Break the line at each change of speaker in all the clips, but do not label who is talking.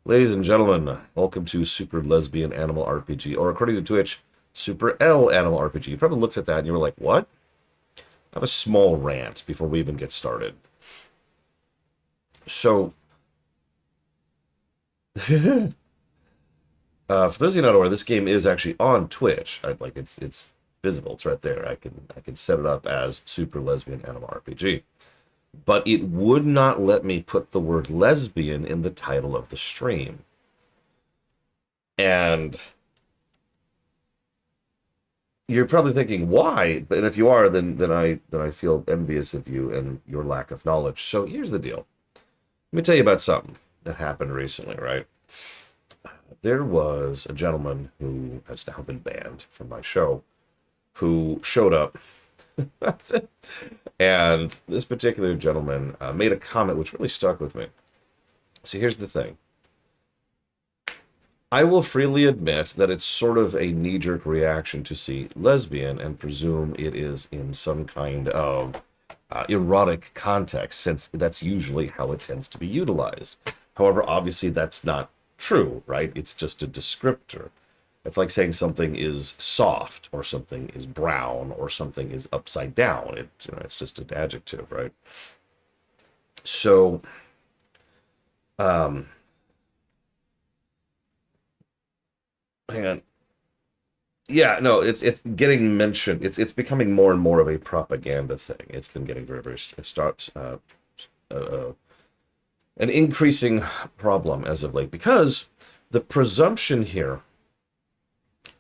Ladies and gentlemen, welcome to Super Lesbian Animal RPG, or according to Twitch, Super L Animal RPG. You probably looked at that and you were like, what? I have a small rant before we even get started. So, for those of you not aware, this game is actually on Twitch. It's visible. It's right there. I can set it up as Super Lesbian Animal RPG. But it would not let me put the word lesbian in the title of the stream. And you're probably thinking, why? And if you are, then I feel envious of you and your lack of knowledge. So here's the deal. Let me tell you about something that happened recently, right? There was a gentleman who has now been banned from my show who showed up. That's it. And this particular gentleman made a comment which really stuck with me. So here's the thing. I will freely admit that it's sort of a knee-jerk reaction to see lesbian and presume it is in some kind of erotic context, since that's usually how it tends to be utilized. However, obviously that's not true, right? It's just a descriptor. It's like saying something is soft, or something is brown, or something is upside down. It's just an adjective, right? So, hang on. Yeah, no, it's getting mentioned. It's becoming more and more of a propaganda thing. It's been getting very, very uh, an increasing problem as of late, because the presumption here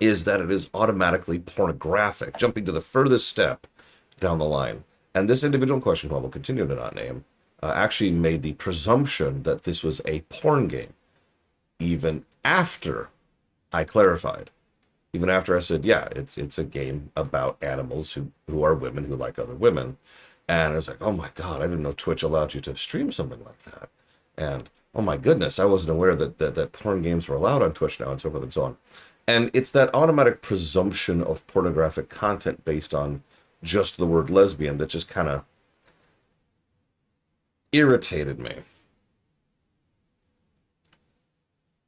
is that it is automatically pornographic, jumping to the furthest step down the line. And this individual in question, who I will continue to not name, actually made the presumption that this was a porn game, even after I clarified. Even after I said, yeah, it's a game about animals who are women who like other women. And I was like, oh my God, I didn't know Twitch allowed you to stream something like that. And oh my goodness, I wasn't aware that porn games were allowed on Twitch now, and so forth and so on. And it's that automatic presumption of pornographic content based on just the word lesbian that just kind of irritated me.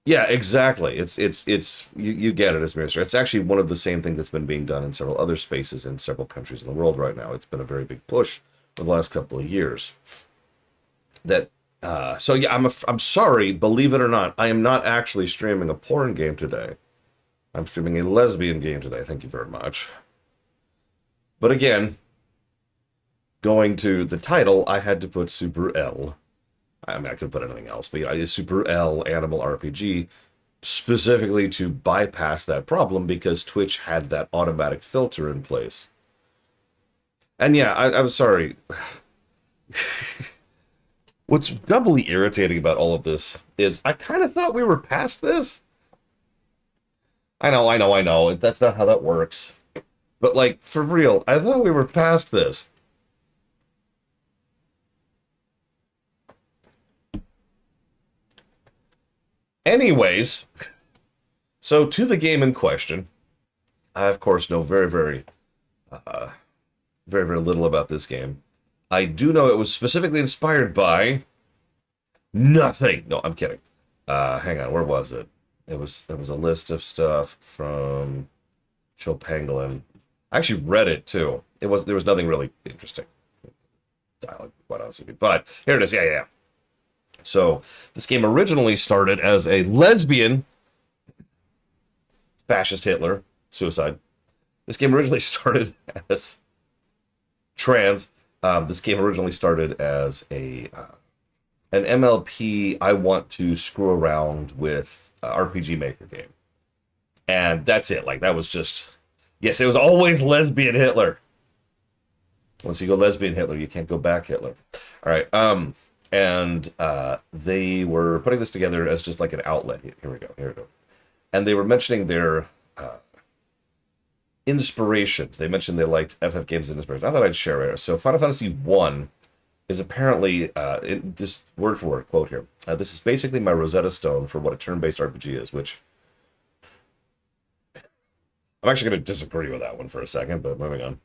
Yeah, exactly. You get it, as Minister. It's actually one of the same things that's been being done in several other spaces in several countries in the world right now. It's been a very big push for the last couple of years. So yeah, I'm sorry, believe it or not, I am not actually streaming a porn game today. I'm streaming a lesbian game today. Thank you very much. But again, going to the title, I had to put Super L. I mean, I could put anything else, but yeah, Super L Animal RPG, specifically to bypass that problem, because Twitch had that automatic filter in place. And yeah, I'm sorry. What's doubly irritating about all of this is I kind of thought we were past this. I know. That's not how that works. But, like, for real, I thought we were past this. Anyways, so to the game in question, I, of course, know very little about this game. I do know it was specifically inspired by nothing. No, I'm kidding. Hang on, where was it? It was a list of stuff from Chill Pangolin. I actually read it too. There was nothing really interesting dialogue, quite honestly. But here it is. Yeah. So this game originally started as a lesbian fascist Hitler suicide. This game originally started as trans. This game originally started as an MLP. I want to screw around with RPG Maker game, and that's it. Like, that was just, yes, it was always lesbian Hitler. Once you go lesbian Hitler, you can't go back Hitler. All right. And they were putting this together as just like an outlet. Here we go. And they were mentioning their inspirations. They mentioned they liked FF games and inspirations. I thought I'd share it. So Final Fantasy 1 is apparently, just word for word quote here. This is basically my Rosetta Stone for what a turn-based RPG is, which I'm actually going to disagree with that one for a second, but moving on.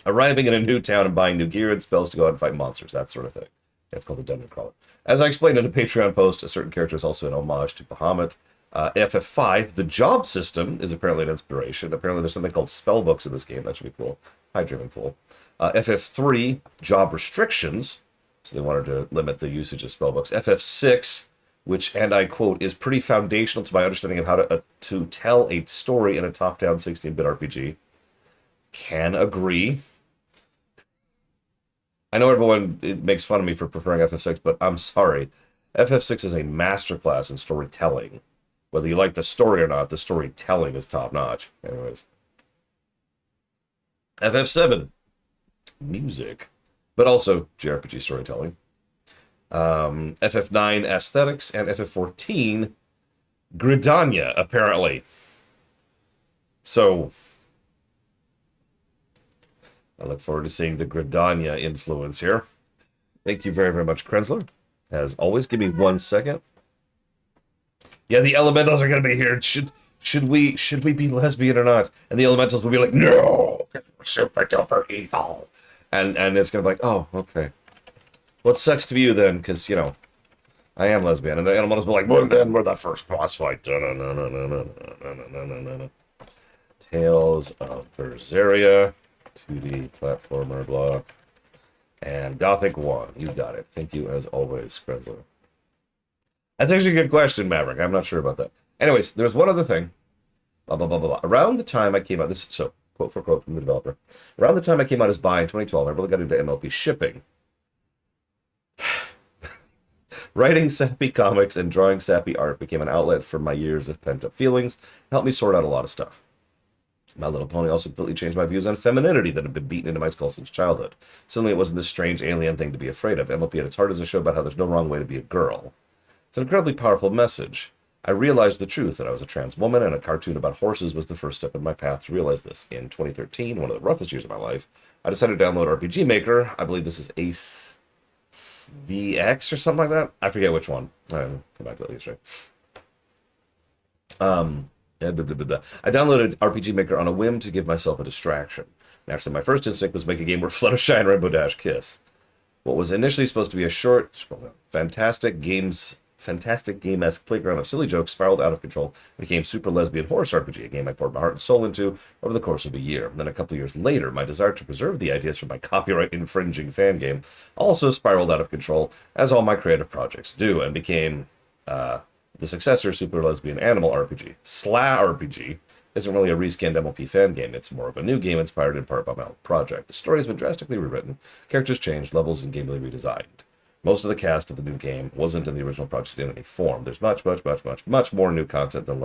Arriving in a new town and buying new gear and spells to go out and fight monsters, that sort of thing. It's called the Dungeon Crawler. As I explained in a Patreon post, a certain character is also an homage to Bahamut. FF5, the job system, is apparently an inspiration. Apparently there's something called spellbooks in this game. That should be cool. Hi, Driven Fool. FF3, job restrictions. So they wanted to limit the usage of spellbooks. FF6, which, and I quote, is pretty foundational to my understanding of how to tell a story in a top-down 16-bit RPG. Can agree. I know everyone it makes fun of me for preferring FF6, but I'm sorry. FF6 is a masterclass in storytelling. Whether you like the story or not, the storytelling is top-notch. Anyways. FF7, music, but also JRPG storytelling. FF9, aesthetics, and FF14, Gridania, apparently. So, I look forward to seeing the Gridania influence here. Thank you very, very much, Krensler. As always, give me 1 second. Yeah, the elementals are going to be here. Should we be lesbian or not? And the elementals will be like, no, we're super duper evil. And it's going to be like, oh, okay. Well, it sucks to be you then, because, you know, I am lesbian. And the elementals will be like, well, then we're the first boss fight. Tales of Berseria, 2D platformer block, and Gothic 1. You got it. Thank you, as always, Krensler. That's actually a good question, Maverick. I'm not sure about that. Anyways, there's one other thing. Blah, blah, blah, blah, blah. Around the time I came out, this so, quote for quote from the developer. Around the time I came out as bi in 2012, I really got into MLP shipping. Writing sappy comics and drawing sappy art became an outlet for my years of pent-up feelings, helped me sort out a lot of stuff. My Little Pony also completely changed my views on femininity that had been beaten into my skull since childhood. Suddenly it wasn't this strange alien thing to be afraid of. MLP at its heart is a show about how there's no wrong way to be a girl. It's an incredibly powerful message. I realized the truth that I was a trans woman, and a cartoon about horses was the first step in my path to realize this. In 2013, one of the roughest years of my life, I decided to download RPG Maker. I believe this is Ace VX or something like that. I forget which one. All right, come back to that later. I downloaded RPG Maker on a whim to give myself a distraction. Naturally, my first instinct was make a game where Fluttershy and Rainbow Dash kiss. What was initially supposed to be a short, fantastic game-esque playground of silly jokes spiraled out of control and became Super Lesbian Horse RPG, a game I poured my heart and soul into over the course of a year. Then a couple of years later, my desire to preserve the ideas from my copyright-infringing fan game also spiraled out of control, as all my creative projects do, and became the successor, Super Lesbian Animal RPG. SLA RPG isn't really a reskinned MLP fan game. It's more of a new game inspired in part by my own project. The story has been drastically rewritten, characters changed, levels and gameplay redesigned. Most of the cast of the new game wasn't in the original project in any form. There's much more new content than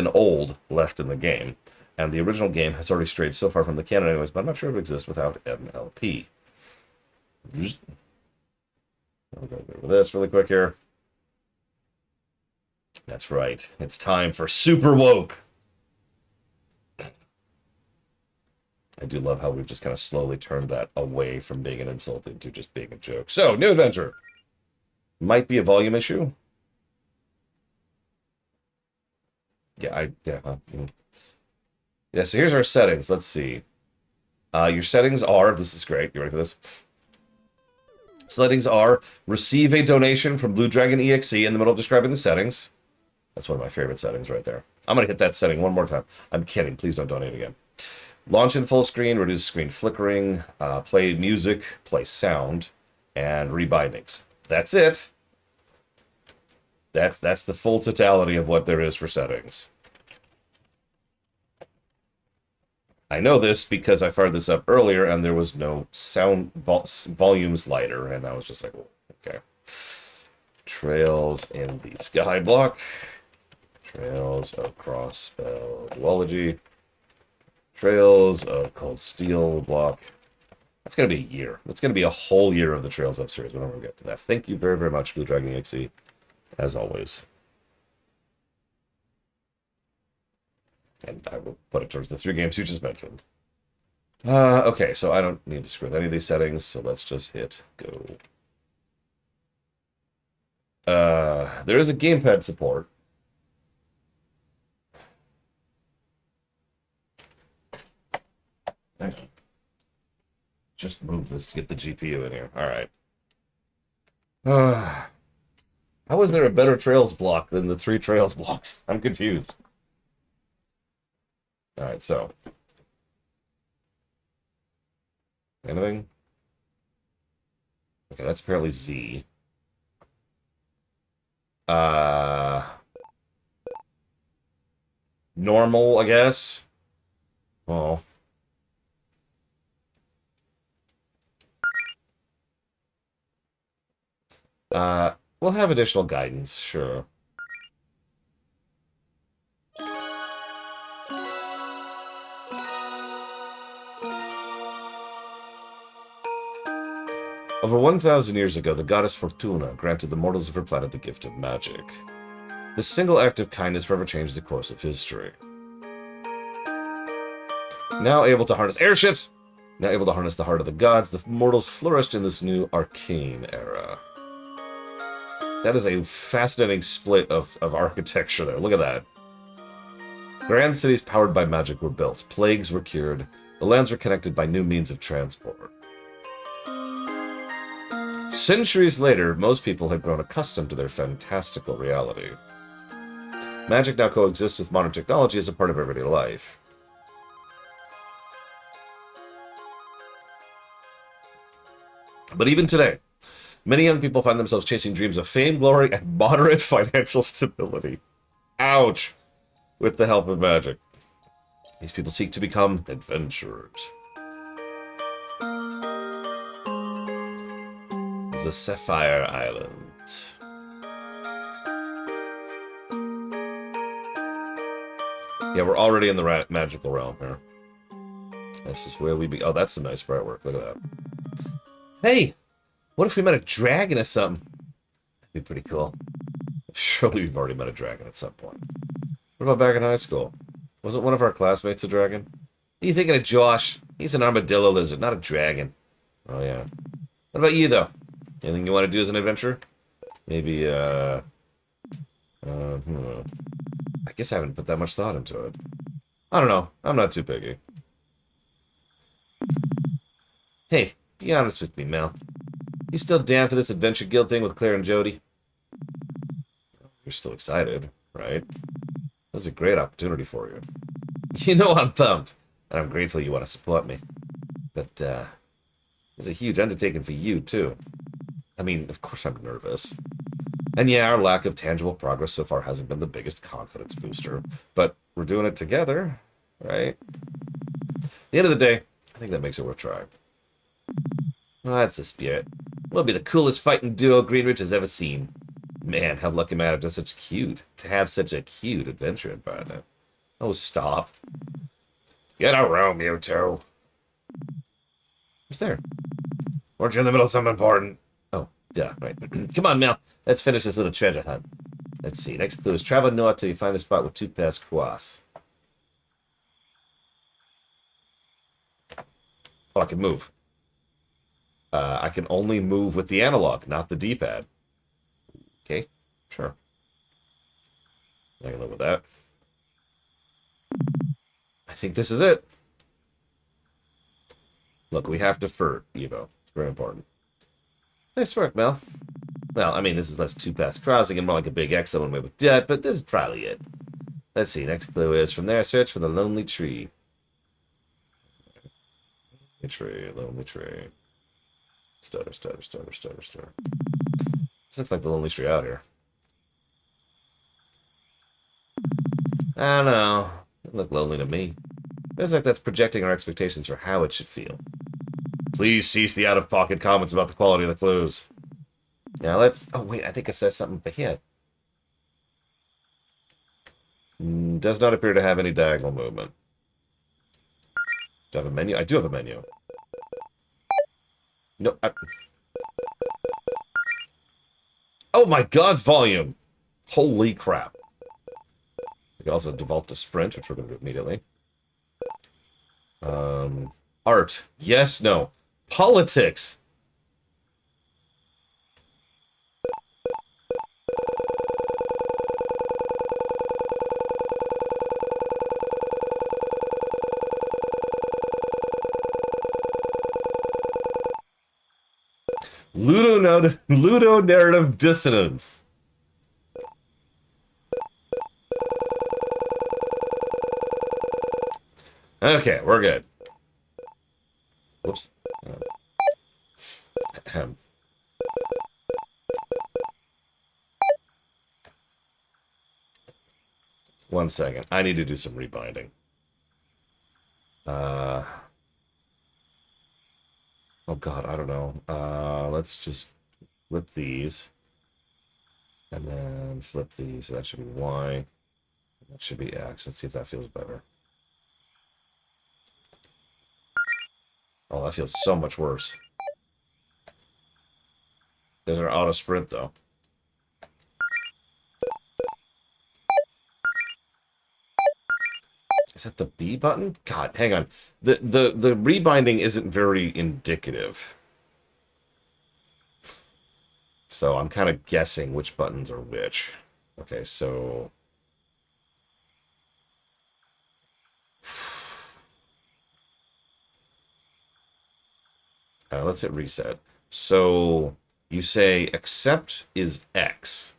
old left in the game. And the original game has already strayed so far from the canon anyways, but I'm not sure it would exist without MLP. I'll go over this really quick here. That's right. It's time for Super Woke. I do love how we've just kind of slowly turned that away from being an insult into just being a joke. So, new adventure. Might be a volume issue. Yeah, Yeah, so here's our settings. Let's see. Your settings are, this is great. You ready for this? Settings are, receive a donation from Blue Dragon EXE in the middle of describing the settings. That's one of my favorite settings right there. I'm going to hit that setting one more time. I'm kidding. Please don't donate again. Launch in full screen, reduce screen flickering, play music, play sound, and rebindings. That's it. That's the full totality of what there is for settings. I know this because I fired this up earlier and there was no sound volume slider, and I was just like, well, okay. Trails in the sky block. Trails of Crossspell Duology. Trails of Cold Steel block. That's going to be a year. That's going to be a whole year of the Trails Up series whenever we get to that. Thank you very, very much, Blue Dragon EXE, as always. And I will put it towards the 3 games you just mentioned. Okay, so I don't need to screw with any of these settings, so let's just hit go. There is a gamepad support. Hang on. Just move this to get the GPU in here. All right. How is there a better trails block than the 3 trails blocks? I'm confused. Alright, so. Anything? Okay, that's apparently Z. Normal, I guess. Oh. We'll have additional guidance, sure. Over 1,000 years ago, the goddess Fortuna granted the mortals of her planet the gift of magic. This single act of kindness forever changed the course of history. Now able to harness airships, now able to harness the heart of the gods, the mortals flourished in this new arcane era. That is a fascinating split of architecture there. Look at that. Grand cities powered by magic were built. Plagues were cured. The lands were connected by new means of transport. Centuries later, most people had grown accustomed to their fantastical reality. Magic now coexists with modern technology as a part of everyday life. But even today, many young people find themselves chasing dreams of fame, glory, and moderate financial stability. Ouch! With the help of magic. These people seek to become adventurers. The Sapphire Islands. Yeah, we're already in the magical realm here. That's just where we be. Oh, that's some nice bright work. Look at that. Hey! What if we met a dragon or something? That'd be pretty cool. Surely we've already met a dragon at some point. What about back in high school? Wasn't one of our classmates a dragon? What are you thinking of Josh? He's an armadillo lizard, not a dragon. Oh, yeah. What about you, though? Anything you want to do as an adventurer? Maybe, I guess I haven't put that much thought into it. I don't know. I'm not too picky. Hey, be honest with me, Mel. You still down for this adventure guild thing with Claire and Jody? You're still excited, right? That's a great opportunity for you. You know I'm pumped, and I'm grateful you want to support me. But, it's a huge undertaking for you, too. I mean, of course I'm nervous. And yeah, our lack of tangible progress so far hasn't been the biggest confidence booster. But we're doing it together, right? At the end of the day, I think that makes it worth trying. Well, that's the spirit. We'll be the coolest fighting duo Greenwich has ever seen. Man, how lucky am I to have such a cute adventuring partner. Oh, stop. Get a room, you two. Who's there? Weren't you in the middle of something important? Oh, yeah, right. Come on, Mel. Let's finish this little treasure hunt. Let's see. Next clue is travel north till you find the spot with 2 paths cross. Oh, I can move. I can only move with the analog, not the D-pad. Okay, sure. I can live with that. I think this is it. Look, we have to defer, Evo. It's very important. Nice work, Mel. Well, I mean, this is less 2 paths crossing and more like a big X one way with debt, but this is probably it. Let's see. Next clue is from there, search for the lonely tree. Lonely tree. Stutter. This looks like the lonely tree out here. I don't know. It look lonely to me. Feels like that's projecting our expectations for how it should feel. Please cease the out-of-pocket comments about the quality of the clues. Now let's... Oh, wait, I think it says something up here. Does not appear to have any diagonal movement. Do I have a menu? I do have a menu. No, Oh my god, volume! Holy crap. We can also default to sprint, which we're going to do immediately. Art. Yes, no. Politics! Ludonarrative dissonance. Okay, we're good. Whoops. Ahem. One second. I need to do some rebinding. Oh god, I don't know. Let's just flip these. And then flip these. So that should be Y. That should be X. Let's see if that feels better. Oh, that feels so much worse. There's our auto sprint, though. Is that the B button? God, hang on. The rebinding isn't very indicative. So I'm kind of guessing which buttons are which. Okay, so... let's hit reset. So you say accept is X.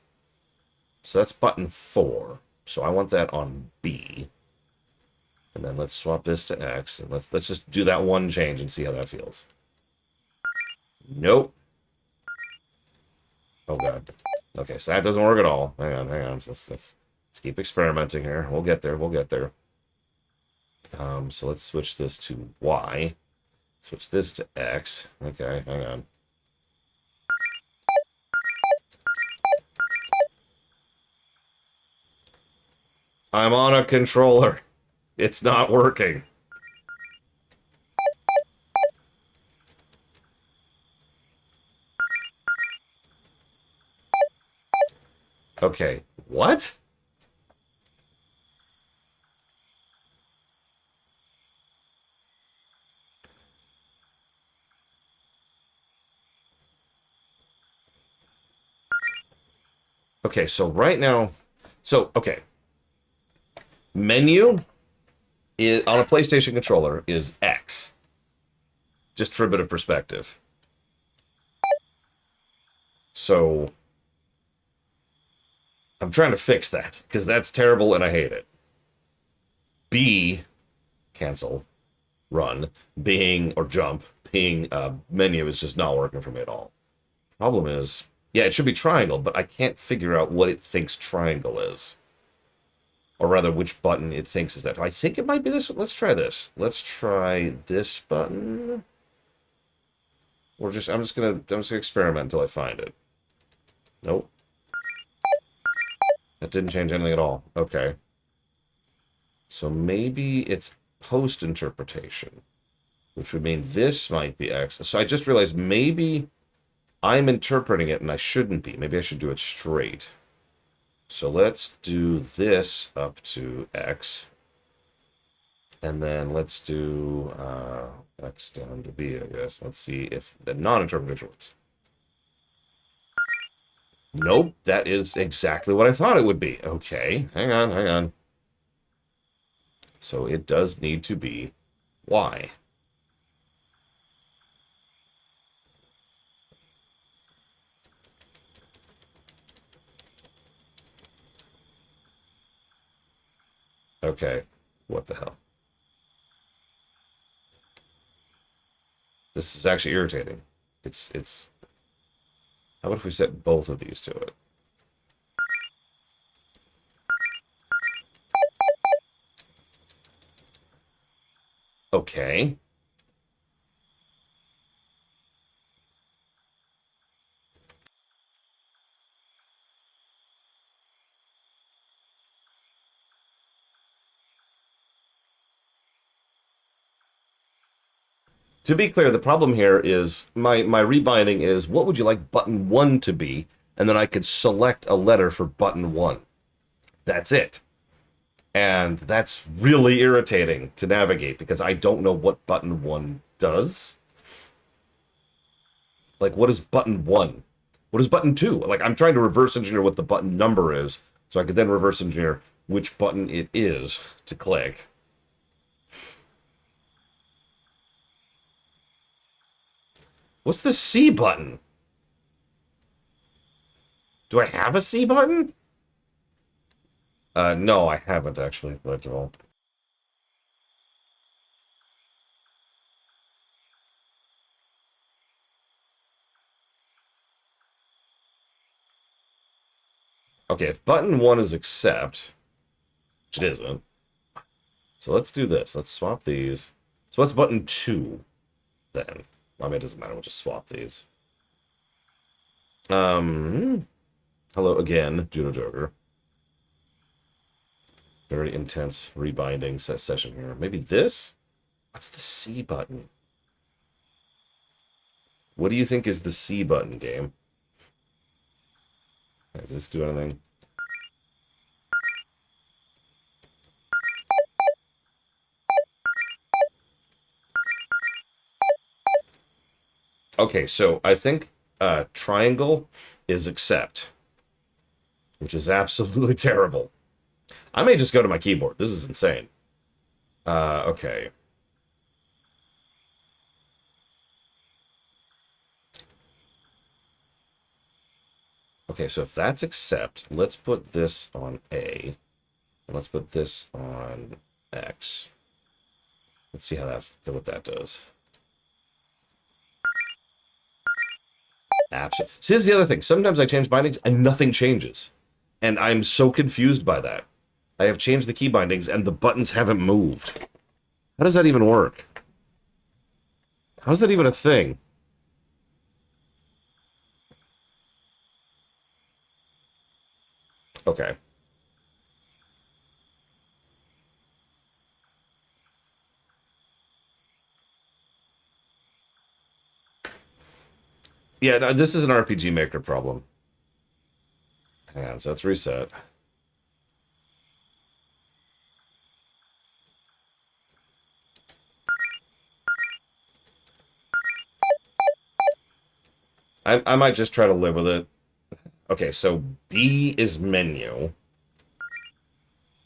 So that's button 4. So I want that on B. And then let's swap this to X. And let's just do that one change and see how that feels. Nope. Oh, God. Okay, so that doesn't work at all. Hang on, hang on. Let's keep experimenting here. We'll get there. We'll get there. So let's switch this to Y. Switch this to X. Okay, hang on. I'm on a controller. It's not working. Okay, what? Okay, so right now... So, okay. Menu is, on a PlayStation controller is X. Just for a bit of perspective. So... I'm trying to fix that, because that's terrible and I hate it. B, cancel, run, being, or jump, being menu is just not working for me at all. Problem is, yeah, it should be triangle, but I can't figure out what it thinks triangle is. Or rather, which button it thinks is that. I think it might be this one. Let's try this. Let's try this button. Or just, I'm just gonna experiment until I find it. Nope. That didn't change anything at all. Okay. So maybe it's post-interpretation, which would mean this might be X. So I just realized maybe I'm interpreting it and I shouldn't be. Maybe I should do it straight. So let's do this up to X. And then let's do X down to B, I guess. Let's see if the non-interpretation works. Nope, that is exactly what I thought it would be. Okay, hang on, hang on. So it does need to be Y. Okay, what the hell? This is actually irritating. It's... How about if we set both of these to it? Okay. To be clear, the problem here is my rebinding is what would you like button 1 to be? And then I could select a letter for button 1. That's it. And that's really irritating to navigate because I don't know what button 1 does. Like, what is button 1? What is button 2? Like, I'm trying to reverse engineer what the button number is so I could then reverse engineer which button it is to click. What's the C button? Do I have a C button? No, I haven't actually. But well. Okay, if button 1 is accept, which it isn't, so let's do this. Let's swap these. So what's button 2 then? I mean, it doesn't matter. We'll just swap these. Hello again, Juno Joker. Very intense rebinding session here. Maybe this? What's the C button? What do you think is the C button, game? Does this do anything? Okay, so I think triangle is accept, which is absolutely terrible. I may just go to my keyboard. This is insane. Okay. Okay, so if that's accept, let's put this on A. And let's put this on X. Let's see what that does. Absolutely. See, this is the other thing. Sometimes I change bindings and nothing changes. And I'm so confused by that. I have changed the key bindings and the buttons haven't moved. How does that even work? How's that even a thing? Okay. Yeah, no, this is an RPG Maker problem. Hang on, so let's reset. I might just try to live with it. Okay, so B is menu.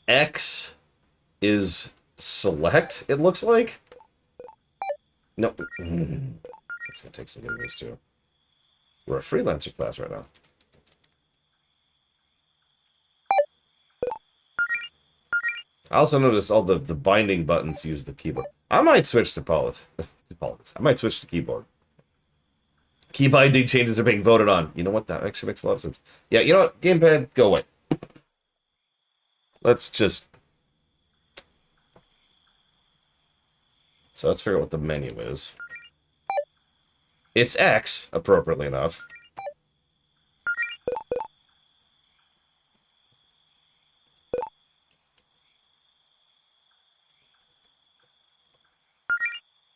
X is select, it looks like. No. It's going to take some getting used to. We're a freelancer class right now. I also notice all the binding buttons use the keyboard. I might switch to politics. I might switch to keyboard. Key binding changes are being voted on. You know what? That actually makes a lot of sense. Yeah, you know what? Gamepad, go away. Let's just... So let's figure out what the menu is. It's X, appropriately enough.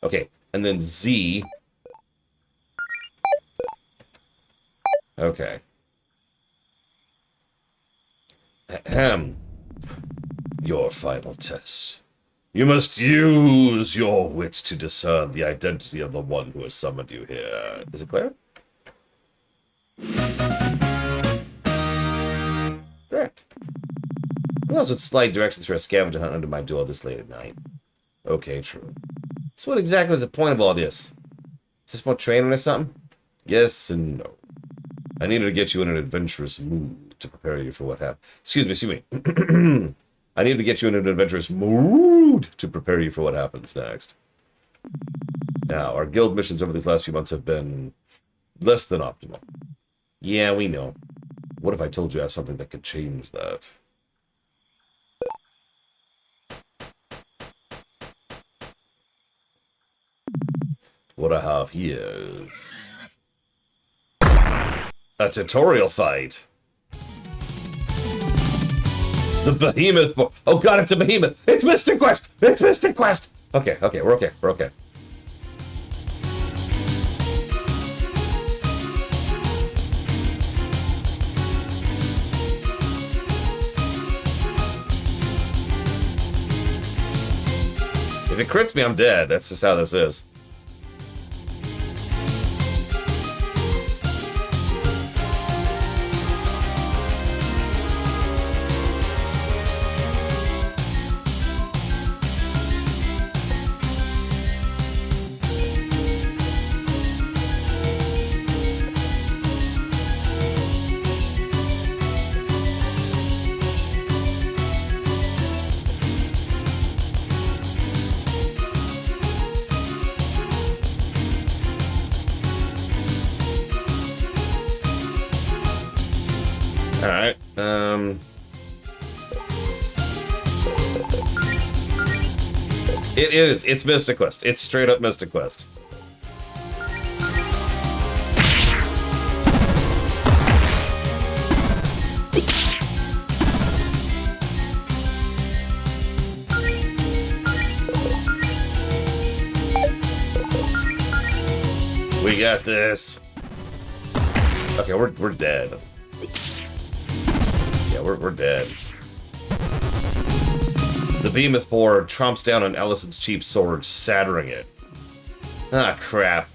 Okay, and then Z. Okay. Ahem. Your final test. You must use your wits to discern the identity of the one who has summoned you here. Is it clear? Correct. Who else would slide directions for a scavenger hunt under my door this late at night? Okay, true. So what exactly was the point of all this? Is this more training or something? Yes and no. I needed to get you in an adventurous mood to prepare you for what happened. Excuse me. I need to get you in an adventurous mood to prepare you for what happens next. Now, our guild missions over these last few months have been less than optimal. Yeah, we know. What if I told you I have something that could change that? What I have here is a tutorial fight. The behemoth. Oh god, it's a behemoth. It's Mystic Quest. It's Mystic Quest. Okay, we're okay. We're okay. If it crits me, I'm dead. That's just how this is. Alright, It is. It's Mystic Quest. It's straight up Mystic Quest. We got this. Okay, we're dead. Yeah, we're dead. The behemoth boar tromps down on Ellison's cheap sword, shattering it. Ah, crap.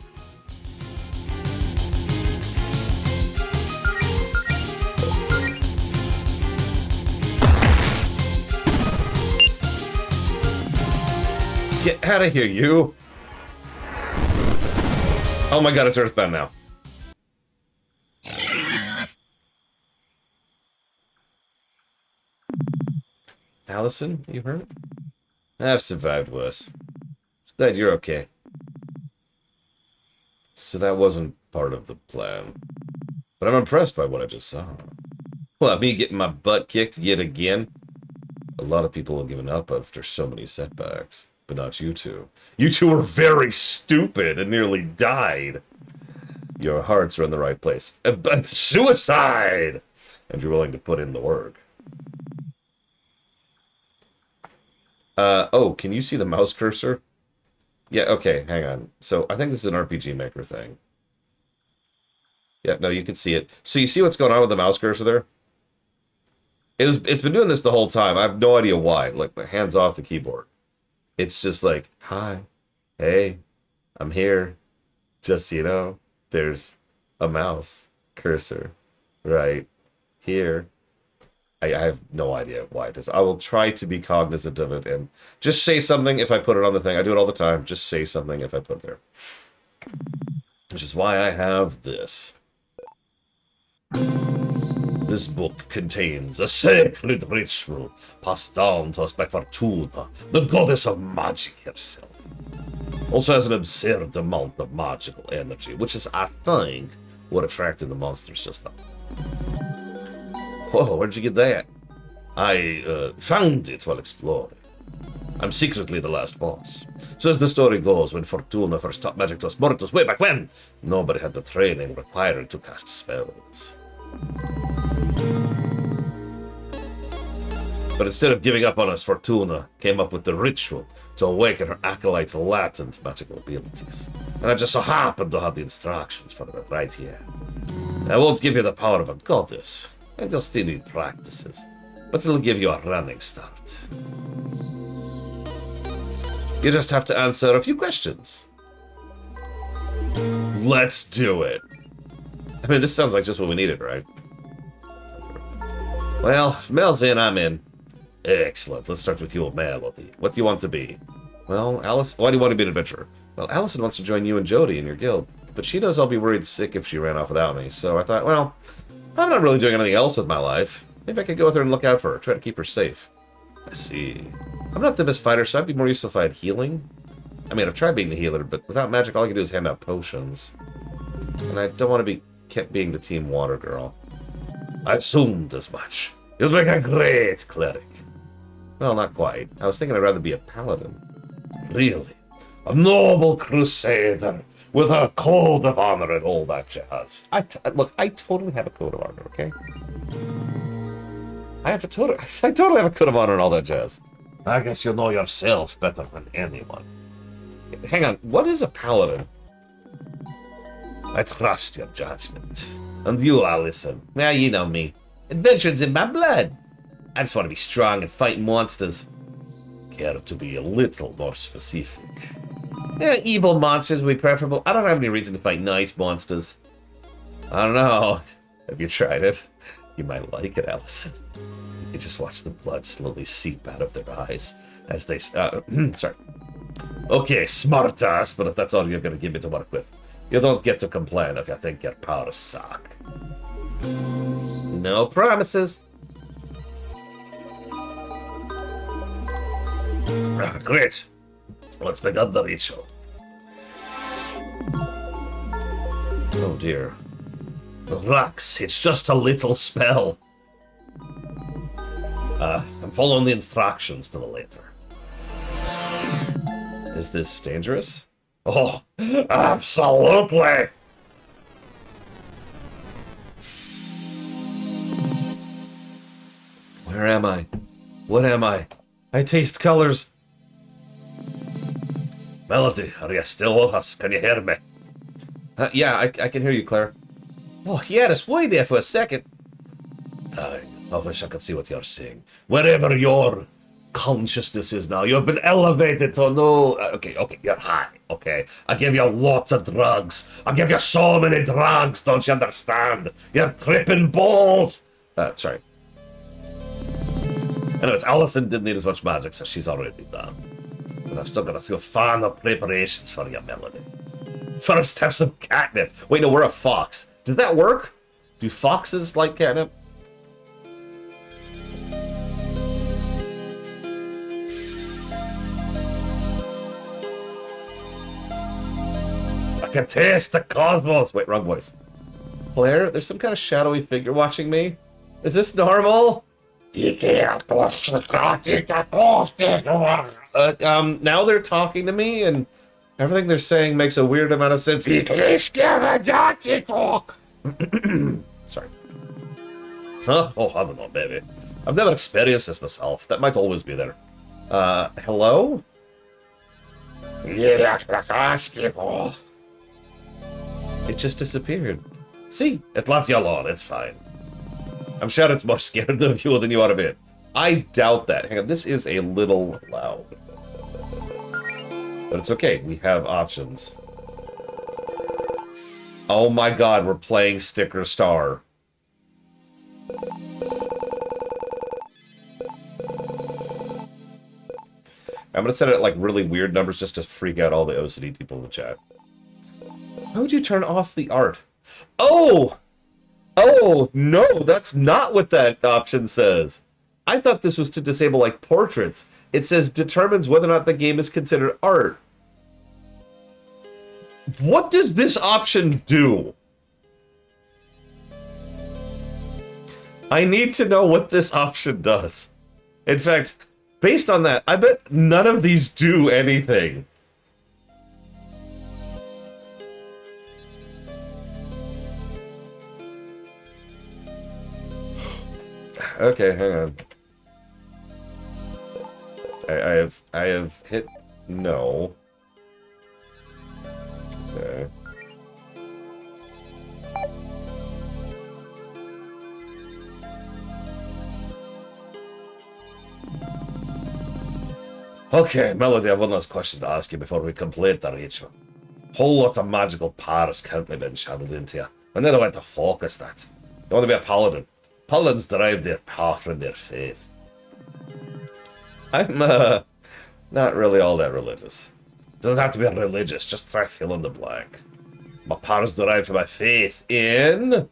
Get out of here, you! Oh my god, it's Earthbound now. Allison, you hurt? I've survived worse. Glad you're okay. So that wasn't part of the plan. But I'm impressed by what I just saw. Well, me getting my butt kicked yet again? A lot of people have given up after so many setbacks. But not you two. You two were very stupid and nearly died. Your hearts are in the right place. But suicide! And you're willing to put in the work. Oh, can you see the mouse cursor? Yeah, okay, hang on. So, I think this is an RPG Maker thing. Yeah, no, you can see it. So you see what's going on with the mouse cursor there? It's been doing this the whole time. I have no idea why. Like, my hands off the keyboard. It's just like, hi, hey, I'm here. Just so you know, there's a mouse cursor right here. I have no idea why it is. I will try to be cognizant of it and just say something if I put it on the thing. I do it all the time. Just say something if I put it there. Which is why I have this. This book contains a sacred ritual passed down to us by Fortuna, the goddess of magic herself. Also has an absurd amount of magical energy, which is, I think, what attracted the monsters just now. Whoa, where'd you get that? I found it while exploring. I'm secretly the last boss. So as the story goes, when Fortuna first taught magic to us mortals way back when, nobody had the training required to cast spells. But instead of giving up on us, Fortuna came up with the ritual to awaken her acolyte's latent magical abilities. And I just so happened to have the instructions for it right here. I won't give you the power of a goddess, and you'll still need practices, but it'll give you a running start. You just have to answer a few questions. Let's do it. I mean, this sounds like just what we needed, right? Well, if Mel's in, I'm in. Excellent. Let's start with you, Melody. What do you want to be? Well, Alice. Why do you want to be an adventurer? Well, Allison wants to join you and Jody in your guild, but she knows I'll be worried sick if she ran off without me, so I thought, well, I'm not really doing anything else with my life. Maybe I could go with her and look out for her, try to keep her safe. I see. I'm not the best fighter, so I'd be more useful if I had healing. I mean, I've tried being the healer, but without magic, all I can do is hand out potions. And I don't want to be kept being the team water girl. I assumed as much. You'll make a great cleric. Well, not quite. I was thinking I'd rather be a paladin. Really? A noble crusader with a code of honor and all that jazz. Look, I totally have a code of honor, okay? I totally have a code of honor and all that jazz. I guess you'll know yourself better than anyone. Hang on, what is a paladin? I trust your judgment. And you, Allison. Now, you know me. Adventure's in my blood. I just want to be strong and fight monsters. Care to be a little more specific? Evil monsters would be preferable. I don't have any reason to fight nice monsters. I don't know. Have you tried it? You might like it, Allison. You just watch the blood slowly seep out of their eyes as they... sorry. Okay, smart ass, but if that's all you're going to give me to work with, you don't get to complain if you think your powers suck. No promises. Great. Let's begin the ritual. Oh dear. Relax, it's just a little spell. I'm following the instructions to the letter. Is this dangerous? Oh, absolutely! Where am I? What am I? I taste colors. Melody, are you still with us? Can you hear me? Yeah, I can hear you, Claire. Oh, yeah, it's way there for a second. I wish I could see what you're seeing. Wherever your consciousness is now, you've been elevated to no... Okay, you're high, okay? I give you lots of drugs. I give you so many drugs, don't you understand? You're tripping balls. Sorry. Anyways, Allison didn't need as much magic, so she's already done. But I've still got a few final preparations for you, Melody. First, have some catnip. Wait, no, we're a fox. Does that work? Do foxes like catnip? I can taste the cosmos. Wait, wrong voice. Claire, there's some kind of shadowy figure watching me. Is this normal? Now they're talking to me, and everything they're saying makes a weird amount of sense. Sorry. Huh? Oh, I don't know, baby. I've never experienced this myself. That might always be there. Hello? It just disappeared. See? It left you alone. It's fine. I'm sure it's more scared of you than you ought to be. I doubt that. Hang on, this is a little loud. But it's okay, we have options. Oh my god, we're playing Sticker Star. I'm gonna set it at like really weird numbers just to freak out all the OCD people in the chat. How would you turn off the art? Oh! Oh, no, that's not what that option says. I thought this was to disable, like, portraits. It says determines whether or not the game is considered art. What does this option do? I need to know what this option does. In fact, based on that, I bet none of these do anything. Okay, hang on. I have hit no. Okay. Okay, Melody, I have one last question to ask you before we complete the ritual. Whole lot of magical powers currently being channeled into you. I never went to focus that. You want to be a paladin. Paladins derive their power from their faith. I'm, not really all that religious. Doesn't have to be religious, just try fill in the blank. My powers derive from my faith in...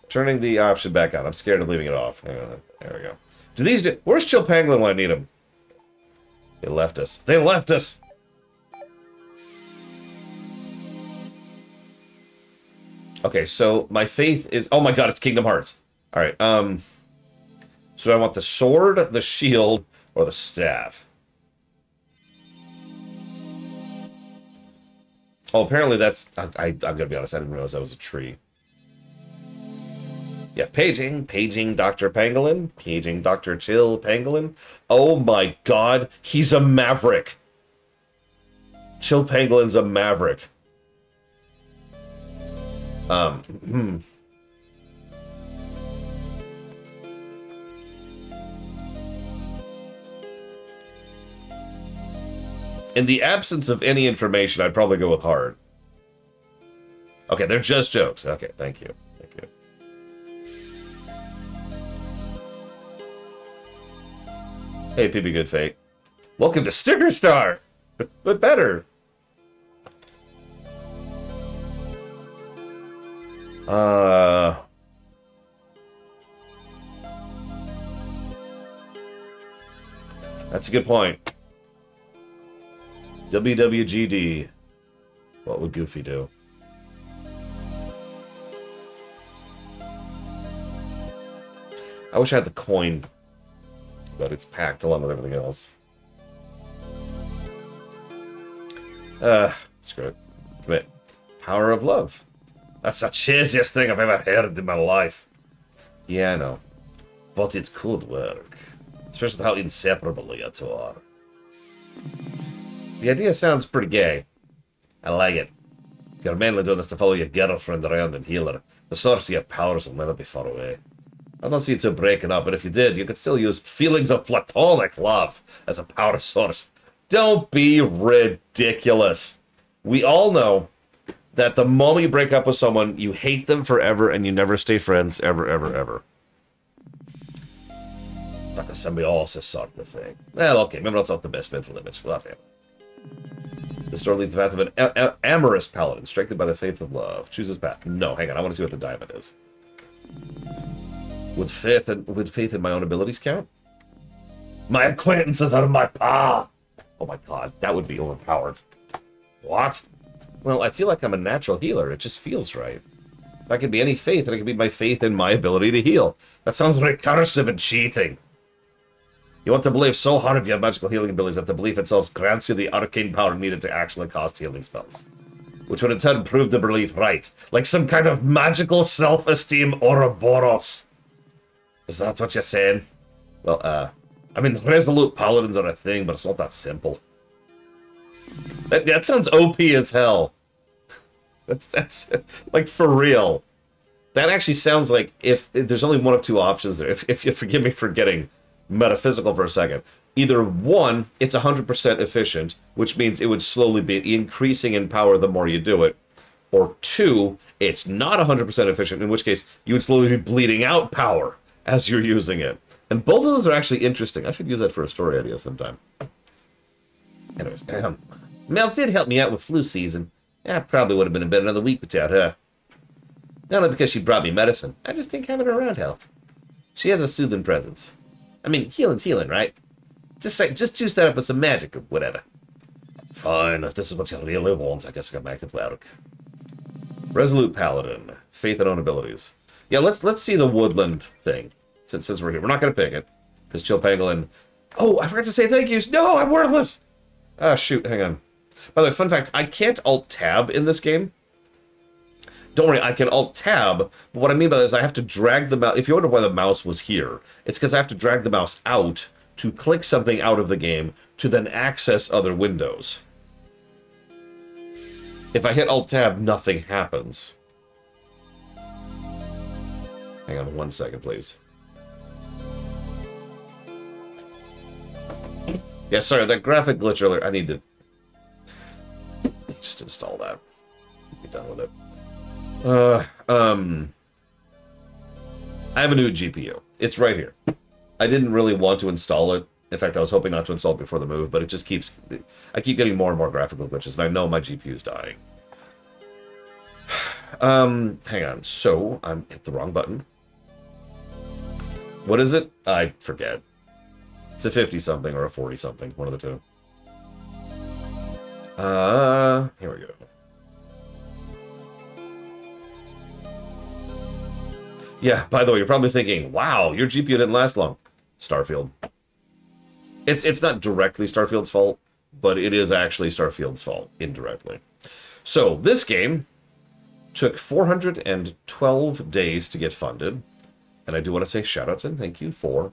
Turning the option back on. I'm scared of leaving it off. Hang on. There we go. Do these do... Where's Chill Pangolin when I need him? They left us. They left us! Okay, so my faith is... Oh my god, it's Kingdom Hearts. Alright, so I want the sword, the shield, or the staff. Oh, apparently that's... I'm gonna be honest, I didn't realize that was a tree. Yeah, paging Dr. Pangolin, paging Dr. Chill Pangolin. Oh my god, he's a maverick. Chill Pangolin's a maverick. In the absence of any information, I'd probably go with hard. Okay, they're just jokes. Okay, thank you. Thank you. Hey, PB Good Fate. Welcome to Sticker Star! But better. That's a good point. WWGD. What would Goofy do? I wish I had the coin. but it's packed along with everything else. Screw it. Commit. Power of love. That's the cheesiest thing I've ever heard in my life. Yeah, I know. But it could work. Especially with how inseparable you two are. The idea sounds pretty gay. I like it. You're mainly doing this to follow your girlfriend around and heal her. The source of your powers will never be far away. I don't see you two breaking up, but if you did, you could still use feelings of platonic love as a power source. Don't be ridiculous. We all know that the moment you break up with someone, you hate them forever and you never stay friends ever, ever, ever. It's like a symbiosis sort of thing. Well, okay, maybe that's not the best mental image. We'll have to have it. The story leads the path of an amorous paladin, strengthened by the faith of love. Choose his path. No, hang on, I want to see what the diamond is. Would faith in my own abilities count? My acquaintances are my power. Oh my god, that would be overpowered. What? Well, I feel like I'm a natural healer. It just feels right. If I could be any faith, then it could be my faith in my ability to heal. That sounds recursive and cheating. You want to believe so hard you have magical healing abilities that the belief itself grants you the arcane power needed to actually cast healing spells. Which would in turn prove the belief right. Like some kind of magical self-esteem Ouroboros. Is that what you're saying? Well, I mean, resolute paladins are a thing, but it's not that simple. That sounds OP as hell. That's like, for real. That actually sounds like if there's only one of two options there. If you forgive me for getting metaphysical for a second. Either one, it's 100% efficient, which means it would slowly be increasing in power the more you do it. Or two, it's not 100% efficient, in which case you would slowly be bleeding out power as you're using it. And both of those are actually interesting. I should use that for a story idea sometime. Anyways, Mel did help me out with flu season. I probably would have been in bed another week without her. Not only because she brought me medicine, I just think having her around helped. She has a soothing presence. I mean, healing's healing, right? Just juice that up with some magic or whatever. Fine, if this is what you really want, I guess I can make it work. Resolute Paladin. Faith and own abilities. Yeah, let's see the woodland thing. Since we're here. We're not going to pick it. Because Chill Pangolin... Oh, I forgot to say thank yous! No, I'm worthless! Ah, shoot, hang on. By the way, fun fact, I can't Alt-Tab in this game. Don't worry, I can Alt-Tab, but what I mean by that is I have to drag the mouse... If you wonder why the mouse was here, it's because I have to drag the mouse out to click something out of the game to then access other windows. If I hit Alt-Tab, nothing happens. Hang on 1 second, please. Yeah, sorry, that graphic glitch earlier, I need to just install that. Be done with it. I have a new GPU. It's right here. I didn't really want to install it. In fact, I was hoping not to install it before the move, but it just keeps... I keep getting more and more graphical glitches, and I know my GPU's dying. Hang on. So, I'm hit the wrong button. What is it? I forget. It's a 50-something or a 40-something. One of the two. Here we go. Yeah, by the way, you're probably thinking, wow, your GPU didn't last long. Starfield. It's not directly Starfield's fault, but it is actually Starfield's fault, indirectly. So, this game took 412 days to get funded. And I do want to say shoutouts and thank you for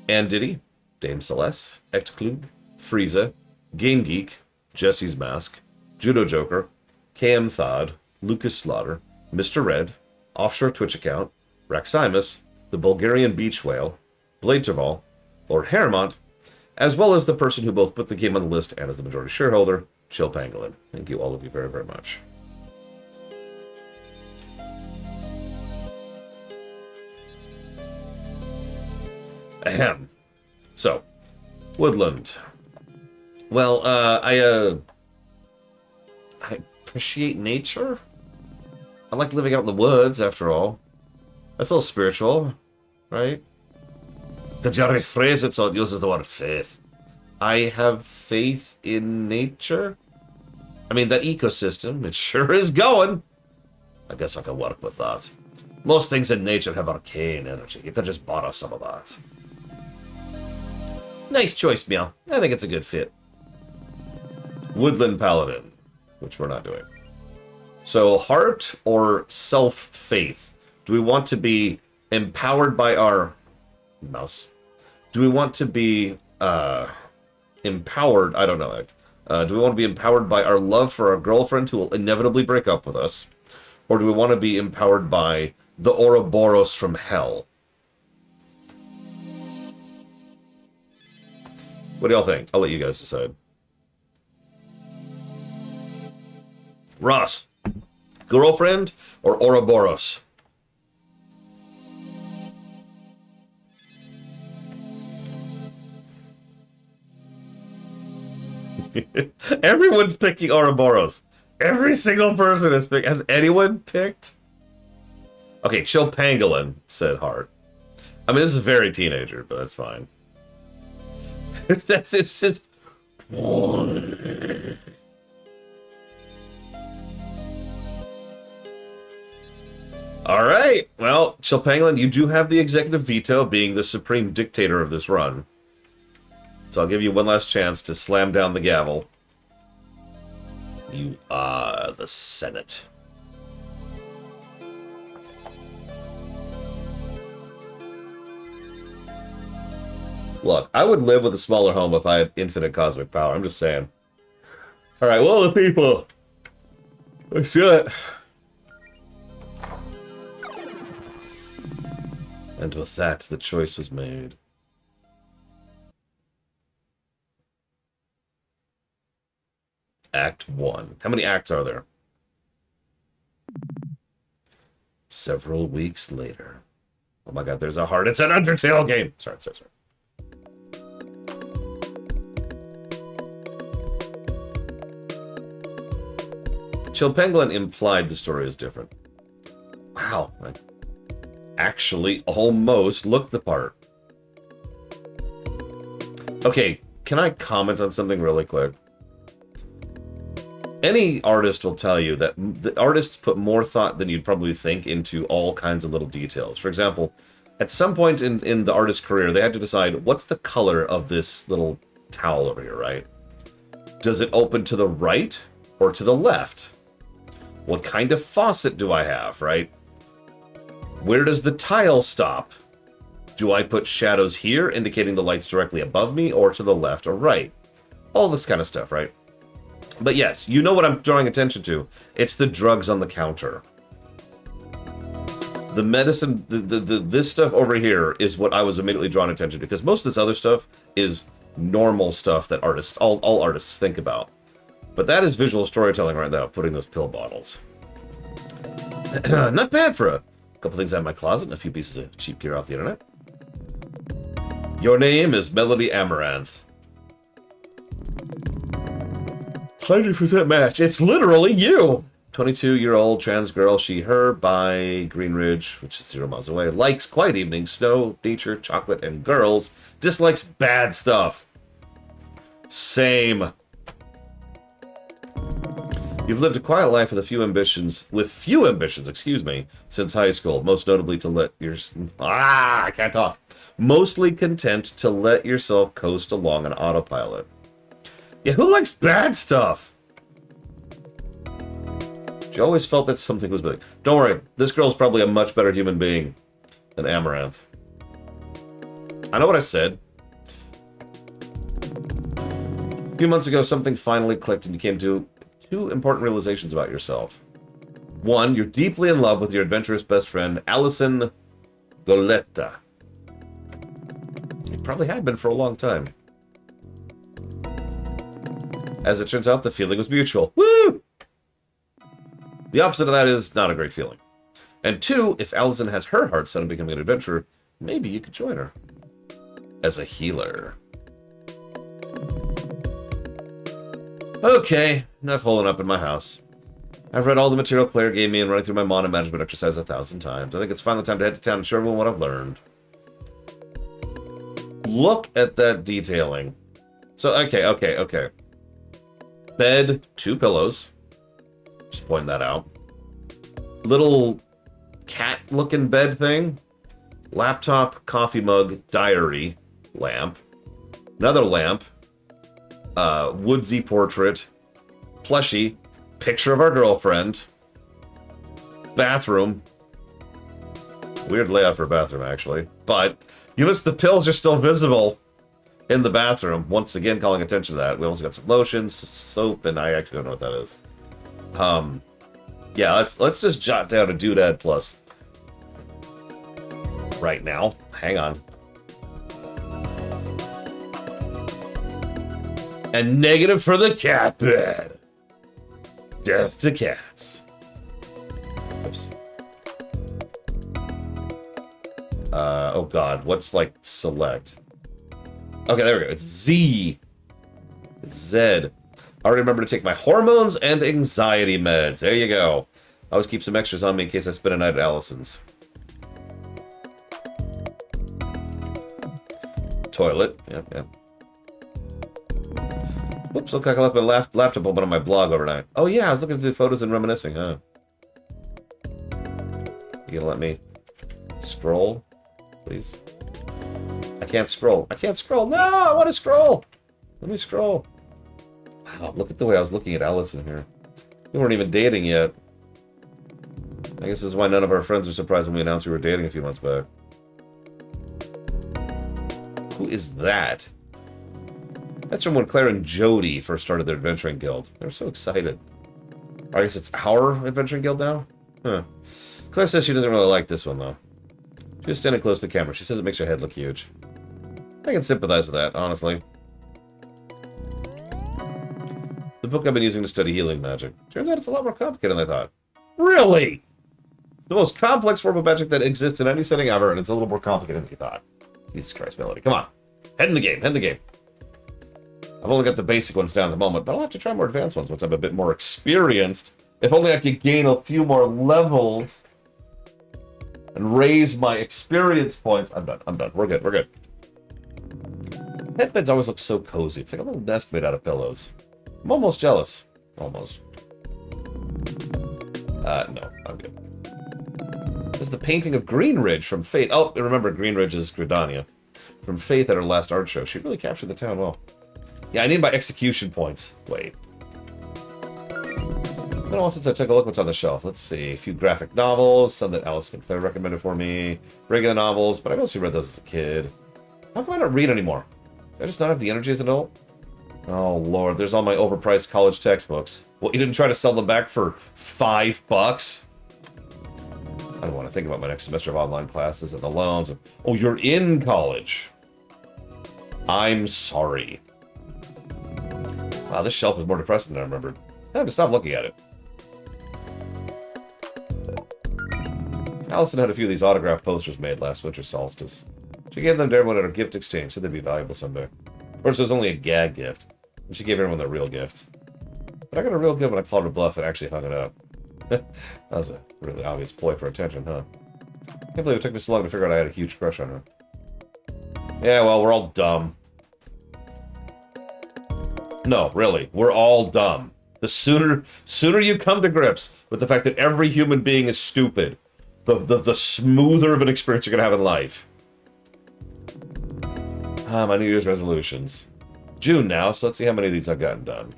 Andiddy, Dame Celeste, Echtklug, Frieza, Game Geek, Jesse's Mask, Judo Joker, KM Thod, Lucas Slaughter, Mr. Red, Offshore Twitch Account, Raximus, the Bulgarian Beach Whale, Blade Taval, Lord Haramont, as well as the person who both put the game on the list and is the majority shareholder, Chill Pangolin. Thank you all of you very, very much. Ahem. So, Woodland. Well, I appreciate nature. I like living out in the woods, after all. That's a little spiritual, right? Did you rephrase it so it uses the word faith? I have faith in nature? I mean, that ecosystem, it sure is going. I guess I can work with that. Most things in nature have arcane energy. You could just borrow some of that. Nice choice, Meow. I think it's a good fit. Woodland Paladin, which we're not doing. So, heart or self-faith? Do we want to be empowered by our... Mouse. Do we want to be empowered? I don't know. Do we want to be empowered by our love for our girlfriend who will inevitably break up with us? Or do we want to be empowered by the Ouroboros from hell? What do y'all think? I'll let you guys decide. Ross, girlfriend or Ouroboros? Everyone's picking Ouroboros. Every single person is picking. Has anyone picked? Okay, Chill Pangolin, said Hart. I mean, this is very teenager, but that's fine. It's just... Alright, well, Chill Pangolin, you do have the executive veto, being the supreme dictator of this run. So I'll give you one last chance to slam down the gavel. You are the Senate. Look, I would live with a smaller home if I had infinite cosmic power. I'm just saying. Alright, well, the people. Let's do it. And with that, the choice was made. Act 1. How many acts are there? Several weeks later. Oh my god, there's a heart. It's an Undertale game! Sorry. Chill Pangolin implied the story is different. Wow. I actually almost looked the part. Okay, can I comment on something really quick? Any artist will tell you that the artists put more thought than you'd probably think into all kinds of little details. For example, at some point in the artist's career, they had to decide, what's the color of this little towel over here, right? Does it open to the right or to the left? What kind of faucet do I have, right? Where does the tile stop? Do I put shadows here, indicating the light's directly above me, or to the left or right? All this kind of stuff, right? But yes, you know what I'm drawing attention to. It's the drugs on the counter. The medicine, this stuff over here is what I was immediately drawn attention to, because most of this other stuff is normal stuff that artists, all artists think about. But that is visual storytelling right now, putting those pill bottles. Not bad for a couple things out of my closet and a few pieces of cheap gear off the internet. Your name is Melody Amaranth. 100% match. It's literally you! 22-year-old trans girl, she, her, by Green Ridge, which is 0 miles away, likes quiet evenings, snow, nature, chocolate, and girls. Dislikes bad stuff. Same. You've lived a quiet life with few ambitions, excuse me, since high school, most notably to let your... I can't talk. Mostly content to let yourself coast along on autopilot. Yeah, who likes bad stuff? She always felt that something was big. Don't worry, this girl's probably a much better human being than Amaranth. I know what I said. A few months ago, something finally clicked and you came to two important realizations about yourself. One, you're deeply in love with your adventurous best friend, Allison Goletta. You probably had been for a long time. As it turns out, the feeling was mutual. Woo! The opposite of that is not a great feeling. And two, if Allison has her heart set on becoming an adventurer, maybe you could join her. As a healer. Okay, enough holing up in my house. I've read all the material Claire gave me and running through my mana management exercise 1,000 times. I think it's finally time to head to town and show everyone what I've learned. Look at that detailing. So, okay. Bed, 2 pillows. Just pointing that out. Little cat-looking bed thing. Laptop, coffee mug, diary, lamp. Another lamp. Woodsy portrait. Plushie. Picture of our girlfriend. Bathroom. Weird layout for a bathroom, actually. But you notice the pills are still visible in the bathroom. Once again, calling attention to that. We also got some lotions, soap, and I actually don't know what that is. Yeah, let's just jot down a doodad plus. Right now. Hang on. And negative for the cat bed. Death to cats. Oops. Oh god, what's like select? Okay, there we go. It's Z. It's Z. I already remember to take my hormones and anxiety meds. There you go. I always keep some extras on me in case I spend a night at Allison's. Toilet. Yep. Whoops, look like I left my laptop open on my blog overnight. Oh yeah, I was looking through the photos and reminiscing, huh? You gonna let me scroll, please? I can't scroll. I can't scroll. No, I want to scroll. Let me scroll. Wow, look at the way I was looking at Allison here. We weren't even dating yet. I guess this is why none of our friends are surprised when we announced we were dating a few months back. Who is that? That's from when Claire and Jody first started their adventuring guild. They were so excited. Or I guess it's our adventuring guild now? Huh. Claire says she doesn't really like this one, though. She was standing close to the camera. She says it makes her head look huge. I can sympathize with that, honestly. The book I've been using to study healing magic. Turns out it's a lot more complicated than I thought. Really? The most complex form of magic that exists in any setting ever, and it's a little more complicated than you thought. Jesus Christ, Melody. Come on. Head in the game. Head in the game. I've only got the basic ones down at the moment, but I'll have to try more advanced ones once I'm a bit more experienced. If only I could gain a few more levels and raise my experience points. I'm done. We're good. Headbeds always look so cozy. It's like a little nest made out of pillows. I'm almost jealous. Almost. No, I'm good. This is the painting of Greenridge from Faith. Oh, remember, Greenridge is Gridania. From Faith at her last art show. She really captured the town well. Yeah, I need my execution points. Wait. It's been a while since I took a look what's on the shelf. Let's see. A few graphic novels, some that Alice and Claire recommended for me. Regular novels, but I mostly read those as a kid. How come I don't read anymore? Do I just not have the energy as an adult? Oh, Lord. There's all my overpriced college textbooks. Well, you didn't try to sell them back for $5? I don't want to think about my next semester of online classes and the loans. Oh, you're in college. I'm sorry. Wow, this shelf is more depressing than I remembered. I have to stop looking at it. Allison had a few of these autographed posters made last winter solstice. She gave them to everyone at her gift exchange, so they'd be valuable someday. Of course, it was only a gag gift, and she gave everyone the real gift. But I got a real good when I called her bluff and actually hung it up. That was a really obvious ploy for attention, huh? Can't believe it took me so long to figure out I had a huge crush on her. Yeah, well, we're all dumb. No, really, we're all dumb. The sooner you come to grips with the fact that every human being is stupid, the smoother of an experience you're gonna have in life. My New Year's resolutions. June now, so let's see how many of these I've gotten done.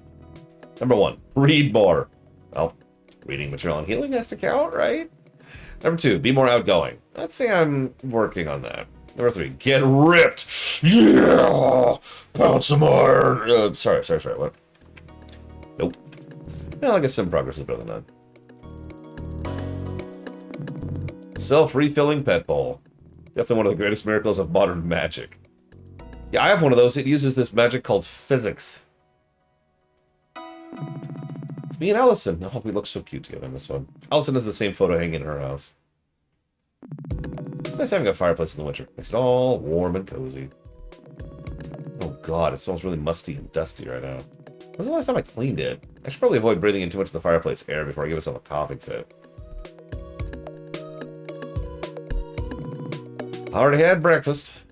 Number 1, read more. Well, reading material on healing has to count, right? Number 2, be more outgoing. Let's say I'm working on that. Number 3, get ripped. Yeah, pound some more. Sorry. What? Nope. Well, I guess some progress is better than none. Self-refilling pet bowl. Definitely one of the greatest miracles of modern magic. Yeah, I have one of those. It uses this magic called physics. It's me and Allison. Oh, we look so cute together in this one. Allison has the same photo hanging in her house. It's nice having a fireplace in the winter. Makes it all warm and cozy. Oh god, it smells really musty and dusty right now. When's the last time I cleaned it? I should probably avoid breathing in too much of the fireplace air before I give myself a coughing fit. I already had breakfast.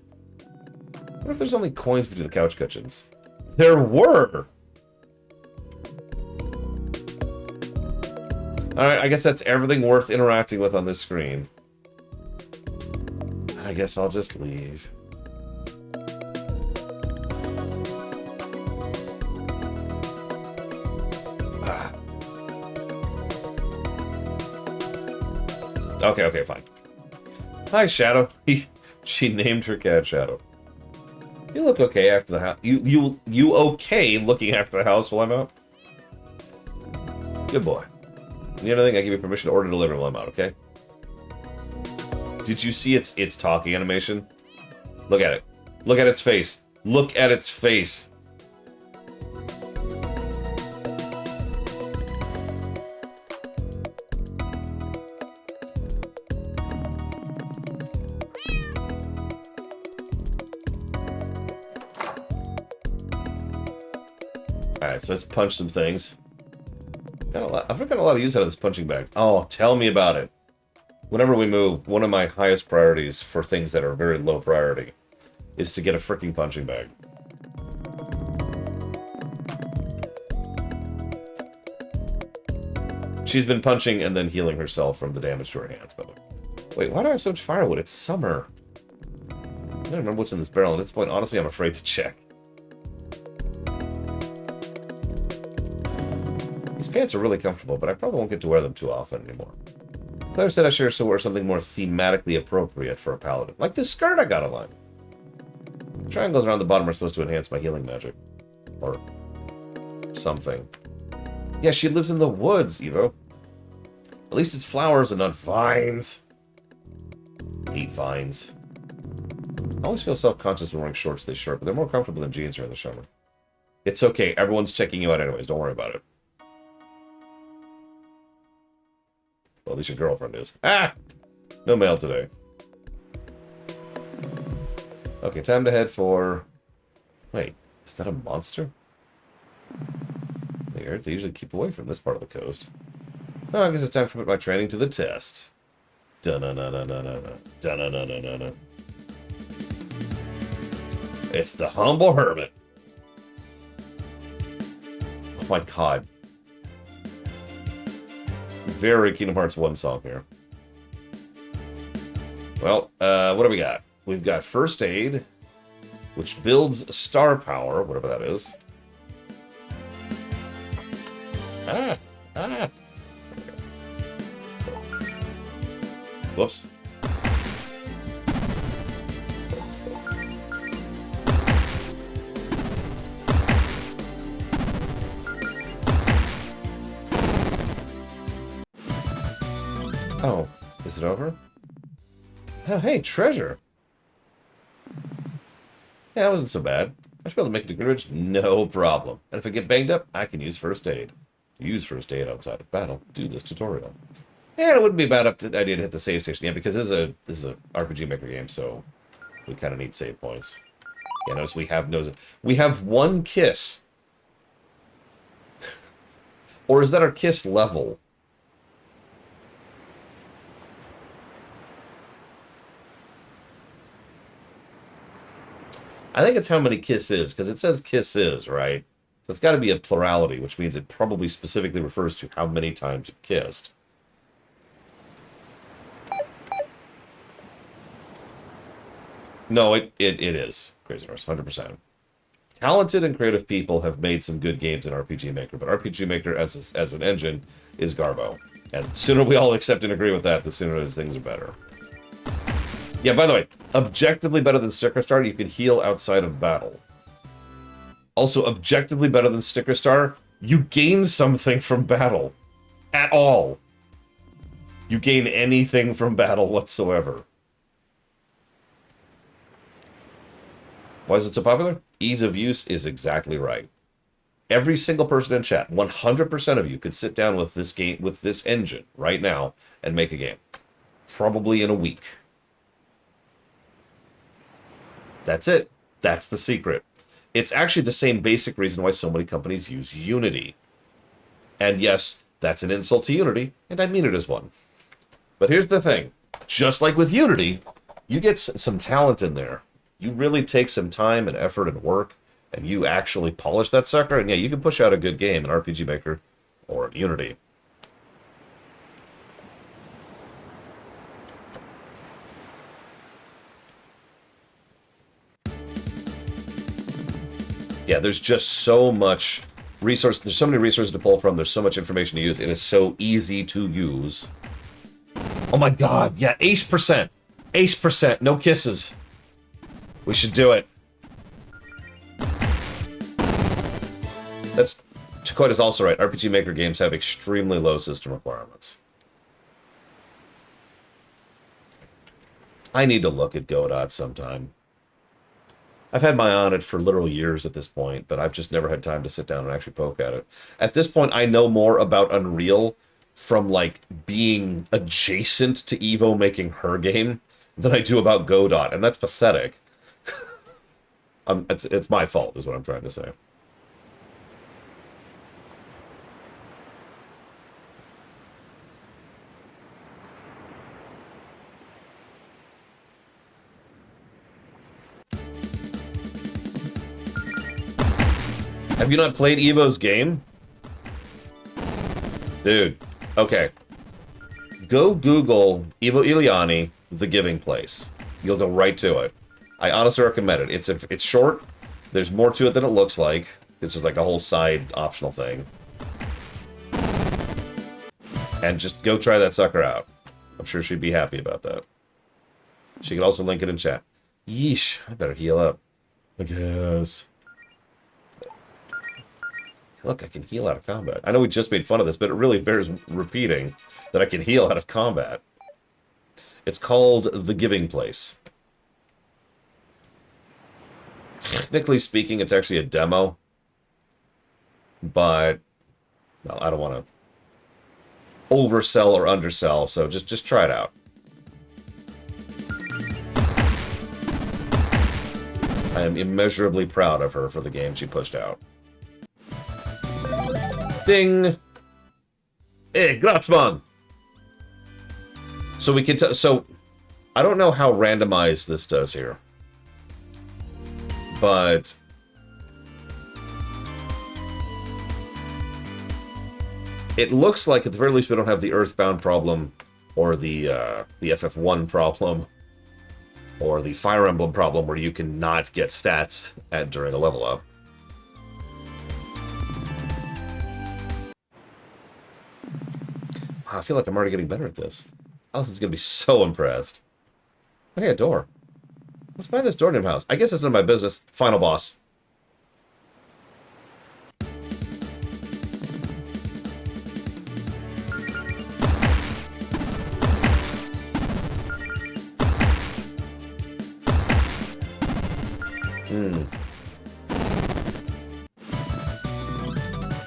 What if there's only coins between the couch cushions? There were! Alright, I guess that's everything worth interacting with on this screen. I guess I'll just leave. Okay, okay, fine. Hi, Shadow. She named her cat Shadow. You look okay after the house. You okay looking after the house while I'm out? Good boy. You know anything? I give you permission to order delivery while I'm out, okay? Did you see its talking animation? Look at it. Look at its face. Look at its face. Alright, so let's punch some things. I've got a lot of use out of this punching bag. Oh, tell me about it. Whenever we move, one of my highest priorities for things that are very low priority is to get a freaking punching bag. She's been punching and then healing herself from the damage to her hands, by the way. Wait, why do I have so much firewood? It's summer. I don't remember what's in this barrel. At this point, honestly, I'm afraid to check. These pants are really comfortable, but I probably won't get to wear them too often anymore. Claire said I should wear something more thematically appropriate for a paladin. Like this skirt I got online. Triangles around the bottom are supposed to enhance my healing magic. Or something. Yeah, she lives in the woods, Evo. At least it's flowers and not vines. Hate vines. I always feel self-conscious when wearing shorts this short, but they're more comfortable than jeans during the summer. It's okay. Everyone's checking you out anyways. Don't worry about it. Well, at least your girlfriend is. Ah! No mail today. Okay, time to head for... Wait, is that a monster? Weird. They usually keep away from this part of the coast. Oh, I guess it's time to put my training to the test. Dun-na-na-na-na-na-na. Dun-na-na-na-na-na. It's the humble hermit. Oh my god. Very Kingdom Hearts 1 song here. Well, what do we got? We've got First Aid, which builds star power, whatever that is. Ah! Ah! Whoops. Oh, is it over? Oh, hey, treasure! Yeah, that wasn't so bad. I should be able to make it to Greenridge, no problem. And if I get banged up, I can use First Aid. Use First Aid outside of battle. Do this tutorial. And it wouldn't be a bad idea to hit the save station. Yeah, because this is a RPG Maker game, so we kind of need save points. Yeah, notice we have one kiss. Or is that our kiss level? I think it's how many kisses, because it says kisses, right? So it's got to be a plurality, which means it probably specifically refers to how many times you've kissed. No, it is. Crazy Horse, 100%. Talented and creative people have made some good games in RPG Maker, but RPG Maker as an engine is garbo. And the sooner we all accept and agree with that, the sooner those things are better. Yeah, by the way, objectively better than Sticker Star, you can heal outside of battle. Also, objectively better than Sticker Star, you gain something from battle. At all. You gain anything from battle whatsoever. Why is it so popular? Ease of use is exactly right. Every single person in chat, 100% of you could sit down with this game, with this engine right now and make a game. Probably in a week. That's it. That's the secret. It's actually the same basic reason why so many companies use Unity. And yes, that's an insult to Unity, and I mean it as one. But here's the thing. Just like with Unity, you get some talent in there. You really take some time and effort and work, and you actually polish that sucker, and yeah, you can push out a good game in RPG Maker or in Unity. Yeah, there's just so much resource. There's so many resources to pull from. There's so much information to use. It is so easy to use. Oh my god, yeah, ace percent. Ace percent, no kisses. We should do it. That's... Chicoid is also right. RPG Maker games have extremely low system requirements. I need to look at Godot sometime. I've had my eye on it for literal years at this point, but I've just never had time to sit down and actually poke at it. At this point, I know more about Unreal from, like, being adjacent to Evo making her game than I do about Godot, and that's pathetic. It's my fault, is what I'm trying to say. Have you not played Evo's game? Dude, okay. Go Google Evo Iliani, The Giving Place. You'll go right to it. I honestly recommend it. It's short. There's more to it than it looks like. This is like a whole side optional thing. And just go try that sucker out. I'm sure she'd be happy about that. She can also link it in chat. Yeesh, I better heal up. I guess. Look, I can heal out of combat. I know we just made fun of this, but it really bears repeating that I can heal out of combat. It's called The Giving Place. Technically speaking, it's actually a demo. But, well, I don't want to oversell or undersell, so just try it out. I am immeasurably proud of her for the game she pushed out. Ding! Hey, Gratzman! So we can so, I don't know how randomized this does here. But... it looks like, at the very least, we don't have the Earthbound problem, or the FF1 problem, or the Fire Emblem problem, where you can not get stats during a level up. I feel like I'm already getting better at this. Allison's gonna be so impressed. Oh, hey, a door. What's behind this door in your house? I guess it's none of my business. Final boss.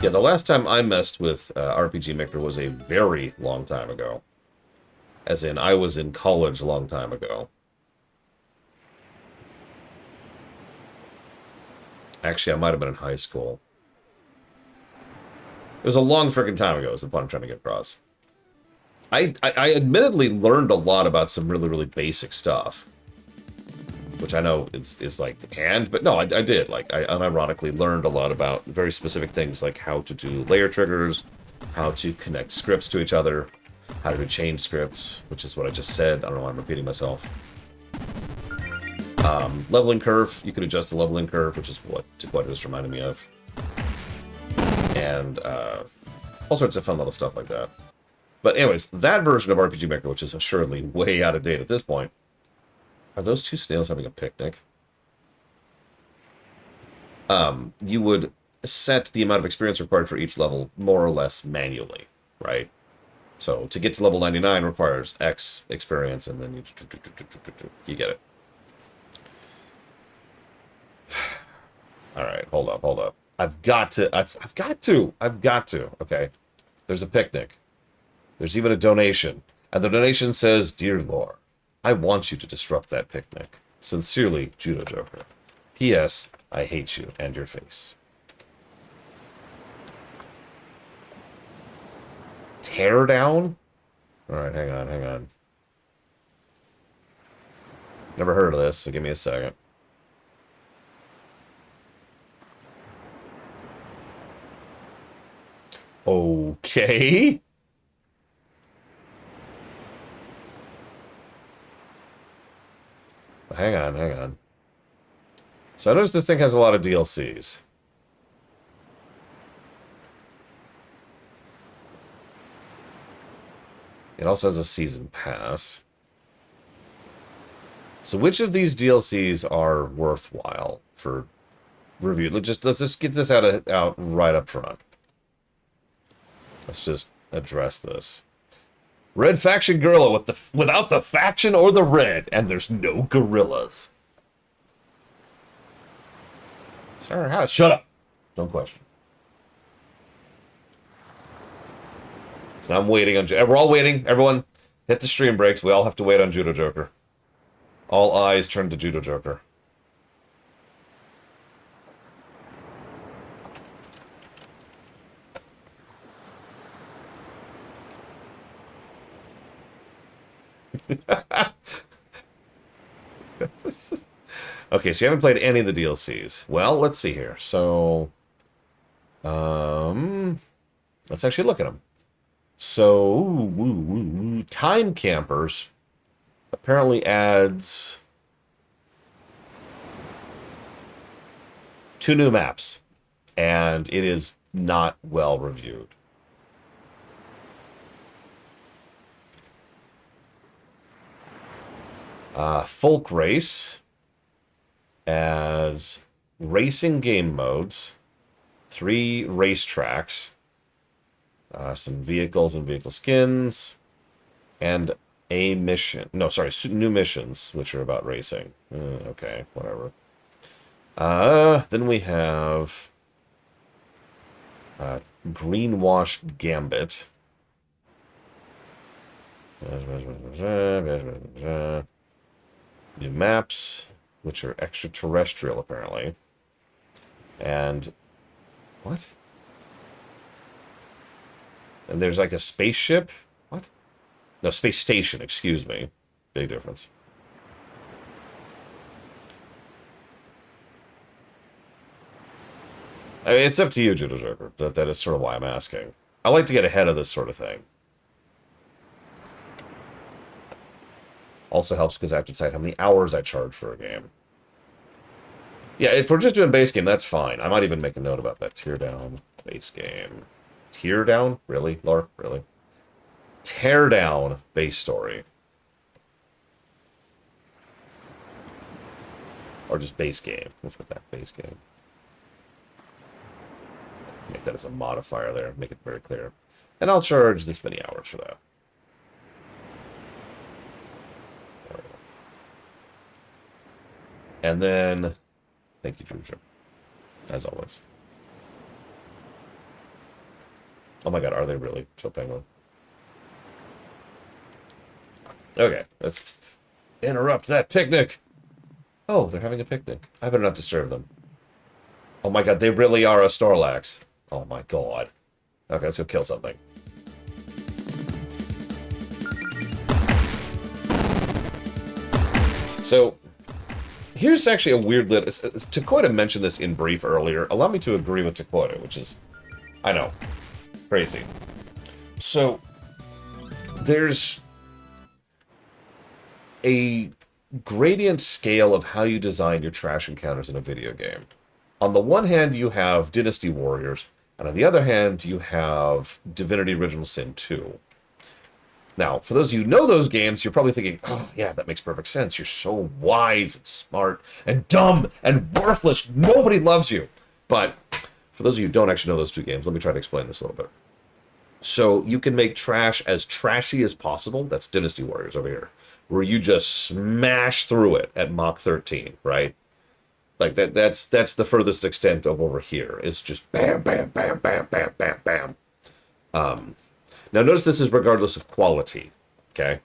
Yeah, the last time I messed with RPG Maker was a very long time ago. As in, I was in college a long time ago. Actually, I might have been in high school. It was a long freaking time ago, is the point I'm trying to get across. I admittedly learned a lot about some really, really basic stuff. Which I know is like, but no, I did. Like, I unironically learned a lot about very specific things, like how to do layer triggers, how to connect scripts to each other, how to do chain scripts, which is what I just said. I don't know why I'm repeating myself. Leveling curve, you can adjust the leveling curve, which is what Chicoid just reminded me of. And all sorts of fun little stuff like that. But anyways, that version of RPG Maker, which is assuredly way out of date at this point. Are those two snails having a picnic? You would set the amount of experience required for each level more or less manually, right? So to get to level 99 requires X experience, and then you get it. All right, hold up. I've got to. Okay, there's a picnic. There's even a donation, and the donation says, "Dear Lore, I want you to disrupt that picnic. Sincerely, Judo Joker. P.S. I hate you and your face." Tear down? Alright, hang on. Never heard of this, so give me a second. Okay. Hang on. So I noticed this thing has a lot of DLCs. It also has a season pass. So which of these DLCs are worthwhile for review? Let's just get this out right up front. Let's just address this. Red faction gorilla without the faction or the red, and there's no gorillas. Sir, how? Shut up. Don't question. So I'm waiting on. We're all waiting. Everyone, hit the stream breaks. We all have to wait on Judo Joker. All eyes turn to Judo Joker. Okay, so you haven't played any of the DLCs. Well, let's see here. So, let's actually look at them. So, Time Campers apparently adds 2 new maps, and it is not well reviewed. Folk Race adds racing game modes, 3 racetracks, some vehicles and vehicle skins, and a mission. No, sorry, new missions, which are about racing. Okay, whatever. Then we have Greenwashed Gambit. New maps, which are extraterrestrial, apparently. And... what? And there's like a spaceship? What? No, space station, excuse me. Big difference. I mean, it's up to you, Judo Joker. That is sort of why I'm asking. I like to get ahead of this sort of thing. Also helps because I have to decide how many hours I charge for a game. Yeah, if we're just doing base game, that's fine. I might even make a note about that. Tear down, base game. Tear down? Really, Laura? Really? Tear down, base story. Or just base game. Let's put that, base game. Make that as a modifier there. Make it very clear. And I'll charge this many hours for that. And then, thank you, Drew, as always. Oh my god, are they really? Chill Penguin. Okay, let's interrupt that picnic. Oh, they're having a picnic. I better not disturb them. Oh my god, they really are a Snorlax. Oh my god. Okay, let's go kill something. So, here's actually a weird Takoida mentioned this in brief earlier. Allow me to agree with Takoida, which is, I know, crazy. So, there's a gradient scale of how you design your trash encounters in a video game. On the one hand, you have Dynasty Warriors, and on the other hand, you have Divinity Original Sin 2. Now, for those of you who know those games, you're probably thinking, oh, yeah, that makes perfect sense. You're so wise and smart and dumb and worthless. Nobody loves you. But for those of you who don't actually know those 2 games, let me try to explain this a little bit. So you can make trash as trashy as possible. That's Dynasty Warriors over here, where you just smash through it at Mach 13, right? Like that's the furthest extent of over here. It's just bam, bam, bam, bam, bam, bam, bam. Now notice this is regardless of quality, okay?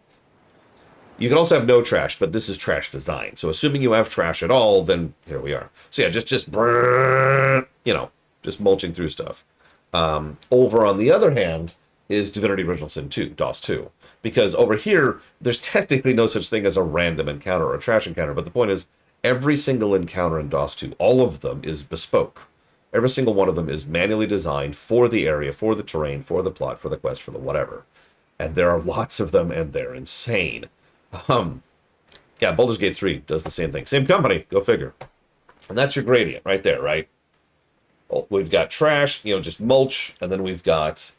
You can also have no trash, but this is trash design. So assuming you have trash at all, then here we are. So yeah, just you know, just mulching through stuff. Over on the other hand is Divinity Original Sin 2, DOS 2. Because over here, there's technically no such thing as a random encounter or a trash encounter, but the point is, every single encounter in DOS 2, all of them is bespoke. Every single one of them is manually designed for the area, for the terrain, for the plot, for the quest, for the whatever. And there are lots of them, and they're insane. Yeah, Baldur's Gate 3 does the same thing. Same company, go figure. And that's your gradient right there, right? Oh, we've got trash, just mulch, and then we've got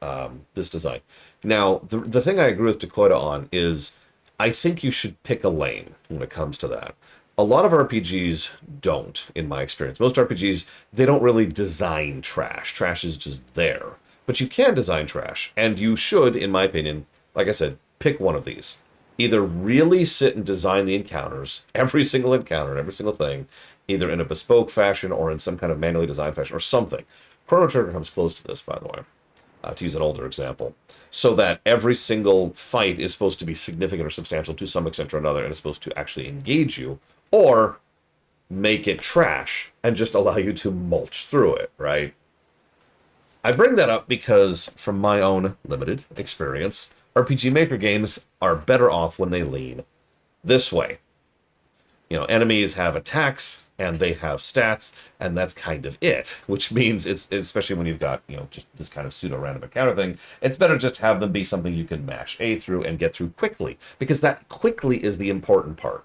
this design. Now, the thing I agree with Dakota on is I think you should pick a lane when it comes to that. A lot of RPGs don't, in my experience. Most RPGs, they don't really design trash. Trash is just there. But you can design trash, and you should, in my opinion, like I said, pick one of these. Either really sit and design the encounters, every single encounter, every single thing, either in a bespoke fashion or in some kind of manually designed fashion or something. Chrono Trigger comes close to this, by the way, to use an older example, so that every single fight is supposed to be significant or substantial to some extent or another, and it's supposed to actually engage you, or make it trash and just allow you to mulch through it, right? I bring that up because, from my own limited experience, RPG Maker games are better off when they lean this way. Enemies have attacks and they have stats, and that's kind of it. Which means it's, especially when you've got, just this kind of pseudo-random encounter thing, it's better just to have them be something you can mash A through and get through quickly, because that quickly is the important part.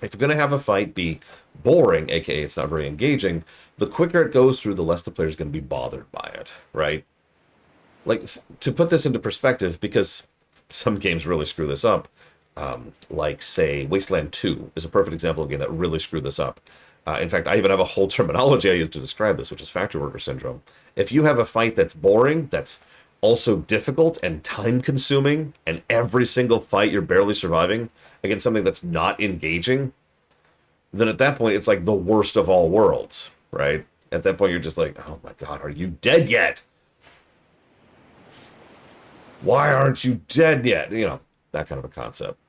If you're going to have a fight be boring, aka it's not very engaging, the quicker it goes through, the less the player's going to be bothered by it, right? Like, to put this into perspective, because some games really screw this up, like, say, Wasteland 2 is a perfect example of a game that really screwed this up. In fact, I even have a whole terminology I use to describe this, which is factory worker syndrome. If you have a fight that's boring, that's also difficult and time-consuming, and every single fight you're barely surviving against something that's not engaging, then at that point, it's like the worst of all worlds, right? At that point, you're just like, oh my god, are you dead yet? Why aren't you dead yet? That kind of a concept.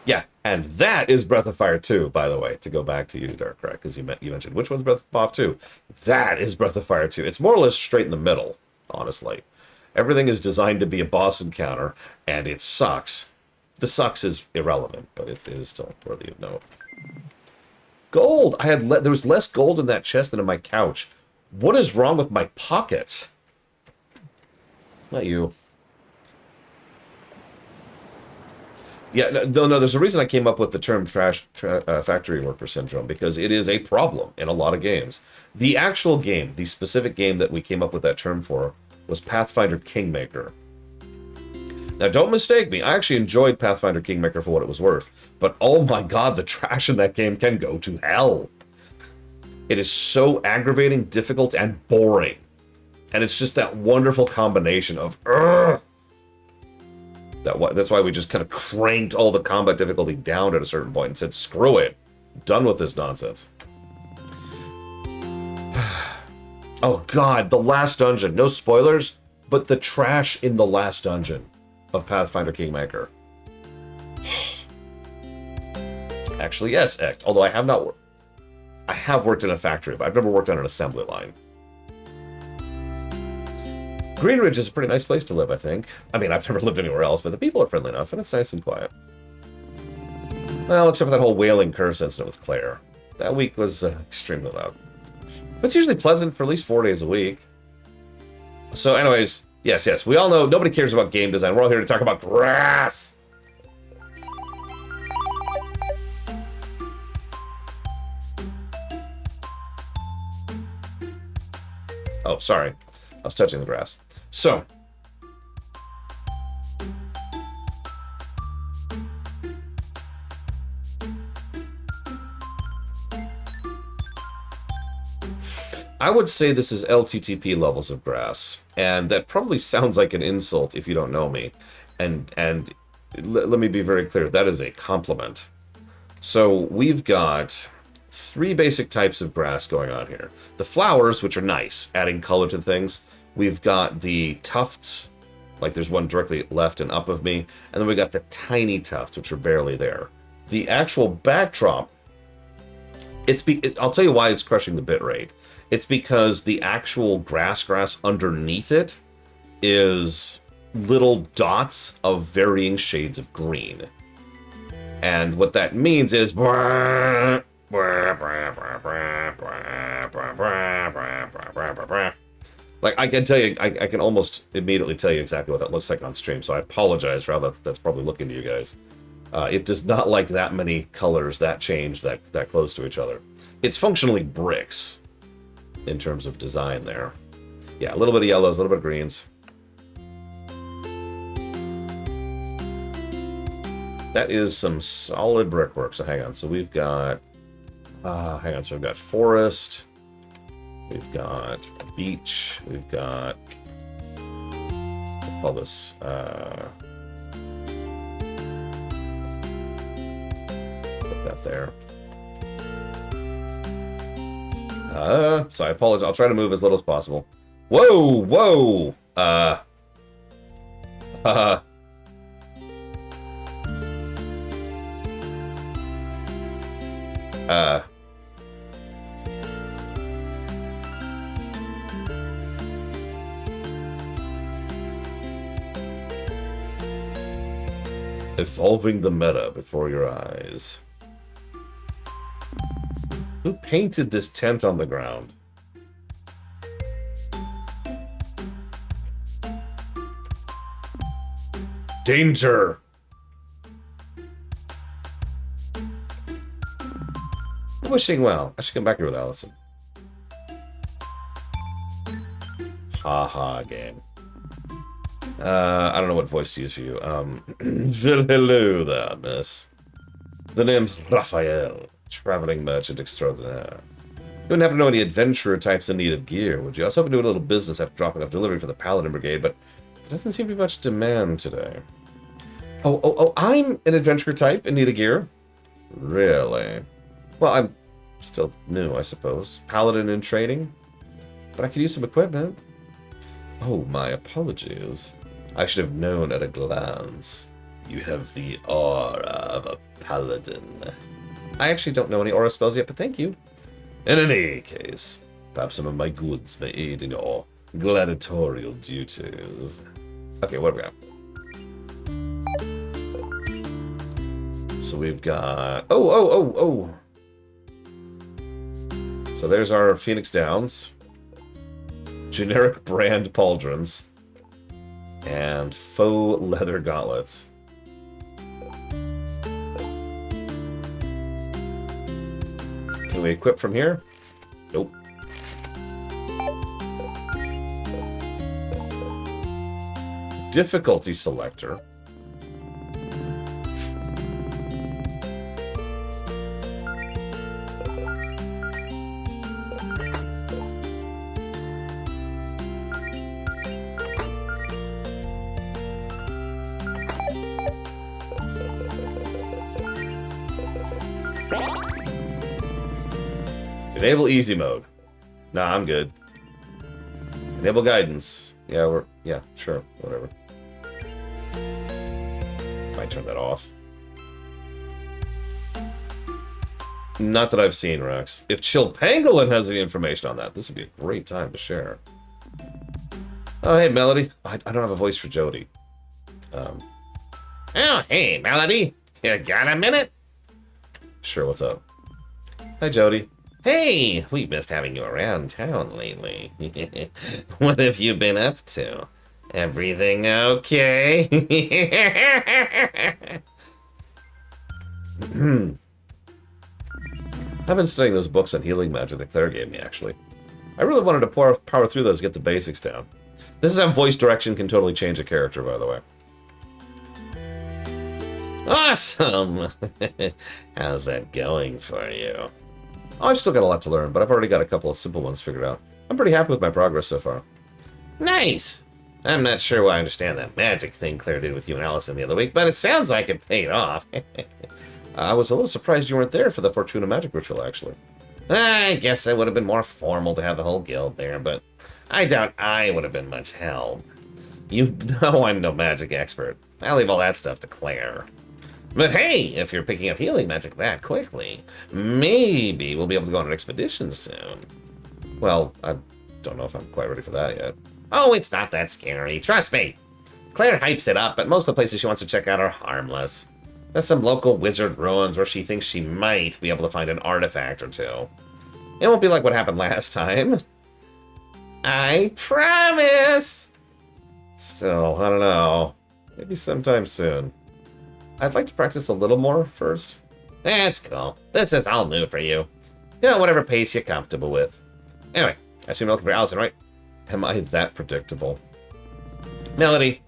Yeah, and that is Breath of Fire 2, by the way, to go back to you, Darkrai, because you mentioned, which one's Breath of Fire 2? That is Breath of Fire 2. It's more or less straight in the middle, honestly. Everything is designed to be a boss encounter, and it sucks. The sucks is irrelevant, but it is still worthy of note. Gold! There was less gold in that chest than in my couch. What is wrong with my pockets? Not you. Yeah, no, there's a reason I came up with the term factory worker syndrome, because it is a problem in a lot of games. The actual game, the specific game that we came up with that term for, was Pathfinder Kingmaker. Now, don't mistake me, I actually enjoyed Pathfinder Kingmaker for what it was worth, but oh my god, the trash in that game can go to hell. It is so aggravating, difficult, and boring. And it's just that wonderful combination of, that's why we just kind of cranked all the combat difficulty down at a certain point and said, screw it. Done with this nonsense. Oh god, the last dungeon. No spoilers, but the trash in the last dungeon of Pathfinder Kingmaker. Actually, yes, Ect. Although I have worked in a factory, but I've never worked on an assembly line. Green Ridge is a pretty nice place to live, I think. I mean, I've never lived anywhere else, but the people are friendly enough, and it's nice and quiet. Well, except for that whole wailing curse incident with Claire. That week was extremely loud. But it's usually pleasant for at least 4 days a week. So anyways, yes, we all know nobody cares about game design. We're all here to talk about grass! Oh, sorry. I was touching the grass. So, I would say this is LTTP levels of grass, and that probably sounds like an insult if you don't know me. And let me be very clear, that is a compliment. So we've got 3 basic types of grass going on here. The flowers, which are nice, adding color to things. We've got the tufts, like there's one directly left and up of me, and then we got the tiny tufts, which are barely there. The actual backdrop, I'll tell you why it's crushing the bitrate. It's because the actual grass underneath it is little dots of varying shades of green. And what that means is... Like, I can tell you, I can almost immediately tell you exactly what that looks like on stream, so I apologize for how that's probably looking to you guys. It does not like that many colors that change that close to each other. It's functionally bricks, in terms of design there. Yeah, a little bit of yellows, a little bit of greens. That is some solid brickwork. So hang on. So we've got, hang on. So we've got forest. We've got beach. We've got, all this, put that there. So I apologize. I'll try to move as little as possible. Whoa, whoa. Evolving the meta before your eyes. Who painted this tent on the ground? Danger! Wishing well. I should come back here with Allison. Haha, game. I don't know what voice to use for you. Hello there, miss. The name's Raphael, traveling merchant extraordinaire. You wouldn't happen to know any adventurer types in need of gear, would you? I was hoping to do a little business after dropping off delivery for the Paladin Brigade, but there doesn't seem to be much demand today. Oh, I'm an adventurer type in need of gear? Really? Well, I'm still new, I suppose. Paladin in training? But I could use some equipment. Oh, my apologies. I should have known at a glance. You have the aura of a paladin. I actually don't know any aura spells yet, but thank you. In any case, perhaps some of my goods may aid in your gladiatorial duties. Okay, what do we got? So we've got... Oh! So there's our Phoenix Downs. Generic brand pauldrons. And faux leather gauntlets. Can we equip from here? Nope. Difficulty selector. Enable easy mode. Nah, I'm good. Enable guidance. Yeah, sure, whatever. Might turn that off. Not that I've seen, Rex. If Chill Pangolin has any information on that, this would be a great time to share. Oh, hey, Melody. I don't have a voice for Jody. Oh, hey, Melody. You got a minute? Sure, what's up? Hi, Jody. Hey, we've missed having you around town lately. What have you been up to? Everything okay? I've been studying those books on healing magic that Claire gave me, actually. I really wanted to power through those to get the basics down. This is how voice direction can totally change a character, by the way. Awesome! How's that going for you? Oh, I've still got a lot to learn, but I've already got a couple of simple ones figured out. I'm pretty happy with my progress so far. Nice! I'm not sure why I understand that magic thing Claire did with you and Allison the other week, but it sounds like it paid off. I was a little surprised you weren't there for the Fortuna magic ritual, actually. I guess it would have been more formal to have the whole guild there, but I doubt I would have been much help. You know I'm no magic expert. I'll leave all that stuff to Claire. But hey, if you're picking up healing magic that quickly, maybe we'll be able to go on an expedition soon. Well, I don't know if I'm quite ready for that yet. Oh, it's not that scary. Trust me. Claire hypes it up, but most of the places she wants to check out are harmless. There's some local wizard ruins where she thinks she might be able to find an artifact or two. It won't be like what happened last time. I promise! So, I don't know. Maybe sometime soon. I'd like to practice a little more first. That's cool. This is all new for you. Go at whatever pace you're comfortable with. Anyway, I assume you're looking for Allison, right? Am I that predictable? Melody,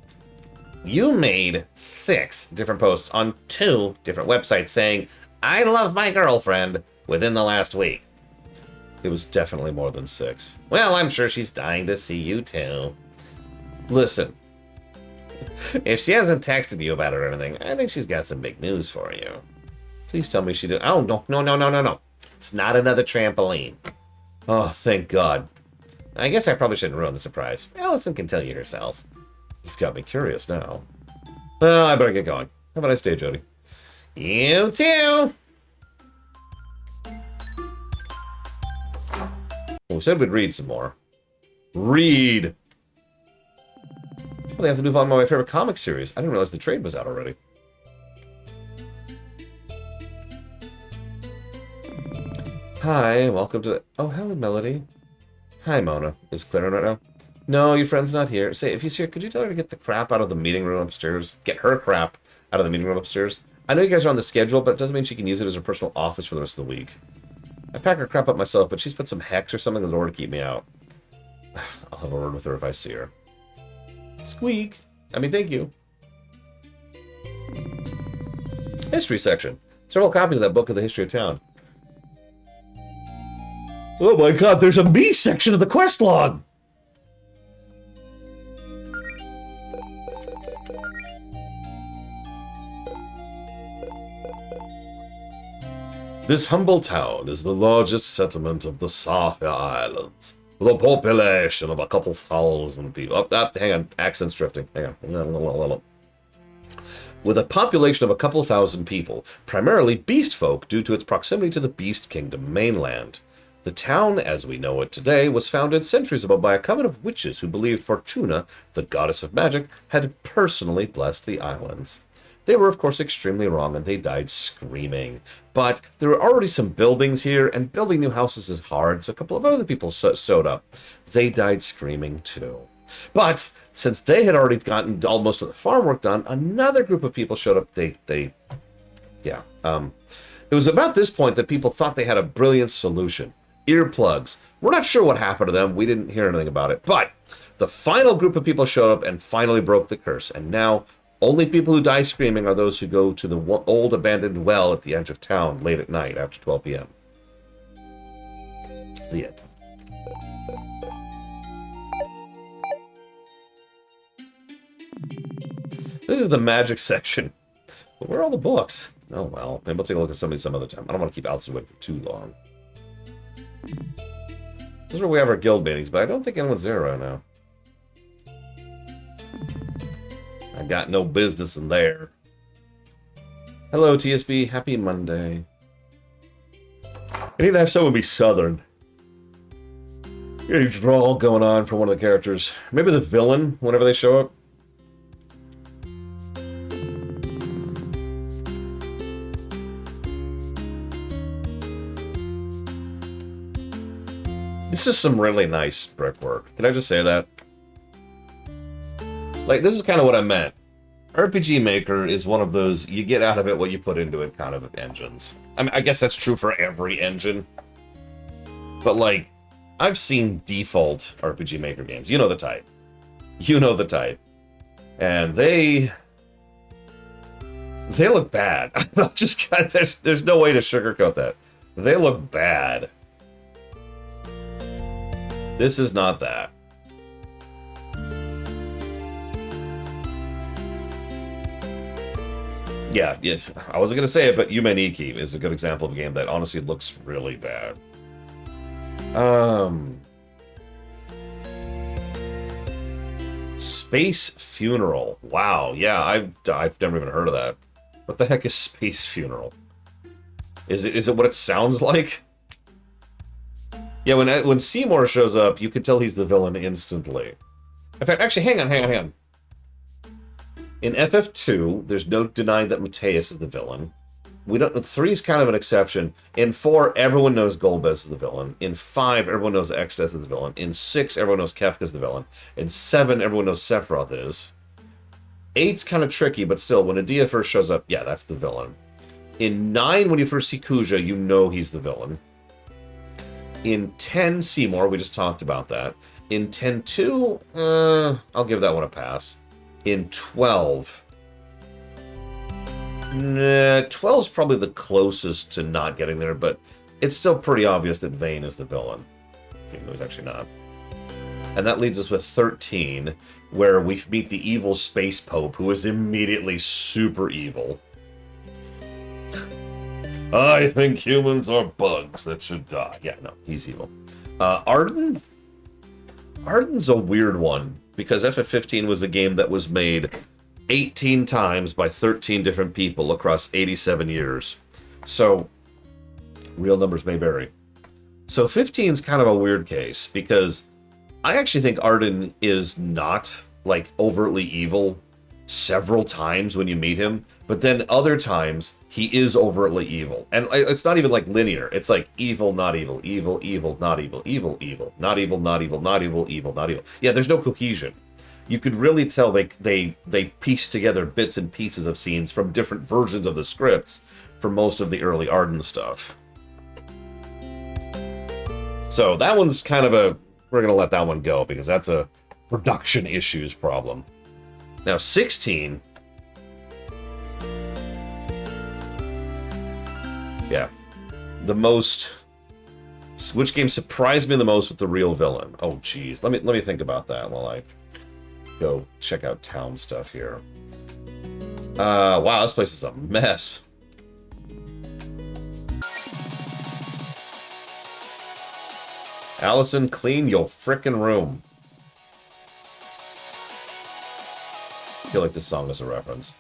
you made 6 different posts on 2 different websites saying, I love my girlfriend within the last week. It was definitely more than 6. Well, I'm sure she's dying to see you too. Listen, if she hasn't texted you about it or anything, I think she's got some big news for you. Please tell me she did. Oh, no. It's not another trampoline. Oh, thank God. I guess I probably shouldn't ruin the surprise. Allison can tell you herself. You've got me curious now. Well, I better get going. Have a nice day, Jody. You too! Well, we said we'd read some more. Read! Well, they have the new volume of my favorite comic series. I didn't realize the trade was out already. Hi, welcome to the... Oh, hello, Melody. Hi, Mona. Is Claire in right now? No, your friend's not here. Say, if he's here, could you tell her to get the crap out of the meeting room upstairs? Get her crap out of the meeting room upstairs. I know you guys are on the schedule, but it doesn't mean she can use it as her personal office for the rest of the week. I pack her crap up myself, but she's put some hex or something in the door to keep me out. I'll have a word with her if I see her. Squeak. I mean, thank you. History section. Several copies of that book of the history of town. Oh my God, there's a me section of the quest log! This humble town is the largest settlement of the Sapphire Islands, with a population of a couple thousand people. Hang on, accent's drifting. Hang on. With a population of a couple thousand people, primarily beast folk due to its proximity to the Beast Kingdom mainland. The town, as we know it today, was founded centuries ago by a coven of witches who believed Fortuna, the goddess of magic, had personally blessed the islands. They were, of course, extremely wrong, and they died screaming. But there were already some buildings here, and building new houses is hard, so a couple of other people showed up. They died screaming, too. But since they had already gotten almost of the farm work done, another group of people showed up. It was about this point that people thought they had a brilliant solution. Earplugs. We're not sure what happened to them. We didn't hear anything about it. But the final group of people showed up and finally broke the curse. And now, only people who die screaming are those who go to the old abandoned well at the edge of town late at night after 12 p.m. The end. This is the magic section. But where are all the books? Oh, well. Maybe we'll take a look at some of these some other time. I don't want to keep Allison waiting for too long. This is where we have our guild meetings, but I don't think anyone's there right now. I got no business in there. Hello, TSB. Happy Monday. I need to have someone be Southern. A drawl going on for one of the characters. Maybe the villain, whenever they show up. This is some really nice brickwork. Can I just say that? Like, this is kind of what I meant. RPG Maker is one of those, you get out of it what you put into it kind of engines. I mean, I guess that's true for every engine. But, like, I've seen default RPG Maker games. You know the type. You know the type. And they look bad. I'm just, there's no way to sugarcoat that. They look bad. This is not that. Yeah, I wasn't going to say it, but Yume Nikki is a good example of a game that honestly looks really bad. Space Funeral. Wow, yeah, I've never even heard of that. What the heck is Space Funeral? Is it what it sounds like? Yeah, when Seymour shows up, you can tell he's the villain instantly. In fact, actually, hang on. In FF2, there's no denying that Mateus is the villain. 3 is kind of an exception. In 4, everyone knows Golbez is the villain. In 5, everyone knows Extes is the villain. In 6, everyone knows Kefka's the villain. In 7, everyone knows Sephiroth is. 8's kind of tricky, but still, when Adia first shows up, yeah, that's the villain. In 9, when you first see Kuja, you know he's the villain. In 10, Seymour, we just talked about that. In 10-2, I'll give that one a pass. In 12... Nah, 12's probably the closest to not getting there, but it's still pretty obvious that Vane is the villain. Even though he's actually not. And that leads us with 13, where we meet the evil Space Pope, who is immediately super evil. I think humans are bugs that should die. Yeah, no, he's evil. Arden? Arden's a weird one, because FF15 was a game that was made 18 times by 13 different people across 87 years. So, real numbers may vary. So 15 is kind of a weird case, because I actually think Arden is not, like, overtly evil several times when you meet him, but then other times he is overtly evil. And it's not even, like, linear. It's like evil, not evil, evil, evil, not evil, evil, evil, not evil, not evil, not evil, evil, not evil. Yeah, there's no cohesion. You could really tell they piece together bits and pieces of scenes from different versions of the scripts for most of the early Arden stuff. So that one's kind of a... We're going to let that one go, because that's a production issues problem. Now, 16... Yeah. The most... Which game surprised me the most with the real villain? Oh, geez. Let me think about that while I go check out town stuff here. Wow, this place is a mess. Allison, clean your frickin' room. I feel like this song is a reference.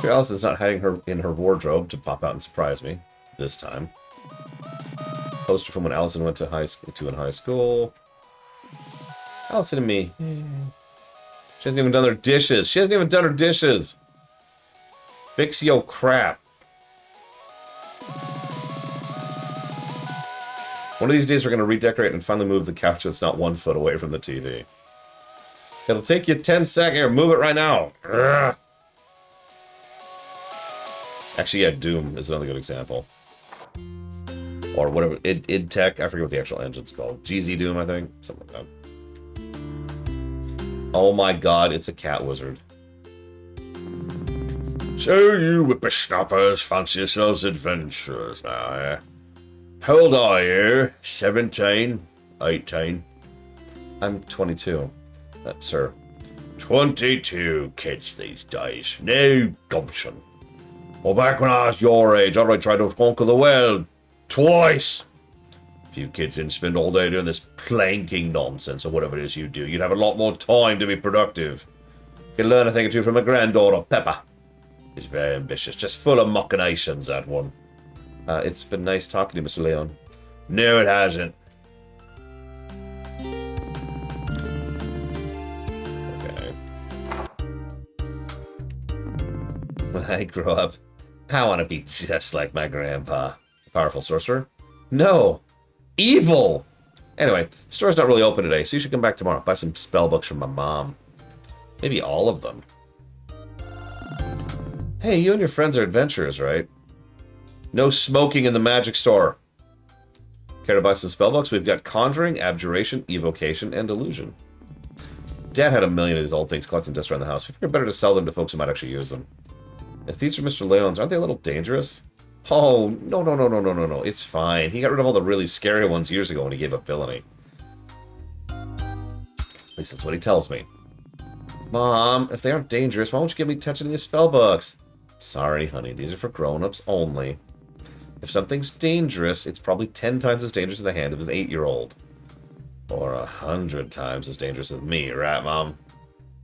Here, Allison's not hiding her in her wardrobe to pop out and surprise me. This time. Poster from when Allison went to in high school. Allison and me. She hasn't even done her dishes. She hasn't even done her dishes. Fix yo crap. One of these days we're going to redecorate and finally move the couch that's not 1 foot away from the TV. It'll take you 10 seconds. Here, move it right now. Ugh. Actually, yeah, Doom is another good example. Or whatever, id Tech, I forget what the actual engine's called. GZ Doom, I think? Something like that. Oh my god, it's a cat wizard. So you whippersnappers fancy yourselves adventurers now, eh? How old are you? 17? 18? I'm 22. Sir. 22 kids these days. No gumption. Well, back when I was your age, I'd try to conquer the world. Twice! If you kids didn't spend all day doing this planking nonsense or whatever it is you do, you'd have a lot more time to be productive. You can learn a thing or two from my granddaughter, Peppa. She's very ambitious, just full of machinations, that one. It's been nice talking to you, Mr. Leon. No, it hasn't. Okay. When I grow up, I want to be just like my grandpa. A powerful sorcerer? No. Evil! Anyway, store's not really open today, so you should come back tomorrow. Buy some spell books from my mom. Maybe all of them. Hey, you and your friends are adventurers, right? No smoking in the magic store. Care to buy some spellbooks? We've got Conjuring, Abjuration, Evocation, and Illusion. Dad had a million of these old things collecting dust around the house. We figured better to sell them to folks who might actually use them. If these are Mr. Leon's, aren't they a little dangerous? Oh, no. It's fine. He got rid of all the really scary ones years ago when he gave up villainy. At least that's what he tells me. Mom, if they aren't dangerous, why won't you give me touching these spellbooks? Sorry, honey. These are for grown-ups only. If something's dangerous, it's probably 10 times as dangerous in the hand of an 8-year-old. Or 100 times as dangerous with me, right, Mom?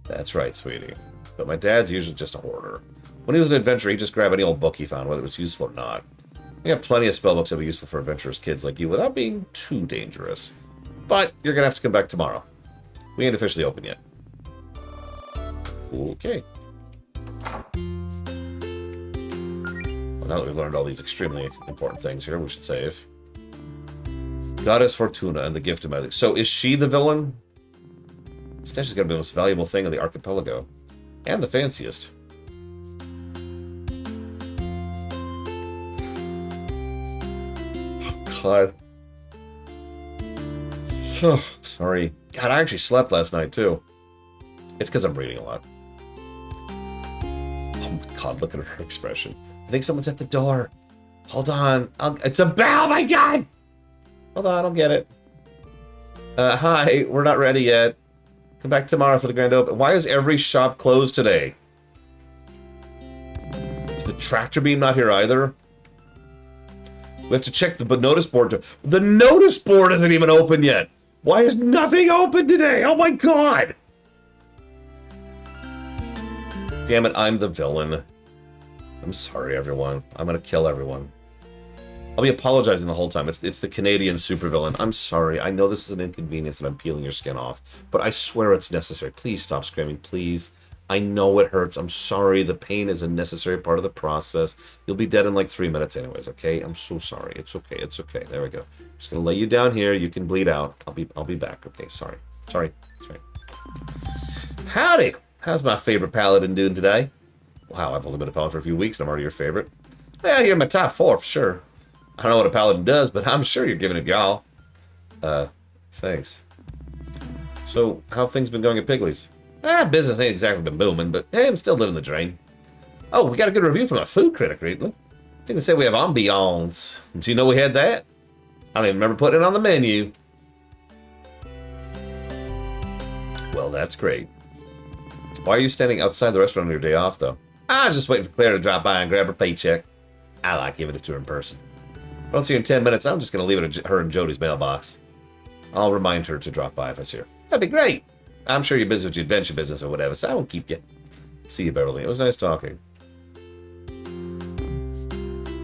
That's right, sweetie. But my dad's usually just a hoarder. When he was an adventurer, he'd just grab any old book he found, whether it was useful or not. We have plenty of spellbooks that would be useful for adventurous kids like you without being too dangerous. But you're going to have to come back tomorrow. We ain't officially open yet. Okay. Now that we've learned all these extremely important things here, we should save. Goddess Fortuna and the gift of magic. So is she the villain? Stench is going to be the most valuable thing in the archipelago. And the fanciest. God. Sorry. God, I actually slept last night, too. It's because I'm reading a lot. Oh my God, look at her expression. I think someone's at the door. Hold on. It's a bell, my God! Hold on, I'll get it. Hi, we're not ready yet. Come back tomorrow for the grand open. Why is every shop closed today? Is the tractor beam not here either? We have to check the notice board. The notice board isn't even open yet. Why is nothing open today? Oh my God! Damn it, I'm the villain. I'm sorry, everyone. I'm gonna kill everyone. I'll be apologizing the whole time. It's the Canadian supervillain. I'm sorry. I know this is an inconvenience and I'm peeling your skin off, but I swear it's necessary. Please stop screaming, please. I know it hurts. I'm sorry. The pain is a necessary part of the process. You'll be dead in like 3 minutes anyways, okay? I'm so sorry. It's okay. It's okay. There we go. I'm just gonna lay you down here. You can bleed out. I'll be back. Okay, sorry. Sorry. Howdy! How's my favorite paladin doing today? Wow, I've only been a paladin for a few weeks and I'm already your favorite. Yeah, you're in my top 4 for sure. I don't know what a paladin does, but I'm sure you're giving it y'all. Thanks. So, how have things been going at Piggly's? Business ain't exactly been booming, but hey, I'm still living the dream. Oh, we got a good review from a food critic, recently. I think they said we have ambiance. Do you know we had that? I don't even remember putting it on the menu. Well, that's great. Why are you standing outside the restaurant on your day off, though? I was just waiting for Claire to drop by and grab her paycheck. I like giving it to her in person. If I don't see her in 10 minutes, I'm just going to leave it at her and Jody's mailbox. I'll remind her to drop by if I see her. That'd be great. I'm sure you're busy with your adventure business or whatever, so I won't keep you. See you, Beverly. It was nice talking.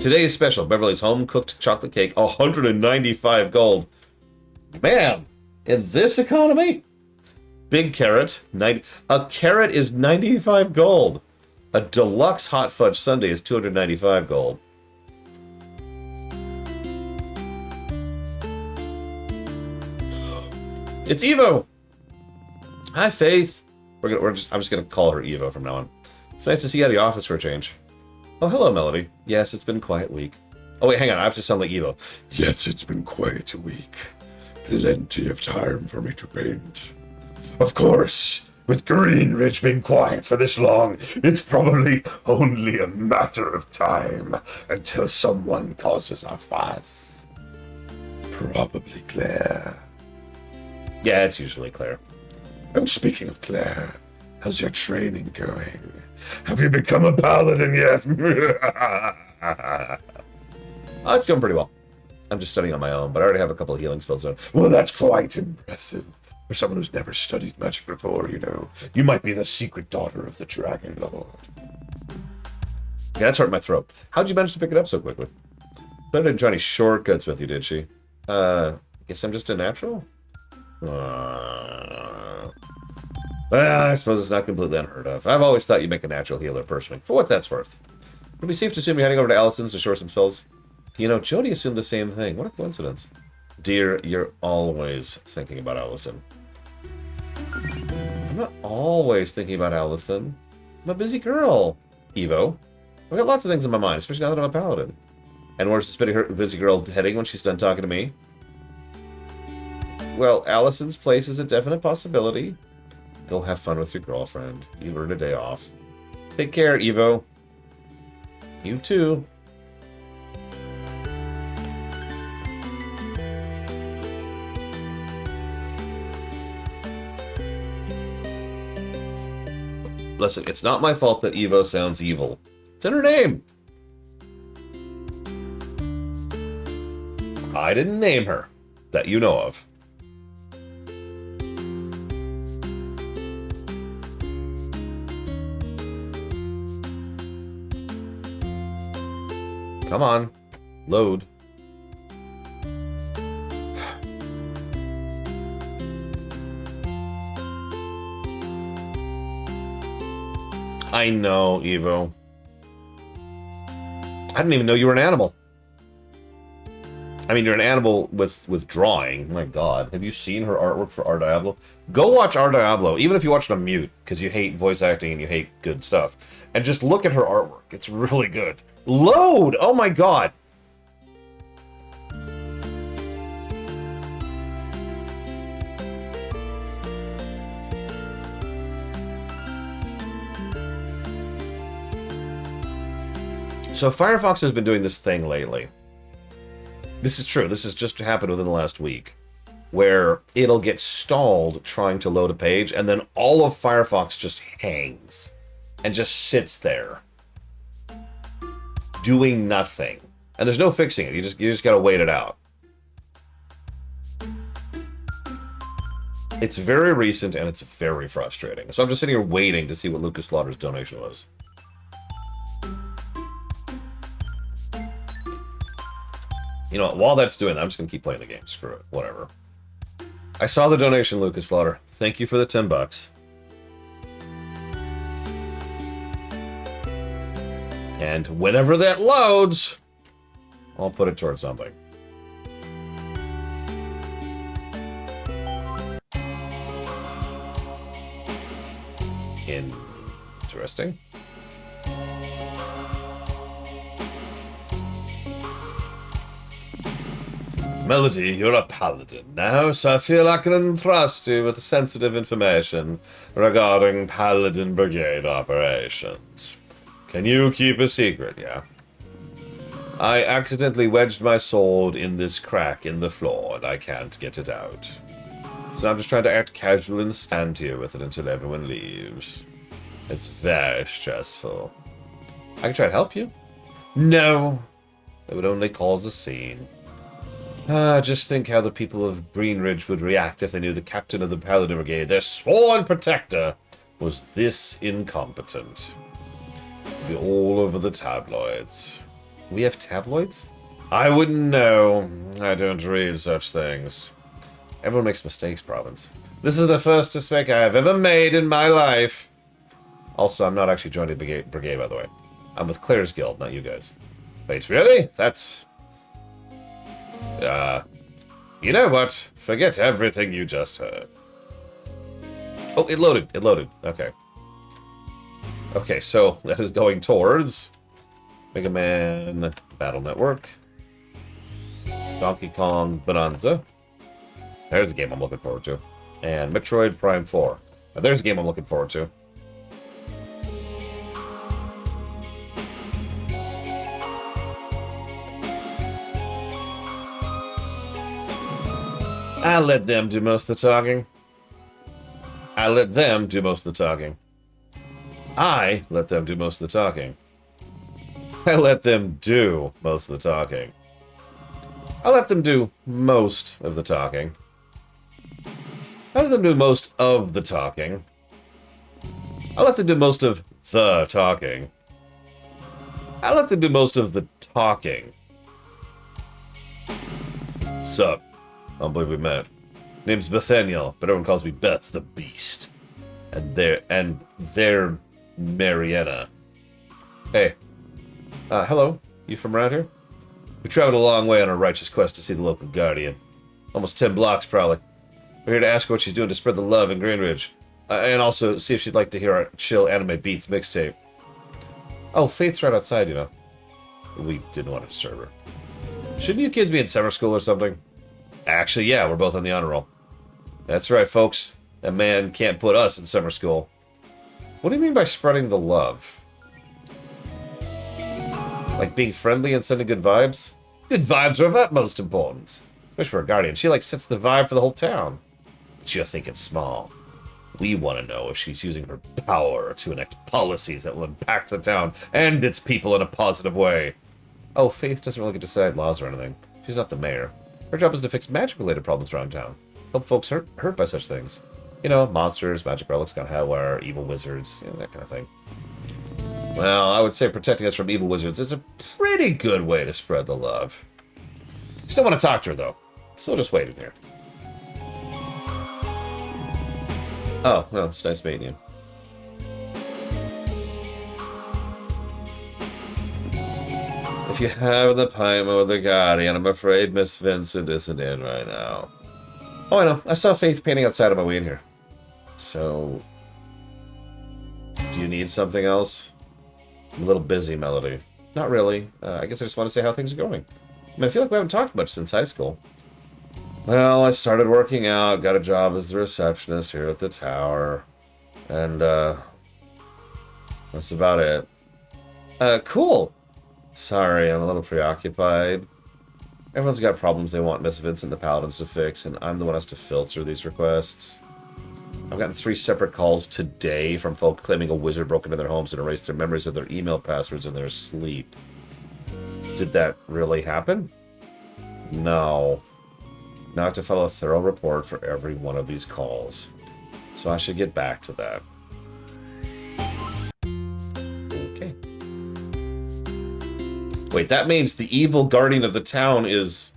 Today's special, Beverly's home-cooked chocolate cake, 195 gold. Man, in this economy? Big carrot, a carrot is 95 gold. A deluxe hot fudge sundae is 295 gold. It's Evo. Hi, Faith. I'm just gonna call her Evo from now on. It's nice to see you at the office for a change. Oh, hello, Melody. Yes, it's been a quiet week. Oh wait, hang on. I have to sound like Evo.
Yes, it's been quite a week. Plenty of time for me to paint. Of course, with Greenridge being quiet for this long, it's probably only a matter of time until someone causes a fuss. Probably Claire.
Yeah, it's usually Claire.
Oh, speaking of Claire, how's your training going? Have you become a paladin yet?
Oh, it's going pretty well. I'm just studying on my own, but I already have a couple of healing spells on.
Well, that's quite impressive. For someone who's never studied magic before, you know. You might be the secret daughter of the Dragon Lord.
Yeah, that's hurt my throat. How'd you manage to pick it up so quickly? Claire didn't try any shortcuts with you, did she? Guess I'm just a natural? Well, I suppose it's not completely unheard of. I've always thought you make a natural healer, personally. For what that's worth. Would be safe to assume you're heading over to Allison's to shore some spells? You know, Jody assumed the same thing. What a coincidence. Dear, you're always thinking about Allison. I'm not always thinking about Allison. I'm a busy girl, Evo. I've got lots of things in my mind, especially now that I'm a paladin. And where's the busy girl heading when she's done talking to me? Well, Allison's place is a definite possibility. Go have fun with your girlfriend. You've earned a day off. Take care, Evo. You too. Listen, it's not my fault that Evo sounds evil. It's in her name. I didn't name her, that you know of. Come on, load. I know, Evo. I didn't even know you were an animal. I mean, you're an animal with drawing. My God, have you seen her artwork for Our Diablo? Go watch Our Diablo, even if you watch it on mute, because you hate voice acting and you hate good stuff. And just look at her artwork. It's really good. Load! Oh my God! So Firefox has been doing this thing lately. This is true. This has just happened within the last week, where it'll get stalled trying to load a page, and then all of Firefox just hangs and just sits there, doing nothing. And there's no fixing it. You just gotta wait it out. It's very recent and it's very frustrating. So I'm just sitting here waiting to see what Lucas Slaughter's donation was. You know, while that's doing that, I'm just gonna keep playing the game. Screw it. Whatever. I saw the donation, Lucas Slaughter. Thank you for the $10. And whenever that loads, I'll put it towards something. Interesting. Melody, you're a paladin now, so I feel I can entrust you with sensitive information regarding Paladin Brigade operations. Can you keep a secret, yeah? I accidentally wedged my sword in this crack in the floor, and I can't get it out. So I'm just trying to act casual and stand here with it until everyone leaves. It's very stressful. I can try to help you? No. It would only cause a scene. Just think how the people of Greenridge would react if they knew the captain of the Paladin Brigade, their sworn protector, was this incompetent. It'd be all over the tabloids. We have tabloids? I wouldn't know. I don't read such things. Everyone makes mistakes, Province. This is the first mistake I have ever made in my life. Also, I'm not actually joining the brigade, by the way. I'm with Claire's Guild, not you guys. Wait, really? That's... you know what? Forget everything you just heard. Oh, it loaded. It loaded. Okay. Okay, so that is going towards Mega Man Battle Network, Donkey Kong Bonanza. There's a game I'm looking forward to. And Metroid Prime 4. Now, there's a game I'm looking forward to. I let them do most of the talking. I let them do most of the talking. I let them do most of the talking. I let them do most of the talking. I let them do most of the talking. I let them do most of the talking. I let them do most of the talking. I let them do most of the talking. Sup? I don't believe we met. Name's Bethaniel, but everyone calls me Beth the Beast. And they're Mariana. Hey. Hello. You from around here? We traveled a long way on a righteous quest to see the local guardian. Almost 10 blocks, probably. We're here to ask her what she's doing to spread the love in Greenridge. And also see if she'd like to hear our chill anime beats mixtape. Oh, Faith's right outside, you know. We didn't want to disturb her. Shouldn't you kids be in summer school or something? Actually, yeah, we're both on the honor roll. That's right, folks. That man can't put us in summer school. What do you mean by spreading the love? Like being friendly and sending good vibes? Good vibes are of utmost importance. Especially for a guardian. She, like, sets the vibe for the whole town. But you're thinking small. We want to know if she's using her power to enact policies that will impact the town and its people in a positive way. Oh, Faith doesn't really get to decide laws or anything. She's not the mayor. Her job is to fix magic-related problems around town. Help folks hurt by such things. You know, monsters, magic relics, got hellwire, evil wizards, you know, that kind of thing. Well, I would say protecting us from evil wizards is a pretty good way to spread the love. Still want to talk to her, though. So just wait in here. Oh, well, it's nice meeting you. If you have the appointment with the Guardian, I'm afraid Miss Vincent isn't in right now. Oh, I know. I saw Faith painting outside on my way in here. So... do you need something else? I'm a little busy, Melody. Not really. I guess I just want to say how things are going. I mean, I feel like we haven't talked much since high school. Well, I started working out, got a job as the receptionist here at the tower. And, that's about it. Cool. Sorry, I'm a little preoccupied. Everyone's got problems they want Miss Vincent the Paladins to fix, and I'm the one who has to filter these requests. I've gotten 3 separate calls today from folk claiming a wizard broke into their homes and erased their memories of their email passwords in their sleep. Did that really happen? No. Now I have to file a thorough report for every one of these calls. So I should get back to that. Okay. Wait, that means the evil guardian of the town is...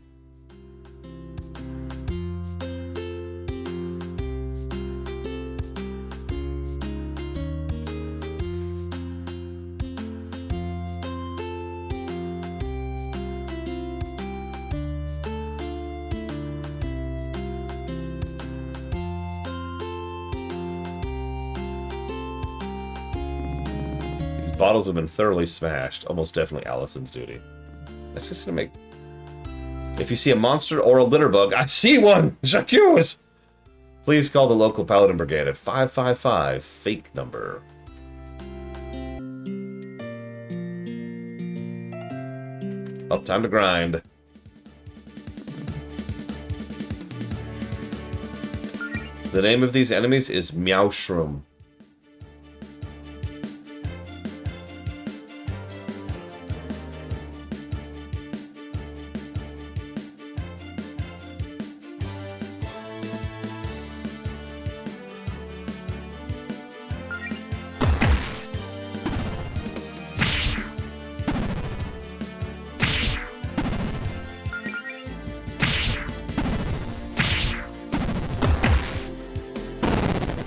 Bottles have been thoroughly smashed. Almost definitely Allison's duty. That's just gonna make... If you see a monster or a litter bug, I see one! J'accuse! Please call the local Paladin Brigade at 555, fake number. Oh, time to grind. The name of these enemies is Meowshroom.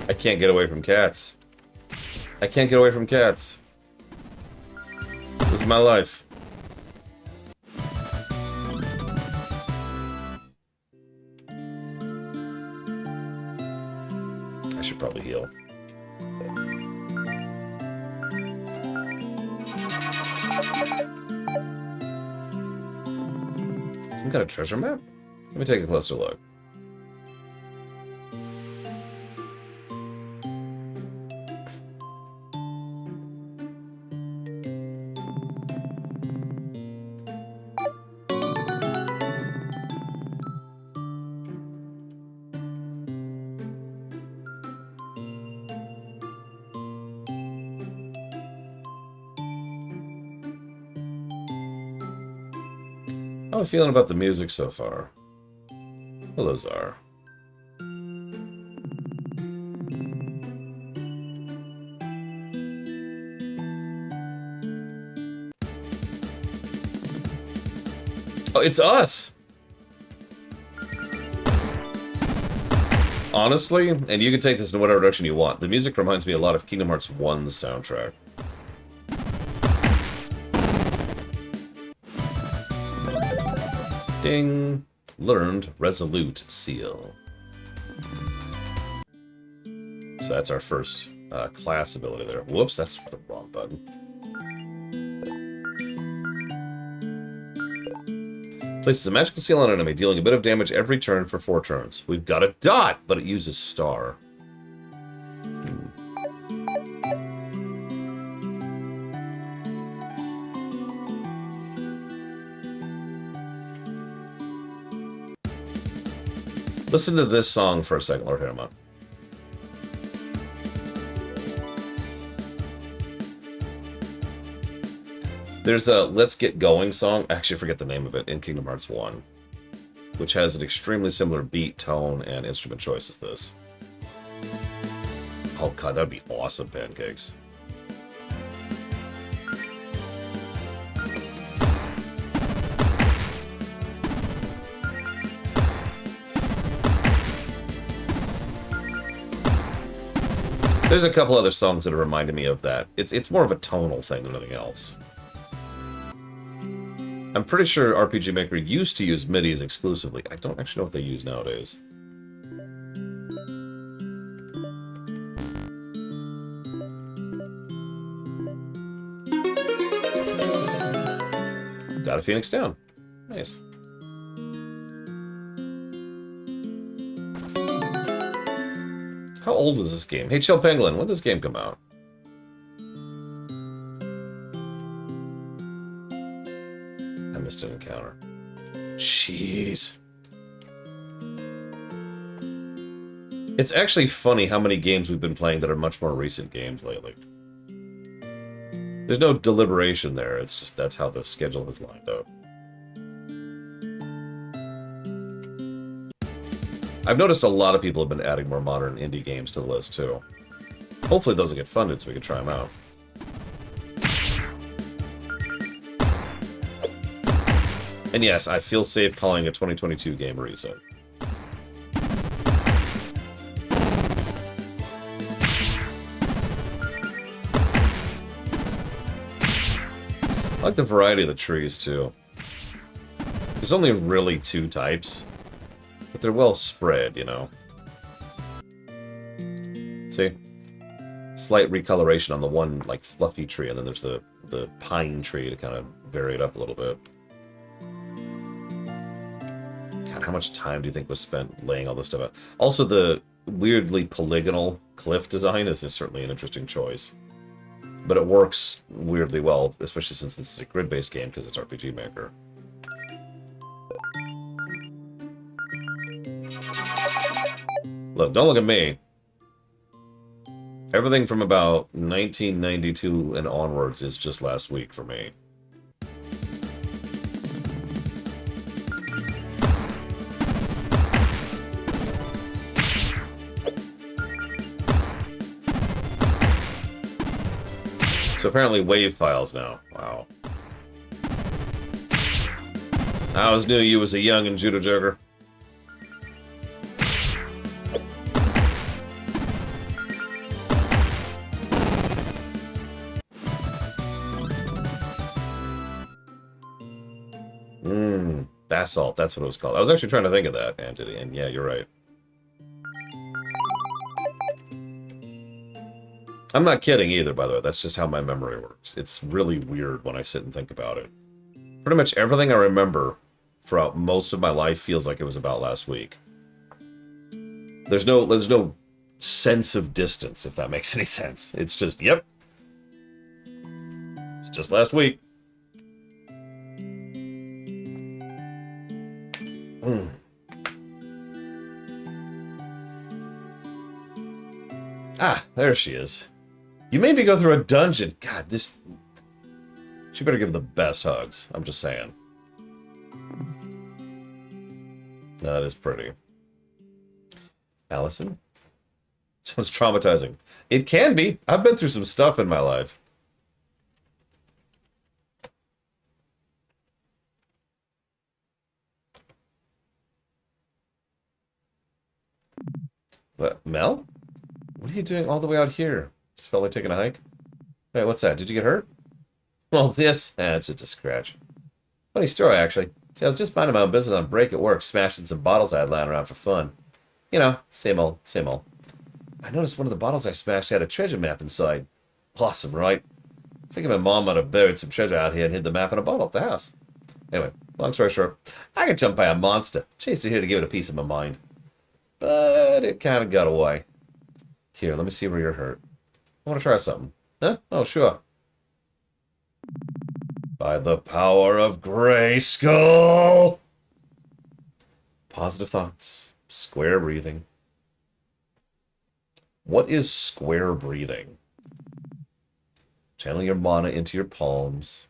I can't get away from cats. I can't get away from cats. This is my life. I should probably heal. Some kind of treasure map? Let me take a closer look. How am I feeling about the music so far? Hello, Czar. Oh, it's us! Honestly, and you can take this in whatever direction you want, the music reminds me a lot of Kingdom Hearts 1's soundtrack. Ding! Learned Resolute Seal. So that's our first class ability there. Whoops, that's the wrong button. Places a magical seal on an enemy, dealing a bit of damage every turn for 4 turns. We've got a dot, but it uses star. Listen to this song for a second, Lord Harriman. There's a Let's Get Going song, I actually forget the name of it, in Kingdom Hearts 1, which has an extremely similar beat, tone, and instrument choice as this. Oh god, that'd be awesome, Pancakes. There's a couple other songs that have reminded me of that. It's more of a tonal thing than anything else. I'm pretty sure RPG Maker used to use MIDIs exclusively. I don't actually know what they use nowadays. Got a Phoenix down. Nice. How old is this game? Hey, Chill Penguin, when did this game come out? counter. Jeez. It's actually funny how many games we've been playing that are much more recent games lately. There's no deliberation there, it's just that's how the schedule has lined up. I've noticed a lot of people have been adding more modern indie games to the list, too. Hopefully those will get funded so we can try them out. And yes, I feel safe calling a 2022 game Reset. I like the variety of the trees, too. There's only really 2 types, but they're well spread, you know. See? Slight recoloration on the one, like, fluffy tree, and then there's the pine tree to kind of vary it up a little bit. God, how much time do you think was spent laying all this stuff out? Also, the weirdly polygonal cliff design is certainly an interesting choice. But it works weirdly well, especially since this is a grid-based game, because it's RPG Maker. Look, don't look at me. Everything from about 1992 and onwards is just last week for me. So apparently wave files now. Wow. I always knew you was a young and judo joker. Basalt, that's what it was called. I was actually trying to think of that, Anthony, and yeah, you're right. I'm not kidding either, by the way. That's just how my memory works. It's really weird when I sit and think about it. Pretty much everything I remember throughout most of my life feels like it was about last week. There's no sense of distance, if that makes any sense. It's just, yep. It's just last week. Ah, there she is. You made me go through a dungeon. God, this... She better give the best hugs. I'm just saying. That is pretty. Allison? Sounds traumatizing. It can be. I've been through some stuff in my life. What, Mel? What are you doing all the way out here? Just felt like taking a hike? Wait, what's that? Did you get hurt? Well, this... it's just a scratch. Funny story, actually. See, I was just minding my own business on break at work, smashing some bottles I had lying around for fun. You know, same old, same old. I noticed one of the bottles I smashed had a treasure map inside. Awesome, right? I think my mom might have buried some treasure out here and hid the map in a bottle at the house. Anyway, long story short, I got jumped by a monster. Chased it here to give it a piece of my mind. But it kind of got away. Here, let me see where you're hurt. I want to try something. Huh? Oh, sure. By the power of Grayskull! Positive thoughts. Square breathing. What is square breathing? Channel your mana into your palms.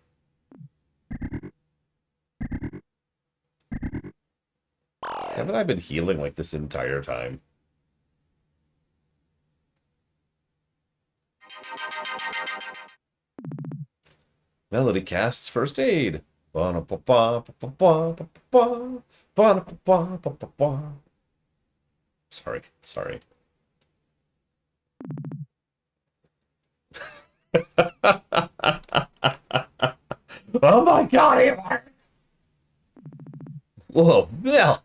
Haven't I been healing like this entire time? Melody casts first aid. Sorry. Oh my god, it hurts! Whoa, Mel!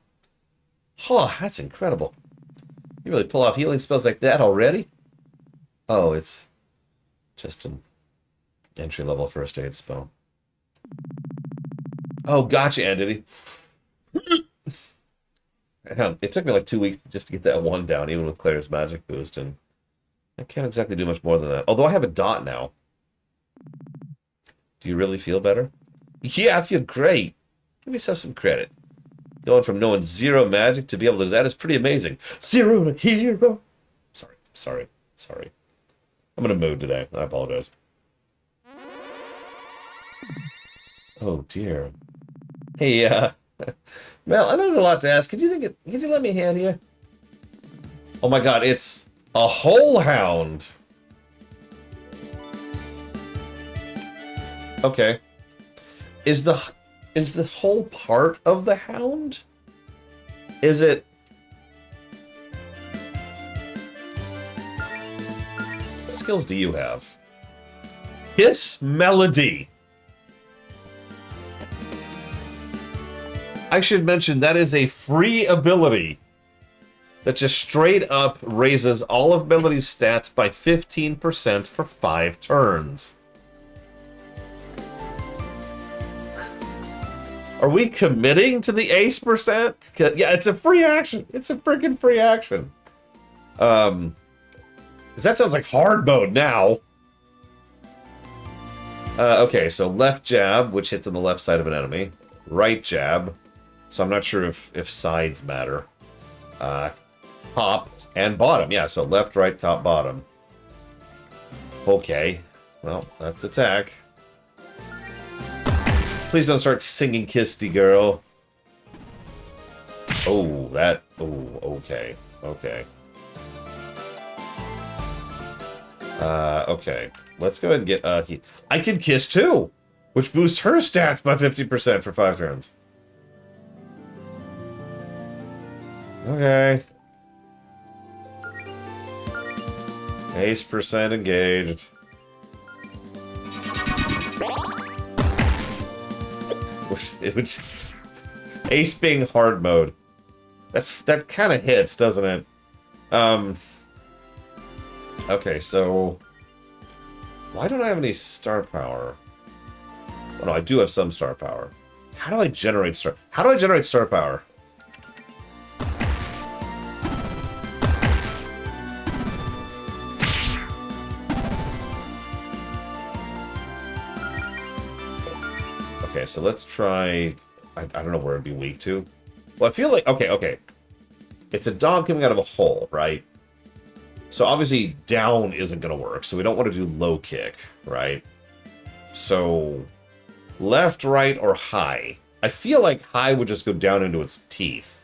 Oh, that's incredible. You really pull off healing spells like that already? Oh, it's just an entry-level first aid spell. Oh, gotcha, Andy. It took me like 2 weeks just to get that one down, even with Claire's magic boost, and I can't exactly do much more than that. Although I have a dot now. Do you really feel better? Yeah, I feel great. Give yourself some credit. Going from knowing zero magic to be able to do that is pretty amazing. Zero to hero. Sorry. I'm in a mood today. I apologize. Oh dear. Hey, Mel, I know there's a lot to ask. Could you let me a hand here? Oh my god, it's a whole hound. Okay. Is the whole part of the hound? Is it... What skills do you have? Hiss Melody. I should mention that is a free ability that just straight up raises all of Melody's stats by 15% for 5 turns. Are we committing to the ace percent? Yeah, it's a free action. It's a freaking free action. 'Cause that sounds like hard mode now. Okay, so left jab, which hits on the left side of an enemy. Right jab. So I'm not sure if sides matter. Top and bottom. Yeah, so left, right, top, bottom. Okay. Well, that's attack. Please don't start singing Kissy Girl. Oh, that... Oh, okay. Okay. Okay. Let's go ahead and get... I can kiss too! Which boosts her stats by 50% for 5 turns. Okay. Ace percent engaged. Which Ace being hard mode. That kind of hits, doesn't it? Okay, so why don't I have any star power? Oh, no, I do have some star power. How do I generate star power? Okay, so let's try... I don't know where it'd be weak to. Well, I feel like... Okay. It's a dog coming out of a hole, right? So obviously down isn't going to work, so we don't want to do low kick, right? So left, right, or high. I feel like high would just go down into its teeth,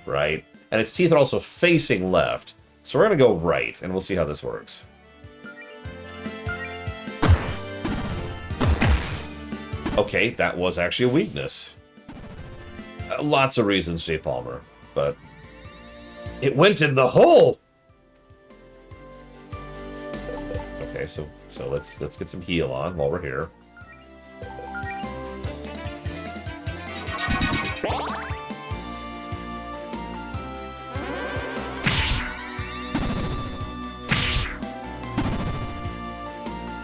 right? And its teeth are also facing left. So we're going to go right, and we'll see how this works. Okay, that was actually a weakness. Lots of reasons, J. Palmer, but it went in the hole. Okay, so let's get some heal on while we're here.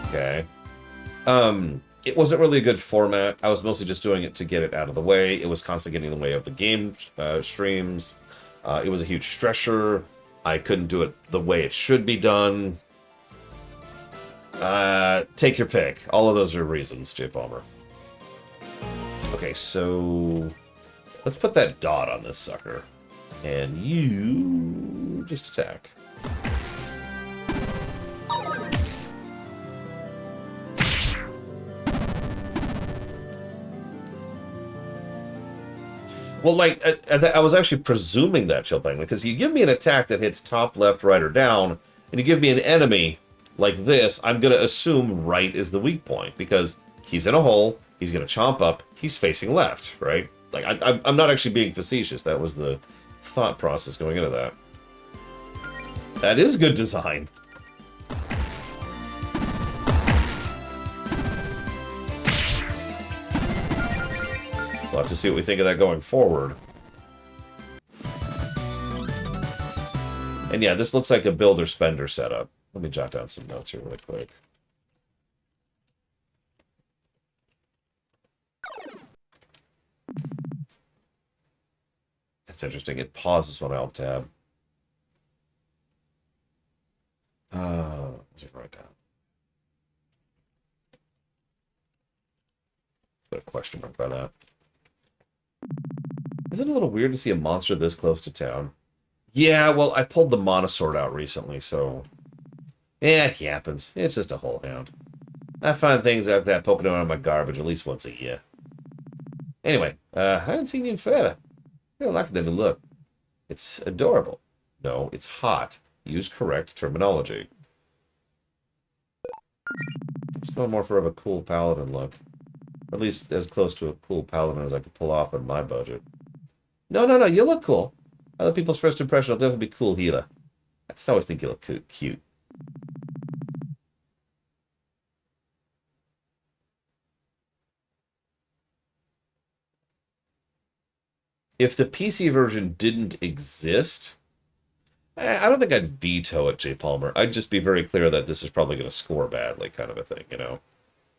Okay. It wasn't really a good format. I was mostly just doing it to get it out of the way. It was constantly getting in the way of the game streams. It was a huge stressor. I couldn't do it the way it should be done. Take your pick. All of those are reasons, J. Palmer. Okay, so let's put that dot on this sucker. And you just attack. Well, like, I was actually presuming that, Chillpang, because you give me an attack that hits top, left, right, or down, and you give me an enemy like this, I'm going to assume right is the weak point, because he's in a hole, he's going to chomp up, he's facing left, right? Like, I'm not actually being facetious. That was the thought process going into that. That is good design. We'll have to see what we think of that going forward. And yeah, this looks like a builder-spender setup. Let me jot down some notes here really quick. That's interesting. It pauses when I alt tab. Let's write down. Put a question mark by that. Isn't it a little weird to see a monster this close to town? Yeah, well, I pulled the monosword out recently, so... Yeah, it happens. It's just a whole hound. I find things like that poking around my garbage at least once a year. Anyway, I haven't seen you in forever. I really like the new look. It's adorable. No, it's hot. Use correct terminology. It's going more for of a cool paladin look. Or at least as close to a cool paladin as I could pull off on my budget. No, no, no, you look cool. Other people's first impression will definitely be cool healer. I just always think you look cute. If the PC version didn't exist, I don't think I'd veto it, J. Palmer. I'd just be very clear that this is probably going to score badly, kind of a thing, you know?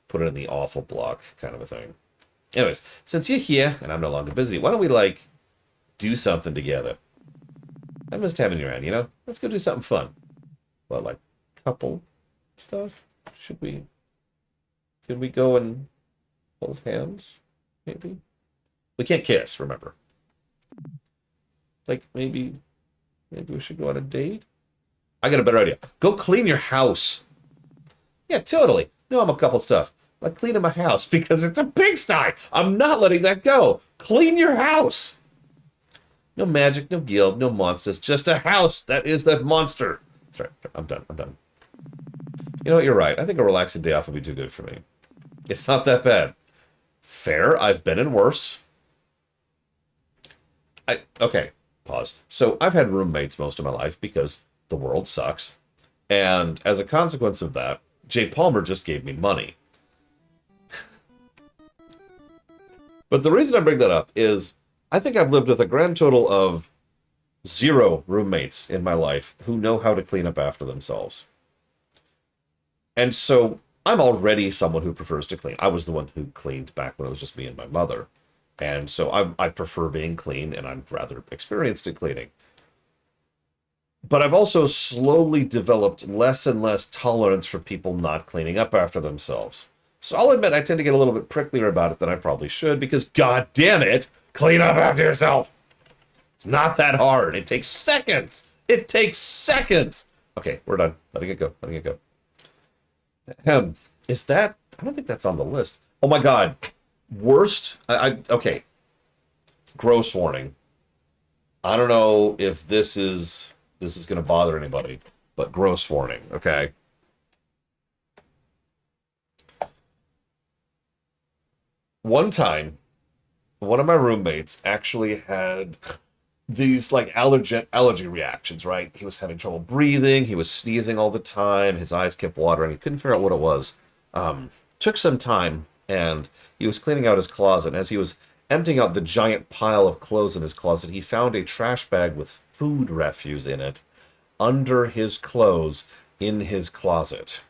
Put it in the awful block, kind of a thing. Anyways, since you're here and I'm no longer busy, why don't we, like, do something together? I missed having you around, you know? Let's go do something fun. Well, like, couple stuff? Should we... Could we go and hold hands? Maybe? We can't kiss, remember. Like, maybe we should go on a date? I got a better idea. Go clean your house. Yeah, totally. No, I'm a couple stuff. Like cleaning my house because it's a pigsty. I'm not letting that go. Clean your house. No magic, no guild, no monsters. Just a house that is that monster. Sorry, I'm done. I'm done. You know what? You're right. I think a relaxing day off would be too good for me. It's not that bad. Fair. I've been in worse. Okay. Pause. So I've had roommates most of my life because the world sucks. And as a consequence of that, Jay Palmer just gave me money. But the reason I bring that up is I think I've lived with a grand total of 0 roommates in my life who know how to clean up after themselves. And so I'm already someone who prefers to clean. I was the one who cleaned back when it was just me and my mother. And so I prefer being clean, and I'm rather experienced at cleaning. But I've also slowly developed less and less tolerance for people not cleaning up after themselves. So I'll admit I tend to get a little bit pricklier about it than I probably should, because god damn it, clean up after yourself. It's not that hard. It takes seconds. It takes seconds. Okay, we're done. Letting it go. Letting it go. Is that... I don't think that's on the list. Oh my god. Worst... okay. Gross warning. I don't know if this is going to bother anybody, but gross warning, okay? One time, one of my roommates actually had these like allergy reactions, right? He was having trouble breathing, he was sneezing all the time, his eyes kept watering, he couldn't figure out what it was. Took some time, and he was cleaning out his closet, and as he was emptying out the giant pile of clothes in his closet, he found a trash bag with food refuse in it under his clothes in his closet.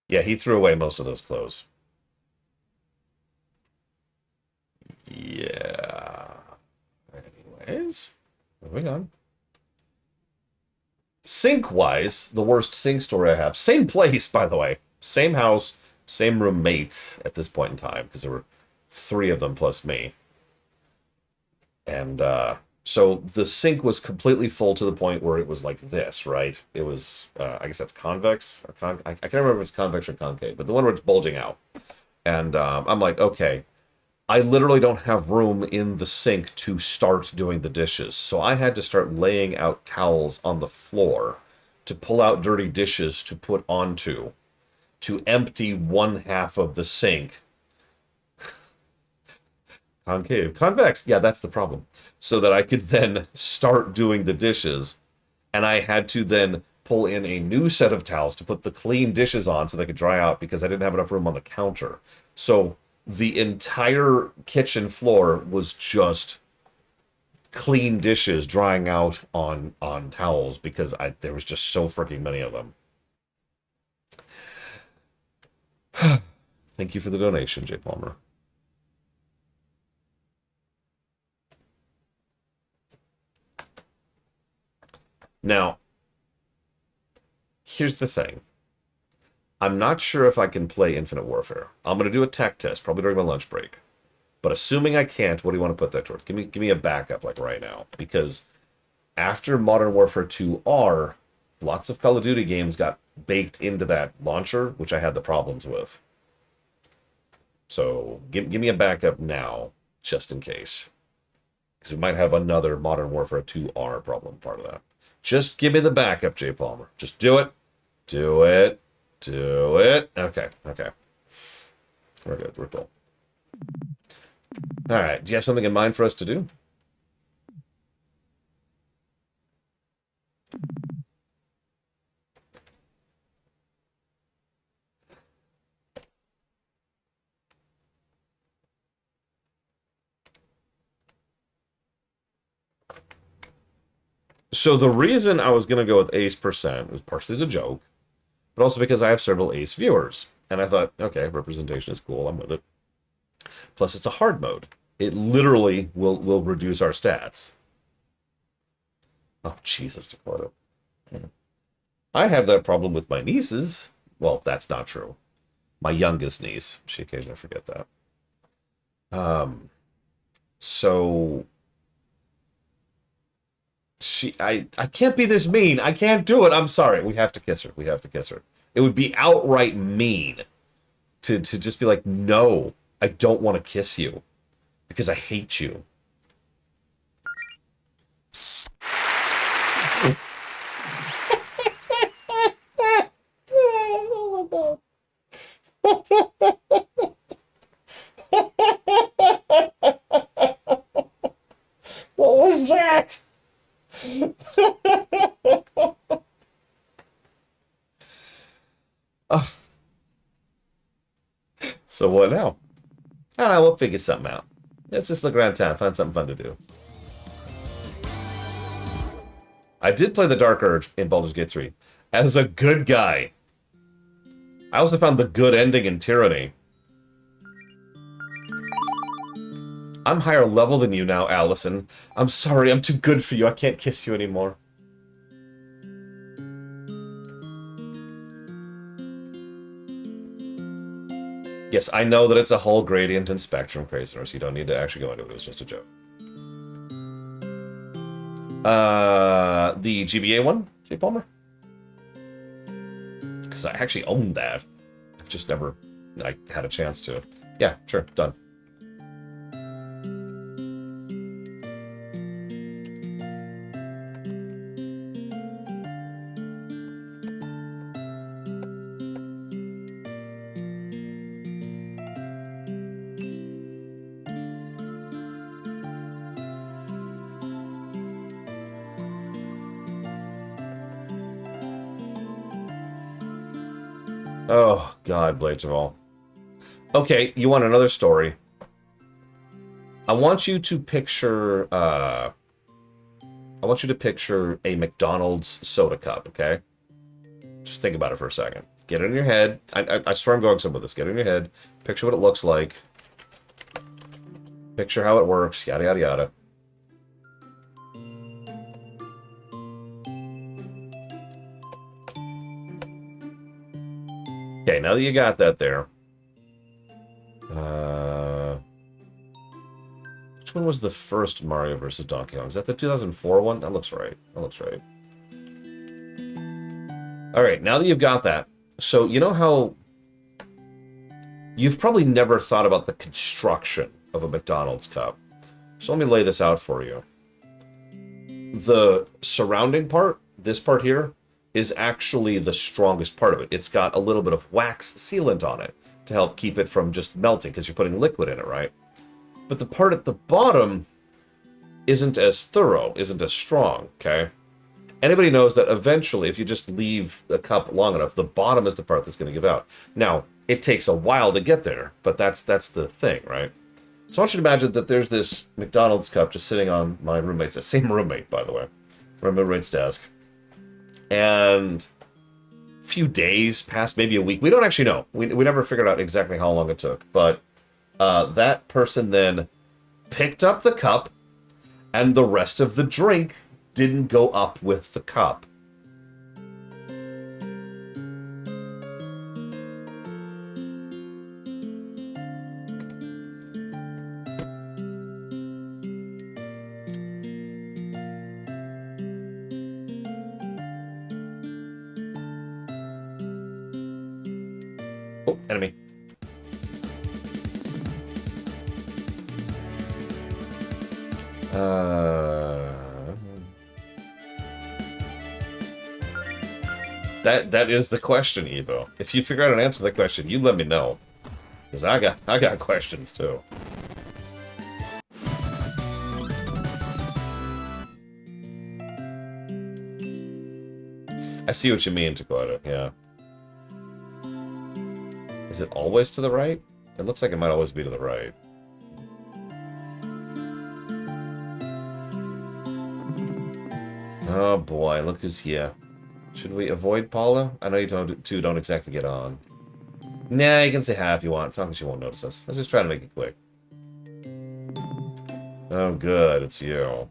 Yeah, he threw away most of those clothes. Yeah. Anyways, moving on. Sink-wise, the worst sink story I have. Same place, by the way. Same house, same roommates at this point in time, because there were 3 of them plus me. And so the sink was completely full to the point where it was like this, right? It was, I guess that's convex, or I can't remember if it's convex or concave, but the one where it's bulging out. And I'm like, okay, I literally don't have room in the sink to start doing the dishes. So I had to start laying out towels on the floor to pull out dirty dishes to put onto, to empty one half of the sink. Concave. Convex. Yeah, that's the problem. So that I could then start doing the dishes. And I had to then pull in a new set of towels to put the clean dishes on so they could dry out because I didn't have enough room on the counter. So the entire kitchen floor was just clean dishes drying out on towels because there was just so freaking many of them. Thank you for the donation, Jay Palmer. Now, here's the thing. I'm not sure if I can play Infinite Warfare. I'm going to do a tech test, probably during my lunch break. But assuming I can't, what do you want to put that towards? Give me a backup, like, right now. Because after Modern Warfare 2R, lots of Call of Duty games got baked into that launcher, which I had the problems with. So, give me a backup now, just in case. Because we might have another Modern Warfare 2R problem part of that. Just give me the backup, Jay Palmer. Just do it. Do it. Do it. Okay, okay. We're good. We're cool. All right. Do you have something in mind for us to do? So the reason I was going to go with Ace percent was partially as a joke, but also because I have several Ace viewers. And I thought, okay, representation is cool. I'm with it. Plus, it's a hard mode. It literally will reduce our stats. Oh, Jesus, Dakota. I have that problem with my nieces. Well, that's not true. My youngest niece. She occasionally forget that. So I can't be this mean. I can't do it. I'm sorry. We have to kiss her. We have to kiss her. It would be outright mean to just be like, no, I don't want to kiss you because I hate you. Oh my God. What was that? Oh. So what now? I don't know, we'll figure something out. Let's just look around town, find something fun to do. I did play the Dark Urge in Baldur's Gate 3 as a good guy. I also found the good ending in Tyranny. I'm higher level than you now, Allison. I'm sorry, I'm too good for you. I can't kiss you anymore. Yes, I know that it's a whole gradient and spectrum craziness. You don't need to actually go into it. It was just a joke. The GBA one, Jay Palmer? Because I actually own that. I've just never had a chance to. Yeah, sure, done. Oh, God, Blades of All. Okay, you want another story. I want you to picture, a McDonald's soda cup, okay? Just think about it for a second. Get it in your head. I swear I'm going somewhere with this. Get it in your head. Picture what it looks like. Picture how it works. Yada, yada, yada. Okay, now that you got that there. Which one was the first Mario vs. Donkey Kong? Is that the 2004 one? That looks right. That looks right. Alright, now that you've got that. So, you know how... You've probably never thought about the construction of a McDonald's cup. So let me lay this out for you. The surrounding part, this part here, is actually the strongest part of it. It's got a little bit of wax sealant on it to help keep it from just melting because you're putting liquid in it, right? But the part at the bottom isn't as thorough, isn't as strong, okay? Anybody knows that eventually, if you just leave the cup long enough, the bottom is the part that's going to give out. Now, it takes a while to get there, but that's the thing, right? So I want you to imagine that there's this McDonald's cup just sitting on my roommate's, same roommate, by the way, my roommate's desk. And few days passed, maybe a week. We don't actually know. We never figured out exactly how long it took. But that person then picked up the cup, and the rest of the drink didn't go up with the cup. Oh, enemy. That is the question, Evo. If you figure out an answer to the question, you let me know. Because I got questions too. I see what you mean, Dakota, yeah. Is it always to the right? It looks like it might always be to the right. Oh boy, look who's here. Should we avoid Paula? I know you don't exactly get on. Nah, you can say hi if you want. As long as she won't notice us. Let's just try to make it quick. Oh good, it's you.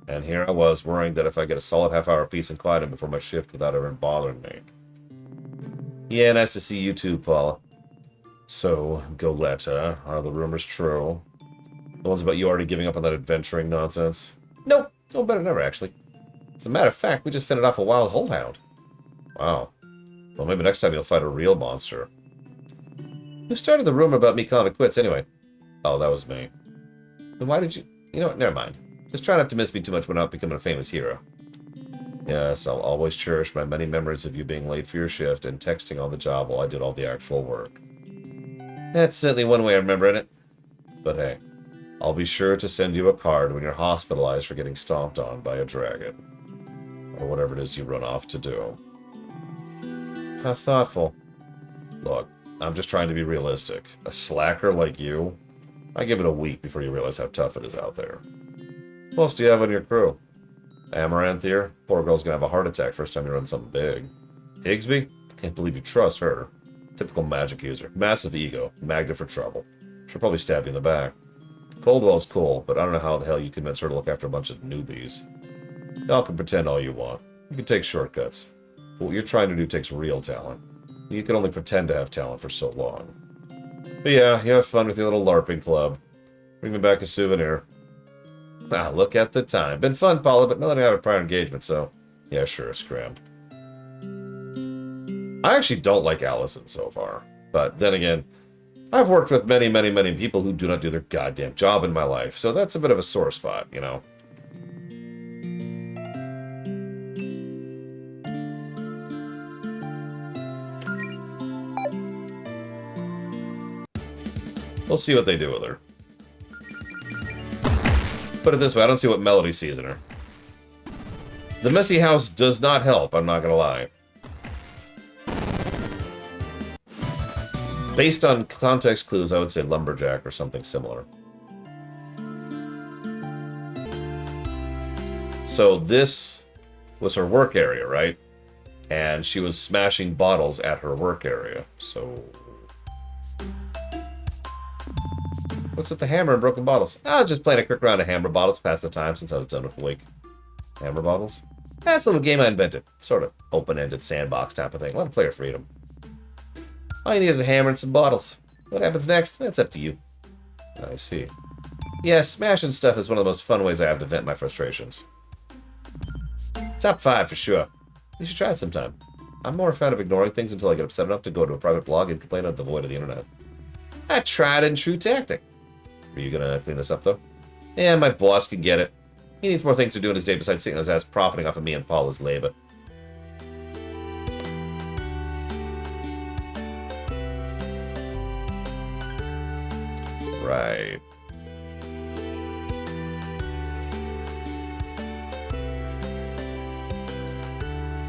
And here I was, worrying that if I get a solid half-hour peace and quiet before my shift without everyone bothering me. Yeah, nice to see you too, Paula. So, Goletta, are the rumors true? The ones about you already giving up on that adventuring nonsense? Nope, no better than ever, actually. As a matter of fact, we just fended off a wild holdhound. Wow. Well, maybe next time you'll fight a real monster. Who started the rumor about me calling it quits, anyway? Oh, that was me. Then why did you... You know what, never mind. Just try not to miss me too much when I'm becoming a famous hero. Yes, I'll always cherish my many memories of you being late for your shift and texting on the job while I did all the actual work. That's certainly one way of remembering it. But hey, I'll be sure to send you a card when you're hospitalized for getting stomped on by a dragon. Or whatever it is you run off to do. How thoughtful. Look, I'm just trying to be realistic. A slacker like you, I give it a week before you realize how tough it is out there. Who else do you have on your crew? Amaranth here? Poor girl's gonna have a heart attack first time you run something big. Higsby? Can't believe you trust her. Typical magic user. Massive ego. Magnet for trouble. She'll probably stab you in the back. Coldwell's cool, but I don't know how the hell you convince her to look after a bunch of newbies. Y'all can pretend all you want. You can take shortcuts. But what you're trying to do takes real talent. You can only pretend to have talent for so long. But yeah, you have fun with your little LARPing club. Bring me back a souvenir. Ah, look at the time. Been fun, Paula, but nothing out of prior engagement, so... Yeah, sure, scram. I actually don't like Allison so far. But then again, I've worked with many, many, many people who do not do their goddamn job in my life, so that's a bit of a sore spot, you know? We'll see what they do with her. Put it this way, I don't see what Melody sees in her. The messy house does not help, I'm not gonna lie. Based on context clues, I would say lumberjack or something similar. So this was her work area, right? And she was smashing bottles at her work area, so... What's with the hammer and broken bottles? I was just playing a quick round of hammer bottles to pass the time since I was done with Wake. Hammer bottles? That's a little game I invented. Sort of open-ended sandbox type of thing. A lot of player freedom. All you need is a hammer and some bottles. What happens next? That's up to you. I see. Yes, smashing stuff is one of the most fun ways I have to vent my frustrations. Top 5 for sure. You should try it sometime. I'm more a fan of ignoring things until I get upset enough to go to a private blog and complain at the void of the internet. A tried and true tactic. Are you gonna clean this up, though? Yeah, my boss can get it. He needs more things to do in his day besides sitting on his ass profiting off of me and Paula's labor. Right.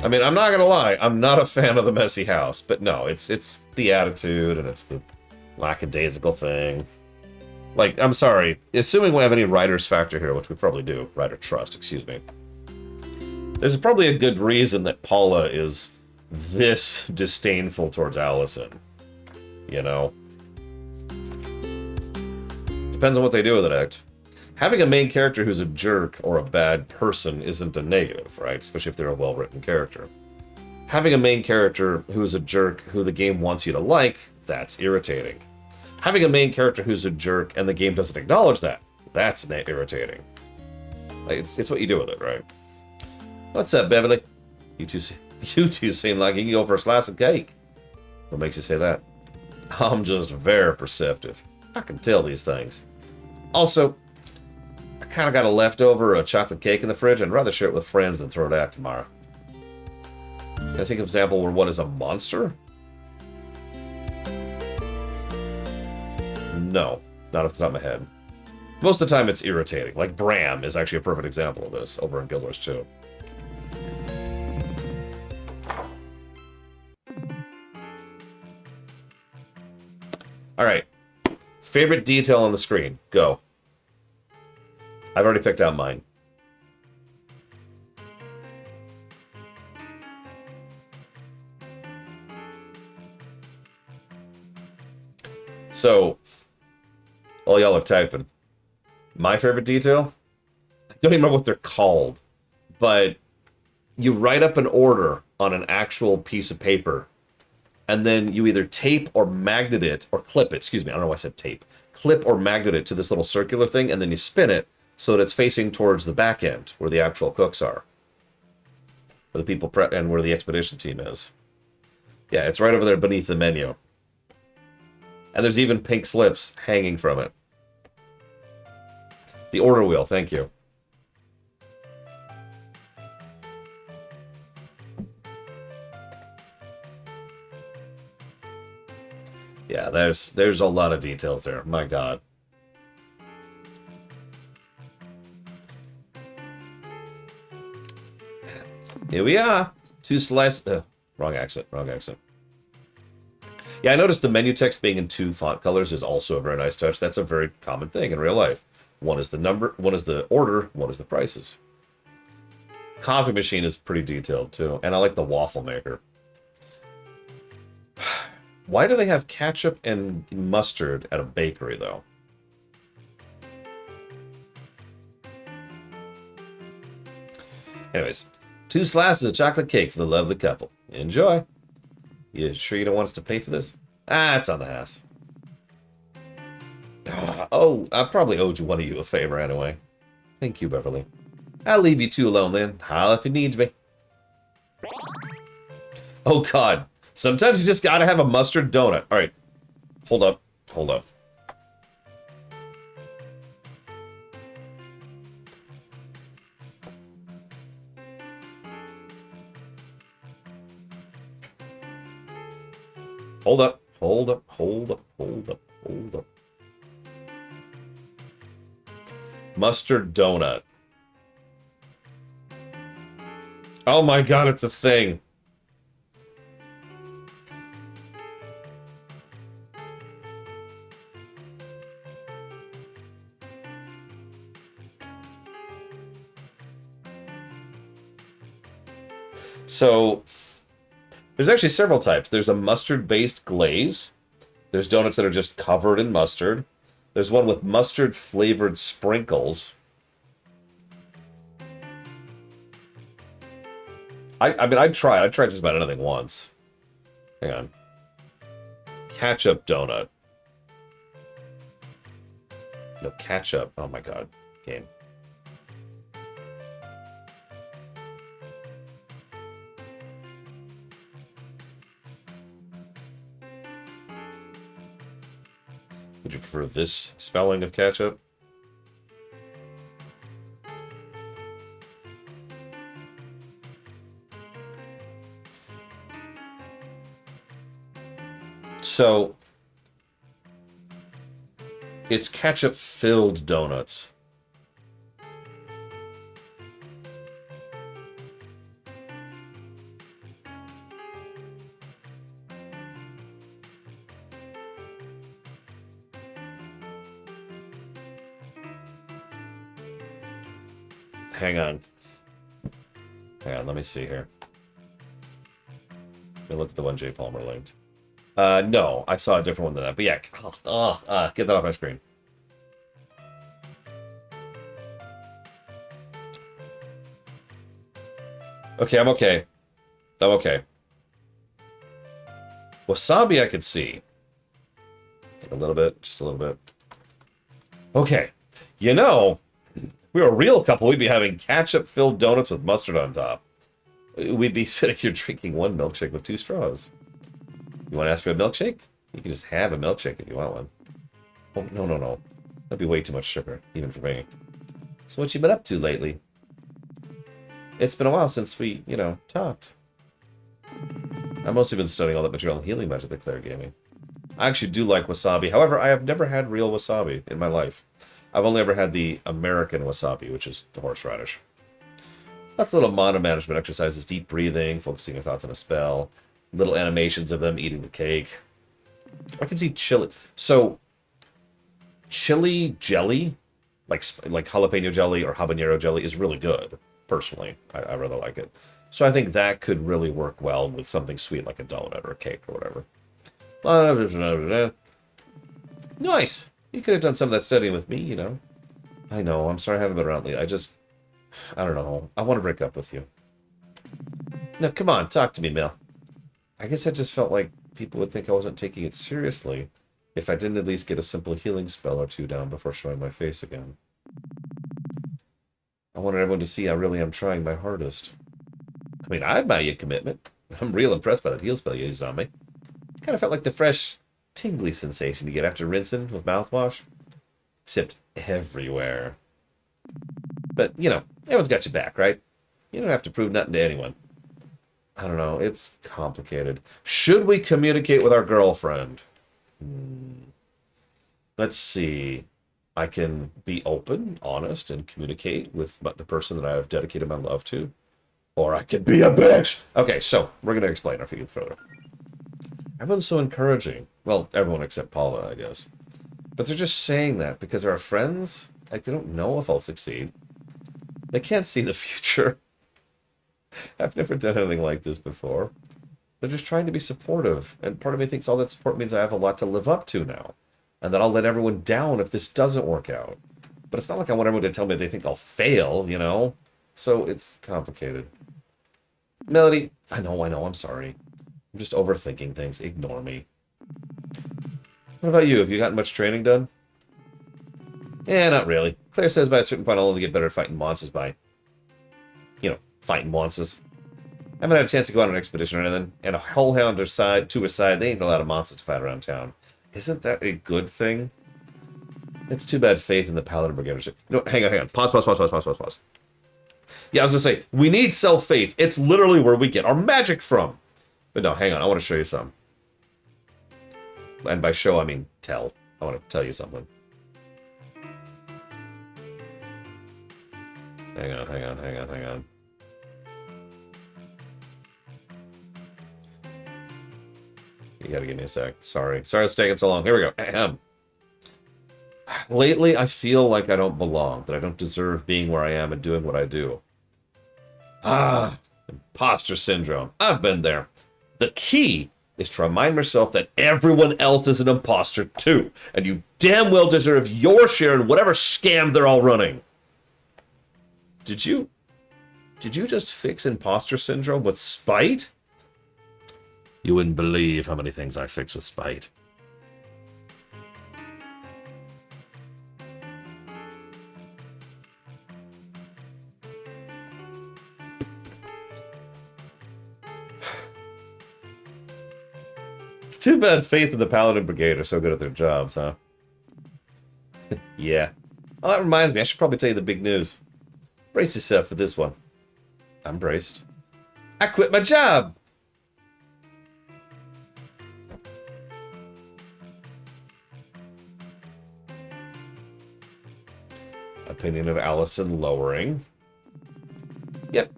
I mean, I'm not gonna lie, I'm not a fan of the messy house, but no, it's the attitude and it's the lackadaisical thing. Like, I'm sorry, assuming we have any writer's factor here, which we probably do, writer trust, excuse me. There's probably a good reason that Paula is this disdainful towards Allison. You know? Depends on what they do with it, having a main character who's a jerk or a bad person isn't a negative, right? Especially if they're a well-written character. Having a main character who's a jerk who the game wants you to like, that's irritating. Having a main character who's a jerk and the game doesn't acknowledge that, that's irritating. Like, it's what you do with it, right? What's up, Beverly? You two seem like you can go for a slice of cake. What makes you say that? I'm just very perceptive. I can tell these things. Also, I kind of got a leftover chocolate cake in the fridge. I'd rather share it with friends than throw it out tomorrow. Can I think of an example where one is a monster? No, not off the top of my head. Most of the time it's irritating. Like Bram is actually a perfect example of this over in Guild Wars 2. Alright. Favorite detail on the screen. Go. I've already picked out mine. So, all y'all are typing. My favorite detail? I don't even remember what they're called. But you write up an order on an actual piece of paper. And then you either tape or magnet it, or clip it, excuse me, I don't know why I said tape. Clip or magnet it to this little circular thing, and then you spin it so that it's facing towards the back end, where the actual cooks are. Where the people prep, and where the expedition team is. Yeah, it's right over there beneath the menu. And there's even pink slips hanging from it. The order wheel, thank you. Yeah, there's a lot of details there. My God. Here we are. Two slices. Wrong accent. Wrong accent. Yeah, I noticed the menu text being in 2 font colors is also a very nice touch. That's a very common thing in real life. One is the number, one is the order, one is the prices. Coffee machine is pretty detailed too, and I like the waffle maker. Why do they have ketchup and mustard at a bakery, though? Anyways, 2 slices of chocolate cake for the lovely couple. Enjoy. You sure you don't want us to pay for this? Ah, it's on the house. Oh, I probably owed one of you a favor anyway. Thank you, Beverly. I'll leave you 2 alone then. Holla if you need me. Oh, God. Sometimes you just gotta have a mustard donut. All right. Hold up. Hold up. Hold up. Hold up. Hold up. Hold up. Hold up. Mustard donut. Oh my God, it's a thing. So, there's actually several types. There's a mustard-based glaze. There's donuts that are just covered in mustard. There's one with mustard-flavored sprinkles. I mean, I'd try just about anything once. Hang on. Ketchup donut. No, ketchup. Oh my God. Game. Would you prefer this spelling of ketchup? So, it's ketchup-filled donuts. Hang on. Hang on, let me see here. And look at the one Jay Palmer linked. No, I saw a different one than that. But yeah, get that off my screen. Okay, I'm okay. I'm okay. Wasabi I could see. Like a little bit, just a little bit. Okay. You know, if we were a real couple, we'd be having ketchup-filled donuts with mustard on top. We'd be sitting here drinking one milkshake with 2 straws. You want to ask for a milkshake? You can just have a milkshake if you want one. Oh, no, no, no. That'd be way too much sugar, even for me. So what you been up to lately? It's been a while since we, talked. I've mostly been studying all that material and healing magic that Claire gave me. I actually do like wasabi. However, I have never had real wasabi in my life. I've only ever had the American wasabi, which is the horseradish. That's little mana management exercises, deep breathing, focusing your thoughts on a spell, little animations of them eating the cake. I can see chili. So, chili jelly, like jalapeno jelly or habanero jelly, is really good. Personally, I really like it. So I think that could really work well with something sweet like a donut or a cake or whatever. Nice. You could have done some of that studying with me, I know. I'm sorry I haven't been around lately. I don't know. I want to break up with you. No, come on. Talk to me, Mel. I guess I just felt like people would think I wasn't taking it seriously if I didn't at least get a simple healing spell or 2 down before showing my face again. I wanted everyone to see I really am trying my hardest. I mean, I admire your commitment. I'm real impressed by that heal spell you used on me. Kind of felt like the fresh, tingly sensation you get after rinsing with mouthwash. Except everywhere. But, everyone's got your back, right? You don't have to prove nothing to anyone. I don't know, it's complicated. Should we communicate with our girlfriend? Let's see. I can be open, honest, and communicate with the person that I have dedicated my love to. Or I could be a bitch! Okay, so, we're going to explain our feelings further. Everyone's so encouraging. Well, everyone except Paula, I guess. But they're just saying that because they're our friends. Like, they don't know if I'll succeed. They can't see the future. I've never done anything like this before. They're just trying to be supportive. And part of me thinks all that support means I have a lot to live up to now. And that I'll let everyone down if this doesn't work out. But it's not like I want everyone to tell me they think I'll fail, So it's complicated. Melody, I know, I'm sorry. I'm just overthinking things. Ignore me. What about you? Have you gotten much training done? Yeah, not really. Claire says by a certain point I'll only get better at fighting monsters by, fighting monsters. I haven't had a chance to go on an expedition or anything, and a whole hound to her side, they ain't a lot of monsters to fight around town. Isn't that a good thing? It's too bad Faith in the Paladin Brigade. Hang on. Pause. Yeah, I was gonna say, we need self-faith. It's literally where we get our magic from. But no, hang on, I want to show you something. And by show, I mean tell. I want to tell you something. Hang on. You gotta give me a sec. Sorry it's taking so long. Here we go. Ahem. Lately, I feel like I don't belong, that I don't deserve being where I am and doing what I do. Imposter syndrome. I've been there. The key is to remind myself that everyone else is an imposter too, and you damn well deserve your share in whatever scam they're all running. Did you just fix imposter syndrome with spite? You wouldn't believe how many things I fix with spite. It's too bad Faith and the Paladin Brigade are so good at their jobs, huh? Yeah. Oh, that reminds me, I should probably tell you the big news. Brace yourself for this one. I'm braced. I quit my job! Opinion of Allison lowering. Yep.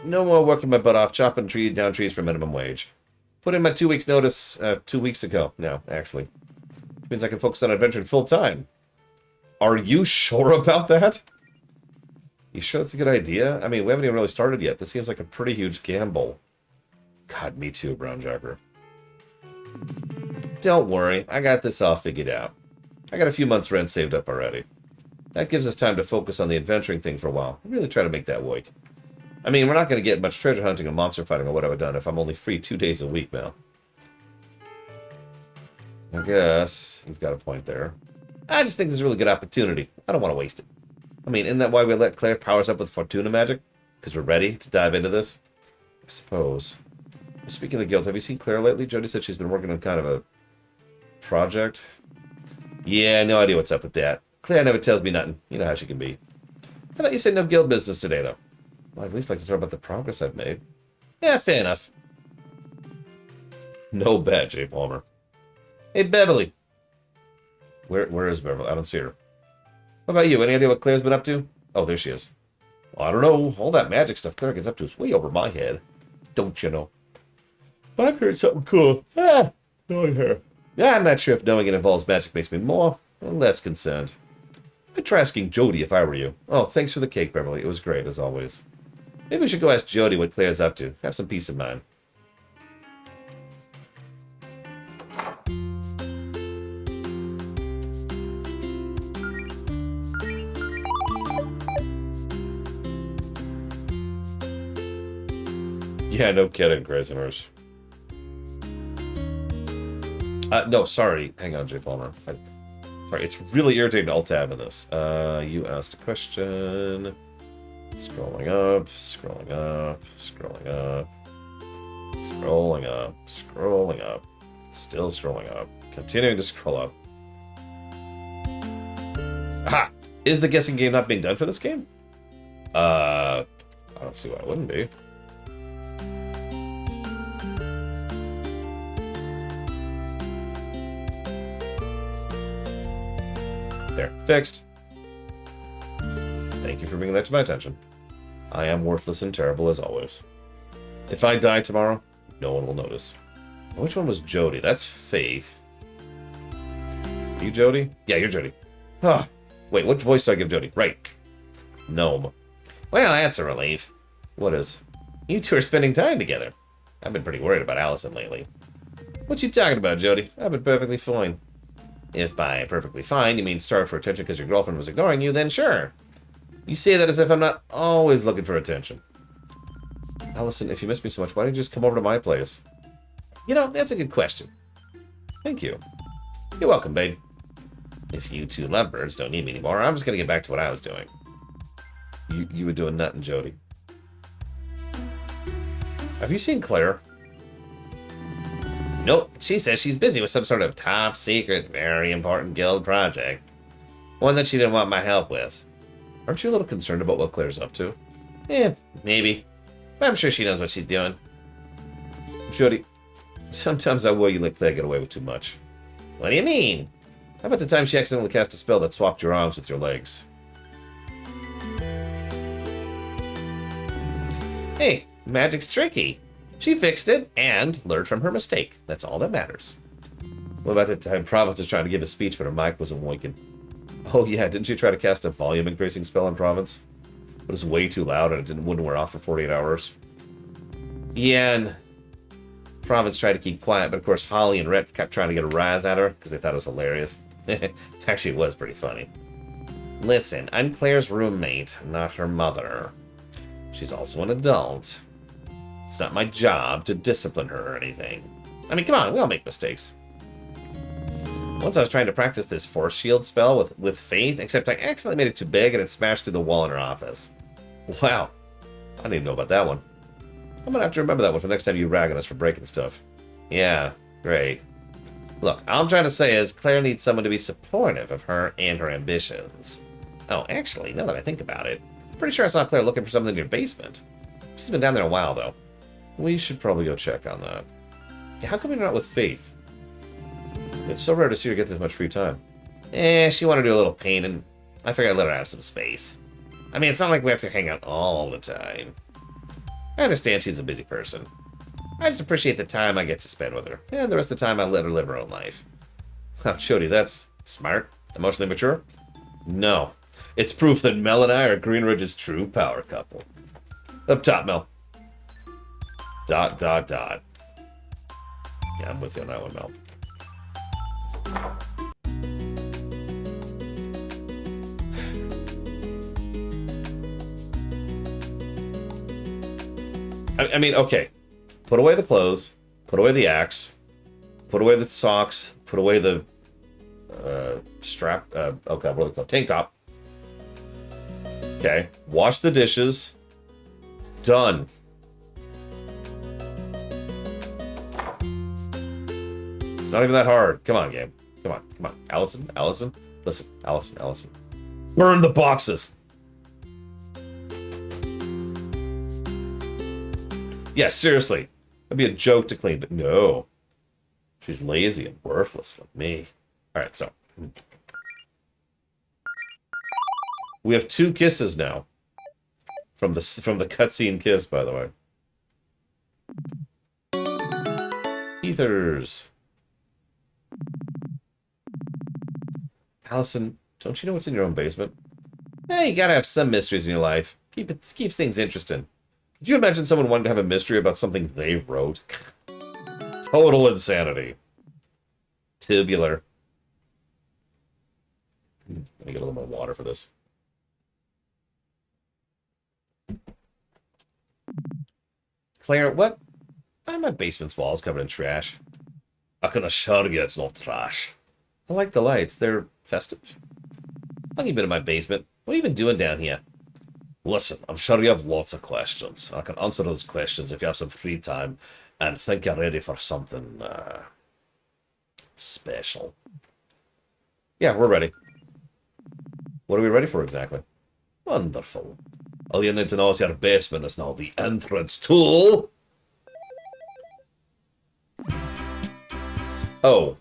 No more working my butt off, chopping down trees for minimum wage. Put in my 2 weeks notice 2 weeks ago now, actually. Which means I can focus on adventuring full time. Are you sure about that? You sure that's a good idea? I mean, we haven't even really started yet. This seems like a pretty huge gamble. God, me too, Brown Jacker. Don't worry, I got this all figured out. I got a few months' rent saved up already. That gives us time to focus on the adventuring thing for a while. Really try to make that work. I mean, we're not going to get much treasure hunting and monster fighting or what I've done if I'm only free 2 days a week now. I guess you've got a point there. I just think this is a really good opportunity. I don't want to waste it. I mean, isn't that why we let Claire power us up with Fortuna magic? Because we're ready to dive into this? I suppose. Speaking of the guild, have you seen Claire lately? Jody said she's been working on kind of a project. Yeah, no idea what's up with that. Claire never tells me nothing. You know how she can be. I thought you said no guild business today, though. Well, I'd at least like to talk about the progress I've made. Yeah, fair enough. No bet, J. Palmer. Hey, Beverly. Where is Beverly? I don't see her. What about you? Any idea what Claire's been up to? Oh, there she is. Well, I don't know. All that magic stuff Claire gets up to is way over my head. Don't you know? But I've heard something cool. No idea. Yeah, I'm not sure if knowing it involves magic makes me more or less concerned. I'd try asking Jody if I were you. Oh, thanks for the cake, Beverly. It was great, as always. Maybe we should go ask Jody what Claire's up to. Have some peace of mind. Yeah, no kidding, Craziners. No, sorry. Hang on, J. Palmer. Sorry, it's really irritating to alt-tab in this. You asked a question. Scrolling up, scrolling up, scrolling up, scrolling up, scrolling up, still scrolling up, continuing to scroll up. Aha! Is the guessing game not being done for this game? I don't see why it wouldn't be. There, fixed. Thank you for bringing that to my attention. I am worthless and terrible as always. If I die tomorrow, no one will notice. Which one was Jody? That's Faith. Are you Jody? Yeah, you're Jody. Ah, wait, what voice do I give Jody? Right. Gnome. Well, that's a relief. What is? You two are spending time together. I've been pretty worried about Allison lately. What you talking about, Jody? I've been perfectly fine. If by perfectly fine you mean starved for attention because your girlfriend was ignoring you, then sure. You say that as if I'm not always looking for attention. Allison, if you miss me so much, why don't you just come over to my place? You know, that's a good question. Thank you. You're welcome, babe. If you two lovebirds don't need me anymore, I'm just going to get back to what I was doing. You were doing nothing, Jody. Have you seen Claire? Nope. She says she's busy with some sort of top secret, very important guild project. One that she didn't want my help with. Aren't you a little concerned about what Claire's up to? Maybe. But I'm sure she knows what she's doing. Jody, sometimes I worry you let Claire get away with too much. What do you mean? How about the time she accidentally cast a spell that swapped your arms with your legs? Hey, magic's tricky. She fixed it and learned from her mistake. That's all that matters. What about the time Province was trying to give a speech but her mic wasn't working? Oh yeah, didn't you try to cast a volume increasing spell on Province? But it was way too loud and it wouldn't wear off for 48 hours. Yeah, and Province tried to keep quiet, but of course Holly and Rhett kept trying to get a rise at her because they thought it was hilarious. Actually, it was pretty funny. Listen, I'm Claire's roommate, not her mother. She's also an adult. It's not my job to discipline her or anything. I mean, come on, we all make mistakes. Once I was trying to practice this force shield spell with Faith, except I accidentally made it too big and it smashed through the wall in her office. Wow. I didn't even know about that one. I'm gonna have to remember that one for next time you rag on us for breaking stuff. Yeah, great. Look, all I'm trying to say is Claire needs someone to be supportive of her and her ambitions. Oh, actually, now that I think about it, I'm pretty sure I saw Claire looking for something in your basement. She's been down there a while, though. We should probably go check on that. Yeah, how come you're not with Faith? It's so rare to see her get this much free time. She wanted to do a little painting. I figured I'd let her have some space. I mean, it's not like we have to hang out all the time. I understand she's a busy person. I just appreciate the time I get to spend with her. And the rest of the time I let her live her own life. Wow, Jody, that's smart. Emotionally mature? No. It's proof that Mel and I are Green Ridge's true power couple. Up top, Mel. Dot, dot, dot. Yeah, I'm with you on that one, Mel. I mean, okay. Put away the clothes. Put away the axe. Put away the socks. Put away the strap. Okay, what do they call it? Tank top. Okay. Wash the dishes. Done. It's not even that hard. Come on, game. Come on. Come on. Allison. Allison. Listen. Allison. Allison. Burn the boxes. Yeah, seriously. That'd be a joke to clean, but no. She's lazy and worthless like me. Alright, so. We have 2 kisses now. From the cutscene kiss, by the way. Ethers. Allison, don't you know what's in your own basement? You gotta have some mysteries in your life. Keeps things interesting. Could you imagine someone wanting to have a mystery about something they wrote? Total insanity. Tubular. Let me get a little more water for this. Claire, what? My basement's wall's covered in trash. I can assure you it's not trash. I like the lights. They're festive. How long you been in my basement? What are you even doing down here? Listen, I'm sure you have lots of questions. I can answer those questions if you have some free time and think you're ready for something special. Yeah, we're ready. What are we ready for exactly? Wonderful. All you need to know is your basement is now the entrance tool. Oh.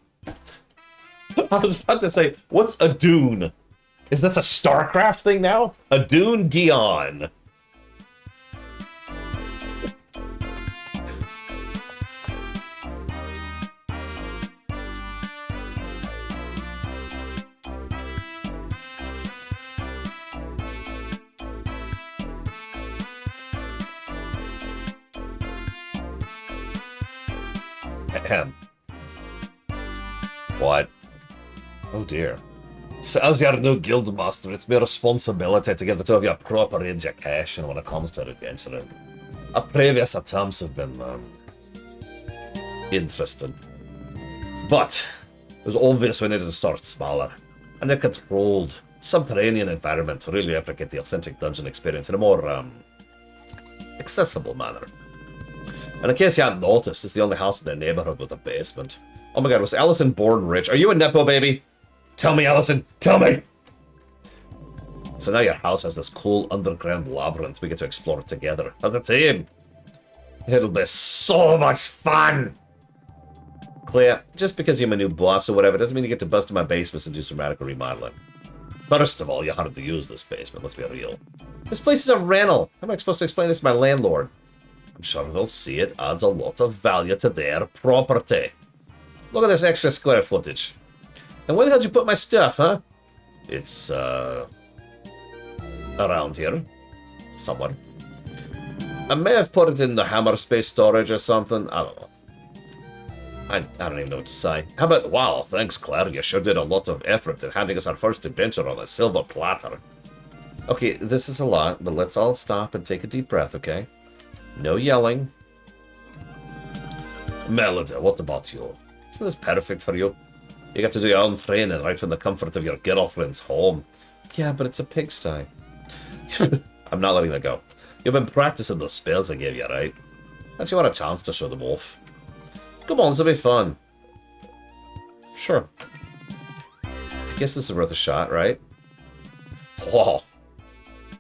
I was about to say, what's a dune? Is this a StarCraft thing now? A dune Gion. Ahem. What? Oh dear. So as your new guild master, it's my responsibility to give the 2 of you a proper education when it comes to adventuring. Our previous attempts have been interesting. But it was obvious we needed to start smaller and a controlled, subterranean environment to really replicate the authentic dungeon experience in a more accessible manner. And in case you hadn't noticed, it's the only house in the neighborhood with a basement. Oh my god, was Allison born rich? Are you a Nepo baby? Tell me, Allison! Tell me! So now your house has this cool underground labyrinth we get to explore together as a team. It'll be so much fun! Claire, just because you're my new boss or whatever doesn't mean you get to bust in my basement and do some radical remodeling. First of all, you had to use this basement, let's be real. This place is a rental. How am I supposed to explain this to my landlord? I'm sure they'll see it adds a lot of value to their property. Look at this extra square footage. And where the hell did you put my stuff, huh? It's, around here. Somewhere. I may have put it in the hammer space storage or something. I don't know. I don't even know what to say. How about, wow, thanks, Claire. You sure did a lot of effort in handing us our first adventure on a silver platter. Okay, this is a lot, but let's all stop and take a deep breath, okay? No yelling. Melody, what about you? Isn't this perfect for you? You get to do your own training right from the comfort of your girlfriend's home. Yeah, but it's a pigsty. I'm not letting that go. You've been practicing those spells I gave you, right? Don't you want a chance to show them off? Come on, this will be fun. Sure. I guess this is worth a shot, right? Whoa.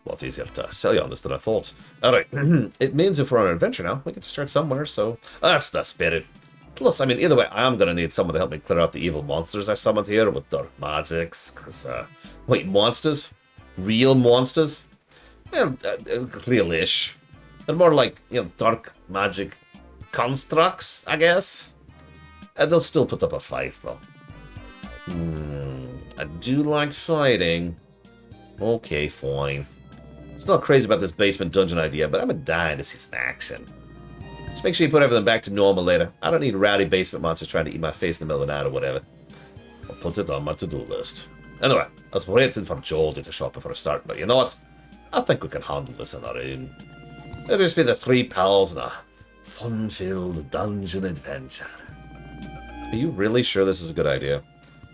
A lot easier to sell you on this than I thought. Alright, it means if we're on an adventure now, we get to start somewhere, so that's the spirit. Plus, I mean, either way, I'm gonna need someone to help me clear out the evil monsters I summoned here with dark magics, because, wait, monsters? Real monsters? Well, real-ish. They're more like, you know, dark magic constructs, I guess? And they'll still put up a fight, though. I do like fighting. Okay, fine. It's not crazy about this basement dungeon idea, but I'm dying to see some action. make sure you put everything back to normal later. I don't need rowdy basement monsters trying to eat my face in the middle of the night or whatever. I'll put it on my to-do list. Anyway, I was waiting for Joldy to show up before I start, but you know what? I think we can handle this on our own. It'll just be the 3 pals and a fun-filled dungeon adventure. Are you really sure this is a good idea?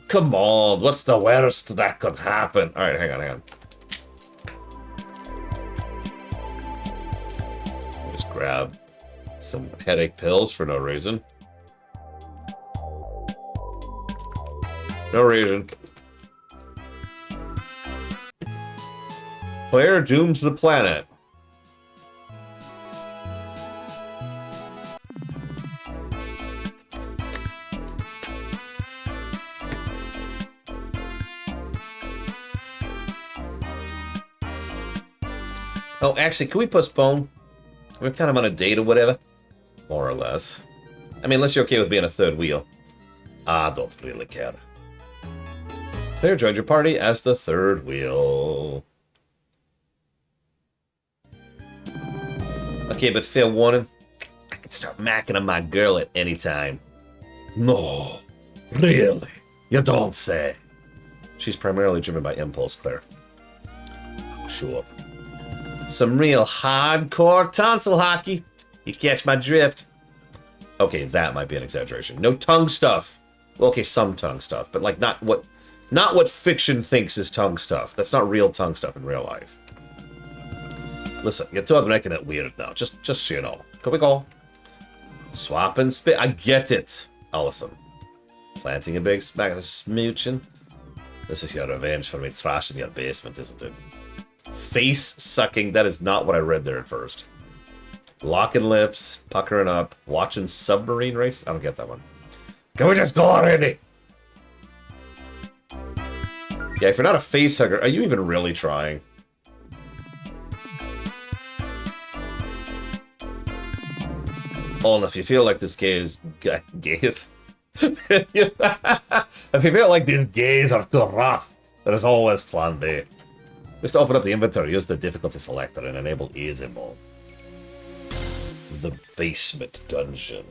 Come on, what's the worst that could happen? Alright, hang on. Just grab some headache pills for no reason. No reason. Player dooms the planet. Oh, actually, can we postpone? We're kind of on a date or whatever. More or less. I mean, unless you're okay with being a third wheel. I don't really care. Player joined your party as the third wheel. Okay, but fair warning. I could start macking on my girl at any time.
No, really?
You don't say. She's primarily driven by impulse, Claire. Sure. Some real hardcore tonsil hockey. You catch my drift. Okay, that might be an exaggeration. No tongue stuff. Well, okay, some tongue stuff, but like not what fiction thinks is tongue stuff. That's not real tongue stuff in real life. Listen, you're totally making it weird now. Just so you know. Can we go? Swap and spit. I get it, Allison. Planting a big smack of smooching. This is your revenge for me trashing your basement, isn't it? Face sucking. That is not what I read there at first. Locking lips, puckering up, watching submarine race. I don't get that one.
Can we just go already?
Yeah, if you're not a face hugger, are you even really trying? Oh, and if you feel like this gaze... Gaze? If you feel like these gays are too rough, there is always plan B. Just open up the inventory, use the difficulty selector, and enable easy mode. The basement dungeon.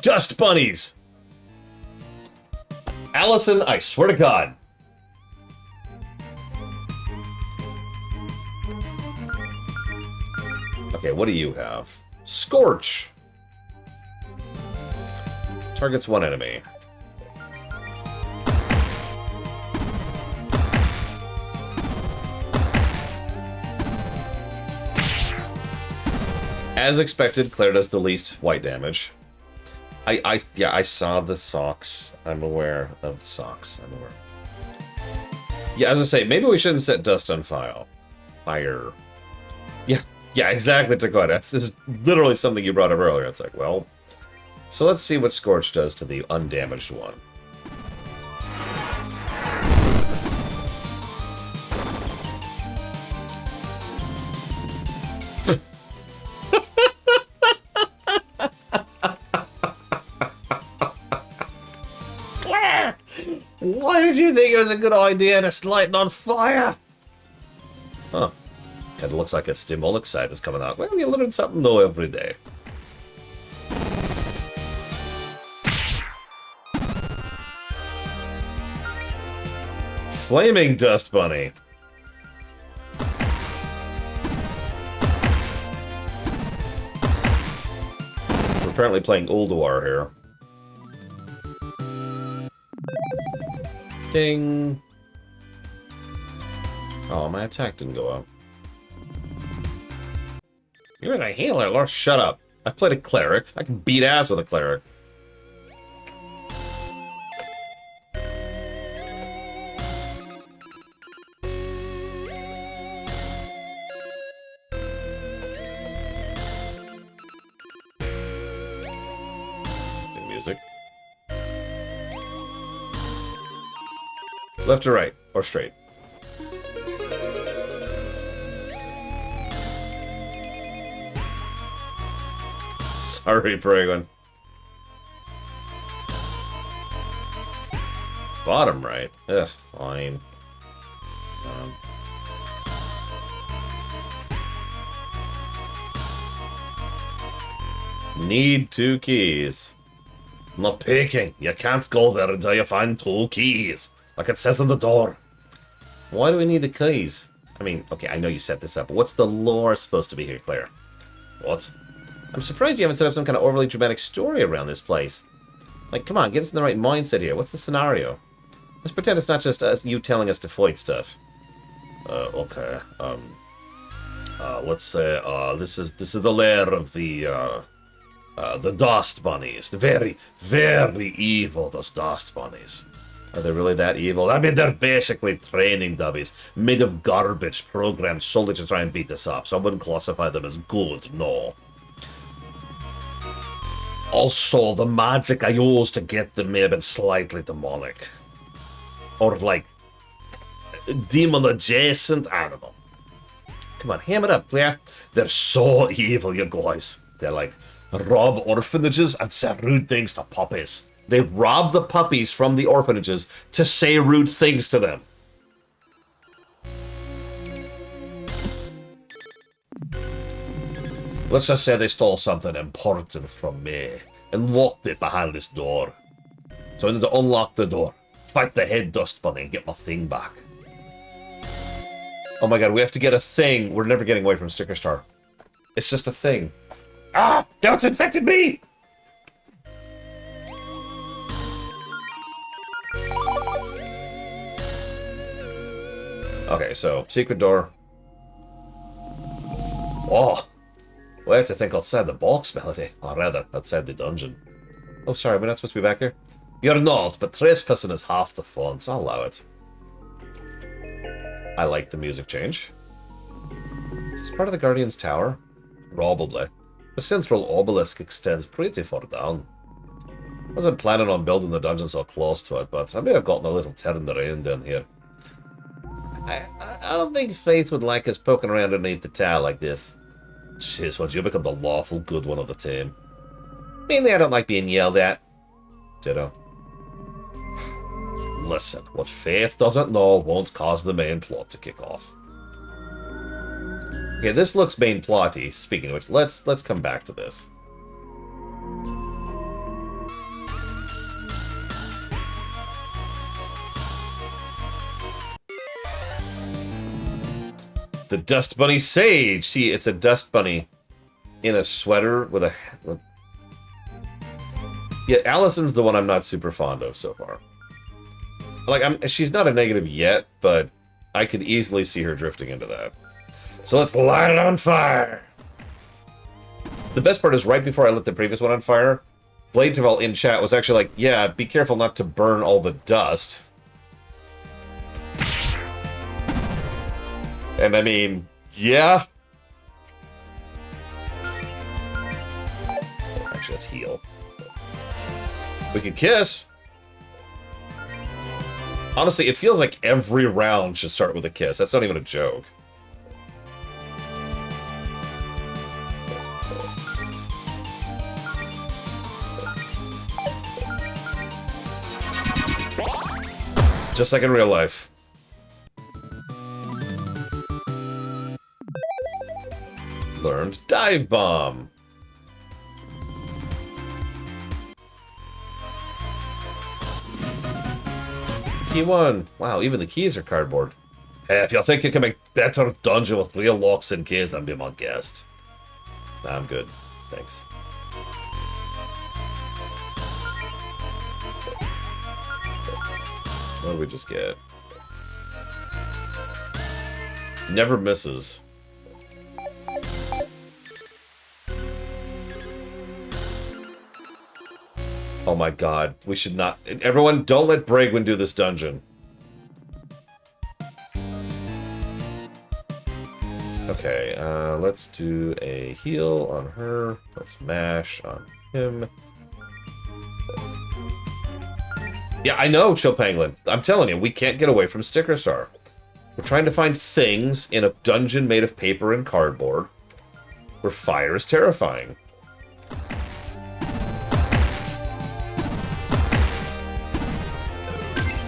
Dust bunnies! Allison, I swear to God. Okay, what do you have? Scorch! Targets one enemy. As expected, Claire does the least white damage. Yeah, I saw the socks. I'm aware of the socks. I'm aware. Yeah, as I say, maybe we shouldn't set dust on fire. Fire. Yeah, exactly, Dakota. This is literally something you brought up earlier. It's like, well... So let's see what Scorch does to the undamaged one. Why did you think it was a good idea to light it on fire? Huh. Kinda looks like a stimulus side is coming out. Well, you learn something though every day. Flaming Dust Bunny. We're apparently playing Ulduar here. Ding. Oh, my attack didn't go up. You're the healer, Lord. Shut up. I've played a cleric. I can beat ass with a cleric. Good music. Left or right? Or straight? Sorry, Bragon. Bottom right. Ugh, fine. Need 2 keys. I'm not picking. You can't go there until you find 2 keys. Like it says on the door. Why do we need the keys? I mean, okay, I know you set this up, but what's the lore supposed to be here, Claire? What? I'm surprised you haven't set up some kind of overly dramatic story around this place. Like, come on, get us in the right mindset here. What's the scenario? Let's pretend it's not just you telling us to fight stuff. Okay. Let's say, this is the lair of the dust bunnies. The very, very evil, those dust bunnies. Are they really that evil? I mean, they're basically training dummies, made of garbage, programmed solely to try and beat us up, so I wouldn't classify them as good, no. Also, the magic I used to get them may have been slightly demonic. Or, like, demon-adjacent, I don't know. Come on, ham it up, Claire. They're so evil, you guys. They're like, rob orphanages and say rude things to puppies. They rob the puppies from the orphanages to say rude things to them. Let's just say they stole something important from me and locked it behind this door. So I need to unlock the door, fight the head dust bunny, and get my thing back. Oh my god, we have to get a thing. We're never getting away from Sticker Star. It's just a thing. Ah! Now it's infected me! Okay, so, secret door. Oh! We have to think outside the box, Melody. Or rather, outside the dungeon. Oh, sorry, we're not supposed to be back here? You're not, but trespassing is half the fun, so I'll allow it. I like the music change. Is this part of the Guardian's Tower? Probably. The central obelisk extends pretty far down. I wasn't planning on building the dungeon so close to it, but I may have gotten a little tear in the rain down here. I don't think Faith would like us poking around underneath the tower like this. Jeez, would you become the lawful good one of the team? Mainly, I don't like being yelled at. Ditto. Listen, what Faith doesn't know won't cause the main plot to kick off. Okay, this looks main plotty. Speaking of which, let's come back to this. The Dust Bunny Sage! See, it's a Dust Bunny in a sweater with a... Yeah, Allison's the one I'm not super fond of so far. Like, she's not a negative yet, but I could easily see her drifting into that. So let's light it on fire! The best part is right before I lit the previous one on fire, Blade Tavel in chat was actually like, yeah, be careful not to burn all the dust. And I mean, yeah. Actually, let's heal. We could kiss. Honestly, it feels like every round should start with a kiss. That's not even a joke. Just like in real life. Learned Dive Bomb. Key 1. Wow, even the keys are cardboard. Hey, if you think you can make better dungeon with real locks and keys, then be my guest. Nah, I'm good. Thanks. What did we just get? Never misses. Oh my god, we should not... Everyone, don't let Bragwin do this dungeon. Okay, let's do a heal on her. Let's mash on him. Yeah, I know, Chill Penguin. I'm telling you, we can't get away from Sticker Star. We're trying to find things in a dungeon made of paper and cardboard where fire is terrifying.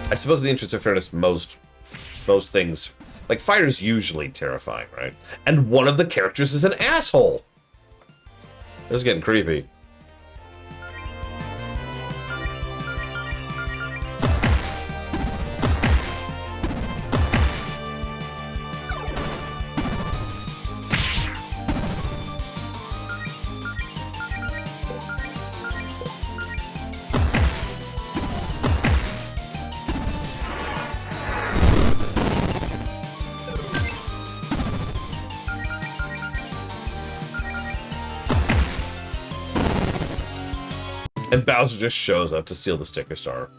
I suppose in the interest of fairness, most things Like, fire's usually terrifying, right? And one of the characters is an asshole. This is getting creepy. And Bowser just shows up to steal the sticker star.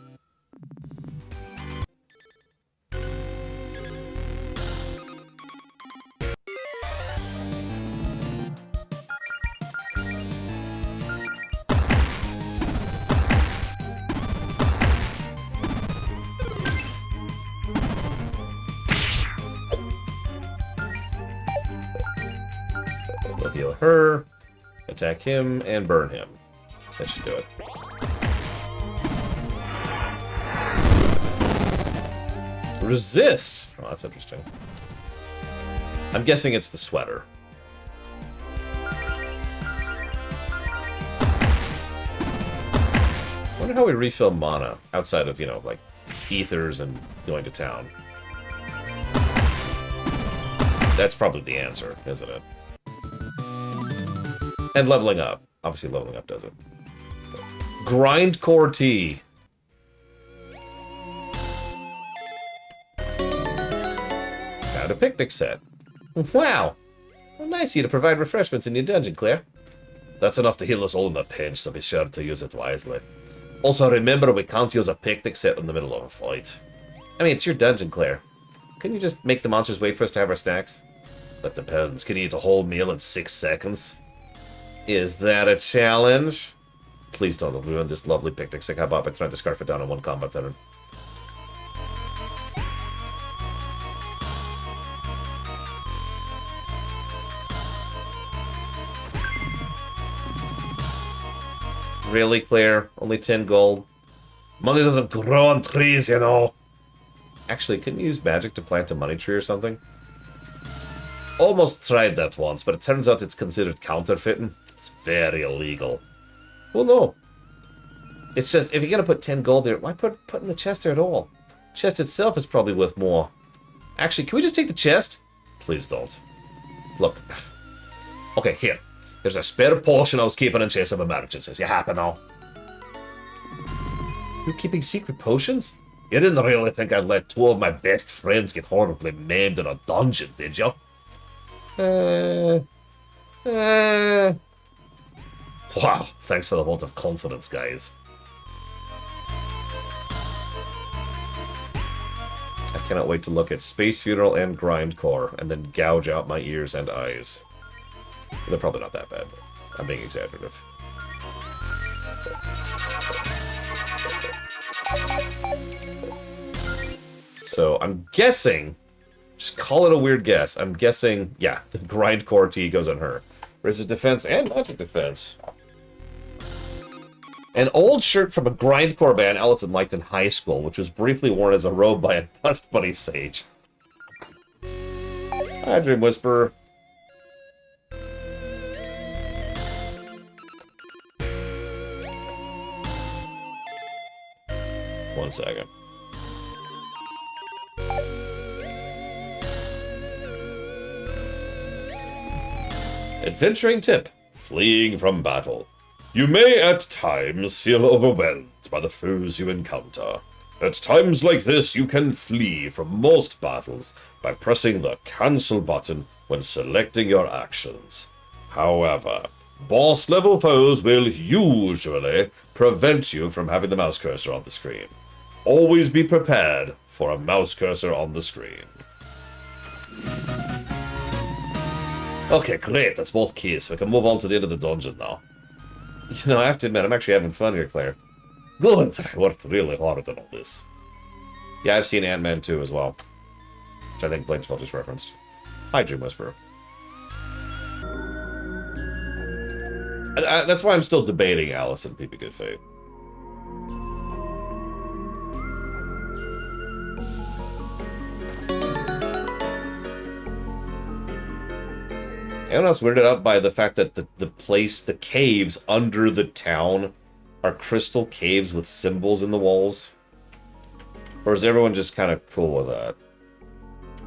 We'll heal her, attack him, and burn him. That should do it. Resist! Oh, that's interesting. I'm guessing it's the sweater. I wonder how we refill mana outside of, you know, like, ethers and going to town. That's probably the answer, isn't it? And leveling up. Obviously leveling up does it. Grindcore tea. Found a picnic set. Wow! Well, nice of you to provide refreshments in your dungeon, Claire. That's enough to heal us all in a pinch, so be sure to use it wisely. Also, remember, we can't use a picnic set in the middle of a fight. I mean, it's your dungeon, Claire. Couldn't you just make the monsters wait for us to have our snacks? That depends. Can you eat a whole meal in 6 seconds? Is that a challenge? Please don't ruin this lovely picnic set I bought by trying to scarf it down in one combat turn. Really, Claire? Only 10 gold? Money doesn't grow on trees, you know. Actually, couldn't you use magic to plant a money tree or something? Almost tried that once, but it turns out it's considered counterfeiting. It's very illegal. Well, no. It's just, if you're gonna put 10 gold there, why put in the chest there at all? Chest itself is probably worth more. Actually, can we just take the chest? Please don't. Look. Okay, here. There's a spare potion I was keeping in case of emergencies. You happy now? You're keeping secret potions? You didn't really think I'd let 2 of my best friends get horribly maimed in a dungeon, did you? Wow, thanks for the vote of confidence, guys. I cannot wait to look at Space Funeral and Grindcore, and then gouge out my ears and eyes. They're probably not that bad, but I'm being exaggerative. So, I'm guessing, just call it a weird guess, I'm guessing, yeah, the Grindcore T goes on her. Versus defense and magic defense. An old shirt from a grindcore band Allison liked in high school, which was briefly worn as a robe by a Dust Bunny sage. Hi, Dream Whisperer. One second. Adventuring tip. Fleeing from battle. You may at times feel overwhelmed by the foes you encounter. At times like this, you can flee from most battles by pressing the cancel button when selecting your actions. However, boss level foes will usually prevent you from having the mouse cursor on the screen. Always be prepared for a mouse cursor on the screen. Okay, great, that's both keys. We can move on to the end of the dungeon now. You know, I have to admit, I'm actually having fun here, Claire. Good, I worked really hard on all this. Yeah, I've seen Ant-Man 2 as well. Which I think Blanchfeld just referenced. Hi, Dream Whisperer. That's why I'm still debating Alice and Peepy Good Fate. Anyone else weirded out by the fact that the caves under the town are crystal caves with symbols in the walls? Or is everyone just kind of cool with that?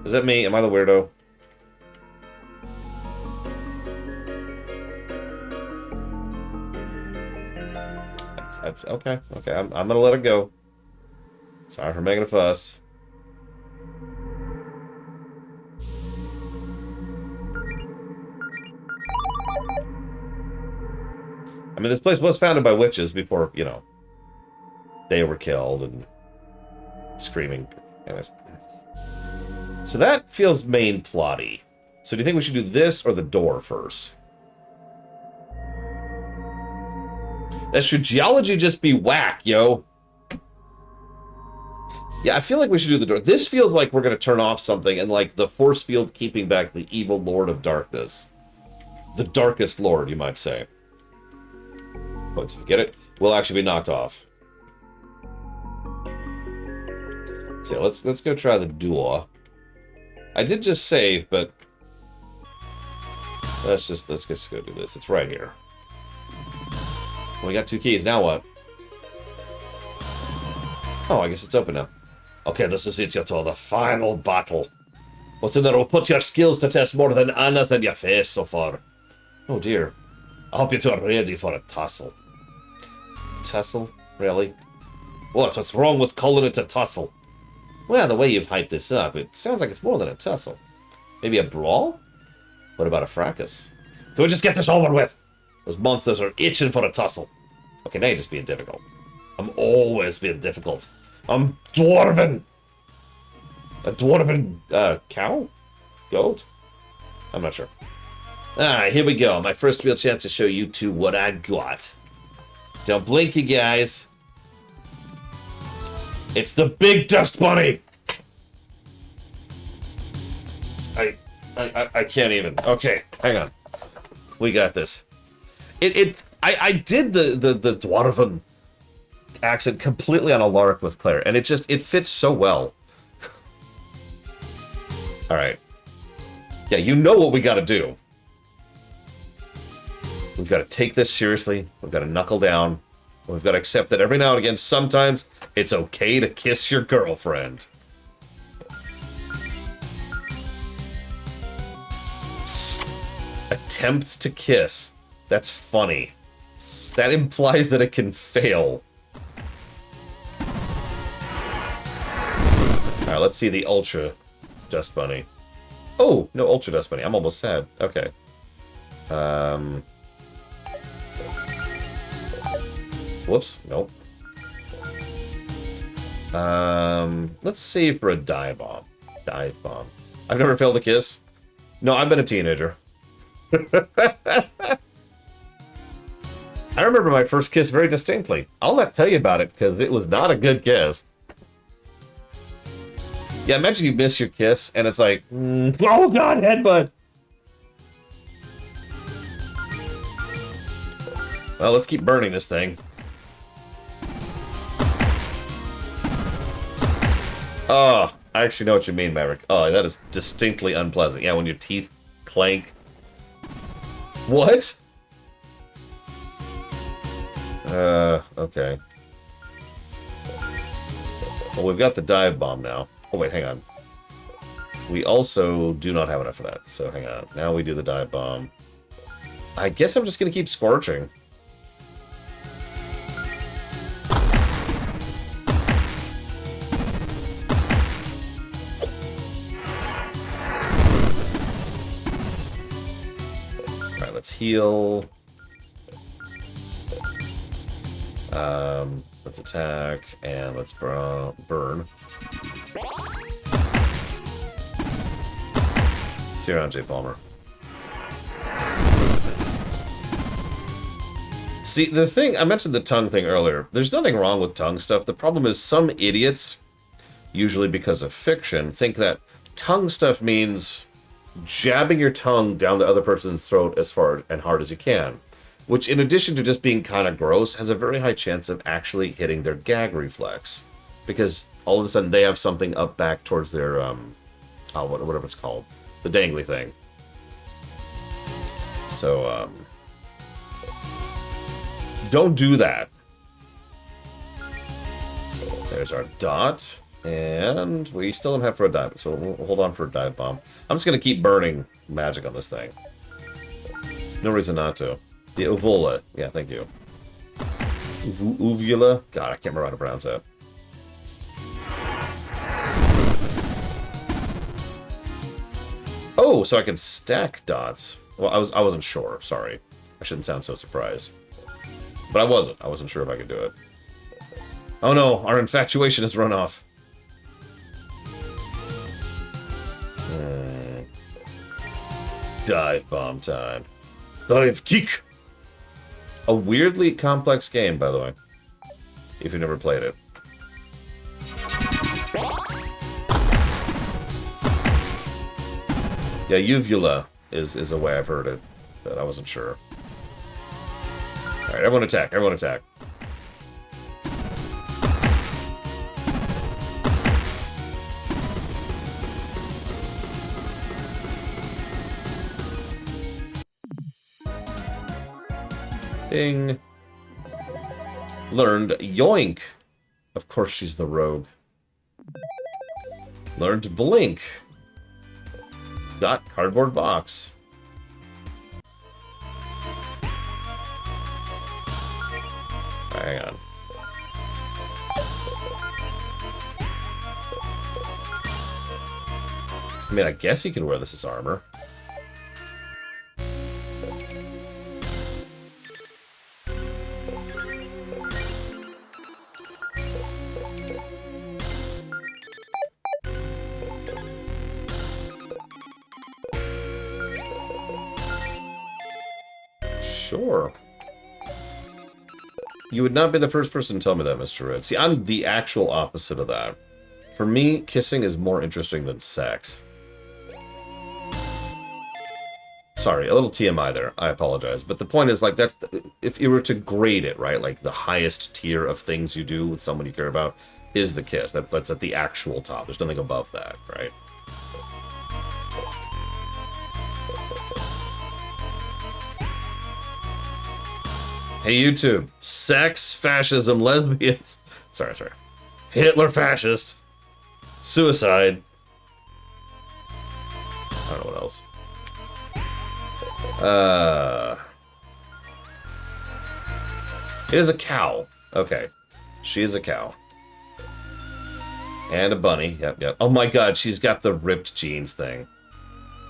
Is that me? Am I the weirdo? Okay, I'm gonna let it go. Sorry for making a fuss. I mean, this place was founded by witches before, you know, they were killed and screaming. Anyways. So that feels main plotty. So do you think we should do this or the door first? That should geology just be whack, yo. Yeah, I feel like we should do the door. This feels like we're going to turn off something and like the force field keeping back the evil Lord of Darkness. The Darkest Lord, you might say. Once you get it, will actually be knocked off. So yeah, let's go try the door. I did just save, but let's just go do this. It's right here. We got 2 keys. Now what? Oh, I guess it's open now. Okay, this is it, Yoto. The final battle. What's in there will put your skills to test more than anything you faced so far. Oh dear. I hope you two are ready for a tussle. Tussle? Really? What? What's wrong with calling it a tussle? Well, the way you've hyped this up, it sounds like it's more than a tussle. Maybe a brawl? What about a fracas? Can we just get this over with? Those monsters are itching for a tussle. Okay, now you're just being difficult. I'm always being difficult. I'm dwarven. A dwarven, cow? Goat? I'm not sure. Alright, here we go. My first real chance to show you two what I got. Don't blink, you guys. It's the big dust bunny! I can't even. Okay, hang on. We got this. I did the dwarven accent completely on a lark with Claire, and it fits so well. Alright. Yeah, you know what we gotta do. We've got to take this seriously. We've got to knuckle down. We've got to accept that every now and again, sometimes, it's okay to kiss your girlfriend. Attempts to kiss. That's funny. That implies that it can fail. Alright, let's see the Ultra Dust Bunny. Oh, no Ultra Dust Bunny. I'm almost sad. Okay. Whoops, nope. Let's save for a dive bomb. Dive bomb. I've never failed a kiss. No, I've been a teenager. I remember my first kiss very distinctly. I'll not tell you about it, because it was not a good kiss. Yeah, imagine you miss your kiss, and it's like, oh god, headbutt! Well, let's keep burning this thing. Oh, I actually know what you mean, Maverick. Oh, that is distinctly unpleasant. Yeah, when your teeth clank. What? Okay. Well, we've got the dive bomb now. Oh, wait, hang on. We also do not have enough of that, so hang on. Now we do the dive bomb. I guess I'm just gonna keep scorching. Let's heal. Let's attack, and let's burn. See you around, J. Palmer. See, the thing, I mentioned the tongue thing earlier. There's nothing wrong with tongue stuff. The problem is some idiots, usually because of fiction, think that tongue stuff means jabbing your tongue down the other person's throat as far and hard as you can, which, in addition to just being kind of gross, has a very high chance of actually hitting their gag reflex, because all of a sudden they have something up back towards their whatever it's called, the dangly thing. So, don't do that. There's our dot. And we still don't have for a dive, so we'll hold on for a dive bomb. I'm just going to keep burning magic on this thing. No reason not to. The Uvola. Yeah, thank you. Uvula? God, I can't remember how to pronounce that. Oh, so I can stack dots. Well, I wasn't sure. Sorry. I shouldn't sound so surprised. But I wasn't. I wasn't sure if I could do it. Oh no, our infatuation has run off. Dive bomb time. Dive kick! A weirdly complex game, by the way. If you've never played it. Yeah, uvula is a way I've heard it, but I wasn't sure. Alright, everyone attack, everyone attack. Ding. Learned yoink. Of course she's the rogue. Learned blink. Got cardboard box. Hang on. I mean, I guess he could wear this as armor. Sure. You would not be the first person to tell me that, Mr. Red. See, I'm the actual opposite of that. For me, kissing is more interesting than sex. Sorry, a little TMI there. I apologize. But the point is, like, that's, if you were to grade it, right, like the highest tier of things you do with someone you care about is the kiss. That's at the actual top. There's nothing above that, right? Hey, YouTube. Sex, fascism, lesbians. Sorry. Hitler fascist. Suicide. I don't know what else. It is a cow. Okay. She is a cow. And a bunny. Yep. Oh my god, she's got the ripped jeans thing.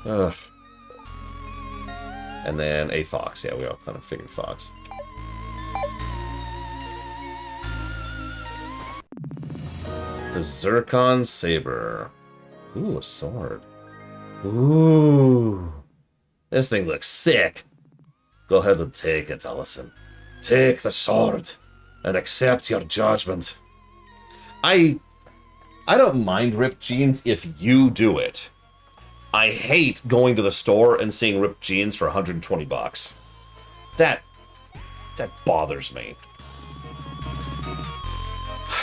Ugh. And then a fox. Yeah, we all kind of figured fox. The Zircon Saber. Ooh, a sword. Ooh. This thing looks sick. Go ahead and take it, Allison. Take the sword and accept your judgment. I don't mind ripped jeans if you do it. I hate going to the store and seeing ripped jeans for 120 bucks. That bothers me.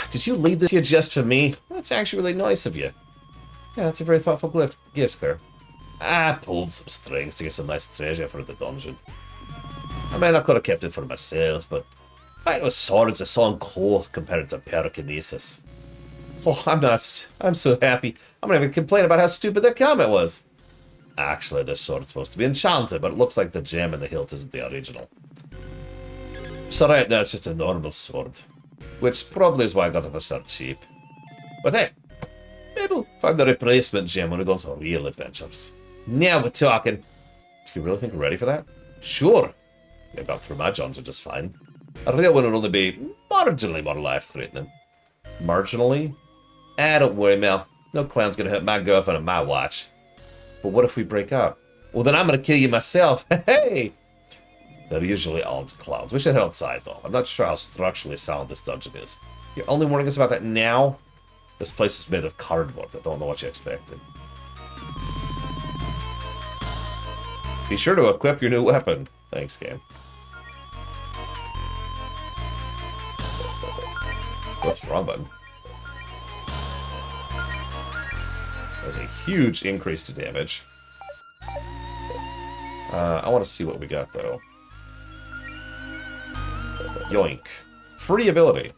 Did you leave this here just for me? That's actually really nice of you. Yeah, that's a very thoughtful gift, Claire. I pulled some strings to get some nice treasure for the dungeon. I mean, I could have kept it for myself, but fighting with swords is so cold compared to pyrokinesis. Oh, I'm so happy. I'm not even complaining about how stupid that comment was. Actually, this sword's supposed to be enchanted, but it looks like the gem in the hilt isn't the original. So right now, it's just a normal sword. Which probably is why I got it for so cheap. But hey, maybe we'll find the replacement gem when we go on some real adventures. Now we're talking. Do you really think we're ready for that? Sure. I got through my Johns just fine. A real one would only be marginally more life-threatening. Marginally? Don't worry, Mel. No clown's gonna hurt my girlfriend on my watch. But what if we break up? Well, then I'm gonna kill you myself. Hey! They're usually odd clouds. We should head outside, though. I'm not sure how structurally sound this dungeon is. You're only warning us about that now? This place is made of cardboard. I don't know what you expected. Be sure to equip your new weapon. Thanks, game. Whoops, wrong button. There's a huge increase to damage. I want to see what we got, though. Yoink. Free ability.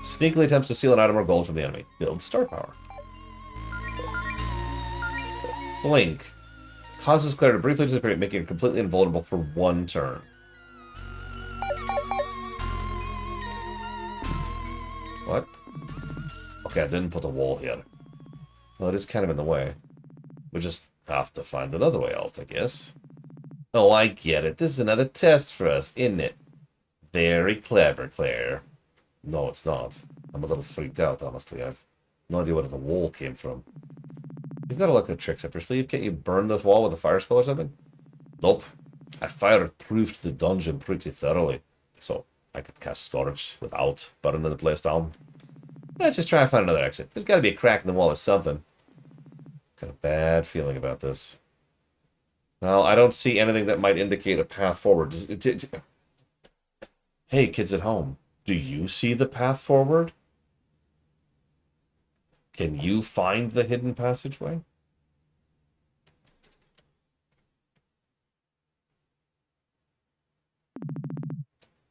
Sneakily attempts to steal an item or gold from the enemy. Build star power. Blink. Causes Claire to briefly disappear, making her completely invulnerable for 1 turn. What? Okay, I didn't put a wall here. Well, it is kind of in the way. We just have to find another way out, I guess. Oh, I get it. This is another test for us, isn't it? Very clever, Claire. No, it's not. I'm a little freaked out, honestly. I've no idea where the wall came from. You've got a lot of tricks up your sleeve. Can't you burn this wall with a fire spell or something? Nope. I fireproofed the dungeon pretty thoroughly, so I could cast storage without burning the place down. Let's just try and find another exit. There's got to be a crack in the wall or something. Got a bad feeling about this. Well, I don't see anything that might indicate a path forward. Hey, kids at home. Do you see the path forward? Can you find the hidden passageway?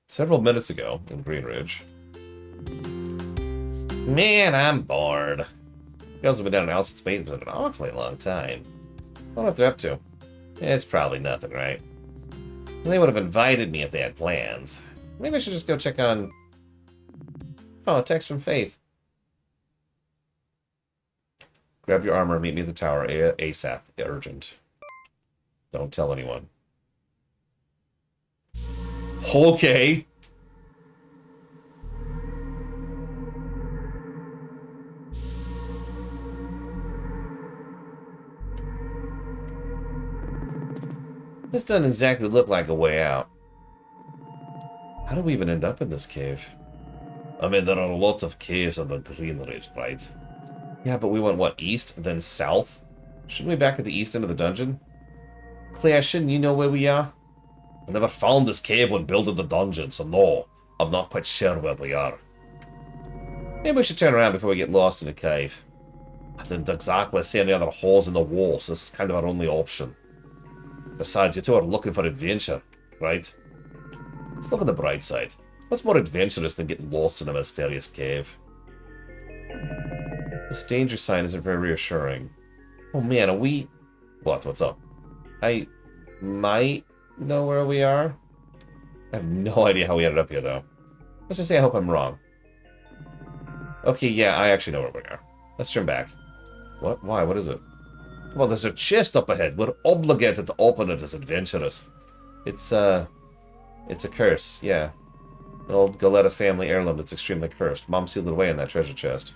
Several minutes ago in Green Ridge. Man, I'm bored. Girls have been down in Allison's basement for an awfully long time. I wonder what they're up to. It's probably nothing, right? They would have invited me if they had plans. Maybe I should just go check on... Oh, a text from Faith. Grab your armor and meet me at the tower ASAP. Urgent. Don't tell anyone. Okay. This doesn't exactly look like a way out. How do we even end up in this cave? I mean, there are a lot of caves on the Green Ridge, right? Yeah, but we went, what, east, then south? Shouldn't we be back at the east end of the dungeon? Claire, shouldn't you know where we are? I never found this cave when building the dungeon, so no, I'm not quite sure where we are. Maybe we should turn around before we get lost in a cave. I didn't exactly see any other holes in the wall, so this is kind of our only option. Besides, you two are looking for adventure, right? Let's look on the bright side. What's more adventurous than getting lost in a mysterious cave? This danger sign isn't very reassuring. Oh man, are we... What? What's up? I might know where we are. I have no idea how we ended up here, though. Let's just say I hope I'm wrong. Okay, yeah, I actually know where we are. Let's turn back. What? Why? What is it? Well, there's a chest up ahead. We're obligated to open it as adventurers. It's a curse, yeah. An old Goleta family heirloom that's extremely cursed. Mom sealed it away in that treasure chest.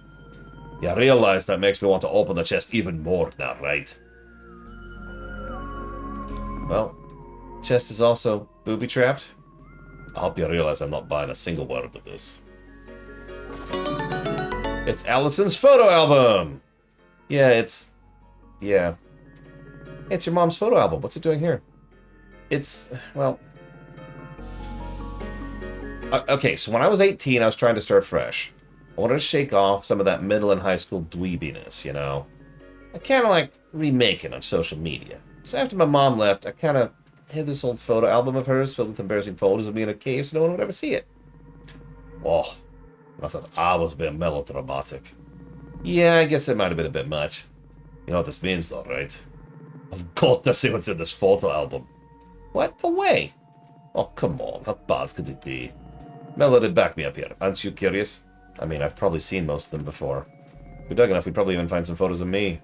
You realize that makes me want to open the chest even more now, right? Well, chest is also booby-trapped. I hope you realize I'm not buying a single word of this. It's Allison's photo album! Yeah, it's your mom's photo album. What's it doing here? It's, well... Okay, so when I was 18, I was trying to start fresh. I wanted to shake off some of that middle and high school dweebiness, you know? I kind of like remaking on social media. So after my mom left, I kind of had this old photo album of hers filled with embarrassing photos of me in a cave so no one would ever see it. Oh, I thought I was being melodramatic. Yeah, I guess it might have been a bit much. You know what this means, though, right? I've got to see what's in this photo album. What? No way. Oh, come on. How bad could it be? Melody, back me up here. Aren't you curious? I mean, I've probably seen most of them before. If we dug enough, we'd probably even find some photos of me.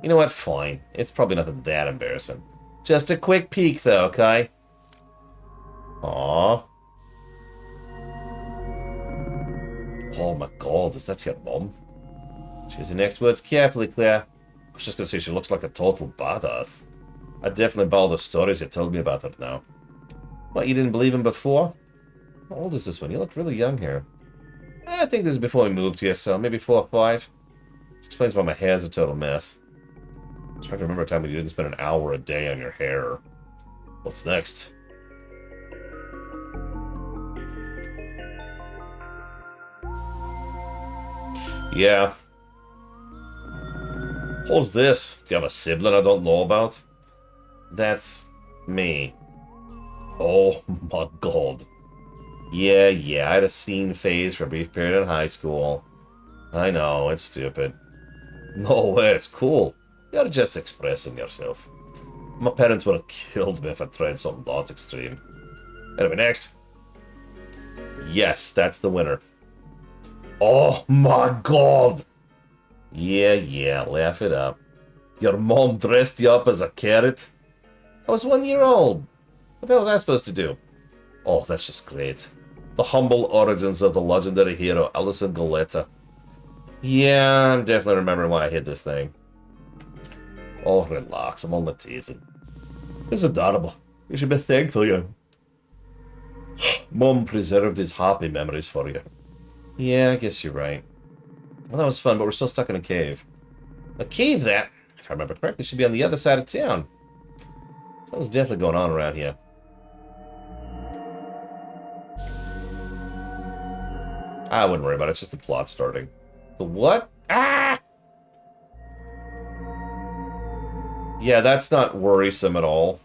You know what? Fine. It's probably nothing that embarrassing. Just a quick peek, though, okay? Aww. Oh my god, is that your mom? Choose your next words carefully, Claire. I was just gonna say she looks like a total badass. I definitely buy all the stories you told me about her now. What, you didn't believe him before? How old is this one? You look really young here. I think this is before we moved here, so maybe 4 or 5. Which explains why my hair's a total mess. I'm trying to remember a time when you didn't spend an hour a day on your hair. What's next? Yeah. What's this? Do you have a sibling I don't know about? That's me. Oh my god. Yeah, I had a scene phase for a brief period in high school. I know, it's stupid. No way, it's cool. You're just expressing yourself. My parents would have killed me if I tried something that extreme. Anyway, next. Yes, that's the winner. Oh my god! Yeah, laugh it up. Your mom dressed you up as a carrot? I was 1 year old. What the hell was I supposed to do? Oh, that's just great. The humble origins of the legendary hero, Alison Goleta. Yeah, I'm definitely remembering why I hid this thing. Oh, relax, I'm only teasing. It's adorable. You should be thankful you. Mom preserved his happy memories for you. Yeah, I guess you're right. Well, that was fun, but we're still stuck in a cave. A cave that, if I remember correctly, should be on the other side of town. Something's definitely going on around here. I wouldn't worry about it, it's just the plot starting. The what? Ah! Yeah, that's not worrisome at all.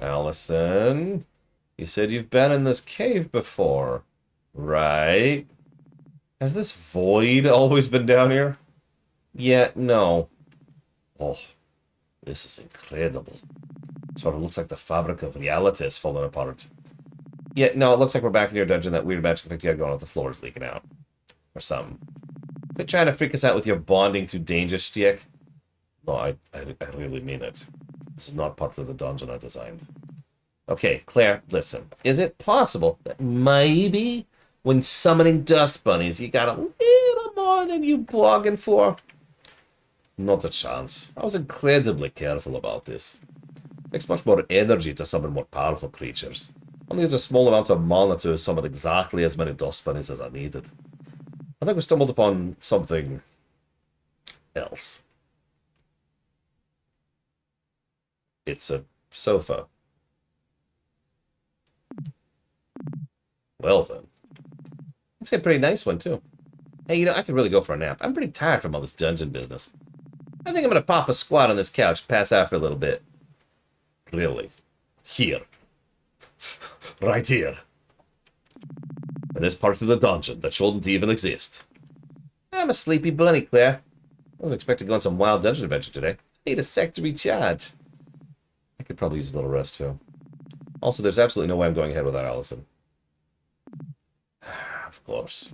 Allison, you said you've been in this cave before, right? Has this void always been down here? Yeah, no. Oh, this is incredible. Sort of looks like the fabric of reality is falling apart. Yeah, no, it looks like we're back in your dungeon. That weird magic effect you had going on, the floor is leaking out. Or something. Quit trying to freak us out with your bonding through danger shtick. No, I really mean it. This is not part of the dungeon I designed. Okay, Claire, listen. Is it possible that maybe when summoning dust bunnies you got a little more than you bargained for? Not a chance. I was incredibly careful about this. It takes much more energy to summon more powerful creatures. Only use a small amount of mana to summon exactly as many dust bunnies as I needed. I think we stumbled upon something else. It's a sofa. Well then. Looks like a pretty nice one too. Hey, you know, I could really go for a nap. I'm pretty tired from all this dungeon business. I think I'm gonna pop a squat on this couch, pass out for a little bit. Really? Here. Right here. In this part of the dungeon that shouldn't even exist. I'm a sleepy bunny, Claire. I wasn't expecting to go on some wild dungeon adventure today. I need a sec to recharge. I could probably use a little rest too. Also, there's absolutely no way I'm going ahead without Allison. Of course.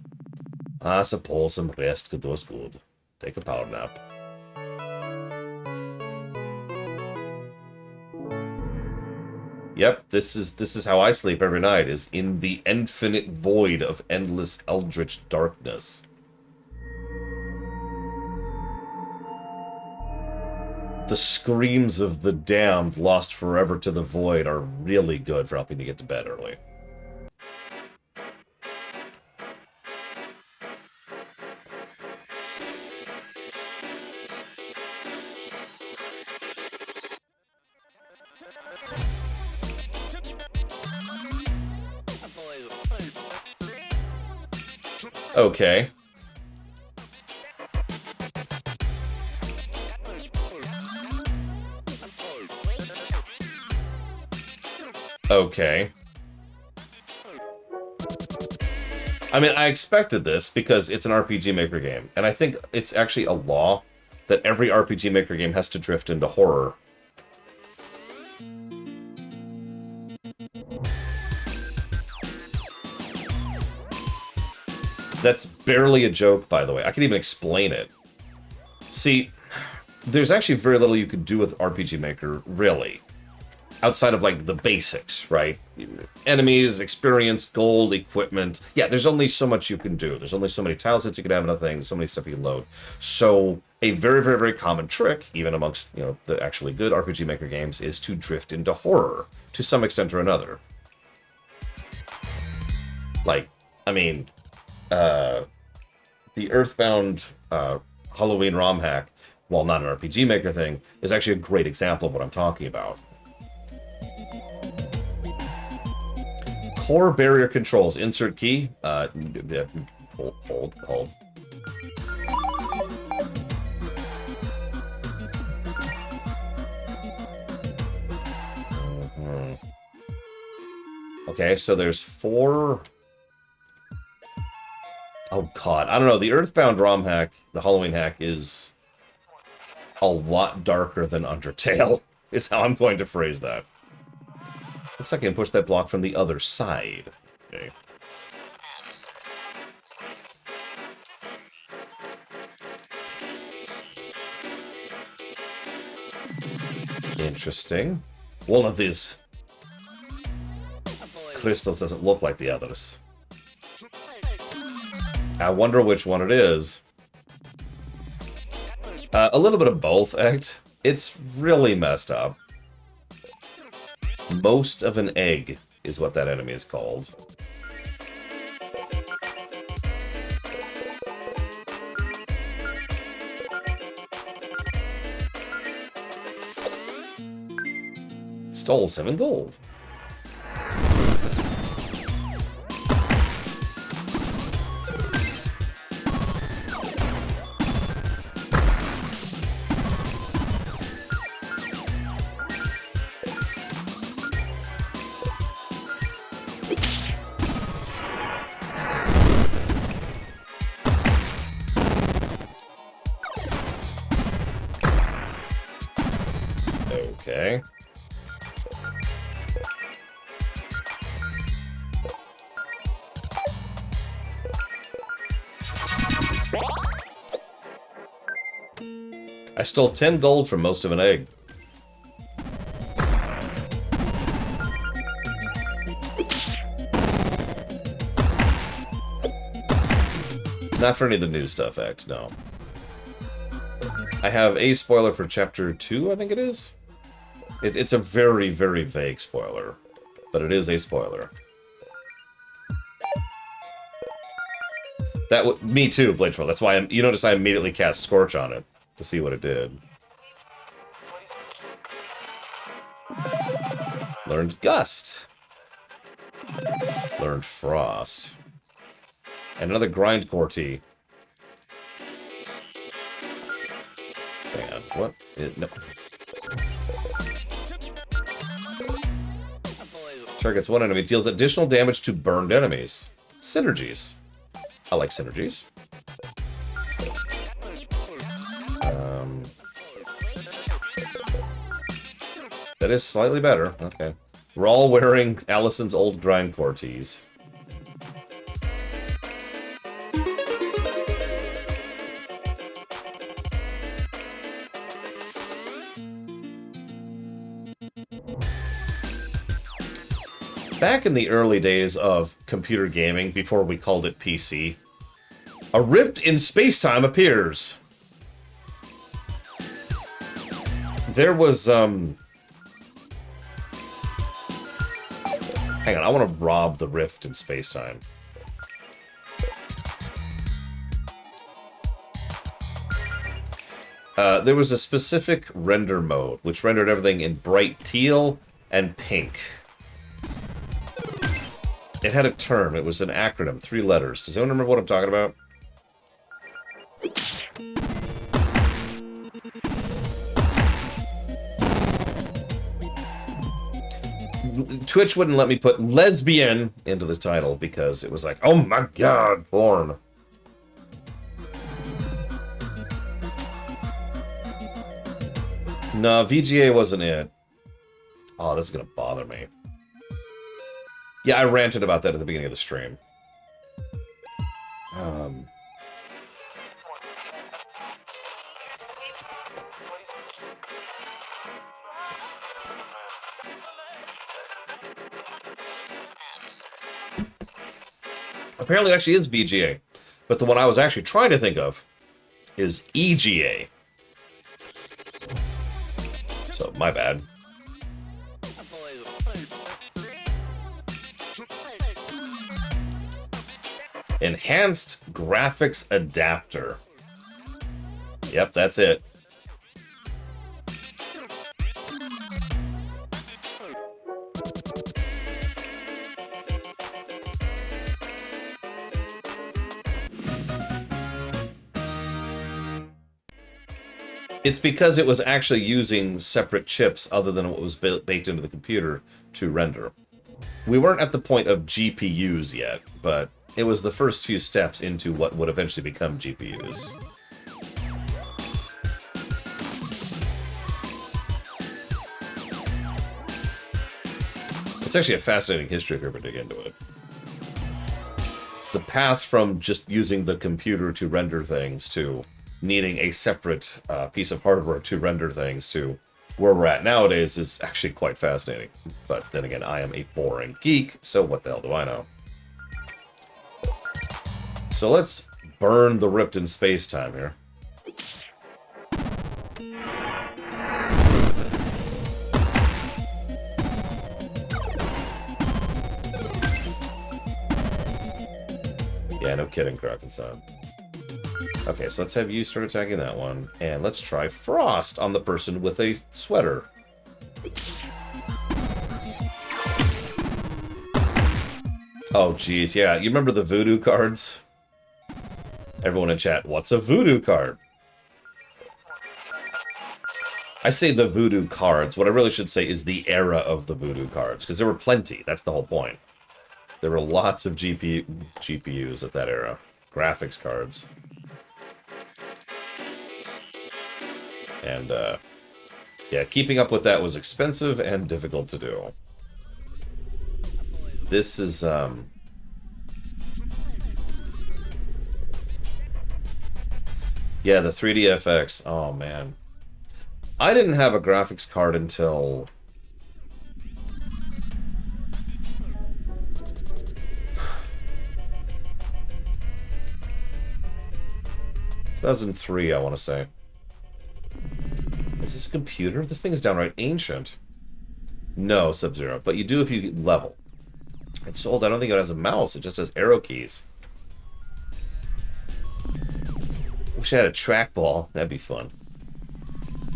I suppose some rest could do us good. Take a power nap. Yep, this is how I sleep every night, is in the infinite void of endless eldritch darkness. The screams of the damned lost forever to the void are really good for helping to get to bed early. Okay. Okay. I mean, I expected this because it's an RPG Maker game, and I think it's actually a law that every RPG Maker game has to drift into horror. That's barely a joke, by the way. I can even explain it. See, there's actually very little you could do with RPG Maker, really. Outside of, like, the basics, right? Enemies, experience, gold, equipment. Yeah, there's only so much you can do. There's only so many tile sets you can have in a thing. There's so many stuff you can load. So, a very, very, very common trick, even amongst, you know, the actually good RPG Maker games, is to drift into horror, to some extent or another. Like, I mean... the Earthbound Halloween ROM hack, while not an RPG Maker thing, is actually a great example of what I'm talking about. Core barrier controls. Insert key. Hold. Okay, so there's 4... Oh, God. I don't know. The Earthbound ROM hack, the Halloween hack, is a lot darker than Undertale, is how I'm going to phrase that. Looks like I can push that block from the other side. Okay. Interesting. One of these crystals doesn't look like the others. I wonder which one it is. A little bit of both, act. It's really messed up. Most of an egg is what that enemy is called. Stole 7 gold. Okay. I stole 10 gold from most of an egg. Not for any of the new stuff, Act, no. I have a spoiler for Chapter 2, I think it is? It's a very, very vague spoiler, but it is a spoiler. Me too, Blade Troll. That's why you notice I immediately cast Scorch on it to see what it did. Learned Gust. Learned Frost. And another Grindcore tea. Hang on, what? No. Targets one enemy, deals additional damage to burned enemies. Synergies. I like synergies. That is slightly better. Okay. We're all wearing Allison's old Grindcore tees. Back in the early days of computer gaming, before we called it PC, a rift in space-time appears. There was, Hang on, I want to rob the rift in space-time. There was a specific render mode, which rendered everything in bright teal and pink. It had a term. It was an acronym, 3 letters. Does anyone remember what I'm talking about? Twitch wouldn't let me put lesbian into the title because it was like, oh my god, porn. No, VGA wasn't it. Oh, this is gonna bother me. Yeah, I ranted about that at the beginning of the stream. Apparently it actually is VGA. But the one I was actually trying to think of is EGA. So, my bad. Enhanced Graphics Adapter. Yep, that's it. It's because it was actually using separate chips other than what was baked into the computer to render. We weren't at the point of GPUs yet, but it was the first few steps into what would eventually become GPUs. It's actually a fascinating history if you ever dig into it. The path from just using the computer to render things to needing a separate piece of hardware to render things to where we're at nowadays is actually quite fascinating. But then again, I am a boring geek, so what the hell do I know? So let's burn the rift in space-time here. Yeah, no kidding, Kraken-san. Okay, so let's have you start attacking that one. And let's try Frost on the person with a sweater. Oh, geez, yeah. You remember the voodoo cards? Everyone in chat, what's a voodoo card? I say the voodoo cards. What I really should say is the era of the voodoo cards, because there were plenty. That's the whole point. There were lots of GPUs at that era. Graphics cards. And, yeah, keeping up with that was expensive and difficult to do. This is, yeah, the 3DFX. Oh, man. I didn't have a graphics card until... 2003, I want to say. Is this a computer? This thing is downright ancient. No, Sub-Zero. But you do if you level. It's old. I don't think it has a mouse. It just has arrow keys. Wish I had a trackball. That'd be fun.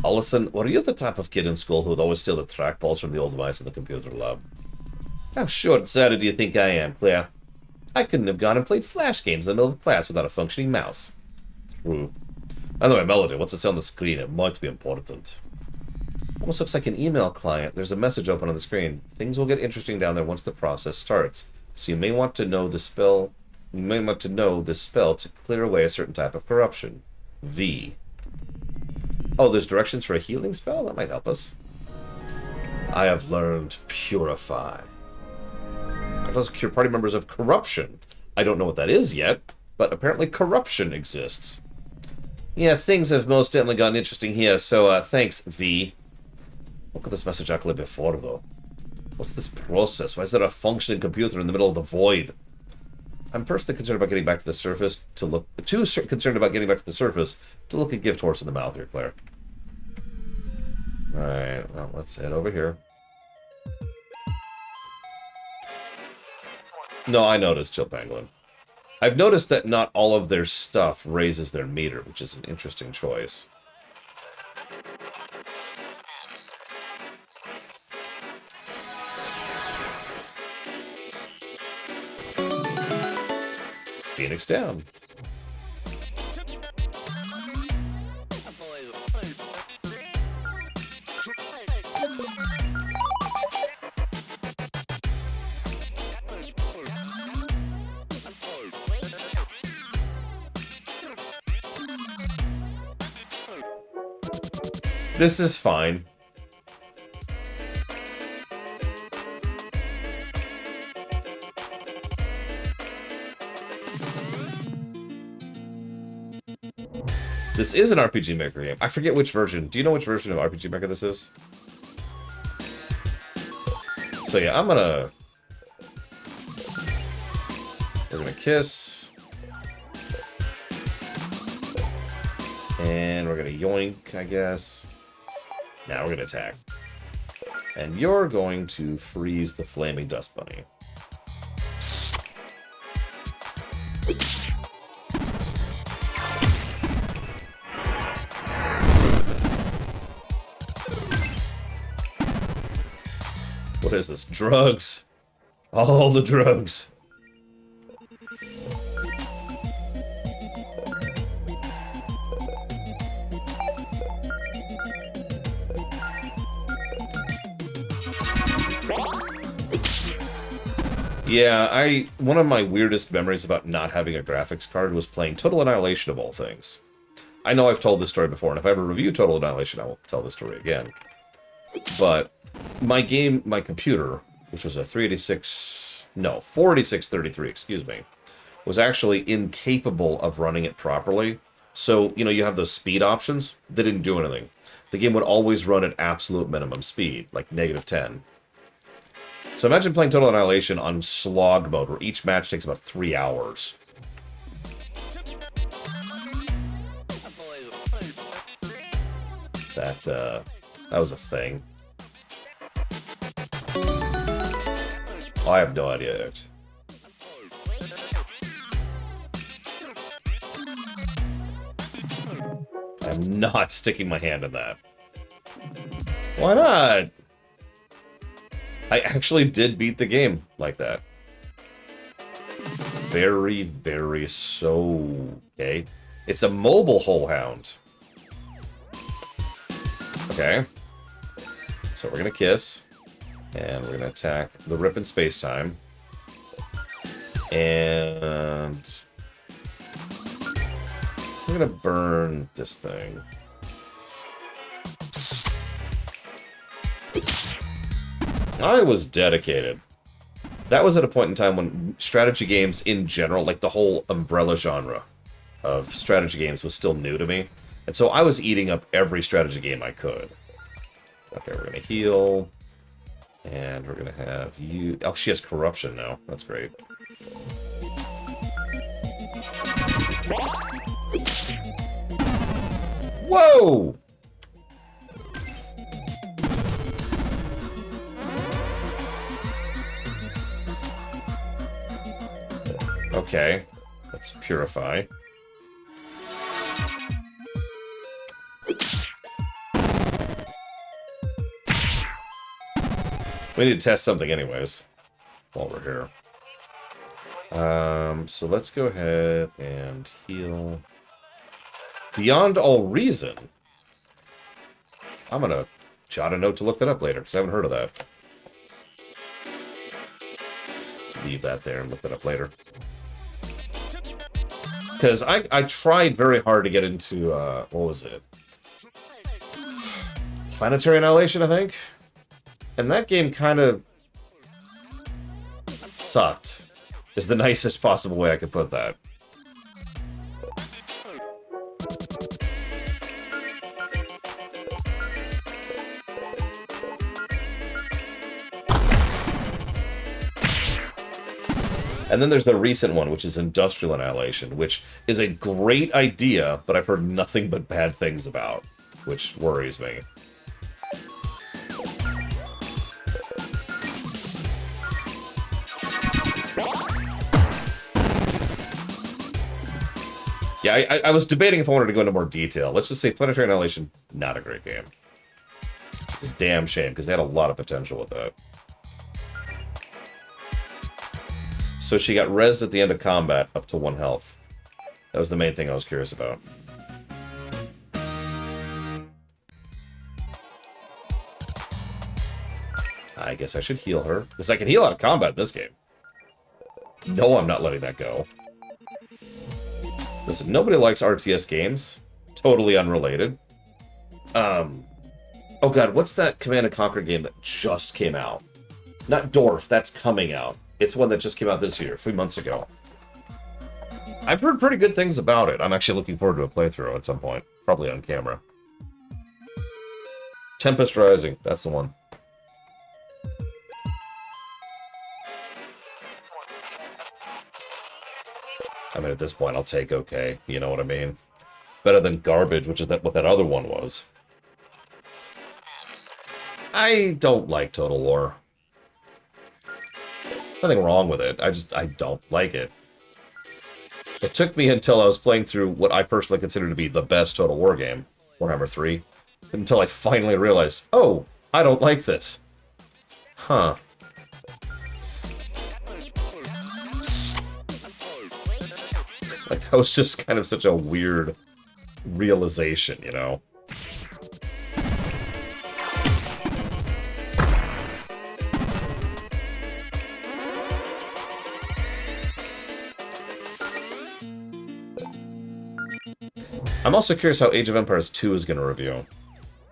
Allison, were you the type of kid in school who would always steal the trackballs from the old mice in the computer lab? How short-sighted do you think I am, Claire? I couldn't have gone and played Flash games in the middle of class without a functioning mouse. True. Anyway, Melody, what's it say on the screen? It might be important. Almost looks like an email client. There's a message open on the screen. Things will get interesting down there once the process starts. So you may want to know the spell. You may want to know this spell to clear away a certain type of corruption. V. Oh, there's directions for a healing spell? That might help us. I have learned Purify. I can also cure party members of corruption. I don't know what that is yet, but apparently corruption exists. Yeah, things have most definitely gotten interesting here, so thanks, V. Look at this message I clicked before, though. What's this process? Why is there a functioning computer in the middle of the void? I'm personally concerned about getting back to the surface to look... Too concerned about getting back to the surface to look a gift horse in the mouth here, Claire. Alright, well, let's head over here. No, I noticed, Chill Pangolin. I've noticed that not all of their stuff raises their meter, which is an interesting choice. Phoenix down. This is fine. This is an RPG Maker game. I forget which version. Do you know which version of RPG Maker this is? So yeah, we're gonna kiss. And we're gonna yoink, I guess. Now we're gonna attack. And you're going to freeze the flaming dust bunny. What is this? Drugs. All the drugs. Yeah, one of my weirdest memories about not having a graphics card was playing Total Annihilation of all things. I know I've told this story before, and if I ever review Total Annihilation, I will tell this story again. But my computer, which was a 48633, excuse me, was actually incapable of running it properly. So, you know, you have those speed options. They didn't do anything. The game would always run at absolute minimum speed, like -10. So imagine playing Total Annihilation on slog mode, where each match takes about 3 hours. That was a thing. I have no idea. I'm not sticking my hand in that. Why not? I actually did beat the game like that. Very, very so... Okay. It's a mobile hole hound. Okay. So we're gonna kiss. And we're gonna attack the rip in space-time. And... we're gonna burn this thing. I was dedicated. That was at a point in time when strategy games in general, like the whole umbrella genre of strategy games, was still new to me. And so I was eating up every strategy game I could. Okay, we're gonna heal. And we're gonna have you... Oh, she has corruption now. That's great. Whoa! Okay, let's purify. We need to test something anyways, while we're here. So let's go ahead and heal. Beyond all reason. I'm gonna jot a note to look that up later, because I haven't heard of that. Just leave that there and look that up later. Because I tried very hard to get into, what was it? Planetary Annihilation, I think? And that game kind of sucked, is the nicest possible way I could put that. And then there's the recent one, which is Industrial Annihilation, which is a great idea, but I've heard nothing but bad things about, which worries me. Yeah, I was debating if I wanted to go into more detail. Let's just say Planetary Annihilation, not a great game. It's a damn shame, because they had a lot of potential with that. So she got rezzed at the end of combat up to 1 health. That was the main thing I was curious about. I guess I should heal her, because I can heal out of combat in this game. No, I'm not letting that go. Listen, nobody likes RTS games. Totally unrelated. Oh god, what's that Command & Conquer game that just came out? Not Dwarf, that's coming out. It's one that just came out this year, a few months ago. I've heard pretty good things about it. I'm actually looking forward to a playthrough at some point. Probably on camera. Tempest Rising, that's the one. I mean, at this point, I'll take okay. You know what I mean? Better than garbage, which is what that other one was. I don't like Total War. Nothing wrong with it. I don't like it. It took me until I was playing through what I personally consider to be the best Total War game, Warhammer 3, until I finally realized, oh, I don't like this. Huh. Like, that was just kind of such a weird realization, you know? I'm also curious how Age of Empires 2 is going to review.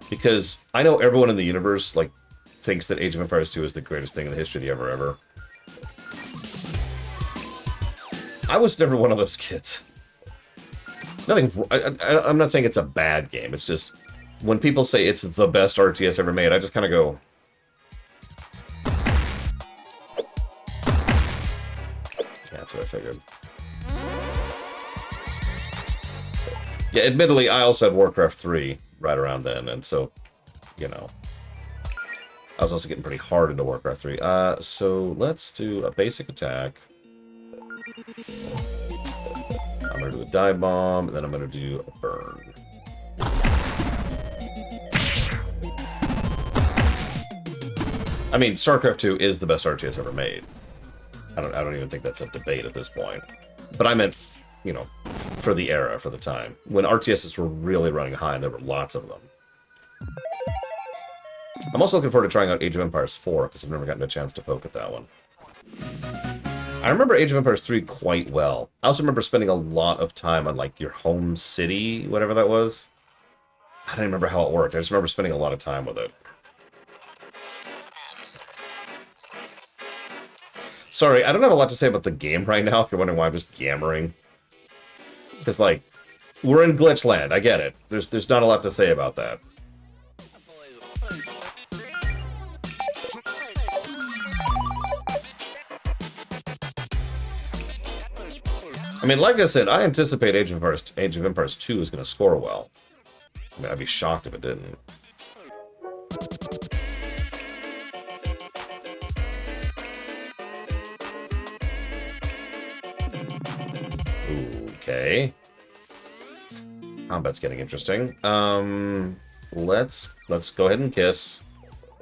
Because I know everyone in the universe, like, thinks that Age of Empires 2 is the greatest thing in the history of the ever. I was never one of those kids. Nothing. I'm not saying it's a bad game. It's just when people say it's the best RTS ever made, I just kind of go. Yeah, that's what I figured. Yeah, admittedly, I also had Warcraft 3 right around then, and so, you know, I was also getting pretty hard into Warcraft 3. So let's do a basic attack. I'm going to do a dive bomb, and then I'm going to do a burn. I mean, StarCraft 2 is the best RTS ever made. I don't even think that's a debate at this point. But I meant, you know, for the era, for the time. When RTSs were really running high, and there were lots of them. I'm also looking forward to trying out Age of Empires 4, because I've never gotten a chance to poke at that one. I remember Age of Empires 3 quite well. I also remember spending a lot of time on, like, your home city, whatever that was. I don't remember how it worked. I just remember spending a lot of time with it. Sorry, I don't have a lot to say about the game right now, if you're wondering why I'm just yammering. Because, like, we're in glitch land. I get it. There's not a lot to say about that. I mean, like I said, I anticipate Age of Empires 2 is going to score well. I mean, I'd be shocked if it didn't. Okay. Combat's getting interesting. Let's go ahead and kiss.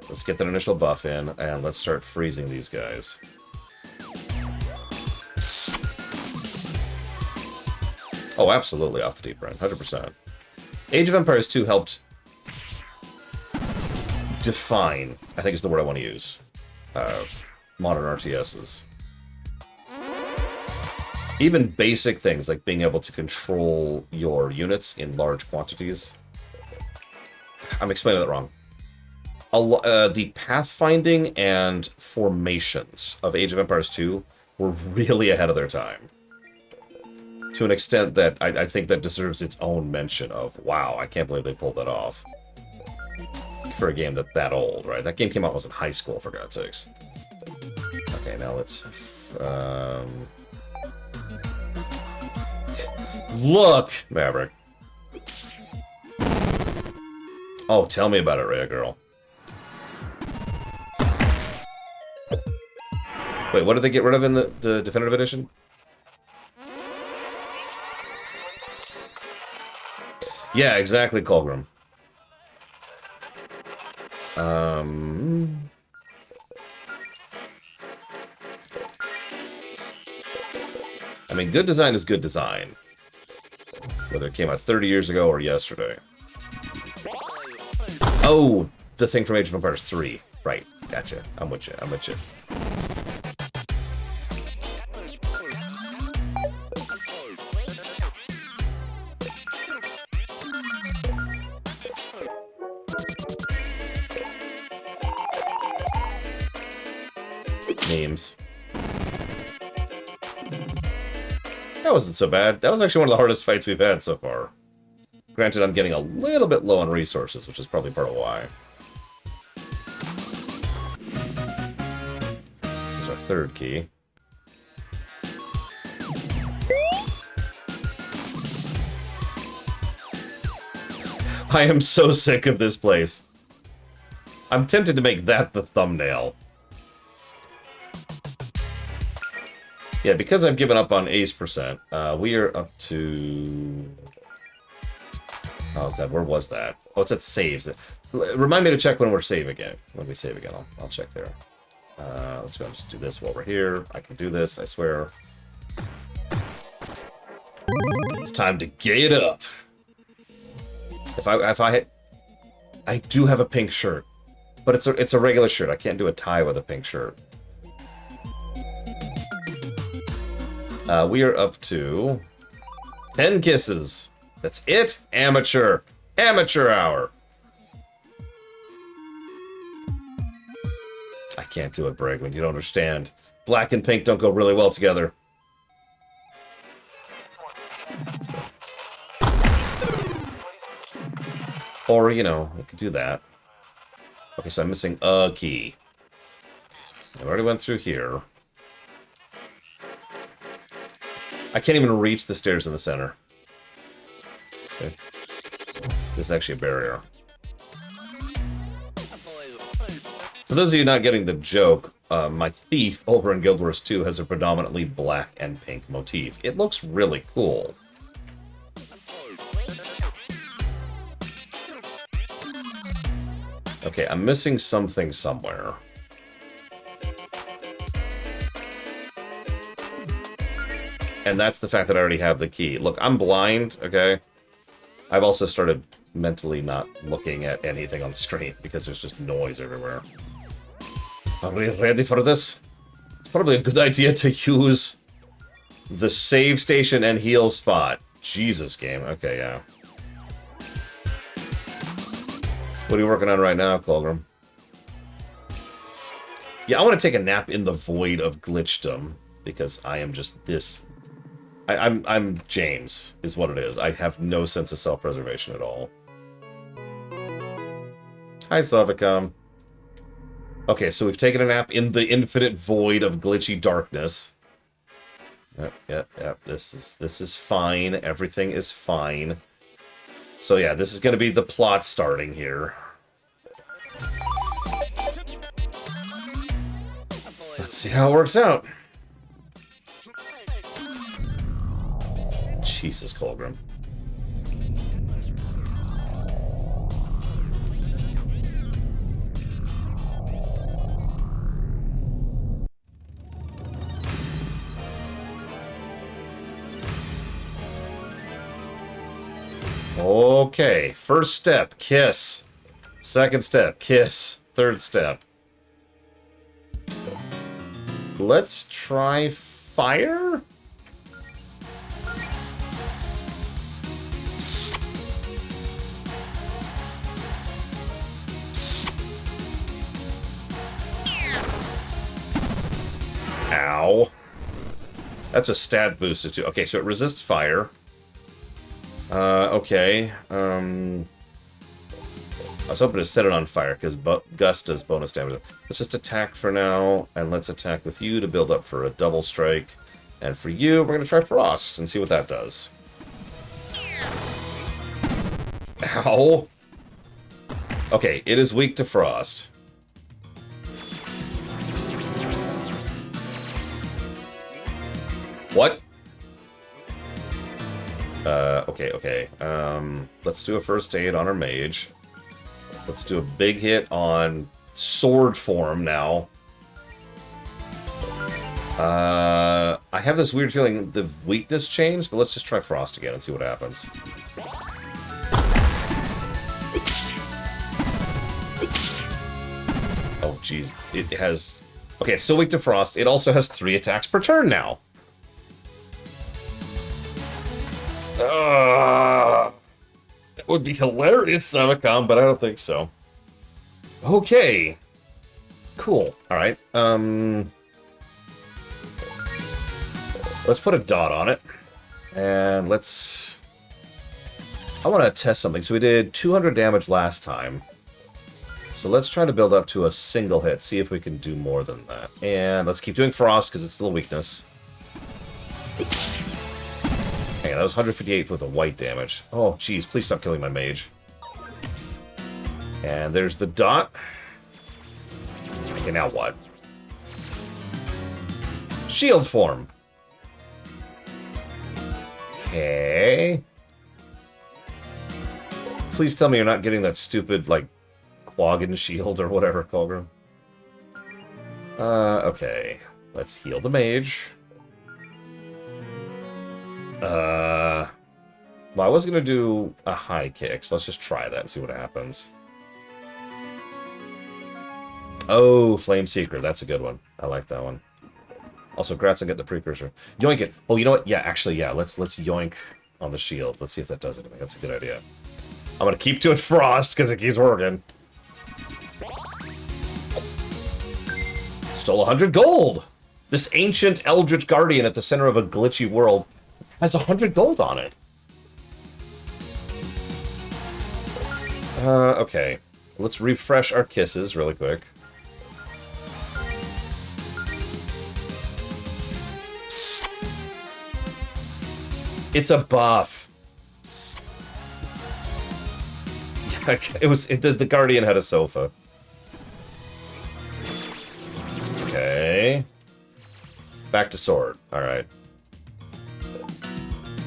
Let's get that initial buff in, and let's start freezing these guys. Oh, absolutely off the deep run, 100%. Age of Empires 2 helped define, I think is the word I want to use, modern RTSs. Even basic things like being able to control your units in large quantities. I'm explaining that wrong. The pathfinding and formations of Age of Empires 2 were really ahead of their time. To an extent that I think that deserves its own mention of, wow, I can't believe they pulled that off. For a game that old, right? That game came out when I was in high school, for God's sakes. Okay, now let's... Look! Maverick. Oh, tell me about it, Rhea Girl. Wait, what did they get rid of in the Definitive Edition? Yeah, exactly, Colgrim. I mean, good design is good design. Whether it came out 30 years ago or yesterday. Oh, the thing from Age of Empires 3. Right, gotcha. I'm with you, I'm with you. Memes. That wasn't so bad. That was actually one of the hardest fights we've had so far. Granted, I'm getting a little bit low on resources, which is probably part of why. Here's our third key. I am so sick of this place. I'm tempted to make that the thumbnail. Yeah, because I've given up on ace percent, we are up to... Oh god, where was that? Oh, it's at saves. Remind me to check when we're save again. When we save again, I'll check there. Let's go and just do this while we're here. I can do this, I swear. It's time to get up. If I do have a pink shirt, but it's a regular shirt. I can't do a tie with a pink shirt. We are up to 10 kisses. That's it? Amateur. Amateur hour. I can't do it, Bregman. You don't understand. Black and pink don't go really well together. Let's go. Or, you know, I could do that. Okay, so I'm missing a key. I already went through here. I can't even reach the stairs in the center. See? This is actually a barrier. For those of you not getting the joke, my thief over in Guild Wars 2 has a predominantly black and pink motif. It looks really cool. Okay, I'm missing something somewhere. And that's the fact that I already have the key. Look, I'm blind, okay? I've also started mentally not looking at anything on the screen because there's just noise everywhere. Are we ready for this? It's probably a good idea to use the save station and heal spot. Jesus, game. Okay, yeah. What are you working on right now, Colgrim? Yeah, I want to take a nap in the void of glitchdom because I am just this. I'm James, is what it is. I have no sense of self-preservation at all. Hi, Savicom. Okay, so we've taken a nap in the infinite void of glitchy darkness. Yep. This is fine. Everything is fine. So yeah, this is going to be the plot starting here. Let's see how it works out. Jesus, Colgrim. Okay, first step, kiss. Second step, kiss. Third step. Let's try fire? Ow. That's a stat boost too. Okay, so it resists fire. Okay. I was hoping to set it on fire, because Gust does bonus damage. Let's just attack for now, and let's attack with you to build up for a double strike. And for you, we're going to try Frost and see what that does. Ow. Okay, it is weak to Frost. What? Okay. Let's do a first aid on our mage. Let's do a big hit on sword form now. I have this weird feeling the weakness changed, but let's just try Frost again and see what happens. Oh, jeez. It has... Okay, it's still weak to Frost. It also has 3 attacks per turn now. That would be hilarious, Samicom, but I don't think so. Okay. Cool. Alright. Let's put a dot on it. And let's... I want to test something. So we did 200 damage last time. So let's try to build up to a single hit. See if we can do more than that. And let's keep doing Frost, because it's still a weakness. Hang on, that was 158 with a white damage. Oh, jeez, please stop killing my mage. And there's the dot. Okay, now what? Shield form. Okay. Please tell me you're not getting that stupid, like, Quaggan shield or whatever, Colgrim. Okay. Let's heal the mage. Well, I was going to do a high kick, so let's just try that and see what happens. Oh, Flame Seeker. That's a good one. I like that one. Also, Grats and get the precursor. Yoink it. Oh, you know what? Yeah, actually, yeah. Let's yoink on the shield. Let's see if that does anything. That's a good idea. I'm gonna keep doing frost because it keeps working. Stole 100 gold! This ancient eldritch guardian at the center of a glitchy world has 100 gold on it. Okay. Let's refresh our kisses really quick. It's a buff. The Guardian had a sofa. Okay. Back to sword. Alright.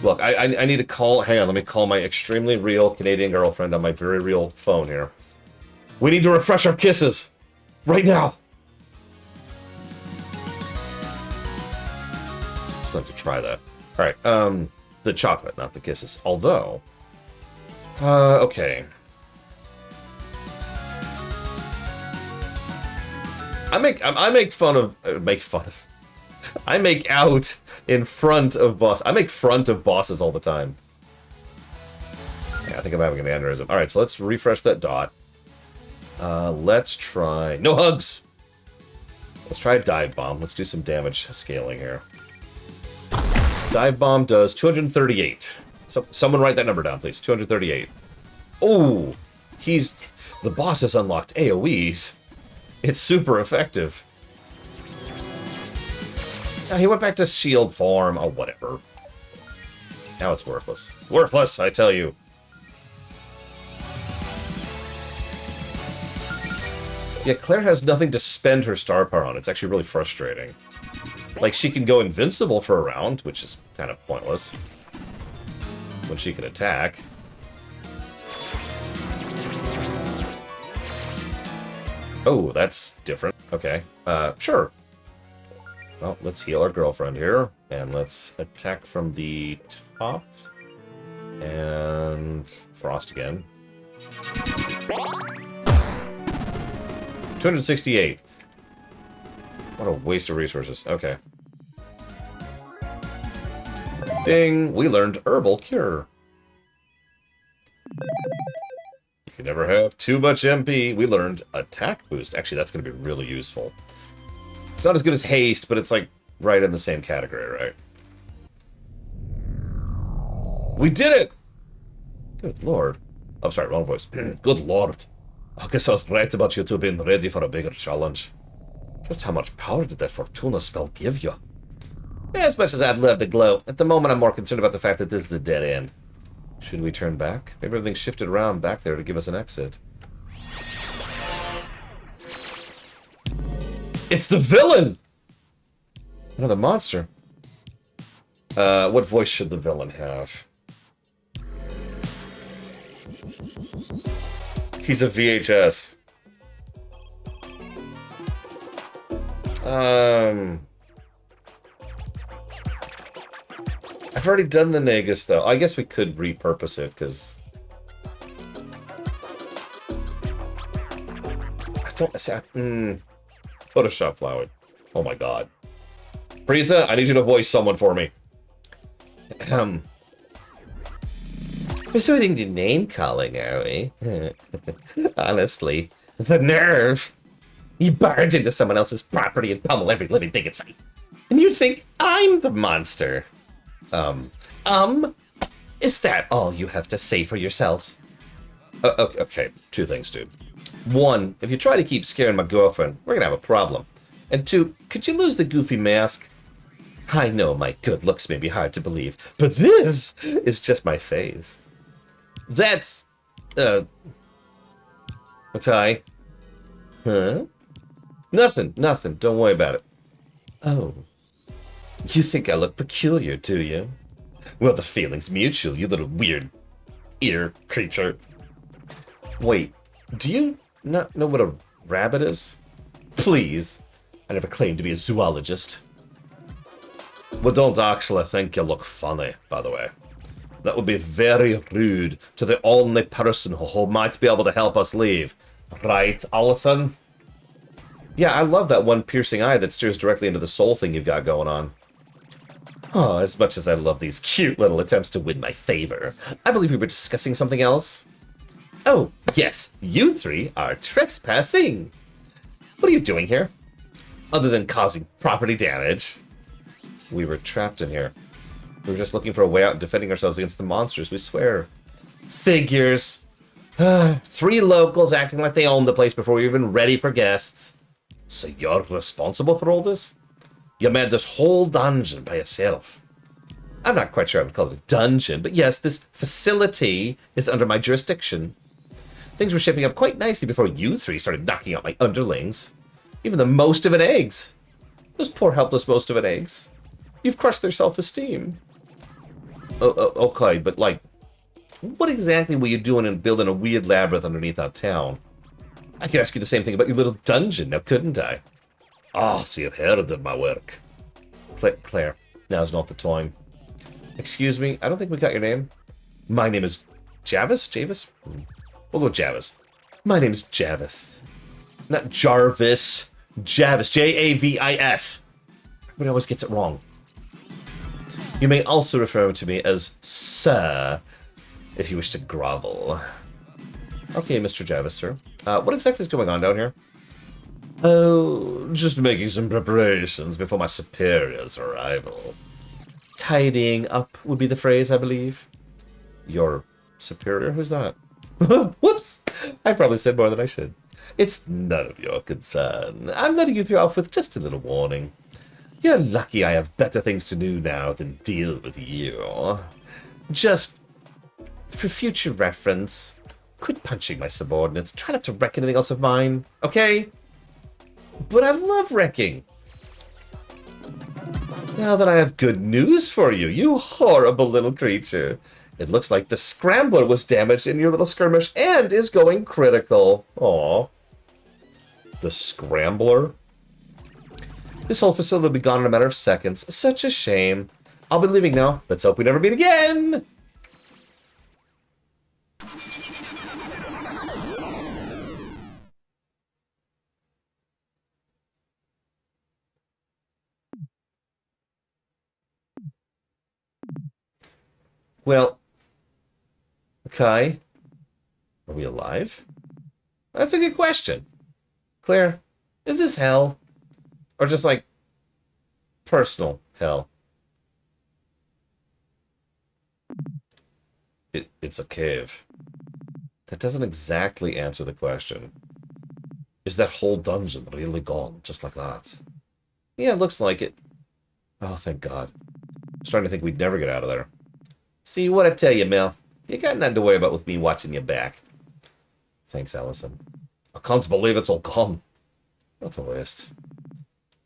Look, I need to call... Hang on, let me call my extremely real Canadian girlfriend on my very real phone here. We need to refresh our kisses! Right now! Still have to try that. Alright, the chocolate, not the kisses. Although... okay. I make fun of... I make out in front of boss. I make front of bosses all the time. Yeah, I think I'm having an aneurysm. Alright, so let's refresh that dot. Let's try... No hugs! Let's try a dive bomb. Let's do some damage scaling here. Dive bomb does 238. So, someone write that number down, please. 238. Oh! The boss has unlocked AoEs. It's super effective. Oh, he went back to shield form. Oh, whatever. Now it's worthless. Worthless, I tell you. Yeah, Claire has nothing to spend her star power on. It's actually really frustrating. Like, she can go invincible for a round, which is kind of pointless. When she can attack. Oh, that's different. Okay. Sure. Well, let's heal our girlfriend here. And let's attack from the top. And frost again. 268. What a waste of resources. Okay. Ding! We learned Herbal Cure. You can never have too much MP. We learned Attack Boost. Actually, that's going to be really useful. It's not as good as Haste, but it's like right in the same category, right? We did it! Good lord. I'm sorry, wrong voice. Good lord. I guess I was right about you two being ready for a bigger challenge. Just how much power did that Fortuna spell give you? As much as I'd love to glow, at the moment I'm more concerned about the fact that this is a dead end. Should we turn back? Maybe everything's shifted around back there to give us an exit. It's the villain! Another monster. What voice should the villain have? He's a VHS. I've already done the Nagus, though. I guess we could repurpose it, because... I don't... Photoshop Flower. Oh my god. Frieza, I need you to voice someone for me. We're sorting the name calling, are we? Honestly. The nerve! You barge into someone else's property and pummel every living thing in sight. And you'd think I'm the monster. Is that all you have to say for yourselves? Okay, two things, dude. One, if you try to keep scaring my girlfriend, we're gonna have a problem. And two, could you lose the goofy mask? I know my good looks may be hard to believe, but this is just my face. That's, okay. Huh? Nothing, don't worry about it. Oh. You think I look peculiar, do you? Well, the feeling's mutual, you little weird ear creature. Wait, do you not know what a rabbit is? Please. I never claimed to be a zoologist. Well, don't actually think you look funny, by the way. That would be very rude to the only person who might be able to help us leave. Right, Allison? Yeah, I love that one piercing eye that stares directly into the soul thing you've got going on. Oh, as much as I love these cute little attempts to win my favor, I believe we were discussing something else. Oh, yes, you three are trespassing. What are you doing here? Other than causing property damage. We were trapped in here. We were just looking for a way out and defending ourselves against the monsters, we swear. Figures. 3 locals acting like they owned the place before we were even ready for guests. So you're responsible for all this? You made this whole dungeon by yourself. I'm not quite sure I would call it a dungeon, but yes, this facility is under my jurisdiction. Things were shaping up quite nicely before you 3 started knocking out my underlings. Even the most of it eggs. Those poor helpless most of it eggs. You've crushed their self-esteem. Okay, but like, what exactly were you doing in building a weird labyrinth underneath our town? I could ask you the same thing about your little dungeon, now couldn't I? Ah, so you've heard of my work. Claire, now's not the time. Excuse me, I don't think we got your name. My name is Javis? Javis? We'll go Javis. My name is Javis. Not Jarvis. Javis. Javis. Everybody always gets it wrong. You may also refer to me as Sir, if you wish to grovel. Okay, Mr. Javis, sir. What exactly is going on down here? Oh, just making some preparations before my superior's arrival. Tidying up would be the phrase, I believe. Your superior? Who's that? Whoops! I probably said more than I should. It's none of your concern. I'm letting you 3 off with just a little warning. You're lucky I have better things to do now than deal with you. Just for future reference, quit punching my subordinates. Try not to wreck anything else of mine, okay? But I love wrecking. Now that I have good news for you, you horrible little creature. It looks like the scrambler was damaged in your little skirmish and is going critical. Aww. The scrambler? This whole facility will be gone in a matter of seconds. Such a shame. I'll be leaving now. Let's hope we never meet again! Well, okay. Are we alive? That's a good question. Claire, is this hell? Or just like personal hell? It's a cave. That doesn't exactly answer the question. Is that whole dungeon really gone, just like that? Yeah, it looks like it. Oh, thank God. I was trying to think we'd never get out of there. See, what I tell you, Mel. You got nothing to worry about with me watching your back. Thanks, Allison. I can't believe it's all gone. What a waste.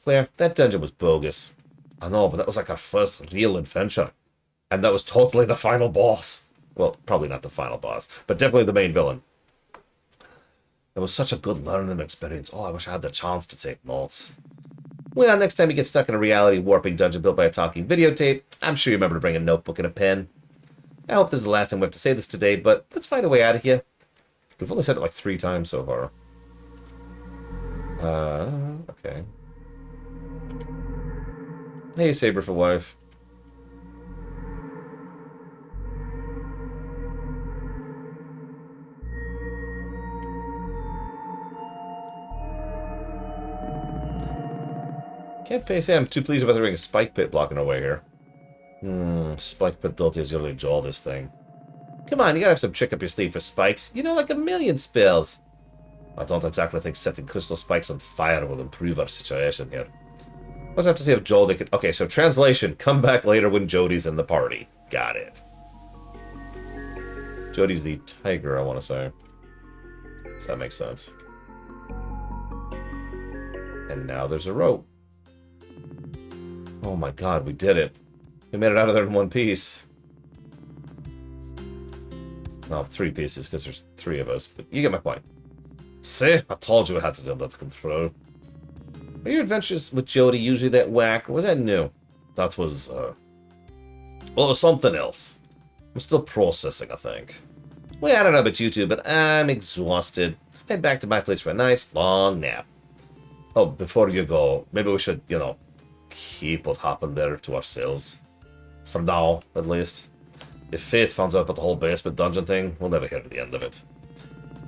Claire, that dungeon was bogus. I know, but that was like our first real adventure. And that was totally the final boss. Well, probably not the final boss, but definitely the main villain. It was such a good learning experience. Oh, I wish I had the chance to take notes. Well, next time you get stuck in a reality warping dungeon built by a talking videotape, I'm sure you remember to bring a notebook and a pen. I hope this is the last time we have to say this today, but let's find a way out of here. We've only said it like 3 times so far. Okay. Hey, Saber for wife. Can't say I'm too pleased about there being a spike pit blocking our way here. Spike pit Dulty is really jaw this thing. Come on, you gotta have some trick up your sleeve for spikes. You know, like a million spells. I don't exactly think setting crystal spikes on fire will improve our situation here. Let's have to see if Jody can... Okay, so translation. Come back later when Jody's in the party. Got it. Jody's the tiger, I want to say. So that makes sense. And now there's a rope. Oh my God, we did it. We made it out of there in 1 piece. Well, 3 pieces, because there's 3 of us, but you get my point. See? I told you I had to do that control. Are your adventures with Jody usually that whack, or was that new? That was, well, it was something else. I'm still processing, I think. Well, I don't know about you two, but I'm exhausted. Head back to my place for a nice, long nap. Oh, before you go, maybe we should, you know, keep what happened there to ourselves. For now, at least. If Faith finds out about the whole basement dungeon thing, we'll never hear the end of it.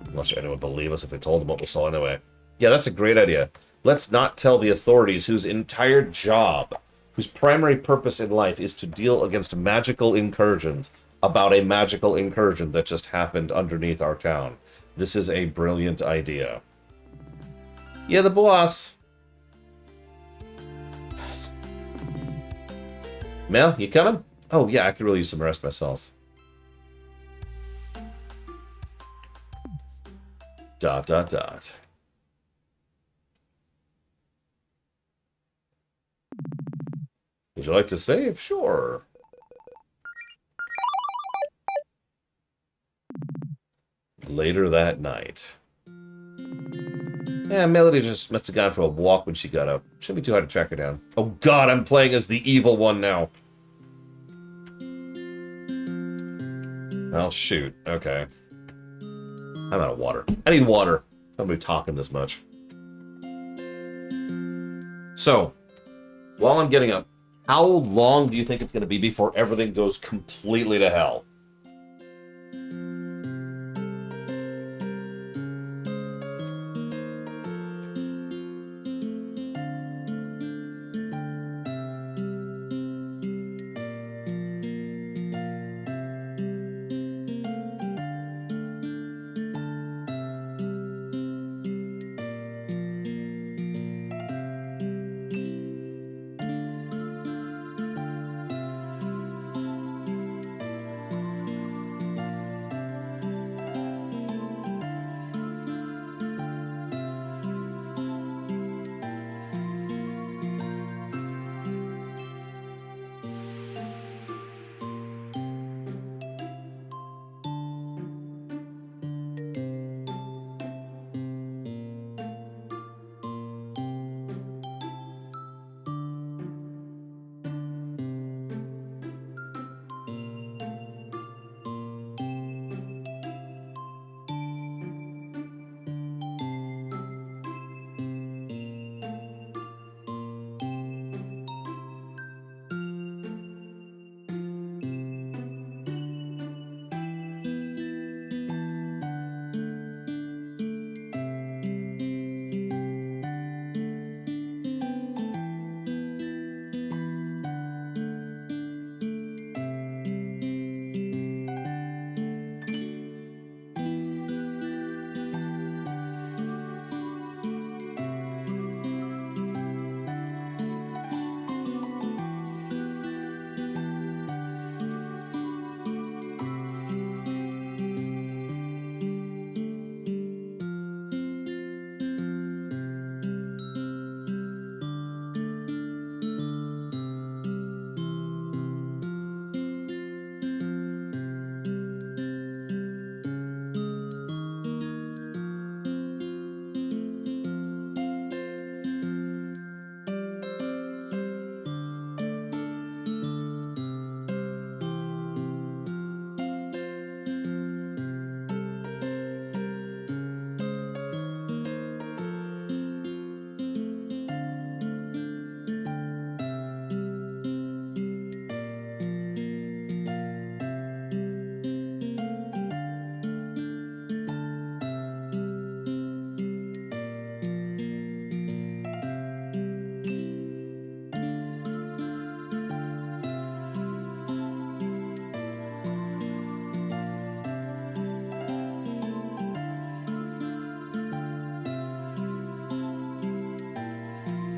I'm not sure anyone would believe us if we told them what we saw anyway. Yeah, that's a great idea. Let's not tell the authorities whose entire job, whose primary purpose in life is to deal against magical incursions, about a magical incursion that just happened underneath our town. This is a brilliant idea. Yeah, the boss. Mel, you coming? Oh, yeah, I could really use some rest myself. Dot, dot, dot. Would you like to save? Sure. Later that night. Yeah, Melody just must have gone for a walk when she got up. Shouldn't be too hard to track her down. Oh god, I'm playing as the evil one now. Well, shoot. Okay. I'm out of water. I need water. I'm gonna be talking this much. So, while I'm getting up, how long do you think it's going to be before everything goes completely to hell?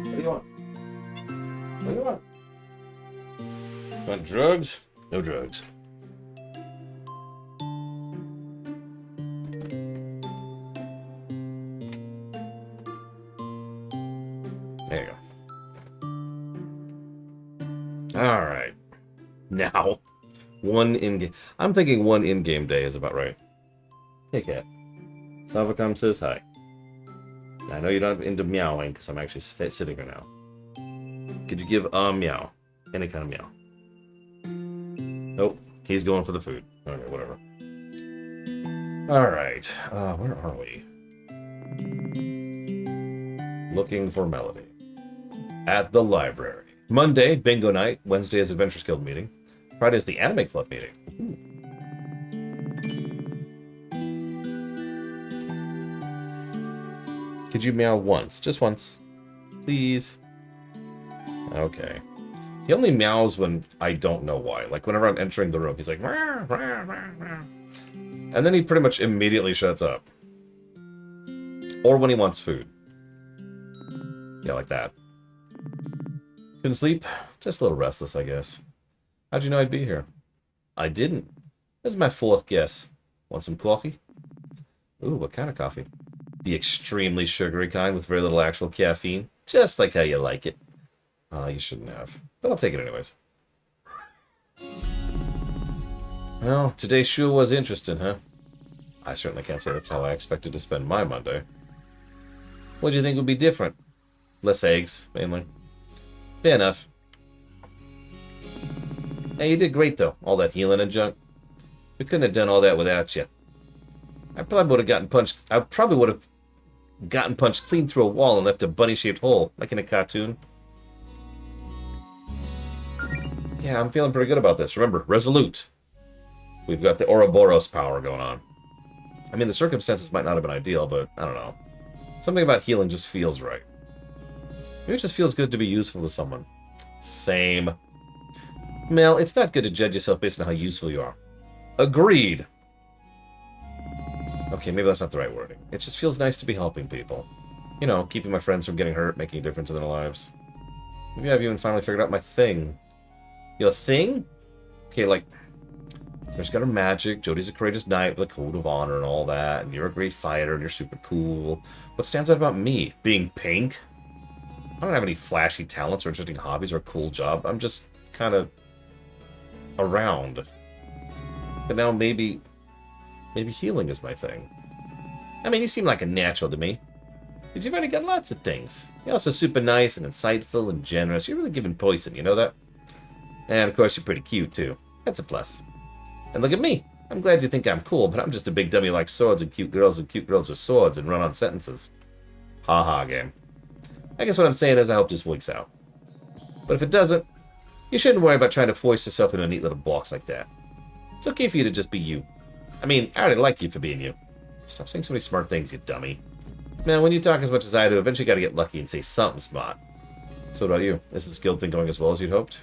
What do you want? What do you want? Want drugs? No drugs. There you go. Alright. Now, one in-game... I'm thinking one in-game day is about right. Hey, cat. Savacom says hi. I know you're not into meowing, because I'm actually sitting here now. Could you give a meow? Any kind of meow. Nope. He's going for the food. Okay, whatever. Alright. Where are we? Looking for Melody. At the library. Monday, bingo night. Wednesday is Adventures Guild meeting. Friday is the anime club meeting. Ooh. Could you meow once? Just once. Please. Okay. He only meows when I don't know why. Like, whenever I'm entering the room, he's like... Rah, rah, rah, rah. And then he pretty much immediately shuts up. Or when he wants food. Yeah, like that. Couldn't sleep? Just a little restless, I guess. How'd you know I'd be here? I didn't. This is my fourth guess. Want some coffee? Ooh, what kind of coffee? The extremely sugary kind with very little actual caffeine. Just like how you like it. You shouldn't have. But I'll take it anyways. Well, today sure was interesting, huh? I certainly can't say that's how I expected to spend my Monday. What do you think would be different? Less eggs, mainly. Fair enough. Hey, you did great, though. All that healing and junk. We couldn't have done all that without you. I probably would have gotten punched clean through a wall and left a bunny-shaped hole, like in a cartoon. Yeah, I'm feeling pretty good about this. Remember, resolute. We've got the Ouroboros power going on. I mean, the circumstances might not have been ideal, but I don't know. Something about healing just feels right. Maybe it just feels good to be useful to someone. Same. Mel, it's not good to judge yourself based on how useful you are. Agreed. Okay, maybe that's not the right wording. It just feels nice to be helping people. You know, keeping my friends from getting hurt, making a difference in their lives. Maybe I've even finally figured out my thing. Your thing? Okay, like, there's got her magic, Jodie's a courageous knight with a code of honor and all that, and you're a great fighter and you're super cool. What stands out about me? Being pink? I don't have any flashy talents or interesting hobbies or a cool job. I'm just kind of around. But now maybe healing is my thing. I mean, you seem like a natural to me. Because you've already got lots of things. You're also super nice and insightful and generous. You're really giving poison, you know that? And of course, you're pretty cute, too. That's a plus. And look at me. I'm glad you think I'm cool, but I'm just a big dummy who likes swords and cute girls with swords and run-on sentences. Ha-ha game. I guess what I'm saying is I hope this works out. But if it doesn't, you shouldn't worry about trying to force yourself into a neat little box like that. It's okay for you to just be you. I mean, I already like you for being you. Stop saying so many smart things, you dummy. Man, when you talk as much as I do, eventually you gotta get lucky and say something smart. So what about you? Is this guild thing going as well as you'd hoped?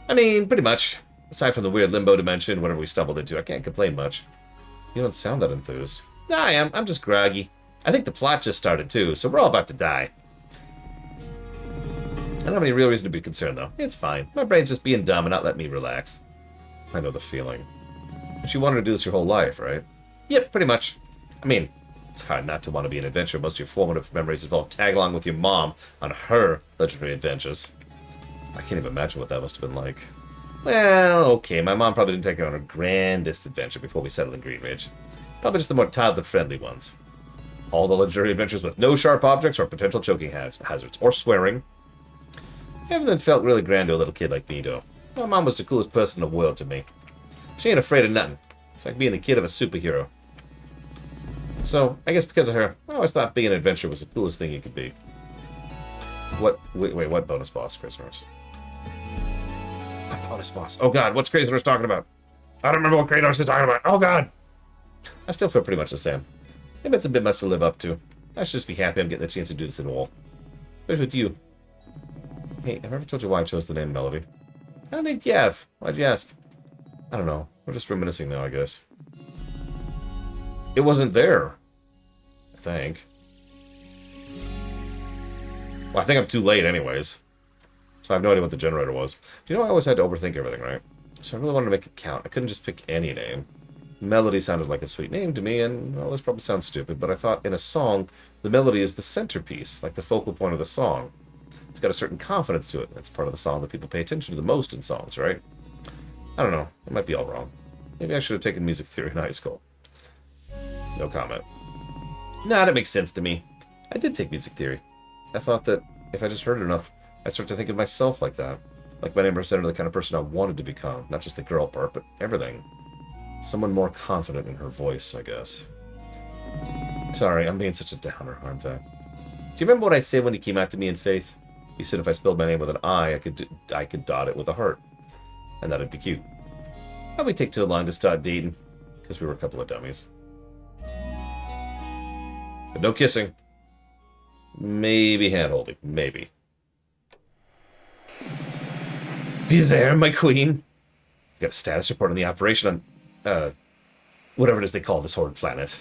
I mean, pretty much. Aside from the weird limbo dimension, whatever we stumbled into, I can't complain much. You don't sound that enthused. Nah, I am. I'm just groggy. I think the plot just started too, so we're all about to die. I don't have any real reason to be concerned, though. It's fine. My brain's just being dumb and not letting me relax. I know the feeling. But you wanted to do this your whole life, right? Yep, pretty much. I mean, it's hard not to want to be an adventurer. Most of your formative memories involve tag along with your mom on her legendary adventures. I can't even imagine what that must have been like. Well, okay, my mom probably didn't take her on her grandest adventure before we settled in Green Ridge. Probably just the more toddler-friendly ones. All the legendary adventures with no sharp objects or potential choking hazards, or swearing. Everything felt really grand to a little kid like me, though. My mom was the coolest person in the world to me. She ain't afraid of nothing. It's like being the kid of a superhero. So, I guess because of her, I always thought being an adventurer was the coolest thing you could be. Wait, what bonus boss, Christmas? Bonus boss. Oh god, what's Kratos talking about? I don't remember what Kratos is talking about. Oh god! I still feel pretty much the same. Maybe it's a bit much to live up to. I should just be happy I'm getting the chance to do this in all. Especially with you. Hey, have I ever told you why I chose the name Melody? I don't think you have. Why'd you ask? I don't know. We're just reminiscing now, I guess. It wasn't there. I think. Well, I think I'm too late anyways. So I have no idea what the generator was. Do you know I always had to overthink everything, right? So I really wanted to make it count. I couldn't just pick any name. Melody sounded like a sweet name to me, and, well, this probably sounds stupid, but I thought in a song, the melody is the centerpiece, like the focal point of the song. It's got a certain confidence to it. It's part of the song that people pay attention to the most in songs, right? I don't know. It might be all wrong. Maybe I should have taken music theory in high school. No comment. Nah, that makes sense to me. I did take music theory. I thought that if I just heard it enough, I'd start to think of myself like that. Like my name represented the kind of person I wanted to become. Not just the girl part, but everything. Someone more confident in her voice, I guess. Sorry, I'm being such a downer, aren't I? Do you remember what I said when you came out to me in Faith? You said if I spelled my name with an I could dot it with a heart. And that'd be cute. Probably take too long to start dating, because we were a couple of dummies. But no kissing. Maybe hand-holding. Maybe. Be there, my queen. Got a status report on the operation on, whatever it is they call this horrid planet.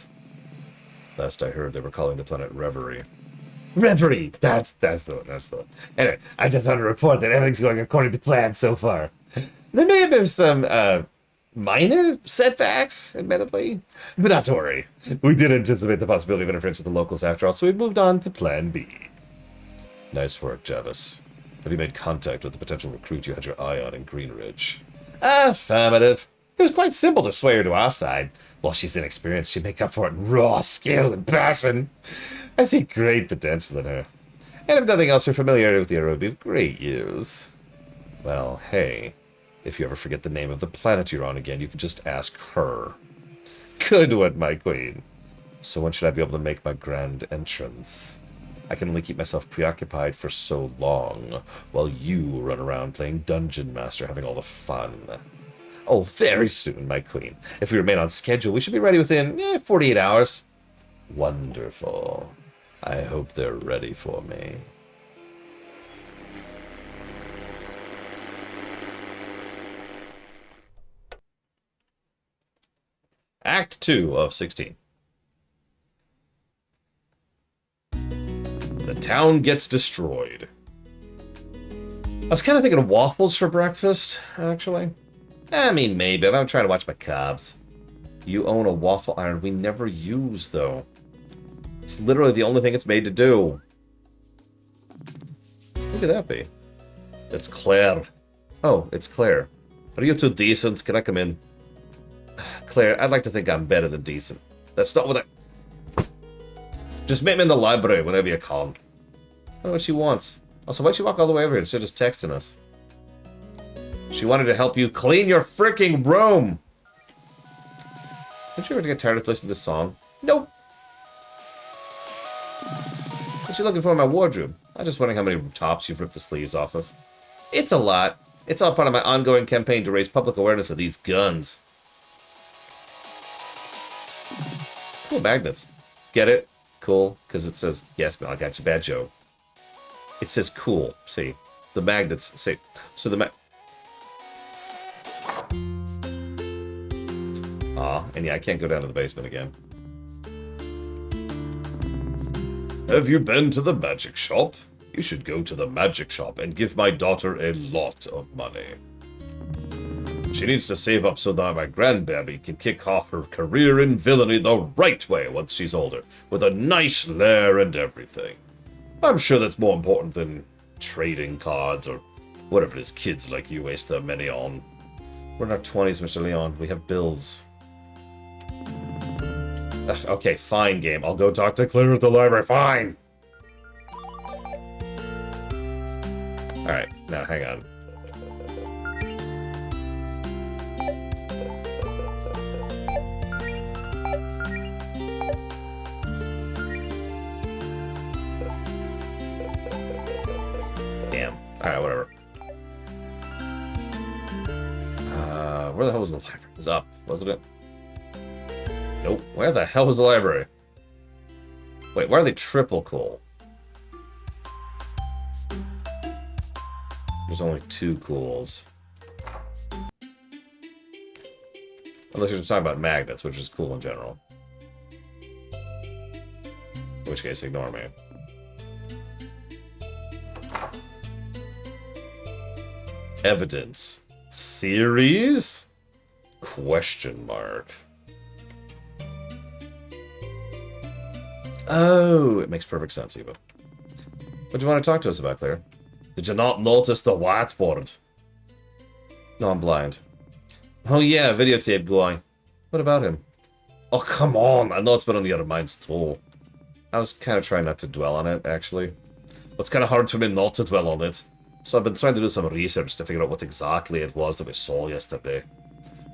Last I heard, they were calling the planet Reverie. Reverie! That's the one. Anyway, I just want to report that everything's going according to plan so far. There may have been some, minor setbacks, admittedly. But not to worry. We did anticipate the possibility of interference with the locals after all, so we moved on to Plan B. Nice work, Jarvis. Have you made contact with the potential recruit you had your eye on in Greenridge? Affirmative. It was quite simple to sway her to our side. While she's inexperienced, she'd make up for it in raw skill and passion. I see great potential in her. And if nothing else, her familiarity with the area would be of great use. Well, hey. If you ever forget the name of the planet you're on again, you can just ask her. Good one, my queen. So when should I be able to make my grand entrance? I can only keep myself preoccupied for so long, while you run around playing Dungeon Master, having all the fun. Oh, very soon, my queen. If we remain on schedule, we should be ready within 48 hours. Wonderful. I hope they're ready for me. Act 2 of 16. The town gets destroyed. I was kind of thinking of waffles for breakfast, actually. I mean, maybe, but I'm trying to watch my carbs. You own a waffle iron we never use, though. It's literally the only thing it's made to do. Who could that be? It's Claire. Oh, it's Claire. Are you two decent? Can I come in? Claire, I'd like to think I'm better than decent. That's not what I... Just meet me in the library whenever you come. I don't know what she wants. Also, why'd she walk all the way over here instead of just texting us? She wanted to help you clean your freaking room! Did you ever get tired of listening to this song? Nope. What you looking for in my wardrobe? I'm just wondering how many tops you've ripped the sleeves off of. It's a lot. It's all part of my ongoing campaign to raise public awareness of these guns. Cool magnets. Get it? Cool. Because it says, yes, man, I got you. Bad joke. It says cool. See? The magnets say... So the Aw, and yeah, I can't go down to the basement again. Have you been to the magic shop? You should go to the magic shop and give my daughter a lot of money. She needs to save up so that my grandbaby can kick off her career in villainy the right way once she's older, with a nice lair and everything. I'm sure that's more important than trading cards or whatever it is kids like you waste their money on. We're in our 20s, Mr. Leon. We have bills. Ugh, okay, fine, game. I'll go talk to Claire at the library. Fine! Alright, now hang on. Damn. Alright, whatever. Where the hell was the library? It was up, wasn't it? Nope. Where the hell was the library? Wait, why are they triple cool? There's only 2 cools. Unless you're just talking about magnets, which is cool in general. In which case, ignore me. Evidence. Theories? Question mark. Oh, it makes perfect sense, Eva. What do you want to talk to us about, Claire? Did you not notice the whiteboard? No, I'm blind. Oh yeah, videotape guy. What about him? Oh, come on. I know it's been on the other minds too. I was kind of trying not to dwell on it, actually. But it's kind of hard for me not to dwell on it. So I've been trying to do some research to figure out what exactly it was that we saw yesterday.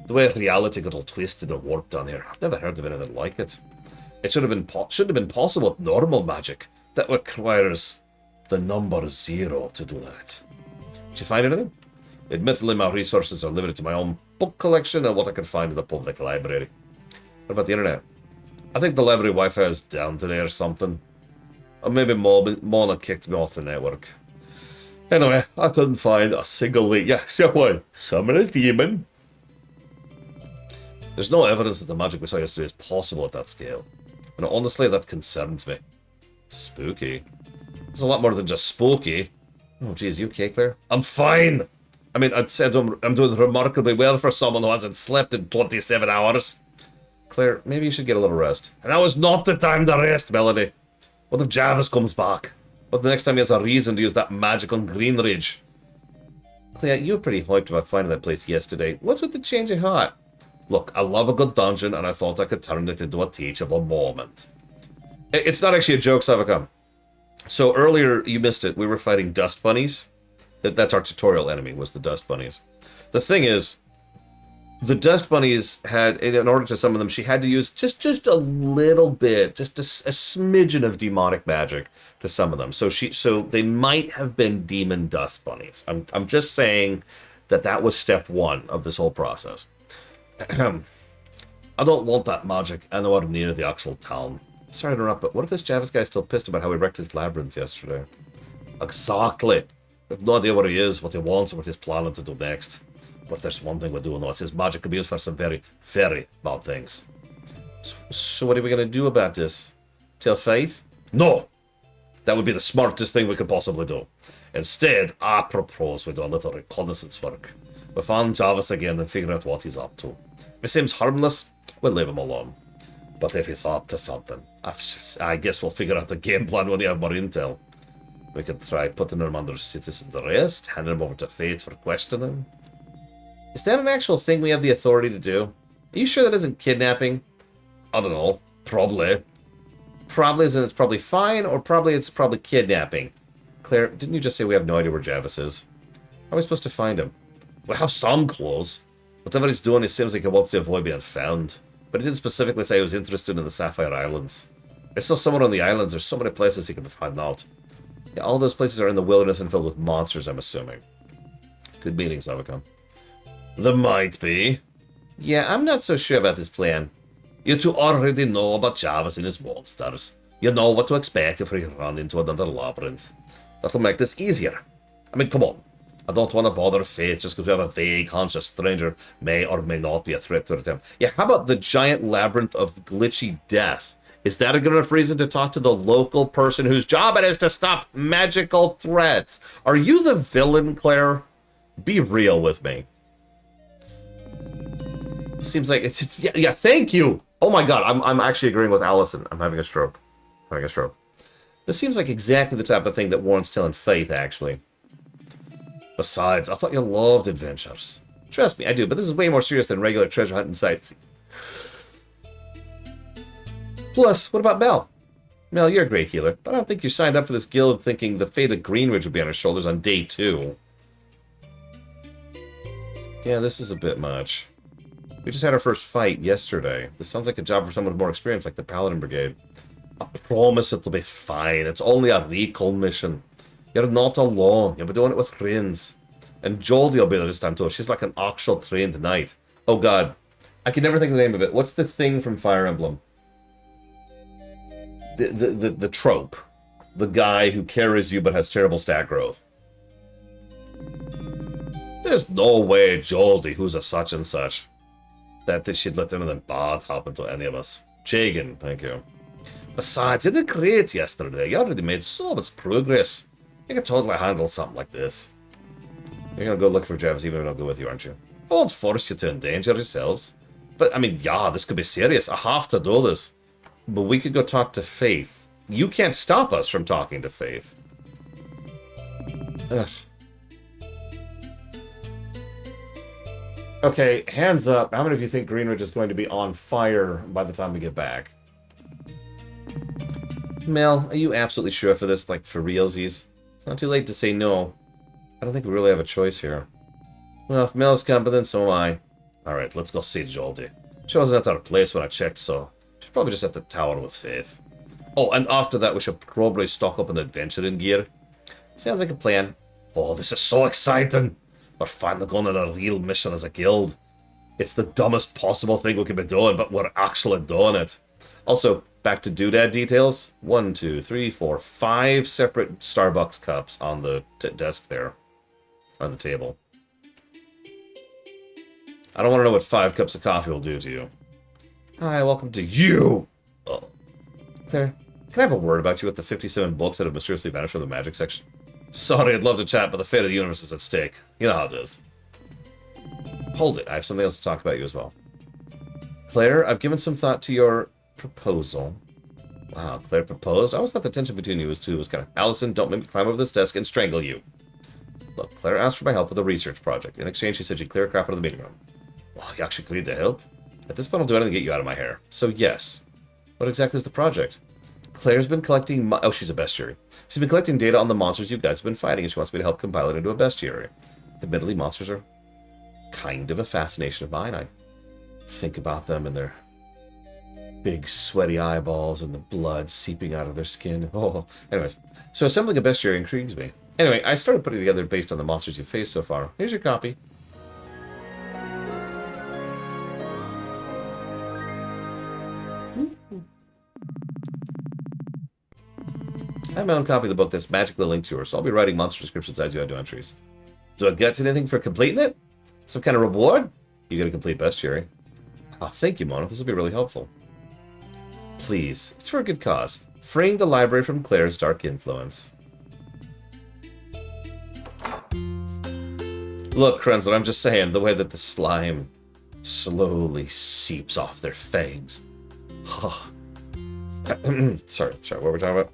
The way reality got all twisted and warped on here. I've never heard of anything like it. It shouldn't have been possible with normal magic. That requires the number 0 to do that. Did you find anything? Admittedly, my resources are limited to my own book collection and what I can find in the public library. What about the internet? I think the library Wi-Fi is down today or something. Or maybe Mona kicked me off the network. Anyway, I couldn't find a single lead. Yeah, step one. Summon a demon. There's no evidence that the magic we saw yesterday is possible at that scale. And honestly, that concerns me. Spooky. There's a lot more than just spooky. Oh, geez, you okay, Claire? I'm fine! I mean, I'd said I'm doing remarkably well for someone who hasn't slept in 27 hours. Claire, maybe you should get a little rest. And now is not the time to rest, Melody. What if Javis comes back? What the next time he has a reason to use that magic on Greenridge? Claire, you were pretty hyped about finding that place yesterday. What's with the change of heart? Look, I love a good dungeon, and I thought I could turn it into a teachable moment. It's not actually a joke, Savacom. So earlier, you missed it, we were fighting dust bunnies. That's our tutorial enemy, was the dust bunnies. The thing is, the dust bunnies had, in order to summon them, she had to use just a little bit, just a smidgen of demonic magic to summon them. So they might have been demon dust bunnies. I'm just saying that was step one of this whole process. I don't want that magic anywhere near the actual town. Sorry to interrupt, but what if this Javis guy's still pissed about how we wrecked his labyrinth yesterday? Exactly. We have no idea what he is, what he wants, or what he's planning to do next. But if there's one thing we do know, it's his magic could be used for some very, very bad things. So what are we going to do about this? Tell Faith? No! That would be the smartest thing we could possibly do. Instead, I propose we do a little reconnaissance work. We find Javis again and figure out what he's up to. If he seems harmless, we'll leave him alone. But if he's up to something, I guess we'll figure out the game plan when we have more intel. We could try putting him under citizen's arrest, handing him over to Faith for questioning. Is that an actual thing we have the authority to do? Are you sure that isn't kidnapping? I don't know. Probably. Probably isn't it's probably fine, or probably it's probably kidnapping. Claire, didn't you just say we have no idea where Javis is? How are we supposed to find him? We have some clues. Whatever he's doing, it seems like he wants to avoid being found. But he did specifically say he was interested in the Sapphire Islands. There's still someone on the islands. There's so many places he could be hiding out. Yeah, all those places are in the wilderness and filled with monsters, I'm assuming. Good meeting, Savacom. There might be. Yeah, I'm not so sure about this plan. You two already know about Javis and his monsters. You know what to expect if we run into another labyrinth. That'll make this easier. I mean, come on. I don't want to bother Faith just because we have a vague hunch a stranger may or may not be a threat to them. Yeah, how about the giant labyrinth of glitchy death? Is that a good enough reason to talk to the local person whose job it is to stop magical threats? Are you the villain, Claire? Be real with me. Seems like it's yeah, thank you. Oh my god, I'm actually agreeing with Allison. I'm having a stroke. This seems like exactly the type of thing that warrants telling Faith, actually. Besides, I thought you loved adventures. Trust me, I do, but this is way more serious than regular treasure hunting sites. Plus, what about Mel? Mel, you're a great healer, but I don't think you signed up for this guild thinking the fate of Greenridge would be on your shoulders on day 2. Yeah, this is a bit much. We just had our first fight yesterday. This sounds like a job for someone with more experience, like the Paladin Brigade. I promise it'll be fine. It's only a recall mission. You're not alone. You'll be doing it with friends. And Jodie will be there this time too. She's like an actual trained knight. Oh god. I can never think of the name of it. What's the thing from Fire Emblem? The trope. The guy who carries you but has terrible stat growth. There's no way Jodie, who's a such and such, that she'd let anything bad happen to any of us. Jagan, thank you. Besides, you did great yesterday. You already made so much progress. You can totally handle something like this. You're gonna go look for Javis even if I don't go with you, aren't you? I won't force you to endanger yourselves. But, I mean, yeah, this could be serious. I have to do this. But we could go talk to Faith. You can't stop us from talking to Faith. Ugh. Okay, hands up. How many of you think Greenridge is going to be on fire by the time we get back? Mel, are you absolutely sure for this, like, for realsies? It's not too late to say no. I don't think we really have a choice here. Well, if Mel's coming, then so am I. Alright, let's go see Jodie. She wasn't at our place when I checked, so she's probably just at the tower with Faith. Oh, and after that, we should probably stock up on adventuring gear. Sounds like a plan. Oh, this is so exciting! We're finally going on a real mission as a guild. It's the dumbest possible thing we could be doing, but we're actually doing it. Also, back to doodad details. 1, 2, 3, 4, 5 separate Starbucks cups on the desk there. On the table. I don't want to know what 5 cups of coffee will do to you. Hi, welcome to you! Oh. Claire, can I have a word about you with the 57 books that have mysteriously vanished from the magic section? Sorry, I'd love to chat, but the fate of the universe is at stake. You know how it is. Hold it, I have something else to talk about you as well. Claire, I've given some thought to your proposal. Wow, Claire proposed? I always thought the tension between you two was kind of... Allison, don't make me climb over this desk and strangle you. Look, Claire asked for my help with a research project. In exchange, she said she'd clear a crap out of the meeting room. Well, you actually agreed to help? At this point, I'll do anything to get you out of my hair. So, yes. What exactly is the project? Claire's been collecting... Oh, she's a bestiary. She's been collecting data on the monsters you guys have been fighting, and she wants me to help compile it into a bestiary. Admittedly, monsters are kind of a fascination of mine. I think about them and their big, sweaty eyeballs and the blood seeping out of their skin. Oh, anyways. So assembling a bestiary intrigues me. Anyway, I started putting it together based on the monsters you've faced so far. Here's your copy. I have my own copy of the book that's magically linked to her, so I'll be writing monster descriptions as you add new entries. Do I get anything for completing it? Some kind of reward? You get a complete bestiary. Oh, thank you, Mona. This will be really helpful. Please. It's for a good cause. Freeing the library from Claire's dark influence. Look, Krenzel, I'm just saying, the way that the slime slowly seeps off their fangs. Sorry, what were we talking about?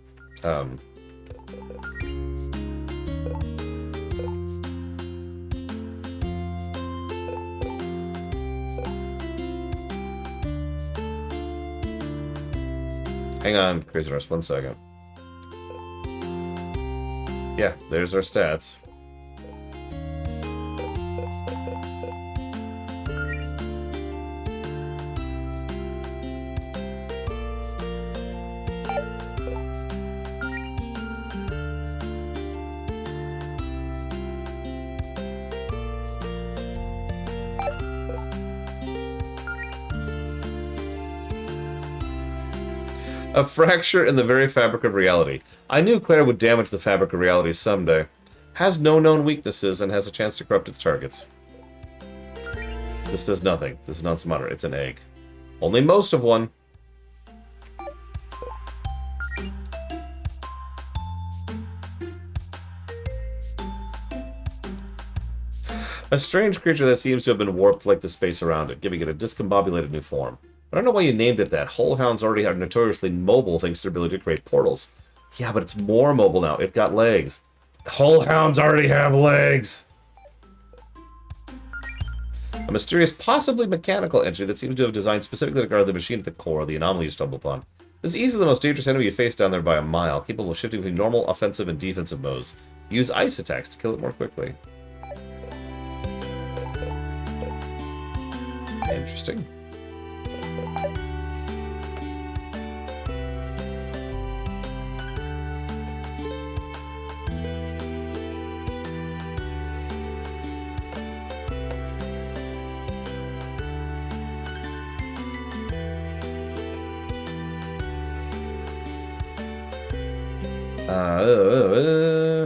Hang on, Crazy Horse, 1 second. Yeah, there's our stats. A fracture in the very fabric of reality. I knew Claire would damage the fabric of reality someday. Has no known weaknesses and has a chance to corrupt its targets. This does nothing. This is non-summoner. It's an egg. Only most of one. A strange creature that seems to have been warped like the space around it, giving it a discombobulated new form. I don't know why you named it that. Whole hounds already are notoriously mobile thanks to their ability to create portals. Yeah, but it's more mobile now. It got legs. Whole hounds already have legs. A mysterious, possibly mechanical entity that seems to have designed specifically to guard the machine at the core of the anomaly you stumble upon. This is easily the most dangerous enemy you face down there by a mile, capable of shifting between normal, offensive, and defensive modes. Use ice attacks to kill it more quickly. Interesting.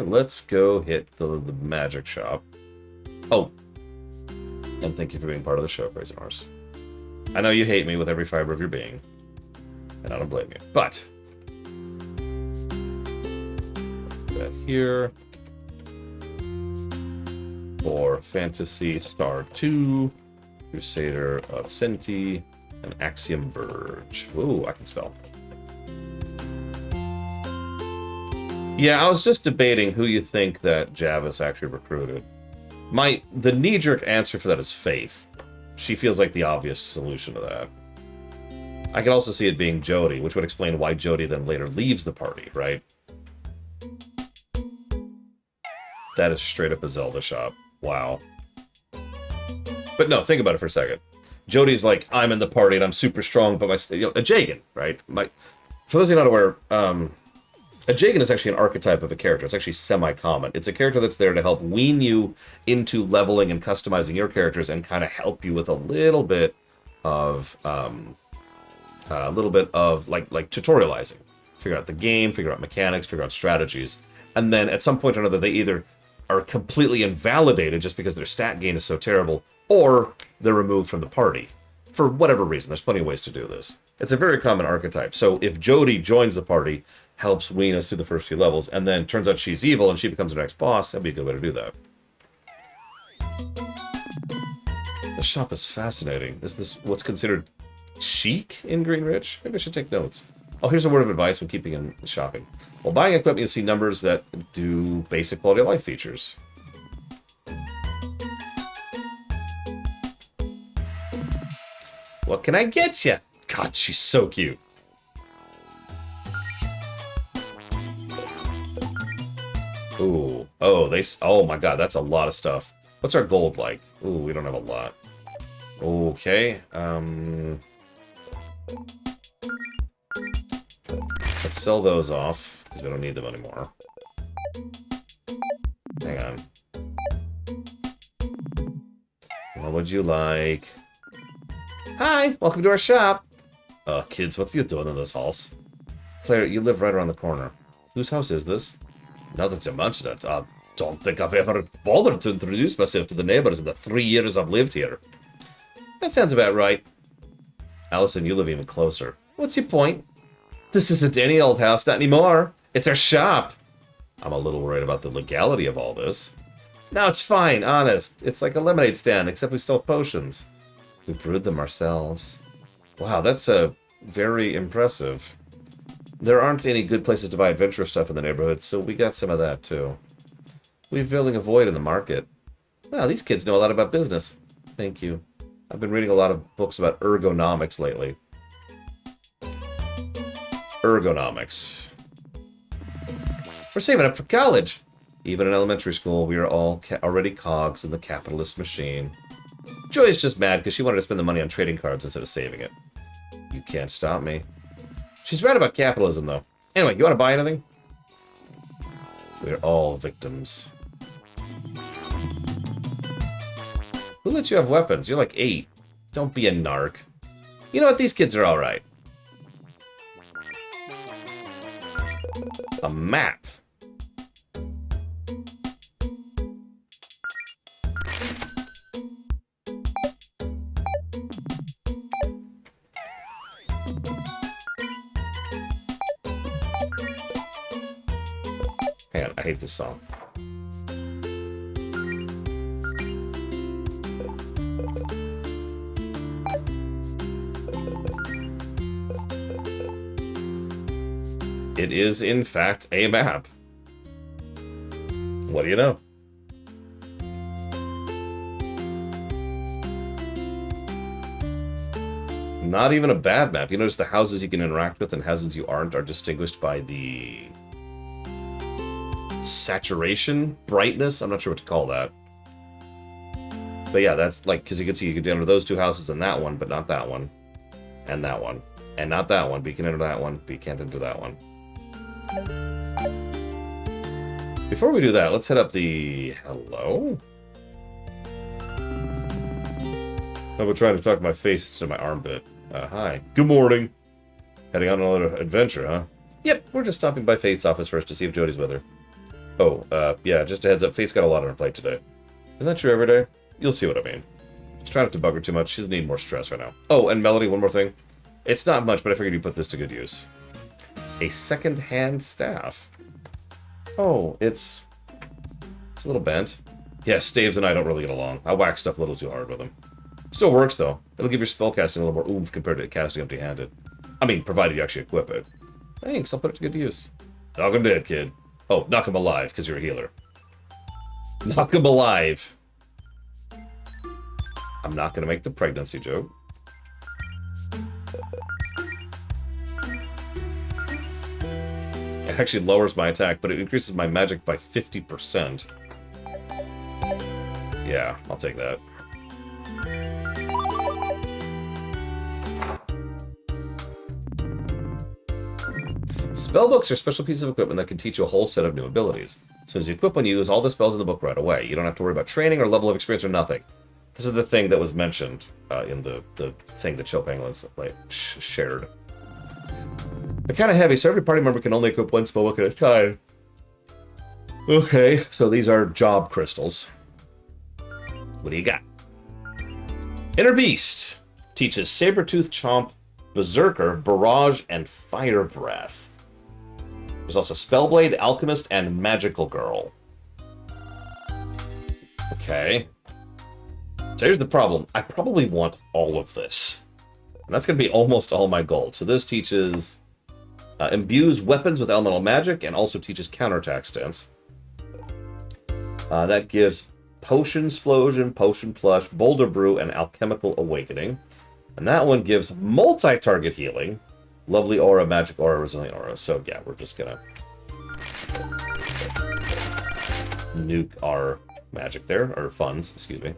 Let's go hit the magic shop. Oh. And thank you for being part of the show, Crazy Horse. I know you hate me with every fiber of your being. And I don't blame you. But that here for Fantasy Star 2, Crusader of Senti, and Axiom Verge. Ooh, I can spell. Yeah, I was just debating who you think that Javis actually recruited. The knee-jerk answer for that is Faith. She feels like the obvious solution to that. I could also see it being Jody, which would explain why Jody then later leaves the party, right? That is straight up a Zelda shop. Wow. But no, think about it for a second. Jody's like, I'm in the party and I'm super strong, but a Jagan, right? For those of you not aware, A Jagan is actually an archetype of a character. It's actually semi-common. It's a character that's there to help wean you into leveling and customizing your characters and kind of help you with a little bit of like tutorializing. Figure out the game, figure out mechanics, figure out strategies. And then at some point or another, they either are completely invalidated just because their stat gain is so terrible, or they're removed from the party. For whatever reason, there's plenty of ways to do this. It's a very common archetype. So if Jody joins the party, helps wean us through the first few levels, and then turns out she's evil and she becomes our next boss, that'd be a good way to do that. The shop is fascinating. Is this what's considered chic in Green Ridge? Maybe I should take notes. Oh, here's a word of advice when keeping in shopping. While buying equipment, you'll see numbers that do basic quality of life features. What can I get you? God, she's so cute. Ooh. Oh, oh my god, that's a lot of stuff. What's our gold like? Ooh, we don't have a lot. Okay. Let's sell those off, because we don't need them anymore. Hang on. What would you like? Hi, welcome to our shop. Kids, what are you doing in this house? Claire, you live right around the corner. Whose house is this? Now that you mention it, I don't think I've ever bothered to introduce myself to the neighbors in the 3 years I've lived here. That sounds about right. Allison, you live even closer. What's your point? This isn't any old house, not anymore. It's our shop. I'm a little worried about the legality of all this. No, it's fine, honest. It's like a lemonade stand, except we still have potions. We brewed them ourselves. Wow, that's very impressive. There aren't any good places to buy adventure stuff in the neighborhood, so we got some of that, too. We're filling a void in the market. Wow, these kids know a lot about business. Thank you. I've been reading a lot of books about ergonomics lately. Ergonomics. We're saving up for college. Even in elementary school, we are all already cogs in the capitalist machine. Joy is just mad because she wanted to spend the money on trading cards instead of saving it. You can't stop me. She's right about capitalism, though. Anyway, you want to buy anything? We're all victims. Who lets you have weapons? You're like 8. Don't be a narc. You know what? These kids are alright. A map. Hang on, I hate this song. It is, in fact, a map. What do you know? Not even a bad map. You notice the houses you can interact with and houses you aren't are distinguished by the saturation, brightness. I'm not sure what to call that. But yeah, that's like, because you can see you can enter those 2 houses and that one, but not that one. And that one. And not that one, but you can enter that one, but you can't enter that one. Before we do that, let's head up the... Hello? I've been trying to tuck my face instead of my armpit. Hi. Good morning. Heading on another adventure, huh? Yep, we're just stopping by Faith's office first to see if Jody's with her. Oh, yeah, just a heads up, Faith's got a lot on her plate today. Isn't that true every day? You'll see what I mean. Just try not to bug her too much. She doesn't need more stress right now. Oh, and Melody, one more thing. It's not much, but I figured you'd put this to good use. A second-hand staff. Oh, it's a little bent. Yeah, Staves and I don't really get along. I whack stuff a little too hard with him. Still works, though. It'll give your spellcasting a little more oomph compared to casting empty-handed. I mean, provided you actually equip it. Thanks, I'll put it to good use. Knock him dead, kid. Oh, knock him alive, because you're a healer. Knock him alive. I'm not going to make the pregnancy joke. It actually lowers my attack, but it increases my magic by 50%. Yeah, I'll take that. Spellbooks are special pieces of equipment that can teach you a whole set of new abilities. So as you equip one, you use all the spells in the book right away. You don't have to worry about training or level of experience or nothing. This is the thing that was mentioned in the thing that Chill Penguins shared. They're kind of heavy, so every party member can only equip one spellbook at a time. Okay, so these are job crystals. What do you got? Inner Beast teaches Sabertooth, Chomp, Berserker, Barrage, and Fire Breath. There's also Spellblade, Alchemist, and Magical Girl. Okay. So here's the problem. I probably want all of this. And that's going to be almost all my gold. So this teaches... imbues weapons with elemental magic, and also teaches counterattack stance. That gives Potion Explosion, Potion Plush, Boulder Brew, and Alchemical Awakening. And that one gives multi-target healing, Lovely Aura, Magic Aura, Resilient Aura. So yeah, we're just gonna nuke our magic there, or funds, excuse me.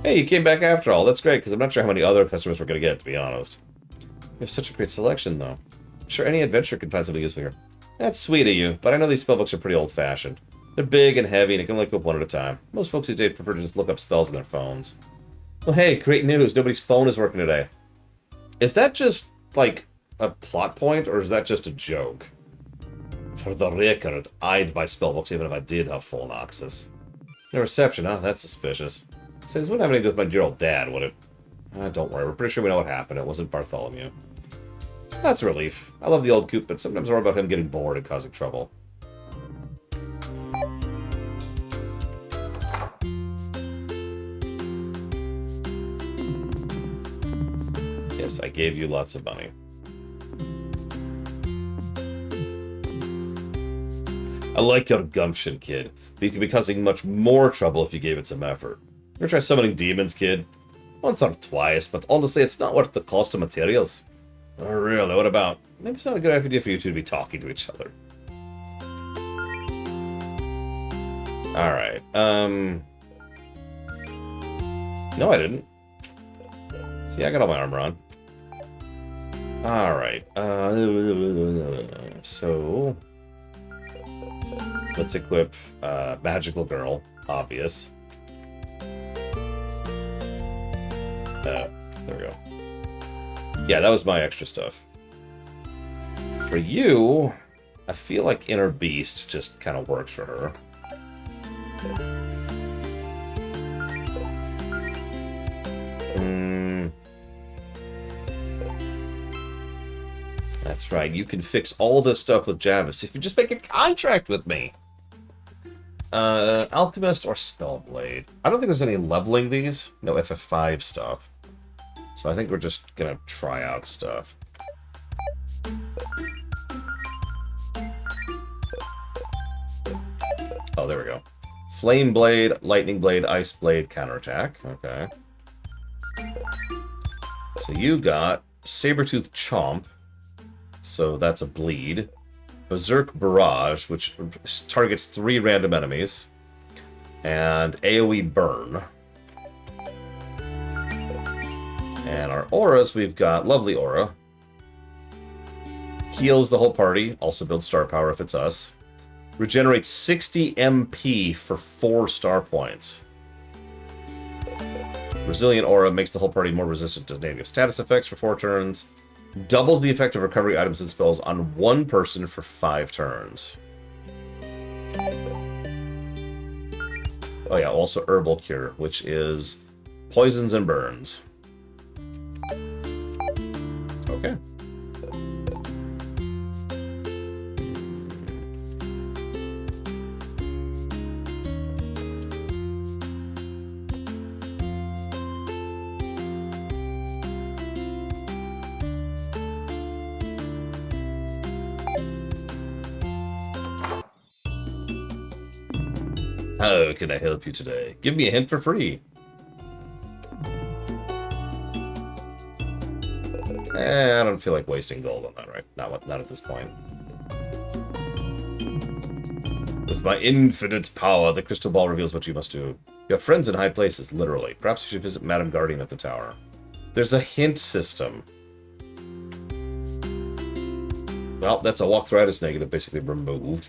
Hey, you came back after all. That's great, because I'm not sure how many other customers we're going to get, to be honest. We have such a great selection, though. I'm sure any adventurer can find something useful here. That's sweet of you, but I know these spellbooks are pretty old-fashioned. They're big and heavy, and you can only equip one at a time. Most folks these days prefer to just look up spells on their phones. Well, hey, great news. Nobody's phone is working today. Is that just, like, a plot point, or is that just a joke? For the record, I'd buy spellbooks even if I did have phone access. No reception, huh? That's suspicious. So this wouldn't have anything to do with my dear old dad, would it? Don't worry, we're pretty sure we know what happened. It wasn't Bartholomew. That's a relief. I love the old coop, but sometimes I worry about him getting bored and causing trouble. Yes, I gave you lots of money. I like your gumption, kid, but you could be causing much more trouble if you gave it some effort. You ever try summoning demons, kid? Once or twice, but honestly, it's not worth the cost of materials. Oh, really? What about? Maybe it's not a good idea for you two to be talking to each other. Alright, no, I didn't. See, I got all my armor on. Alright, so... let's equip Magical Girl, obvious. There we go. Yeah, that was my extra stuff. For you, I feel like Inner Beast just kind of works for her. That's right, you can fix all this stuff with Javis if you just make a contract with me. Alchemist or Spellblade. I don't think there's any leveling these. No FF5 stuff. So I think we're just gonna try out stuff. Oh, there we go. Flame Blade, Lightning Blade, Ice Blade, Counterattack. Okay. So you got Sabertooth Chomp. So that's a bleed. Berserk Barrage, which targets 3 random enemies. And AoE Burn. And our auras, we've got Lovely Aura. Heals the whole party, also builds star power if it's us. Regenerates 60 MP for 4 star points. Resilient Aura makes the whole party more resistant to negative status effects for 4 turns. Doubles the effect of recovery items and spells on 1 person for 5 turns. Oh yeah, also Herbal Cure, which is poisons and burns. Okay. How can I help you today? Give me a hint for free. I don't feel like wasting gold on that, right? Not at this point. With With my infinite power, the crystal ball reveals what you must do. You have friends in high places, literally. Perhaps you should visit Madame Guardian at the tower. There's a hint system. Well, that's a walkthrough is negative, basically removed.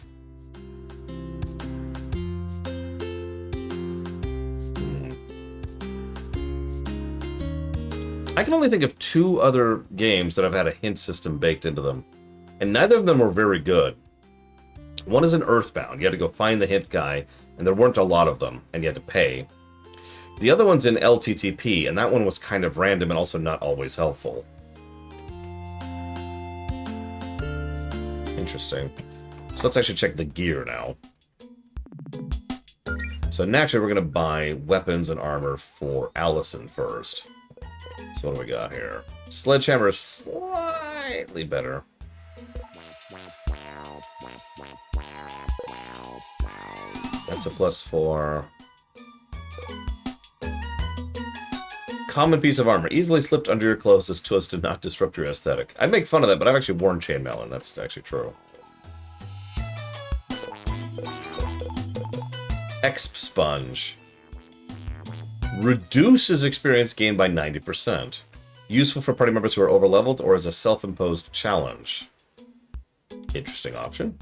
I can only think of 2 other games that have had a hint system baked into them, and neither of them were very good. One is in Earthbound. You had to go find the hint guy, and there weren't a lot of them, and you had to pay. The other one's in LTTP, and that one was kind of random and also not always helpful. Interesting. So let's actually check the gear now. So naturally, we're going to buy weapons and armor for Allison first. So what do we got here? Sledgehammer is slightly better. That's a +4. Common piece of armor. Easily slipped under your clothes so as to not disrupt your aesthetic. I'd make fun of that, but I've actually worn chainmail, and that's actually true. Exp Sponge. Reduces experience gained by 90%. Useful for party members who are overleveled or as a self-imposed challenge. Interesting option.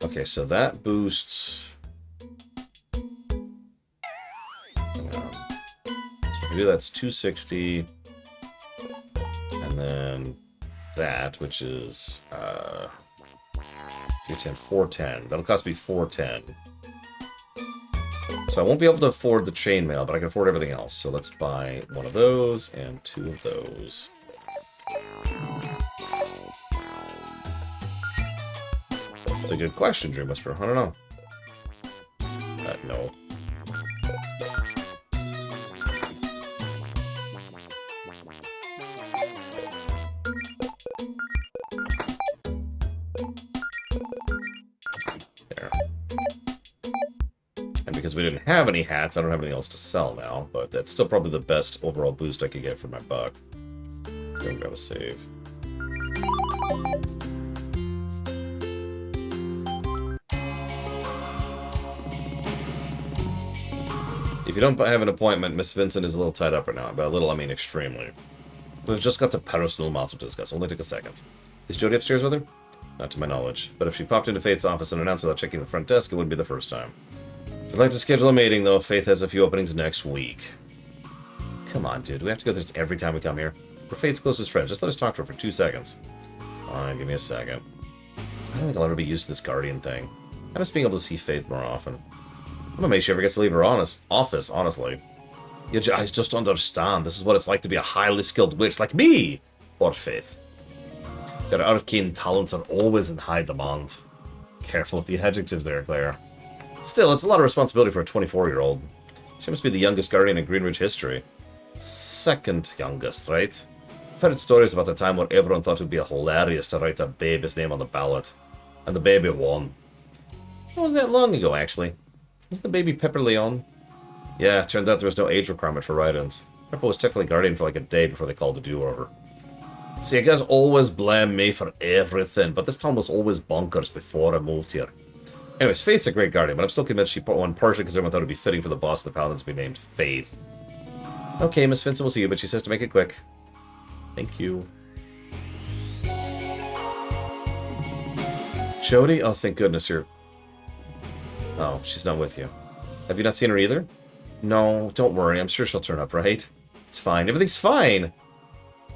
Okay, so that boosts... So we do that's 260. And then that, which is 310, 410. That'll cost me 410. So I won't be able to afford the chainmail, but I can afford everything else. So let's buy one of those and 2 of those. That's a good question, Dream Whisperer. I don't know. No. There. And because we didn't have any hats, I don't have anything else to sell now, but that's still probably the best overall boost I could get for my buck. Go and grab a save. If you don't have an appointment, Miss Vincent is a little tied up right now. By a little, I mean extremely. We've just got a personal matter to discuss. Only took a second. Is Jody upstairs with her? Not to my knowledge. But if she popped into Faith's office and announced without checking the front desk, it wouldn't be the first time. I'd like to schedule a meeting, though. Faith has a few openings next week. Come on, dude. We have to go through this every time we come here. We're Faith's closest friends. Just let us talk to her for 2 seconds. Fine, give me a second. I don't think I'll ever be used to this Guardian thing. I miss being able to see Faith more often. I'm amazed she ever gets to leave her office, honestly. You guys just understand. This is what it's like to be a highly skilled witch like me! Or Faith. Your arcane talents are always in high demand. Careful with the adjectives there, Claire. Still, it's a lot of responsibility for a 24-year-old. She must be the youngest Guardian in Greenridge history. Second youngest, right? I've heard stories about a time where everyone thought it would be hilarious to write a baby's name on the ballot. And the baby won. It wasn't that long ago, actually. Was the baby Pepper Leon? Yeah, it turned out there was no age requirement for write-ins. Pepper was technically Guardian for like a day before they called the do-over. See, you guys always blame me for everything, but this town was always bonkers before I moved here. Anyways, Faith's a great Guardian, but I'm still convinced she put one partially because everyone thought it would be fitting for the boss of the Paladins to be named Faith. Okay, Miss Vincent will see you, but she says to make it quick. Thank you. Jody? Oh, thank goodness you're... Oh, she's not with you. Have you not seen her either? No, don't worry. I'm sure she'll turn up, right? It's fine. Everything's fine!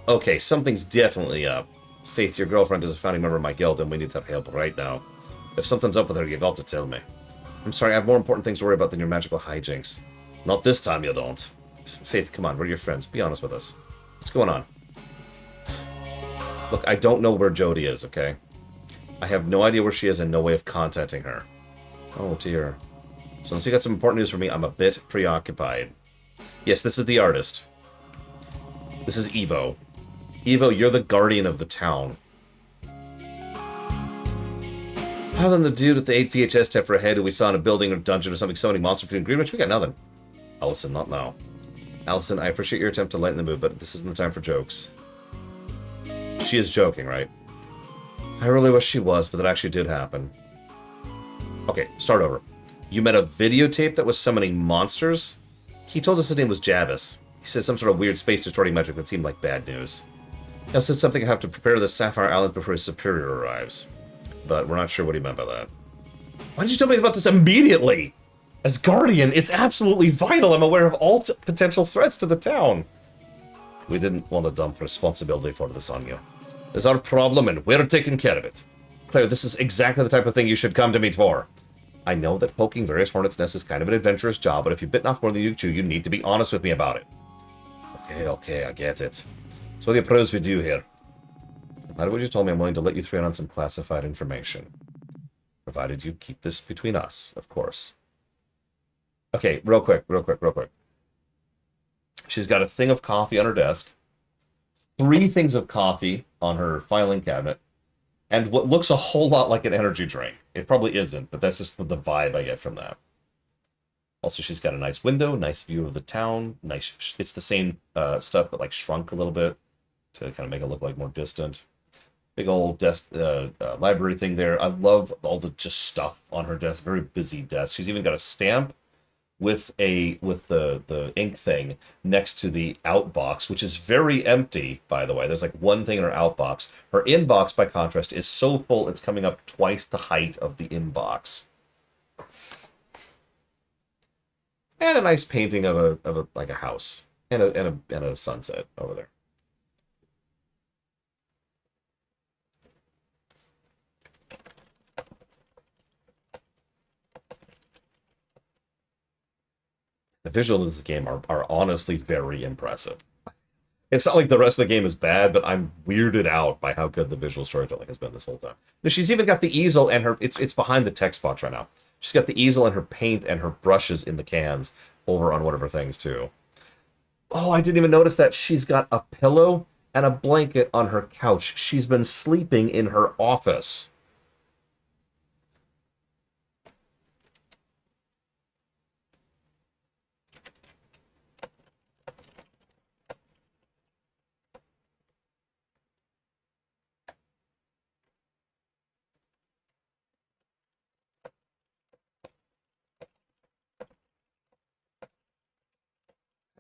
Okay, something's definitely up. Faith, your girlfriend is a founding member of my guild, and we need her help right now. If something's up with her, you got to tell me. I'm sorry, I have more important things to worry about than your magical hijinks. Not this time, you don't. Faith, come on, we're your friends. Be honest with us. What's going on? Look, I don't know where Jody is, okay? I have no idea where she is and no way of contacting her. Oh, dear. So unless you got some important news for me, I'm a bit preoccupied. Yes, this is the artist. This is Evo. Evo, you're the guardian of the town. Other than the dude with the 8 VHS tape for a head who we saw in a building or dungeon or something summoning monster between Greenwich, we got nothing. Allison, not now. Allison, I appreciate your attempt to lighten the mood, but this isn't the time for jokes. She is joking, right? I really wish she was, but that actually did happen. Okay, start over. You met a videotape that was summoning monsters? He told us his name was Javis. He said some sort of weird space-distorting magic that seemed like bad news. He also said something I have to prepare the Sapphire Islands before his superior arrives. But we're not sure what he meant by that. Why did you tell me about this immediately? As Guardian, it's absolutely vital I'm aware of all potential threats to the town. We didn't want to dump responsibility for this on you. It's our problem and we're taking care of it. Claire, this is exactly the type of thing you should come to me for. I know that poking various hornets' nests is kind of an adventurous job, but if you've bitten off more than you chew, you need to be honest with me about it. Okay, I get it. So what do you propose we do here? Now that what you told me, I'm willing to let you through on some classified information. Provided you keep this between us, of course. Okay, real quick. She's got a thing of coffee on her desk, 3 things of coffee on her filing cabinet, and what looks a whole lot like an energy drink. It probably isn't, but that's just the vibe I get from that. Also, she's got a nice window, nice view of the town. Nice. It's the same stuff, but like shrunk a little bit to kind of make it look like more distant. Big old desk, library thing there. I love all the just stuff on her desk. Very busy desk. She's even got a stamp with the ink thing next to the outbox, which is very empty, by the way. There's like one thing in her outbox. Her inbox, by contrast, is so full it's coming up twice the height of the inbox. And a nice painting of a like a house and a sunset over there. The visuals of this game are honestly very impressive. It's not like the rest of the game is bad, but I'm weirded out by how good the visual storytelling has been this whole time. Now, she's even got the easel and her... It's behind the text box right now. She's got the easel and her paint and her brushes in the cans over on one of her things, too. Oh, I didn't even notice that she's got a pillow and a blanket on her couch. She's been sleeping in her office.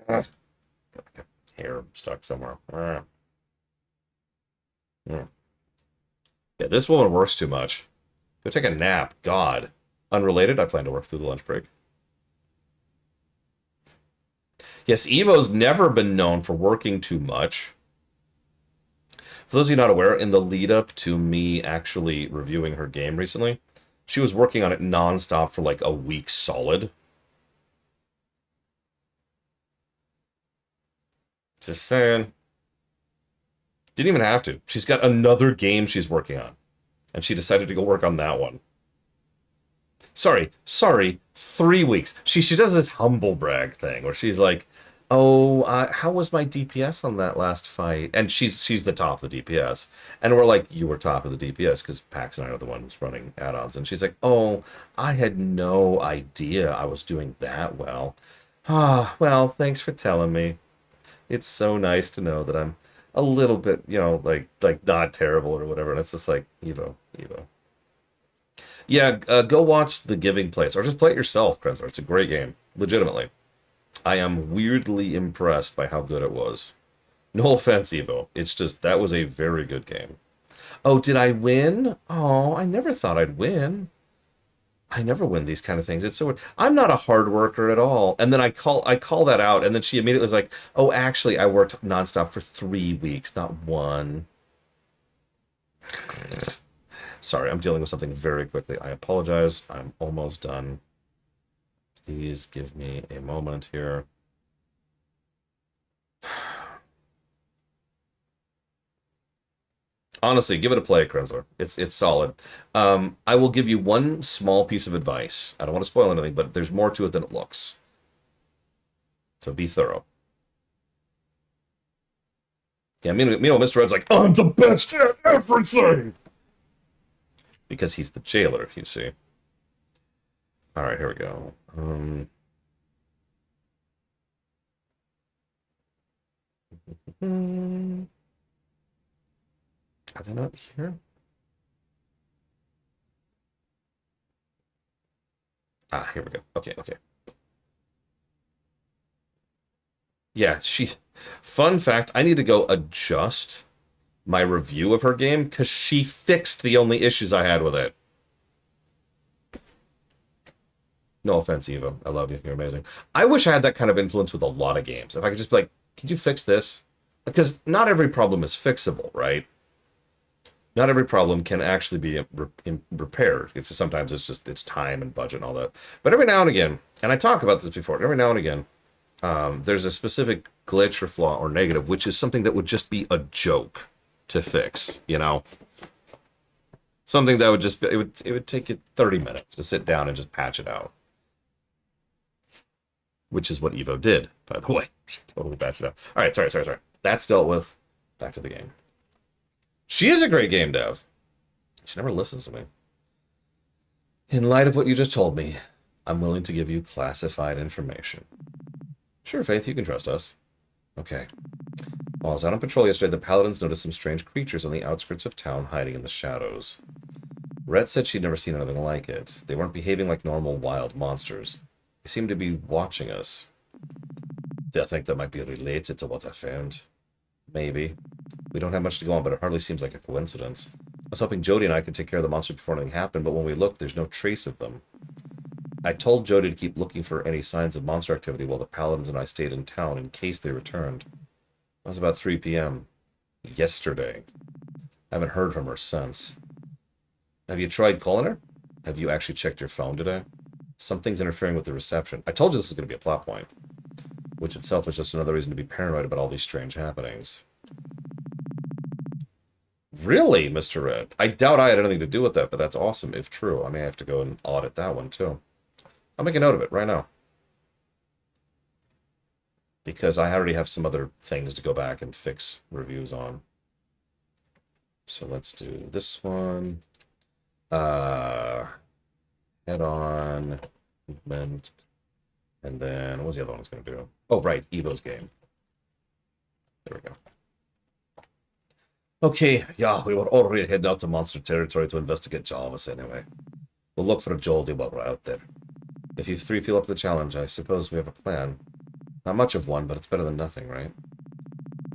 Got like a hair stuck somewhere. Yeah, this woman works too much. Go take a nap. God. Unrelated, I plan to work through the lunch break. Yes, Evo's never been known for working too much. For those of you not aware, in the lead up to me actually reviewing her game recently, she was working on it nonstop for like a week solid. Just saying. Didn't even have to. She's got another game she's working on. And she decided to go work on that one. Sorry, 3 weeks. She does this humble brag thing where she's like, "Oh, how was my DPS on that last fight?" And she's the top of the DPS, and we're like, "You were top of the DPS because Pax and I are the ones running add-ons." And she's like, "Oh, I had no idea I was doing that well." Ah, well, thanks for telling me. It's so nice to know that I'm a little bit, like not terrible or whatever. And it's just like, Evo. Yeah, go watch The Giving Place, or just play it yourself, Krenzler. It's a great game, legitimately. I am weirdly impressed by how good it was. No offense, Evo. It's just, that was a very good game. Oh, did I win? Oh, I never thought I'd win. I never win these kind of things. It's so weird. I'm not a hard worker at all. And then I call that out, and then she immediately was like, "Oh, actually, I worked nonstop for 3 weeks, not one." Sorry, I'm dealing with something very quickly. I apologize. I'm almost done. Please give me a moment here. Honestly, give it a play, Krenzler. It's solid. I will give you one small piece of advice. I don't want to spoil anything, but there's more to it than it looks. So be thorough. Yeah, meanwhile, Mr. Red's like, "I'm the best at everything!" Because he's the jailer, you see. All right, here we go. Are they not here? Ah, here we go. Okay, okay. Yeah, Fun fact, I need to go adjust my review of her game because she fixed the only issues I had with it. No offense, Eva. I love you. You're amazing. I wish I had that kind of influence with a lot of games. If I could just be like, could you fix this? Because not every problem is fixable, right? Not every problem can actually be repaired. Sometimes it's time and budget and all that. But every now and again, and I talk about this before, every now and again, there's a specific glitch or flaw or negative, which is something that would just be a joke to fix, you know? Something that would just be, it would take you 30 minutes to sit down and just patch it out. Which is what Evo did, by the way. She totally patched it out. All right, sorry. That's dealt with. Back to the game. She is a great game dev. She never listens to me. In light of what you just told me, I'm willing to give you classified information. Sure, Faith, you can trust us. Okay. While I was out on patrol yesterday, the Paladins noticed some strange creatures on the outskirts of town hiding in the shadows. Rhett said she'd never seen anything like it. They weren't behaving like normal wild monsters. They seemed to be watching us. Do you think that might be related to what I found? Maybe. We don't have much to go on, but it hardly seems like a coincidence. I was hoping Jody and I could take care of the monsters before anything happened, but when we looked, there's no trace of them. I told Jody to keep looking for any signs of monster activity while the Paladins and I stayed in town in case they returned. It was about 3 p.m. yesterday. I haven't heard from her since. Have you tried calling her? Have you actually checked your phone today? Something's interfering with the reception. I told you this was going to be a plot point, which itself is just another reason to be paranoid about all these strange happenings. Really, Mr. Red? I doubt I had anything to do with that, but that's awesome if true. I may have to go and audit that one, too. I'll make a note of it right now. Because I already have some other things to go back and fix reviews on. So let's do this one. Head on, movement, and then what was the other one I was going to do? Oh, right, Evo's game. There we go. Okay, yeah, we were already heading out to Monster Territory to investigate Jarvis anyway. We'll look for Joldy while we're out there. If you three feel up to the challenge, I suppose we have a plan. Not much of one, but it's better than nothing, right?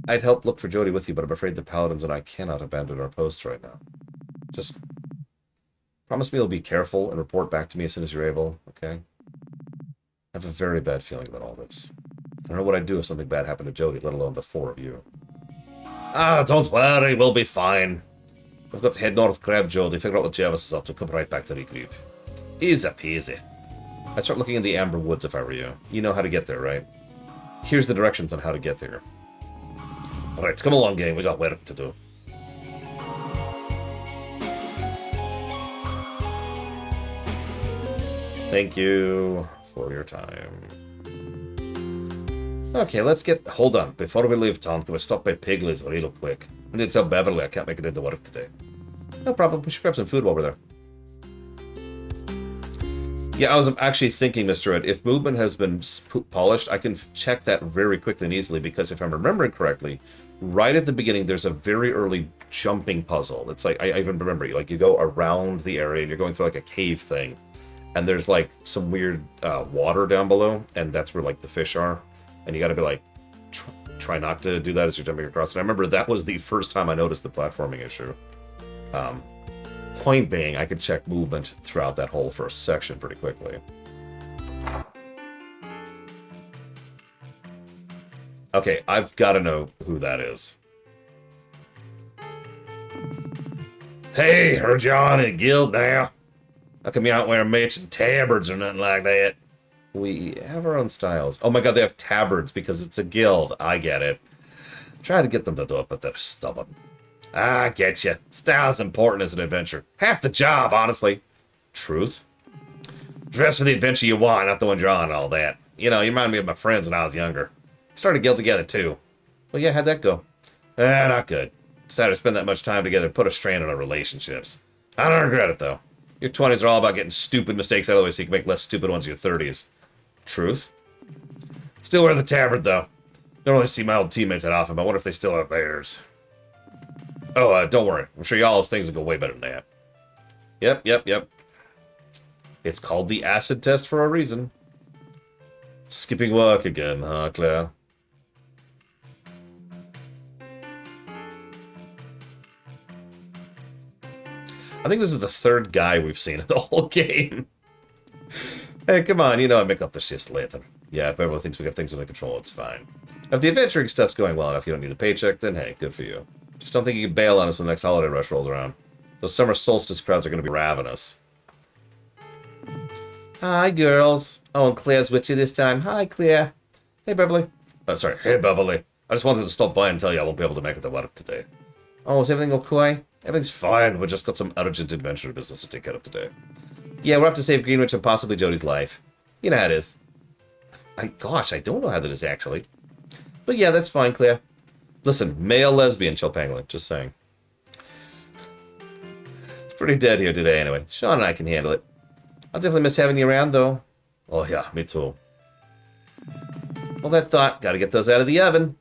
I'd help look for Jody with you, but I'm afraid the Paladins and I cannot abandon our post right now. Just promise me you'll be careful and report back to me as soon as you're able, okay? I have a very bad feeling about all this. I don't know what I'd do if something bad happened to Jody, let alone the four of you. Ah, don't worry, we'll be fine. We've got to head north, grab Jody, figure out what Jarvis is up to, come right back to regroup. Easy peasy. I'd start looking in the Amber Woods if I were you. You know how to get there, right? Here's the directions on how to get there. Alright, come along, gang, we got work to do. Thank you for your time. Okay, let's get... Hold on. Before we leave town, can we stop by Pigley's real quick? I need to tell Beverly I can't make it into work today. No problem. We should grab some food while we're there. Yeah, I was actually thinking, Mr. Ed, if movement has been polished, I can check that very quickly and easily, because if I'm remembering correctly, right at the beginning, there's a very early jumping puzzle. It's like, I even remember, like, you go around the area, and you're going through, like, a cave thing, and there's, like, some weird water down below, and that's where, like, the fish are, and you gotta be, like, try not to do that as you're jumping across. And I remember that was the first time I noticed the platforming issue. Point being, I could check movement throughout that whole first section pretty quickly. Okay, I've got to know who that is. Hey, heard you on at Guild now? How come you aren't wearing matching tabards or nothing like that? We have our own styles. Oh my god, they have tabards because it's a guild. I get it. Try to get them to do it, but they're stubborn. I get you. Style's important as an adventure. Half the job, honestly. Truth. Dress for the adventure you want, not the one you're on and all that. You know, you remind me of my friends when I was younger. Started a guild together, too. Well, yeah, how'd that go? Not good. Decided to spend that much time together, put a strain on our relationships. I don't regret it, though. Your 20s are all about getting stupid mistakes out of the way so you can make less stupid ones in your 30s. Truth. Still wear the tabard, though. Don't really see my old teammates that often, but I wonder if they still have theirs. Oh, don't worry. I'm sure y'all's things will go way better than that. Yep. It's called the acid test for a reason. Skipping work again, huh, Claire? I think this is the third guy we've seen in the whole game. Hey, come on, you know I make up the shifts later. Yeah, if everyone thinks we got things under control, it's fine. If the adventuring stuff's going well enough, you don't need a paycheck, then hey, good for you. Just don't think you can bail on us when the next holiday rush rolls around. Those summer solstice crowds are going to be ravenous. Hi, girls. Oh, and Claire's with you this time. Hi, Claire. Hey, Beverly. Oh, sorry. Hey, Beverly. I just wanted to stop by and tell you I won't be able to make it to work today. Oh, is everything okay? Everything's fine. We just got some urgent adventure business to take care of today. Yeah, we're up to save Greenwich and possibly Jody's life. You know how it is. Gosh, I don't know how that is, actually. But yeah, that's fine, Claire. Listen, male lesbian, Chill Pangolin. Just saying. It's pretty dead here today, anyway. Sean and I can handle it. I'll definitely miss having you around, though. Oh, yeah, me too. Well, that thought. Gotta get those out of the oven.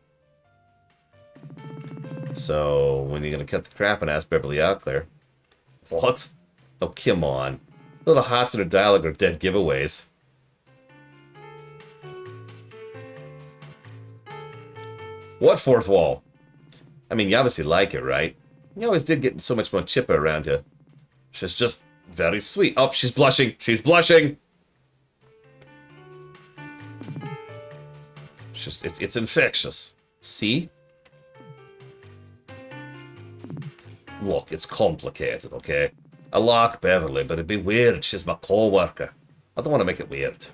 So, when are you gonna cut the crap and ask Beverly out, Claire? What? Oh, come on. Little hots in her dialogue are dead giveaways. What fourth wall? I mean, you obviously like it, right? You always did get so much more chipper around here. She's just very sweet. Oh, she's blushing. She's blushing. It's infectious. See? Look, it's complicated, okay? I like Beverly, but it'd be weird. She's my co-worker. I don't want to make it weird.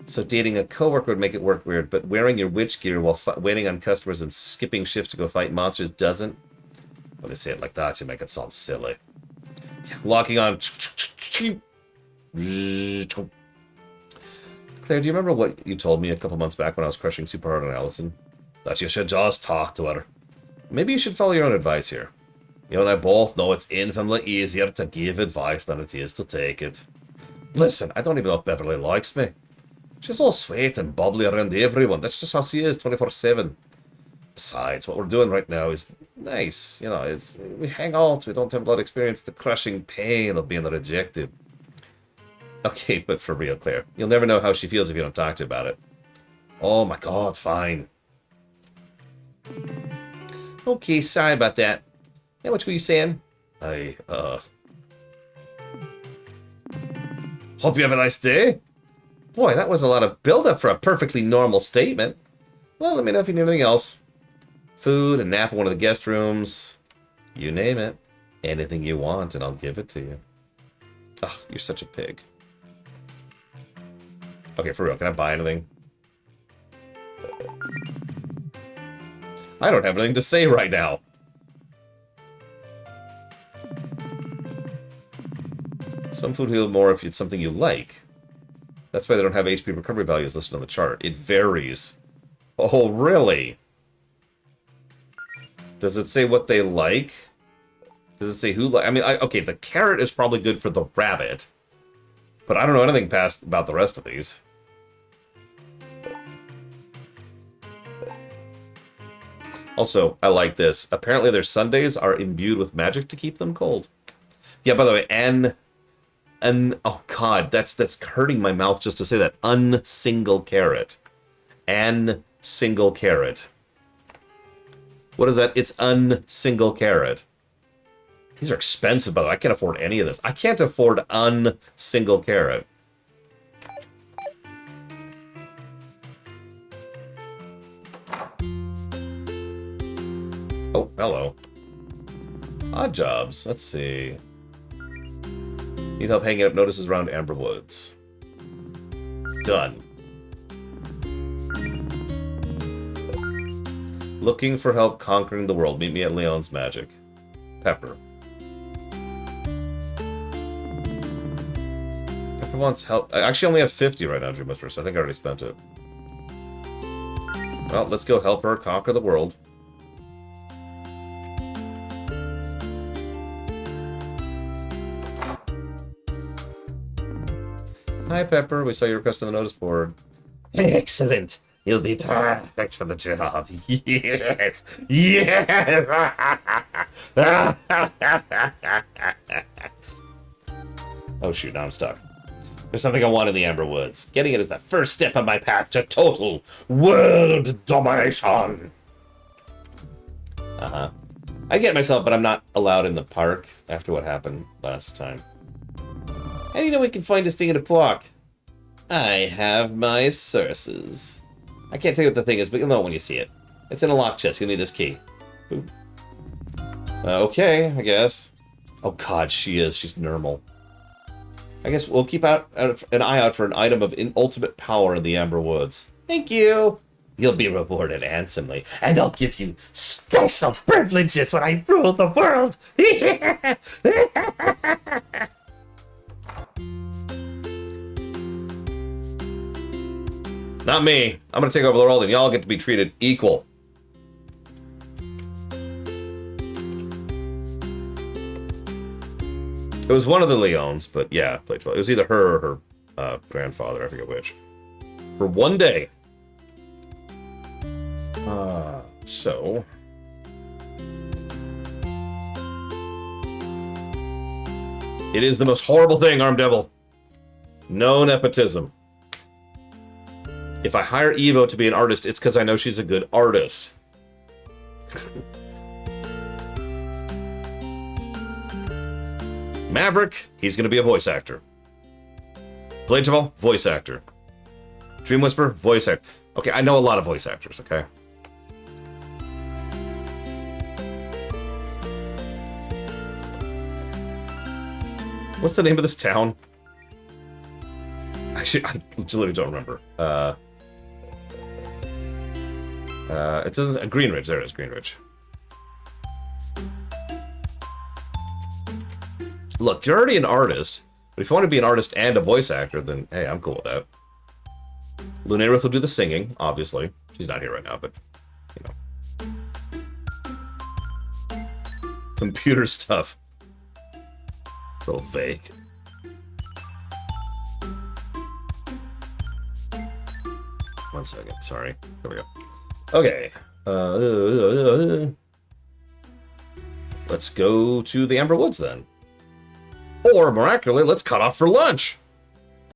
So dating a co-worker would make it work weird, but wearing your witch gear while waiting on customers and skipping shifts to go fight monsters doesn't? When you say it like that, you make it sound silly. Locking on... Claire, do you remember what you told me a couple months back when I was crushing super hard on Allison? That you should just talk to her. Maybe you should follow your own advice here. You and I both know it's infinitely easier to give advice than it is to take it. Listen, I don't even know if Beverly likes me. She's all sweet and bubbly around everyone. That's just how she is, 24/7. Besides, what we're doing right now is nice. You know, we hang out. We don't have a lot of experience the crushing pain of being rejected. Okay, but for real, Claire, you'll never know how she feels if you don't talk to her about it. Oh my god, fine. Okay, sorry about that. Yeah, what were you saying? Hope you have a nice day. Boy, that was a lot of build-up for a perfectly normal statement. Well, let me know if you need anything else. Food, a nap in one of the guest rooms. You name it. Anything you want, and I'll give it to you. Ugh, you're such a pig. Okay, for real, can I buy anything? I don't have anything to say right now. Some food heal more if it's something you like. That's why they don't have HP recovery values listed on the chart. It varies. Oh, really? Does it say what they like? Does it say who like? I mean, okay, the carrot is probably good for the rabbit. But I don't know anything past about the rest of these. Also, I like this. Apparently their sundaes are imbued with magic to keep them cold. Yeah, by the way, oh god, that's hurting my mouth just to say that. Single carrot. Single carrot. What is that? It's single carrot. These are expensive, by the way. I can't afford any of this. I can't afford single carrot. Oh, hello. Odd jobs. Let's see. Need help hanging up notices around Amber Woods. Done. Looking for help conquering the world. Meet me at Leon's Magic. Pepper. Pepper wants help. I actually only have 50 right now, Dream Whisperer, so I think I already spent it. Well, let's go help her conquer the world. Hi, Pepper. We saw your request on the notice board. Excellent. You'll be perfect for the job. Yes. Yes. Oh, shoot. Now I'm stuck. There's something I want in the Amber Woods. Getting it is the first step on my path to total world domination. Uh-huh. I get myself, but I'm not allowed in the park after what happened last time. How do you know we can find this thing in a park? I have my sources. I can't tell you what the thing is, but you'll know it when you see it. It's in a lock chest. You'll need this key. Boom. Okay, I guess. Oh god, she is. She's normal. I guess we'll keep an eye out for an item of ultimate power in the Amber Woods. Thank you. You'll be rewarded handsomely, and I'll give you special privileges when I rule the world. Not me. I'm gonna take over the world, and y'all get to be treated equal. It was one of the Leons, but yeah, played 12. It was either her or her grandfather, I forget which. For one day. So... It is the most horrible thing, Armed Devil. No nepotism. If I hire Evo to be an artist, it's because I know she's a good artist. Maverick, he's going to be a voice actor. Blade voice actor. Dream Whisper, voice actor. Okay, I know a lot of voice actors, okay? What's the name of this town? Actually, I literally don't remember. It doesn't... Greenridge, there it is, Greenridge. Look, you're already an artist, but if you want to be an artist and a voice actor, then hey, I'm cool with that. Lunarith will do the singing, obviously. She's not here right now, but, you know. Computer stuff. It's a little vague. One second, sorry. There we go. Okay. Let's go to the Amber Woods, then. Or, miraculously, let's cut off for lunch.